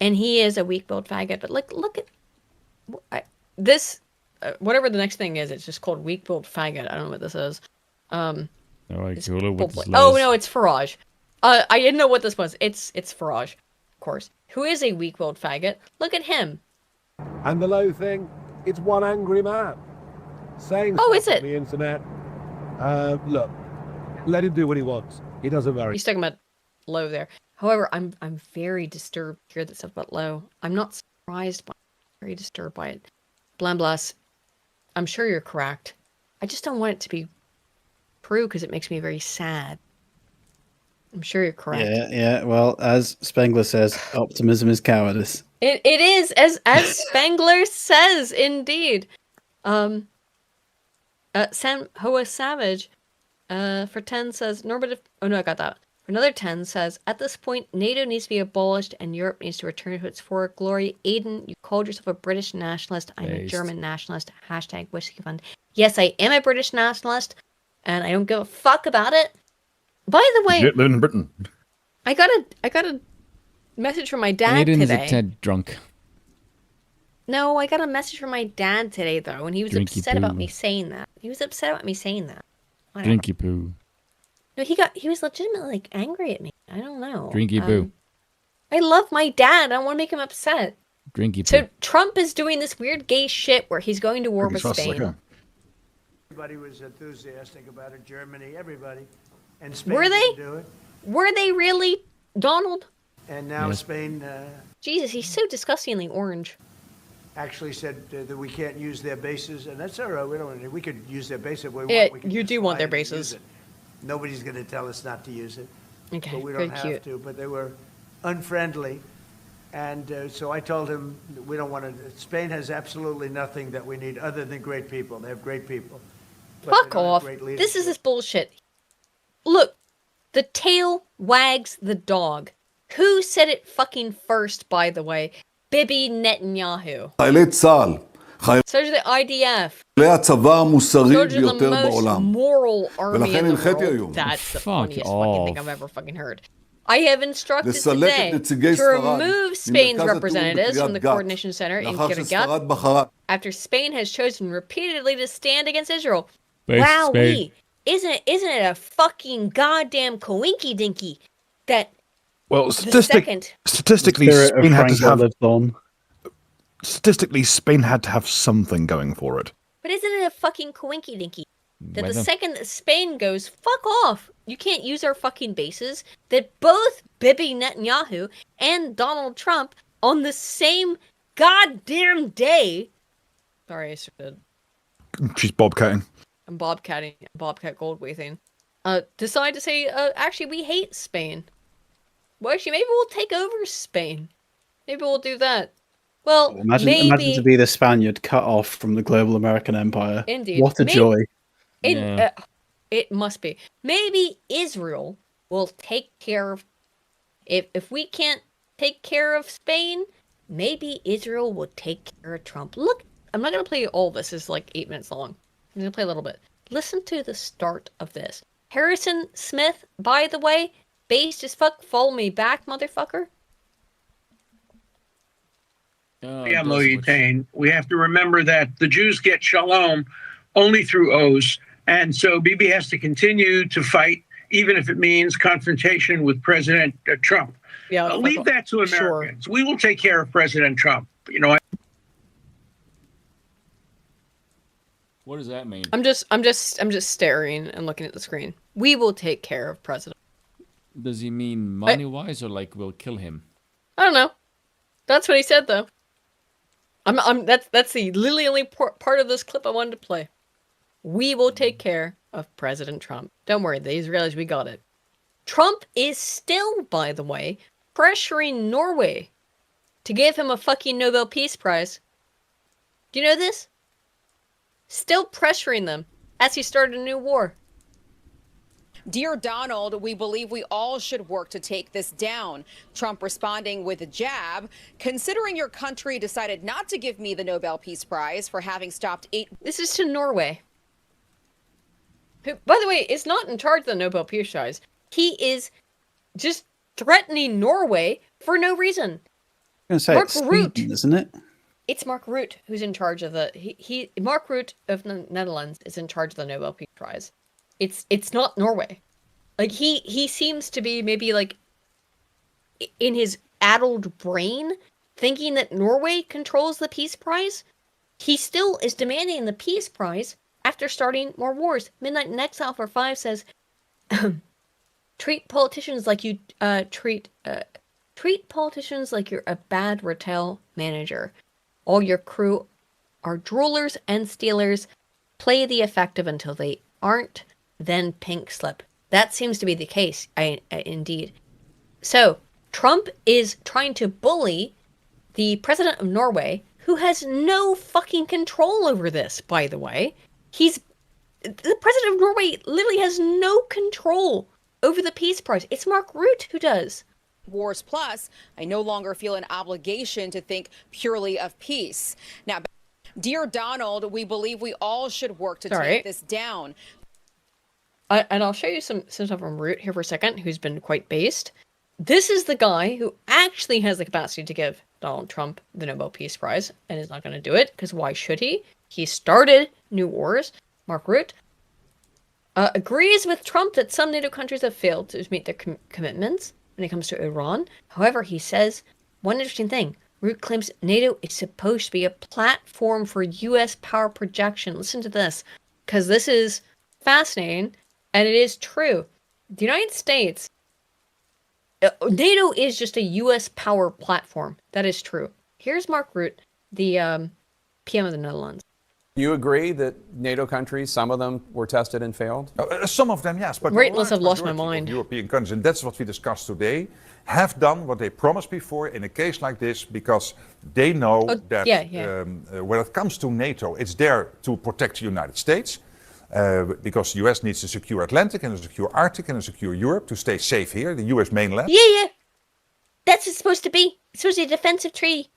And he is a weak-willed faggot. But look at this. Whatever the next thing is, it's just called weak-willed faggot. I don't know what this is. Oh no, it's Farage. I didn't know what this was. It's Farage, of course. Who is a weak-willed faggot? Look at him. And the low thing, it's one angry man. saying is it? on the internet. Look, let him do what he wants. He doesn't vary. He's talking about Lowe there. However, I'm very disturbed to hear that stuff about Lowe. I'm not surprised by it. I'm very disturbed by it. Blas, I'm sure you're correct. I just don't want it to be true because it makes me very sad. I'm sure you're correct. Yeah. Well, as Spengler says, optimism is cowardice. It is as Spengler says, indeed. Sam Hoa Savage for 10 says normative. Oh no, I got that. For another 10 says at this point NATO needs to be abolished and Europe needs to return to its former glory. Aiden, you called yourself a British nationalist. I'm a German nationalist. Hashtag whiskey fund. Yes, I am a British nationalist, and I don't give a fuck about it. By the way, living in Britain. I got a message from my dad Aiden's today. a tad drunk. No, I got a message from my dad today though, and he was upset about me saying that. He was upset about me saying that. Whatever. Drinky poo. No, he was legitimately like angry at me. I don't know. Drinky poo. I love my dad. I don't want to make him upset. Drinky poo. So Trump is doing this weird gay shit where he's going to war with Spain. Everybody was enthusiastic about it. Germany, everybody. And Spain Were they? didn't do it. Were they really, Donald? And now Spain Jesus, he's so disgustingly orange. actually said that we can't use their bases, and that's all right. We could use their bases if we Yeah, want. We can you just do want fly their it and use bases. it. Nobody's going to tell us not to use it. Okay, but we very don't have cute. to. But they were unfriendly, and so I told him we don't want to. Spain has absolutely nothing that we need other than great people. They have great people. but Fuck they don't have off. great This is leadership. this bullshit. Look, the tail wags the dog. Who said it fucking first, by the way? Bibi Netanyahu. חיילי צה"ל, So did the IDF. חיילי הצבא המוסרי So did the ביותר most בעולם. moral army ולכן in the הנחיתי world. היום. That's the Fuck funniest fucking thing off. I've ever fucking heard. I have instructed לסלק today את נציגי to ספרד remove Spain's ממרכז התיאום representatives from the בקריית גת, coordination center in לאחר Kiryat שספרד בחרה after Spain has chosen repeatedly to stand against Israel. Thanks, Wow, Spain. isn't it a fucking goddamn coinky dinky that Well, the second statistically, Spirit of Spain had to Franco have. lives on. Statistically, Spain had to have something going for it. But isn't it a fucking coinky dinky that the Weather. second that Spain goes, fuck off, you can't use our fucking bases, that both Bibi Netanyahu and Donald Trump on the same goddamn day. Sorry, I started. She's bobcatting. I'm bobcat Goldwaithing. Decide to say, actually, we hate Spain. Well, actually, maybe we'll take over Spain. Maybe we'll do that. Well, Imagine to be the Spaniard cut off from the global American empire. Indeed. What a joy. It must be. Maybe Israel will take care of. If we can't take care of Spain, maybe Israel will take care of Trump. Look, I'm not going to play all this. It's like 8 minutes long. I'm going to play a little bit. Listen to the start of this. Harrison Smith, by the way, based as fuck. Follow me back, motherfucker. Yeah, Witan. We have to remember that the Jews get shalom only through oaths. And so Bibi has to continue to fight, even if it means confrontation with President Trump. Yeah, leave that to Americans. Sure. We will take care of President Trump. You know. What does that mean? I'm just staring and looking at the screen. We will take care of President. Does he mean money-wise or like we'll kill him? I don't know. That's what he said, though. That's the literally only part of this clip I wanted to play. We will take care of President Trump. Don't worry, the Israelis, we got it. Trump is still, by the way, pressuring Norway to give him a fucking Nobel Peace Prize. Do you know this? Still pressuring them as he started a new war. Dear Donald, we believe we all should work to take this down. Trump responding with a jab. Considering your country decided not to give me the Nobel Peace Prize for having stopped 8... This is to Norway. Who, by the way, is not in charge of the Nobel Peace Prize. He is just threatening Norway for no reason. I'm going to say Mark it's Sweden, isn't it? It's Mark Rutte who's in charge of the... Mark Rutte of the Netherlands is in charge of the Nobel Peace Prize. It's not Norway. Like, he seems to be maybe, like, in his addled brain, thinking that Norway controls the Peace Prize. He still is demanding the Peace Prize after starting more wars. Midnight in Exile for 5 says, treat politicians like you treat politicians like you're a bad retail manager. All your crew are droolers and stealers. Play the effective until they aren't, then pink slip. That seems to be the case, indeed. So, Trump is trying to bully the president of Norway, who has no fucking control over this, by the way. The president of Norway literally has no control over the peace prize. It's Mark Rutte who does. Wars plus, I no longer feel an obligation to think purely of peace. Now, dear Donald, we believe we all should work to take this down. And I'll show you some stuff from Rutte here for a second, who's been quite based. This is the guy who actually has the capacity to give Donald Trump the Nobel Peace Prize, and is not going to do it, because why should he? He started new wars. Mark Rutte agrees with Trump that some NATO countries have failed to meet their commitments when it comes to Iran. However, he says one interesting thing. Rutte claims NATO is supposed to be a platform for U.S. power projection. Listen to this, because this is fascinating, and it is true. The United States, NATO is just a U.S. power platform. That is true. Here's Mark Rutte, the PM of the Netherlands. You agree that NATO countries, some of them were tested and failed? Some of them, yes. But I've lost my mind. European countries, and that's what we discussed today, have done what they promised before in a case like this, because they know that when it comes to NATO, it's there to protect the United States. Because the US needs a secure Atlantic and a secure Arctic and a secure Europe to stay safe here, the US mainland. Yeah. That's what it's supposed to be. It's supposed to be a defensive treaty.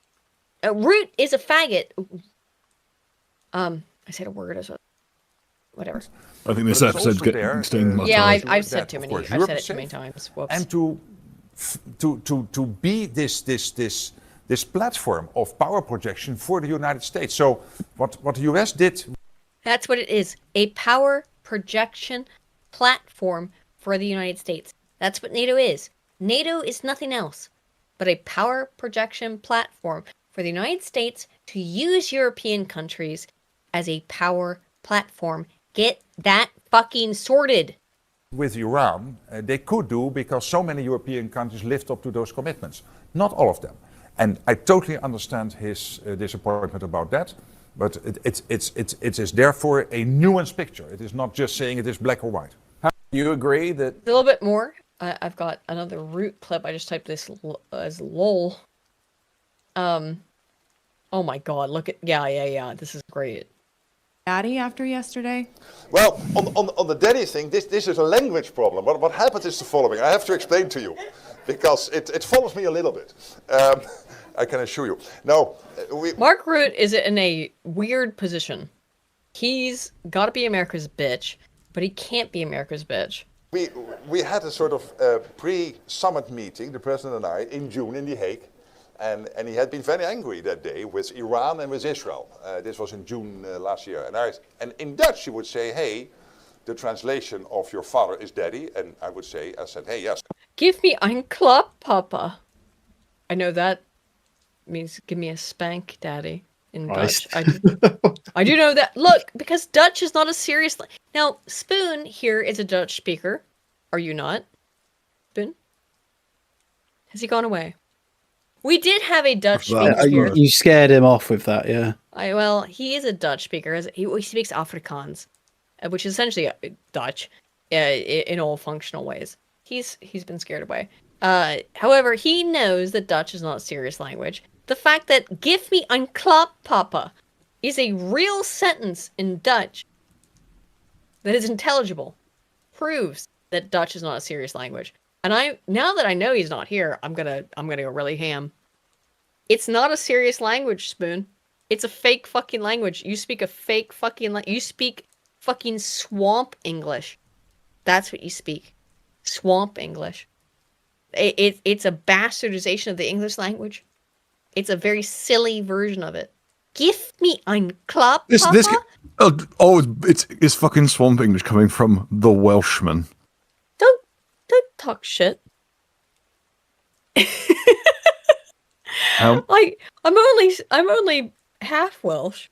Rutte is a faggot. I said a word as well. Whatever. I think this episode's getting staying much. Yeah, I've said too many. I've said it too many times. Whoops. And to be this platform of power projection for the United States. So what the US did. That's what it is. A power projection platform for the United States. That's what NATO is. NATO is nothing else but a power projection platform for the United States to use European countries as a power platform. Get that fucking sorted. With Iran, they could do because so many European countries lived up to those commitments. Not all of them. And I totally understand his disappointment about that. But it is therefore a nuanced picture. It is not just saying it is black or white. You agree that... A little bit more. I've got another Rutte clip. I just typed this as lol. Oh my god, look at... Yeah. This is great. Daddy after yesterday? Well, on the daddy thing, this is a language problem. What happened is the following. I have to explain to you, because it follows me a little bit. I can assure you. No, Mark Rutte is in a weird position. He's got to be America's bitch, but he can't be America's bitch. We had a sort of pre-summit meeting, the president and I, in June in The Hague, and he had been very angry that day with Iran and with Israel. This was in June last year, and in Dutch you would say, "Hey, the translation of your father is daddy," and I said, "Hey, yes." Give me ein Klapp, Papa. I know that means give me a spank, Daddy, in Dutch. I do know that. Look, because Dutch is not a serious... Now, Spoon here is a Dutch speaker. Are you not? Spoon? Has he gone away? We did have a Dutch speaker here. You scared him off with that, yeah. Well, he is a Dutch speaker. He speaks Afrikaans, which is essentially Dutch in all functional ways. He's been scared away. However, he knows that Dutch is not a serious language. The fact that "give me ein Klapp, Papa" is a real sentence in Dutch that is intelligible proves that Dutch is not a serious language. And now that I know he's not here, I'm gonna go really ham. It's not a serious language, Spoon. It's a fake fucking language. You speak a fake fucking you speak fucking swamp English. That's what you speak. Swamp English. It's a bastardization of the English language. It's a very silly version of it. Give me ein Klapp, Papa. It's fucking swamp English coming from the Welshman. Don't talk shit. I'm only half Welsh.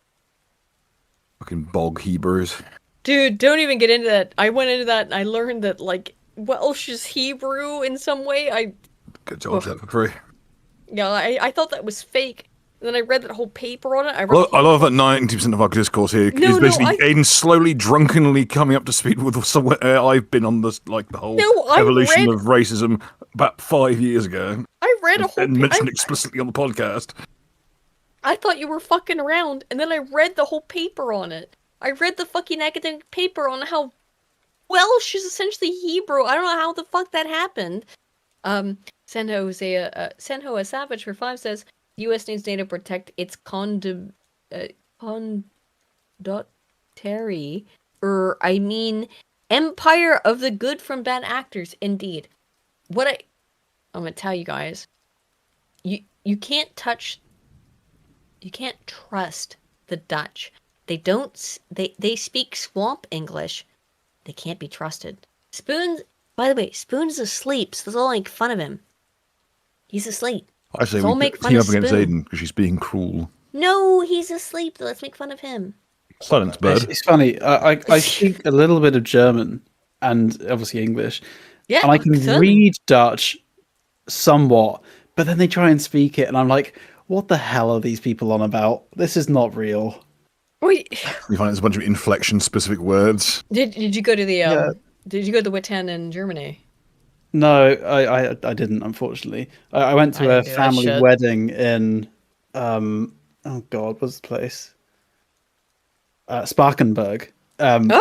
Fucking bog Hebrews. Dude, don't even get into that. I went into that and I learned that, like, Welsh is Hebrew in some way. Good job, that for free. Yeah, I thought that was fake. And then I read that whole paper on it. I love that 90% of our discourse here is basically Aiden slowly, drunkenly coming up to speed with somewhere I've been on this, like, the whole evolution of racism about 5 years ago. I read a whole and mentioned explicitly on the podcast. I thought you were fucking around, and then I read the whole paper on it. I read the fucking academic paper on how Welsh is essentially Hebrew. I don't know how the fuck that happened. Senho a Savage for 5 says, U.S. needs NATO to protect its conductary, empire of the good from bad actors. Indeed. I'm gonna tell you guys, you can't trust the Dutch. They speak swamp English. They can't be trusted. Spoons, by the way, Spoon's asleep, so don't make fun of him. He's asleep. I say we team up against Aiden because she's being cruel. No, he's asleep. Let's make fun of him. Silence, bird. It's funny. I speak a little bit of German and obviously English. Yeah, and I can read Dutch somewhat, but then they try and speak it, and I'm like, what the hell are these people on about? This is not real. Wait. You find there's a bunch of inflection-specific words. Did you go to the Did you go to the Witan in Germany? No, I didn't, unfortunately. I went to a family wedding in oh god, what's the place? Sparkenburg. And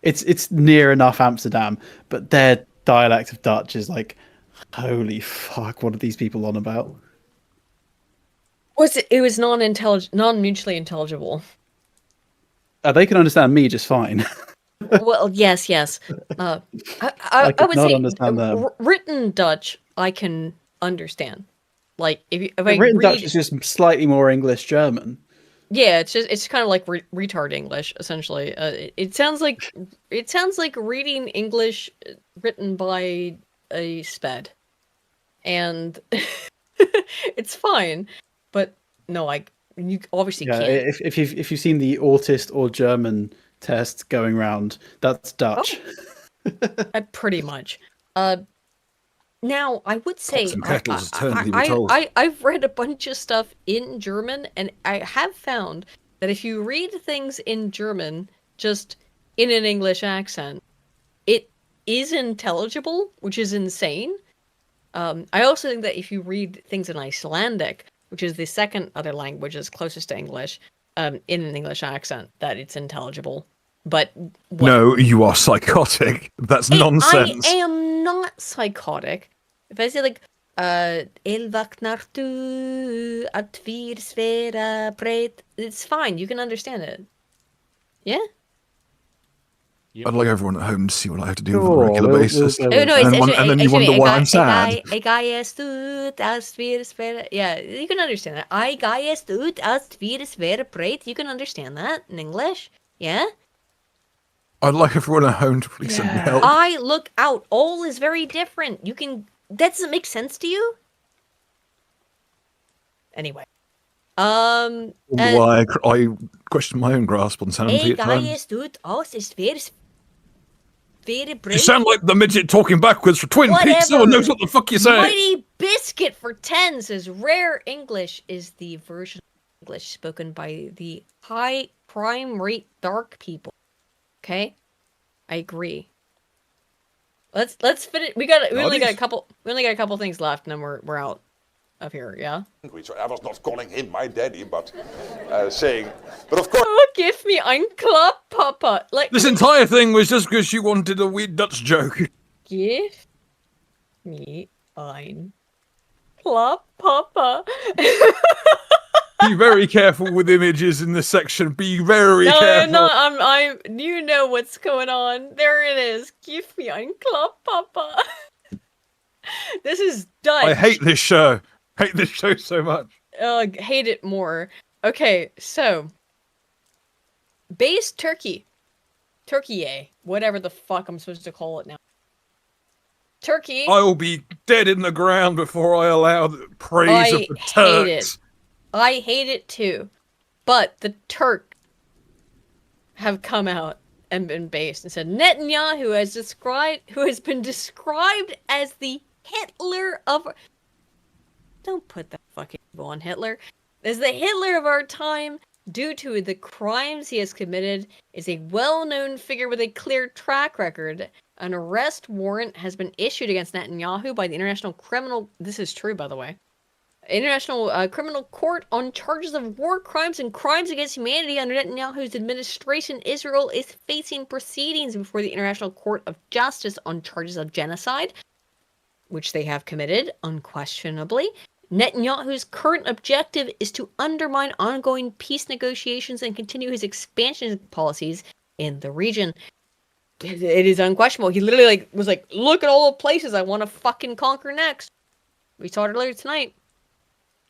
it's near enough Amsterdam, but their dialect of Dutch is like, holy fuck, what are these people on about? It was non-mutually intelligible. They can understand me just fine. Well, yes. I would say understand them. Written Dutch I can understand. Like if I written read, Dutch is just slightly more English German. Yeah, it's kind of like retard English essentially. It sounds like reading English written by a sped, and it's fine. But no, you obviously can't. If you've seen the autist or German test going around, that's Dutch. Pretty much. Now I would say I've read a bunch of stuff in German, and I have found that if you read things in German just in an English accent, it is intelligible, which is insane. I also think that if you read things in Icelandic, which is the second other language that's closest to English, in an English accent, that it's intelligible. But no, you are psychotic. That's nonsense. I am not psychotic. If I say like, El vaknar du att vi svära brett, it's fine. You can understand it. Yeah? I'd like everyone at home to see what I have to do on a regular basis. And then you wonder why I'm sad. Yeah, you can understand that. I gaiest ut att vi svära brett. You can understand that in English. Yeah? I'd like everyone at home to please send me help. I look out. All is very different. That doesn't make sense to you? Anyway. Why I question my own grasp on sanity at times. You sound like the midget talking backwards for Twin Peaks. No one knows what the fuck you're saying. Mighty Biscuit for 10 says, rare English is the version of English spoken by the high crime rate dark people. Okay, I agree. Let's finish. We only got a couple things left, and then we're out of here. Yeah. I was not calling him my daddy, but saying. But of course. Oh, give me ein Klapp, Papa. Like this entire thing was just because she wanted a weird Dutch joke. Give me ein Klapp, Papa. Be very careful with images in this section. Be very careful. No, I'm. You know what's going on. There it is. Give me ein Klapp, Papa. This is Dutch. I hate this show. Hate this show so much. Hate it more. Okay, so base Turkey, whatever the fuck I'm supposed to call it now. Turkey. I will be dead in the ground before I allow the praise of the Turks. I hate it too, but the Turk have come out and been based and said Netanyahu who has been described as the Hitler of. Don't put that fucking label on Hitler. As the Hitler of our time, due to the crimes he has committed, is a well-known figure with a clear track record. An arrest warrant has been issued against Netanyahu by the International Criminal. This is true, by the way. International Criminal Court on charges of war crimes and crimes against humanity under Netanyahu's administration. Israel is facing proceedings before the International Court of Justice on charges of genocide, which they have committed, unquestionably. Netanyahu's current objective is to undermine ongoing peace negotiations and continue his expansion policies in the region. It is unquestionable. He literally was like, look at all the places I want to fucking conquer next. We saw it earlier tonight.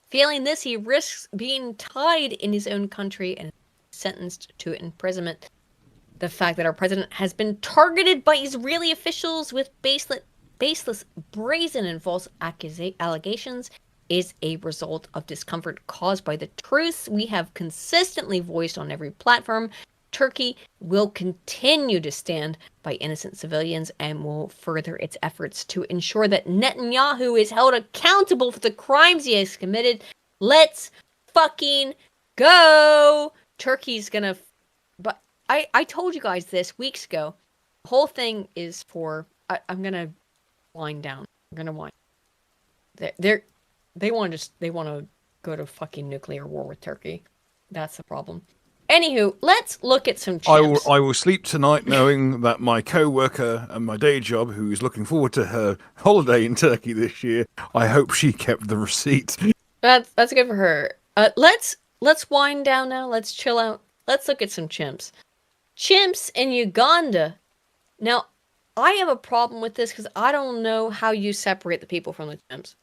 Failing this, he risks being tied in his own country and sentenced to imprisonment. The fact that our president has been targeted by Israeli officials with baseless, brazen, and false allegations is a result of discomfort caused by the truths we have consistently voiced on every platform. Turkey will continue to stand by innocent civilians and will further its efforts to ensure that Netanyahu is held accountable for the crimes he has committed. Let's fucking go! Turkey's gonna... But I told you guys this weeks ago. The whole thing is for... I'm gonna wind down. I'm gonna wind. They want to go to fucking nuclear war with Turkey. That's the problem. Anywho, let's look at some chimps. I will sleep tonight knowing that my co-worker and my day job, who is looking forward to her holiday in Turkey this year, I hope she kept the receipt. That's good for her. Let's wind down now. Let's chill out. Let's look at some chimps. Chimps in Uganda. Now, I have a problem with this because I don't know how you separate the people from the chimps.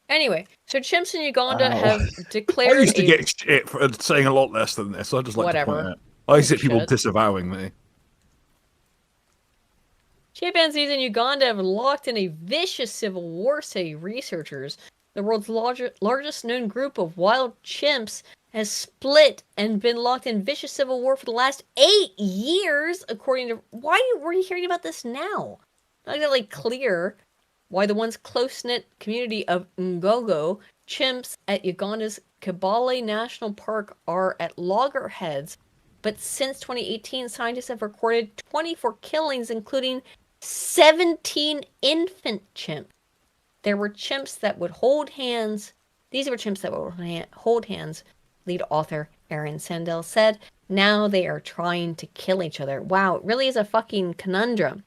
Anyway, so chimps in Uganda have declared. I used to get shit for saying a lot less than this. I just like to point out. I used to get people disavowing me. Chimpanzees in Uganda have locked in a vicious civil war, say researchers. The world's largest known group of wild chimps has split and been locked in vicious civil war for the last 8 years, according to... Why were you hearing about this now? Not exactly clear why the once close-knit community of Ngogo chimps at Uganda's Kibale National Park are at loggerheads. But since 2018, scientists have recorded 24 killings, including 17 infant chimps. There were chimps that would hold hands. These were chimps that would hold hands, lead author Aaron Sandell said. Now they are trying to kill each other. Wow, it really is a fucking conundrum.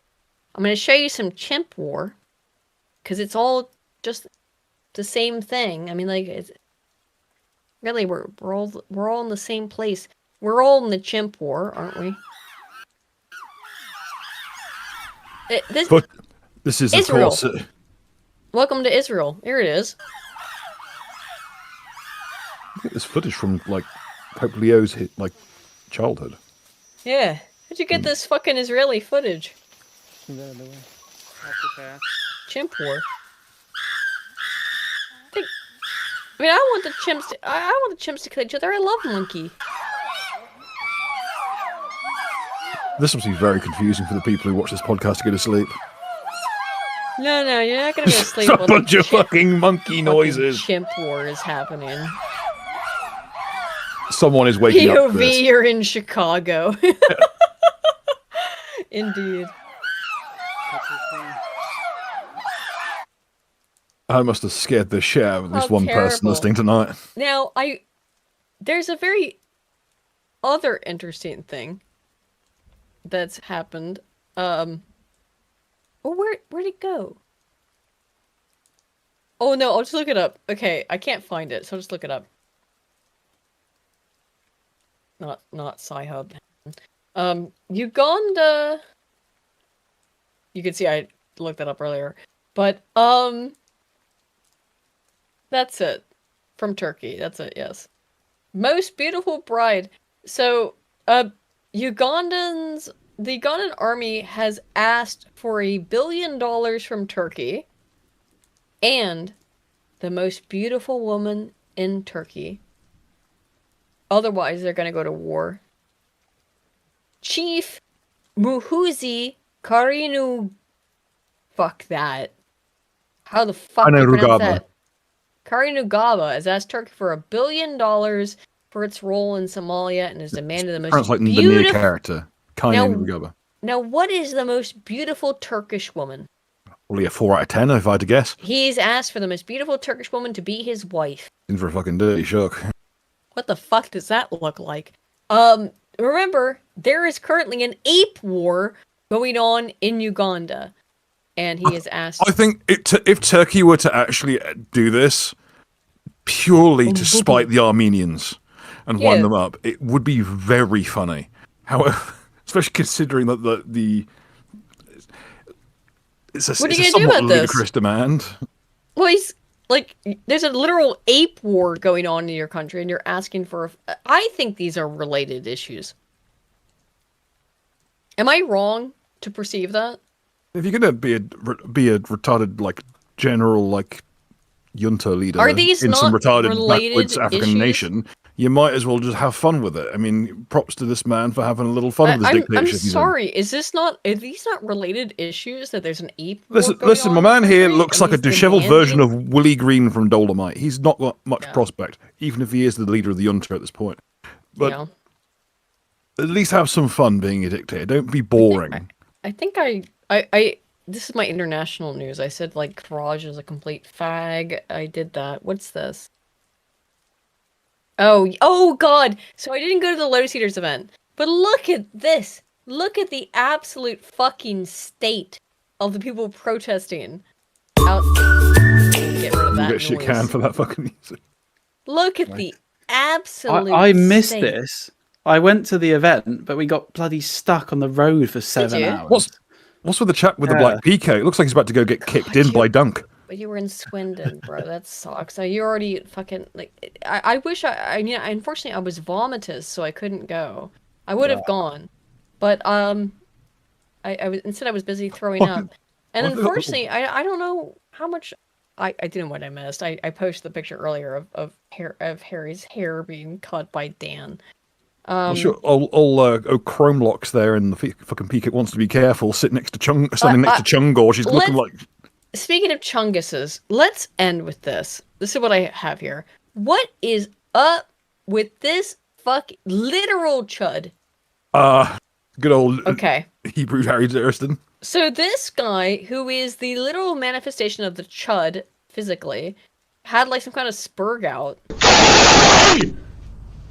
I'm going to show you some chimp war. Because it's all just the same thing. I mean, like, it's really we're all in the same place. We're all in the chimp war, aren't we? This is Israel. Of course. Welcome to Israel. Here it is. I think there's footage from like Pope Leo's childhood. Yeah. How'd you get this fucking Israeli footage? Chimp war. I want the chimps to, I want the chimps to kill each other. I love Monkey. This must be very confusing for the people who watch this podcast to go to sleep. No, you're not gonna go to sleep. A bunch of fucking monkey noises. Chimp war is happening. Someone is waking up for this. POV, you're in Chicago. Indeed. I must have scared the shit out of at least one person listening tonight. Now, there's a very other interesting thing that's happened. Where'd it go? Oh no, I'll just look it up. Okay, I can't find it, so I'll just look it up. Not Sci-Hub. Uganda. You can see I looked that up earlier, but that's it. From Turkey. That's it, yes. Most beautiful bride. So, the Ugandan army has asked for $1 billion from Turkey and the most beautiful woman in Turkey. Otherwise, they're going to go to war. Chief Muhuzi Karinu. Fuck that. How the fuck do you pronounce that? Karinugaba has asked Turkey for $1 billion for its role in Somalia and has demanded the most translating beautiful... the near character. Karinugaba. Now, what is the most beautiful Turkish woman? Probably a 4 out of 10, if I had to guess. He's asked for the most beautiful Turkish woman to be his wife. In for a fucking dirty shock. What the fuck does that look like? Remember, there is currently an ape war going on in Uganda. And he has asked... I think if Turkey were to actually do this purely to spite the Armenians and wind them up, it would be very funny. However, especially considering that it's a somewhat ludicrous demand. Well, he's like, there's a literal ape war going on in your country, and you're asking for... I think these are related issues. Am I wrong to perceive that? If you're gonna be a retarded like general like junta leader in some retarded backwards African nation, you might as well just have fun with it. I mean, props to this man for having a little fun with his dictatorship. I'm sorry, are these not related issues that there's an ape? Listen, my man here looks like a disheveled version of Willie Green from Dolomite. He's not got much prospect, even if he is the leader of the junta at this point. But at least have some fun being a dictator. Don't be boring. I think this is my international news. I said like Raj is a complete fag. I did that. What's this? Oh God. So I didn't go to the Lotus Eaters event, but look at this. Look at the absolute fucking state of the people protesting out. Get rid of that. You shit can for that fucking music. Look at the absolute I missed this. I went to the event, but we got bloody stuck on the road for 7 hours. What's with the chap with the black PK? It looks like he's about to go get kicked in by Dunk. But you were in Swindon, bro. That sucks. So you already fucking like. I wish unfortunately I was vomitous, so I couldn't go. I would have gone, but I instead I was busy throwing up, and unfortunately I don't know how much I didn't know what I missed. I posted the picture earlier of Harry's hair being cut by Dan. Sure, old Chrome Locks there in the fucking Peacock wants to be careful. Sit next to standing next to Chungor. She's looking like. Speaking of Chunguses, let's end with this. This is what I have here. What is up with this literal chud? Good old Hebrew Harry Durston. So this guy, who is the literal manifestation of the chud physically, had like some kind of spur gout.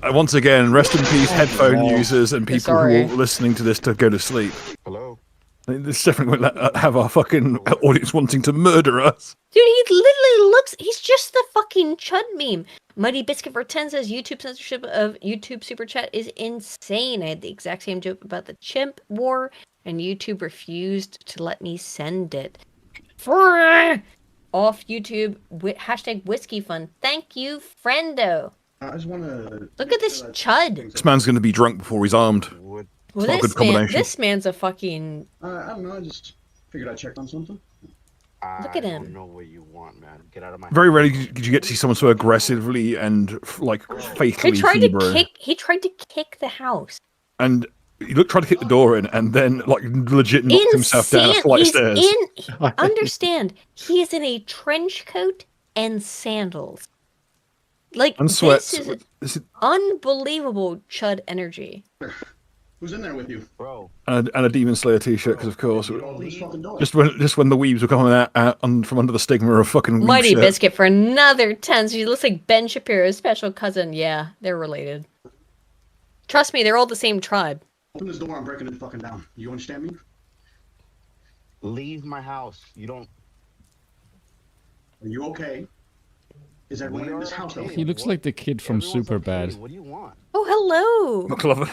Once again, rest in peace, headphone users and people who are listening to this to go to sleep. Hello? This definitely won't have our fucking audience wanting to murder us. Dude, he literally he's just the fucking chud meme. Muddy Biscuit for 10 says YouTube censorship of YouTube Super Chat is insane. I had the exact same joke about the chimp war, and YouTube refused to let me send it. Off YouTube, hashtag whiskey fun. Thank you, friendo. I just want to look at this chud. This man's going to be drunk before he's armed. Well, this man's a fucking. I don't know. I just figured I'd check on something. Look at him. I don't know what you want, man. Get out of my. Very rarely did you get to see someone so aggressively and like faithfully Hebrew. He tried to kick the house. And he tried to kick the door in, and then like legit knocked himself down a flight of stairs. Understand? He is in a trench coat and sandals. Like, and this is unbelievable chud energy. Who's in there with you, bro? And a Demon Slayer t-shirt, because of course, just when the weebs were coming out from under the stigma of fucking Mighty shirt. Biscuit for another 10. So he looks like Ben Shapiro's special cousin. Yeah, they're related. Trust me, they're all the same tribe. Open this door, I'm breaking it fucking down. You understand me? Leave my house. You don't. Are you okay? Is everyone in this house okay? He looks like the kid from Superbad. What do you want? Oh, hello. McLovin.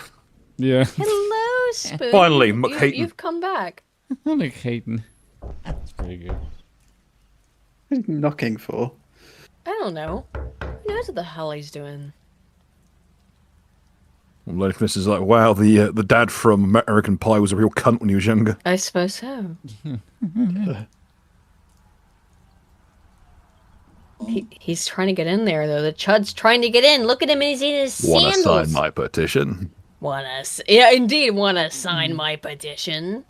Yeah. Hello, Spoon. Finally, McHayton. You've come back. McHayton. That's pretty good. What are you knocking for? I don't know. Who knows what the hell he's doing? Well, this is like, wow, the dad from American Pie was a real cunt when he was younger. I suppose so. He's trying to get in there, though. The chud's trying to get in. Look at him, he's in his sandals. Want to sign my petition? wanna sign my petition.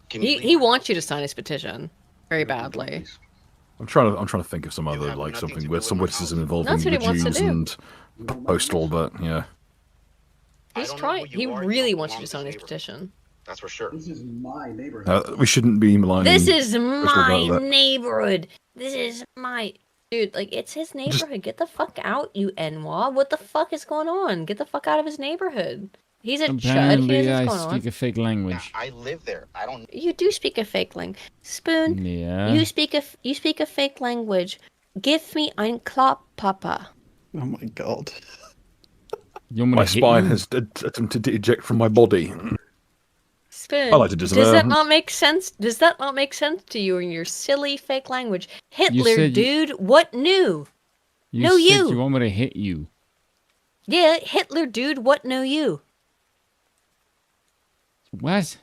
He wants you to sign his petition very badly. I'm trying to think of some other like something with some witticism involving the Jews and postal, but yeah. He's trying. He really wants you to sign his petition. That's for sure. This is my neighborhood. We shouldn't be maligning. This is my neighborhood. This is my dude. Like it's his neighborhood. Get the fuck out, you NWA. What the fuck is going on? Get the fuck out of his neighborhood. He's a chud. Apparently, I speak a fake language. I live there. I don't. You do speak a fake language, Spoon. Yeah. You speak a fake language. Give me ein Klap, Papa. Oh my god. My spine has attempted to eject from my body. Spoon. I like to does that not make sense? Does that not make sense to you in your silly fake language? Hitler, dude, what new? You said you want me to hit you. Yeah, Hitler, dude, what know you? What?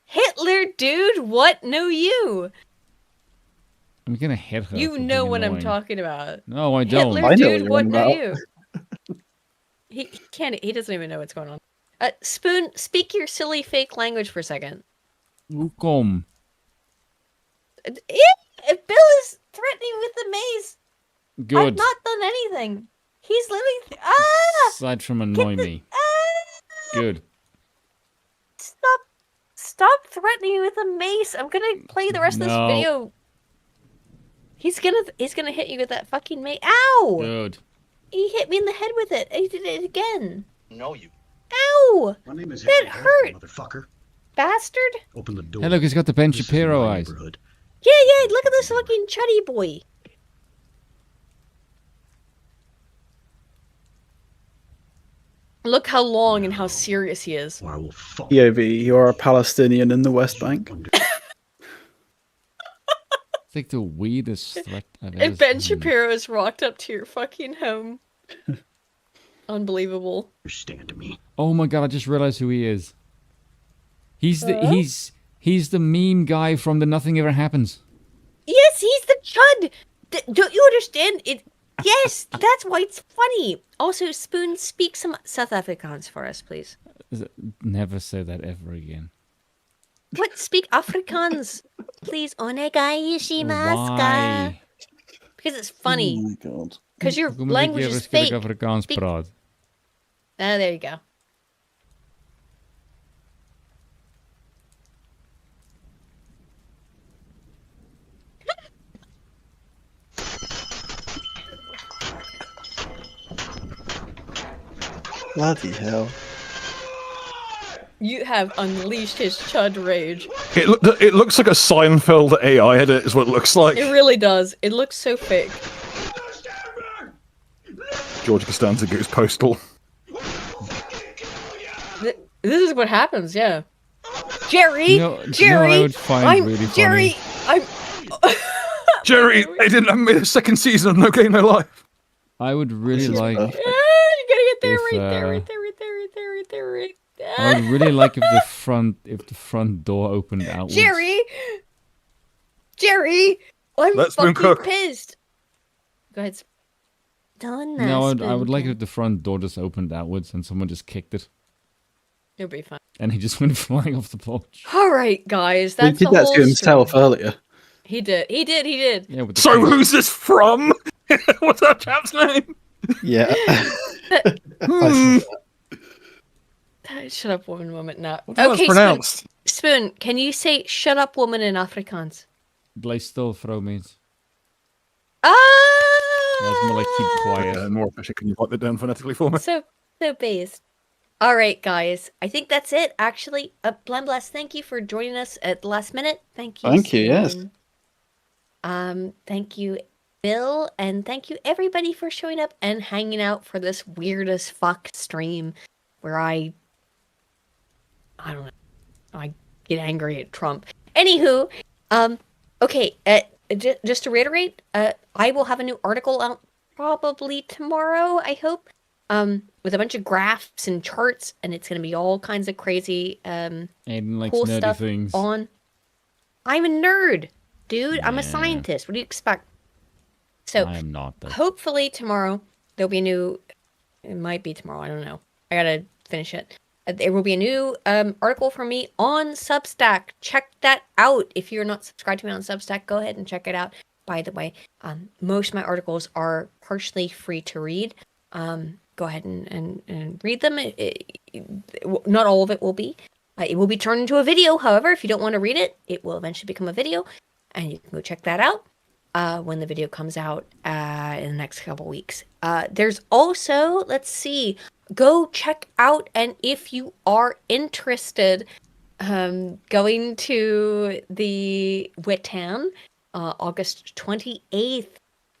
Hitler, dude, what know you? I'm gonna hit her. You know what I'm talking about. No, I don't. Hitler, dude, what know you? He can't. He doesn't even know what's going on. Spoon, speak your silly fake language for a second. Welcome. Bill is threatening with the maze. Good. I've not done anything. He's living. Aside from annoy me. Good. Stop threatening with a mace. I'm gonna play the rest of this video. He's gonna hit you with that fucking mace. Ow! Good. He hit me in the head with it. He did it again. Know you. Ow! My name is that hurt, motherfucker. Bastard. Open the door. Hey, look, he's got the Ben Shapiro eyes. Yeah, look at this fucking chuddy boy. Look how long and how serious he is. POV, you're a Palestinian in the West Bank. It's like the weirdest threat I've ever And Ben seen. Shapiro has rocked up to your fucking home. Unbelievable. Understand me. Oh my god, I just realized who he is. He's the meme guy from the Nothing Ever Happens. Yes, he's the chud. Don't you understand? Yes, that's why it's funny. Also, Spoon, speak some South Afrikaans for us, please. Never say that ever again. What? Speak Afrikaans, please. Onegai yoshimasu. Why? Because it's funny. Oh my god. Because your language is fake. Afrikaans praat. Ah, there you go. Bloody hell. You have unleashed his chud rage. It looks like a Seinfeld AI edit is what it looks like. It really does. It looks so fake. George Costanza goes postal. This is what happens, yeah. Jerry! You know Jerry! I would find really funny? Jerry! Jerry, they didn't have me the second season of No Game No Life. I would really like. You gotta get there, If, right there. I would really like if the front door opened outwards. Jerry! I'm Let's fucking cook. pissed. Go ahead. Done that. No, I would like it if the front door just opened outwards and someone just kicked it. It'll be fine. And he just went flying off the porch. All right, guys. He That's did the that whole to himself stream. earlier. He did. Yeah, with the So face. who's this from? What's that chap's name? Yeah. Shut up, woman. No. What's that pronounced? Spoon, can you say "shut up, woman" in Afrikaans? Blijf stil, vrouw means. Ah! That's more like keep quiet. More efficient. Can you write that down phonetically for me? So based. All right, guys. I think that's it. Actually, Bless, thank you for joining us at the last minute. Thank you. Thank you, yes. Thank you, Bill, and thank you everybody for showing up and hanging out for this weird as fuck stream where I don't know. I get angry at Trump. Anywho, okay, just to reiterate, I will have a new article out probably tomorrow, I hope, with a bunch of graphs and charts, and it's going to be all kinds of crazy, Aiden likes cool nerdy stuff things. on. I'm a nerd, dude. I'm a scientist. What do you expect? So, I am not. Though. hopefully tomorrow there'll be a new It might be tomorrow. I don't know. I gotta finish it. There will be a new article from me on Substack. Check that out. If you're not subscribed to me on Substack, go ahead and check it out. By the way, most of my articles are partially free to read. Go ahead and read them. Not all of it will be. It will be turned into a video. However, if you don't want to read it, it will eventually become a video. And you can go check that out when the video comes out in the next couple weeks. There's also, let's see, go check out, and if you are interested, going to the Witan, August 28th,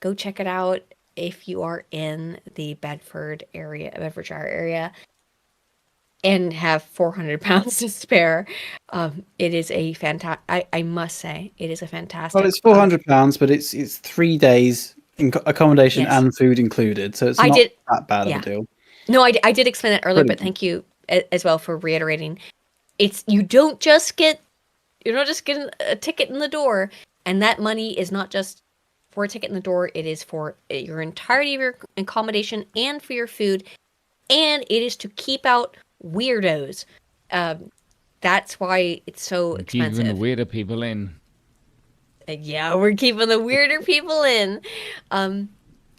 go check it out if you are in the Bedfordshire area and have 400 pounds to spare. It is a fantastic, I must say, it is a fantastic. Well, it's £400, but it's 3 days accommodation and food included, so it's not that bad of a deal. No, I did explain that earlier, but thank you as well for reiterating. You're not just getting a ticket in the door, and that money is not just for a ticket in the door. It is for your entirety of your accommodation and for your food, and it is to keep out weirdos. That's why it's so expensive. Keeping the weirder people in. Yeah, we're keeping the weirder people in.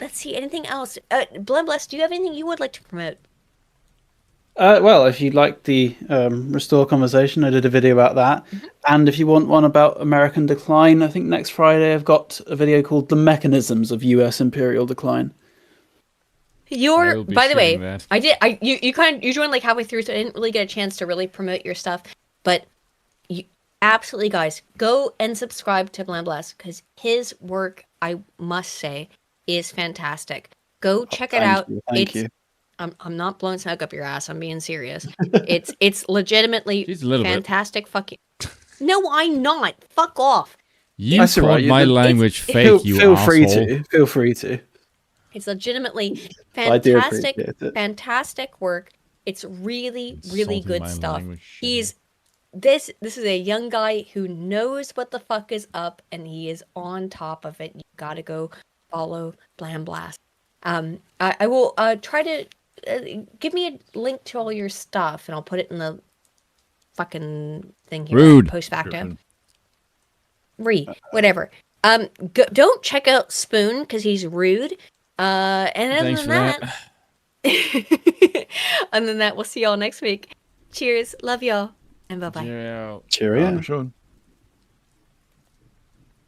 Let's see, anything else? Bless, do you have anything you would like to promote? Well, if you'd like the Restore conversation, I did a video about that. And if you want one about American decline, I think next Friday I've got a video called The Mechanisms of US Imperial Decline. By the way, you joined like halfway through, so I didn't really get a chance to really promote your stuff. But you absolutely, guys, go and subscribe to Bless, because his work, I must say, is fantastic. Go check it out. Thank you. I'm not blowing smoke up your ass. I'm being serious. It's legitimately fantastic. Fucking no, I'm not. Fuck off. You called my language fake. Feel free to. Feel free to. It's legitimately fantastic work. It's really, really good stuff. This is a young guy who knows what the fuck is up, and he is on top of it. You gotta go follow Blast. I will try to give me a link to all your stuff, and I'll put it in the fucking thing here. Rude. Post facto. Whatever. Don't check out Spoon because he's rude. And other than that, we'll see y'all next week. Cheers. Love y'all. And bye-bye. Cheerio. Cheerio. Sure.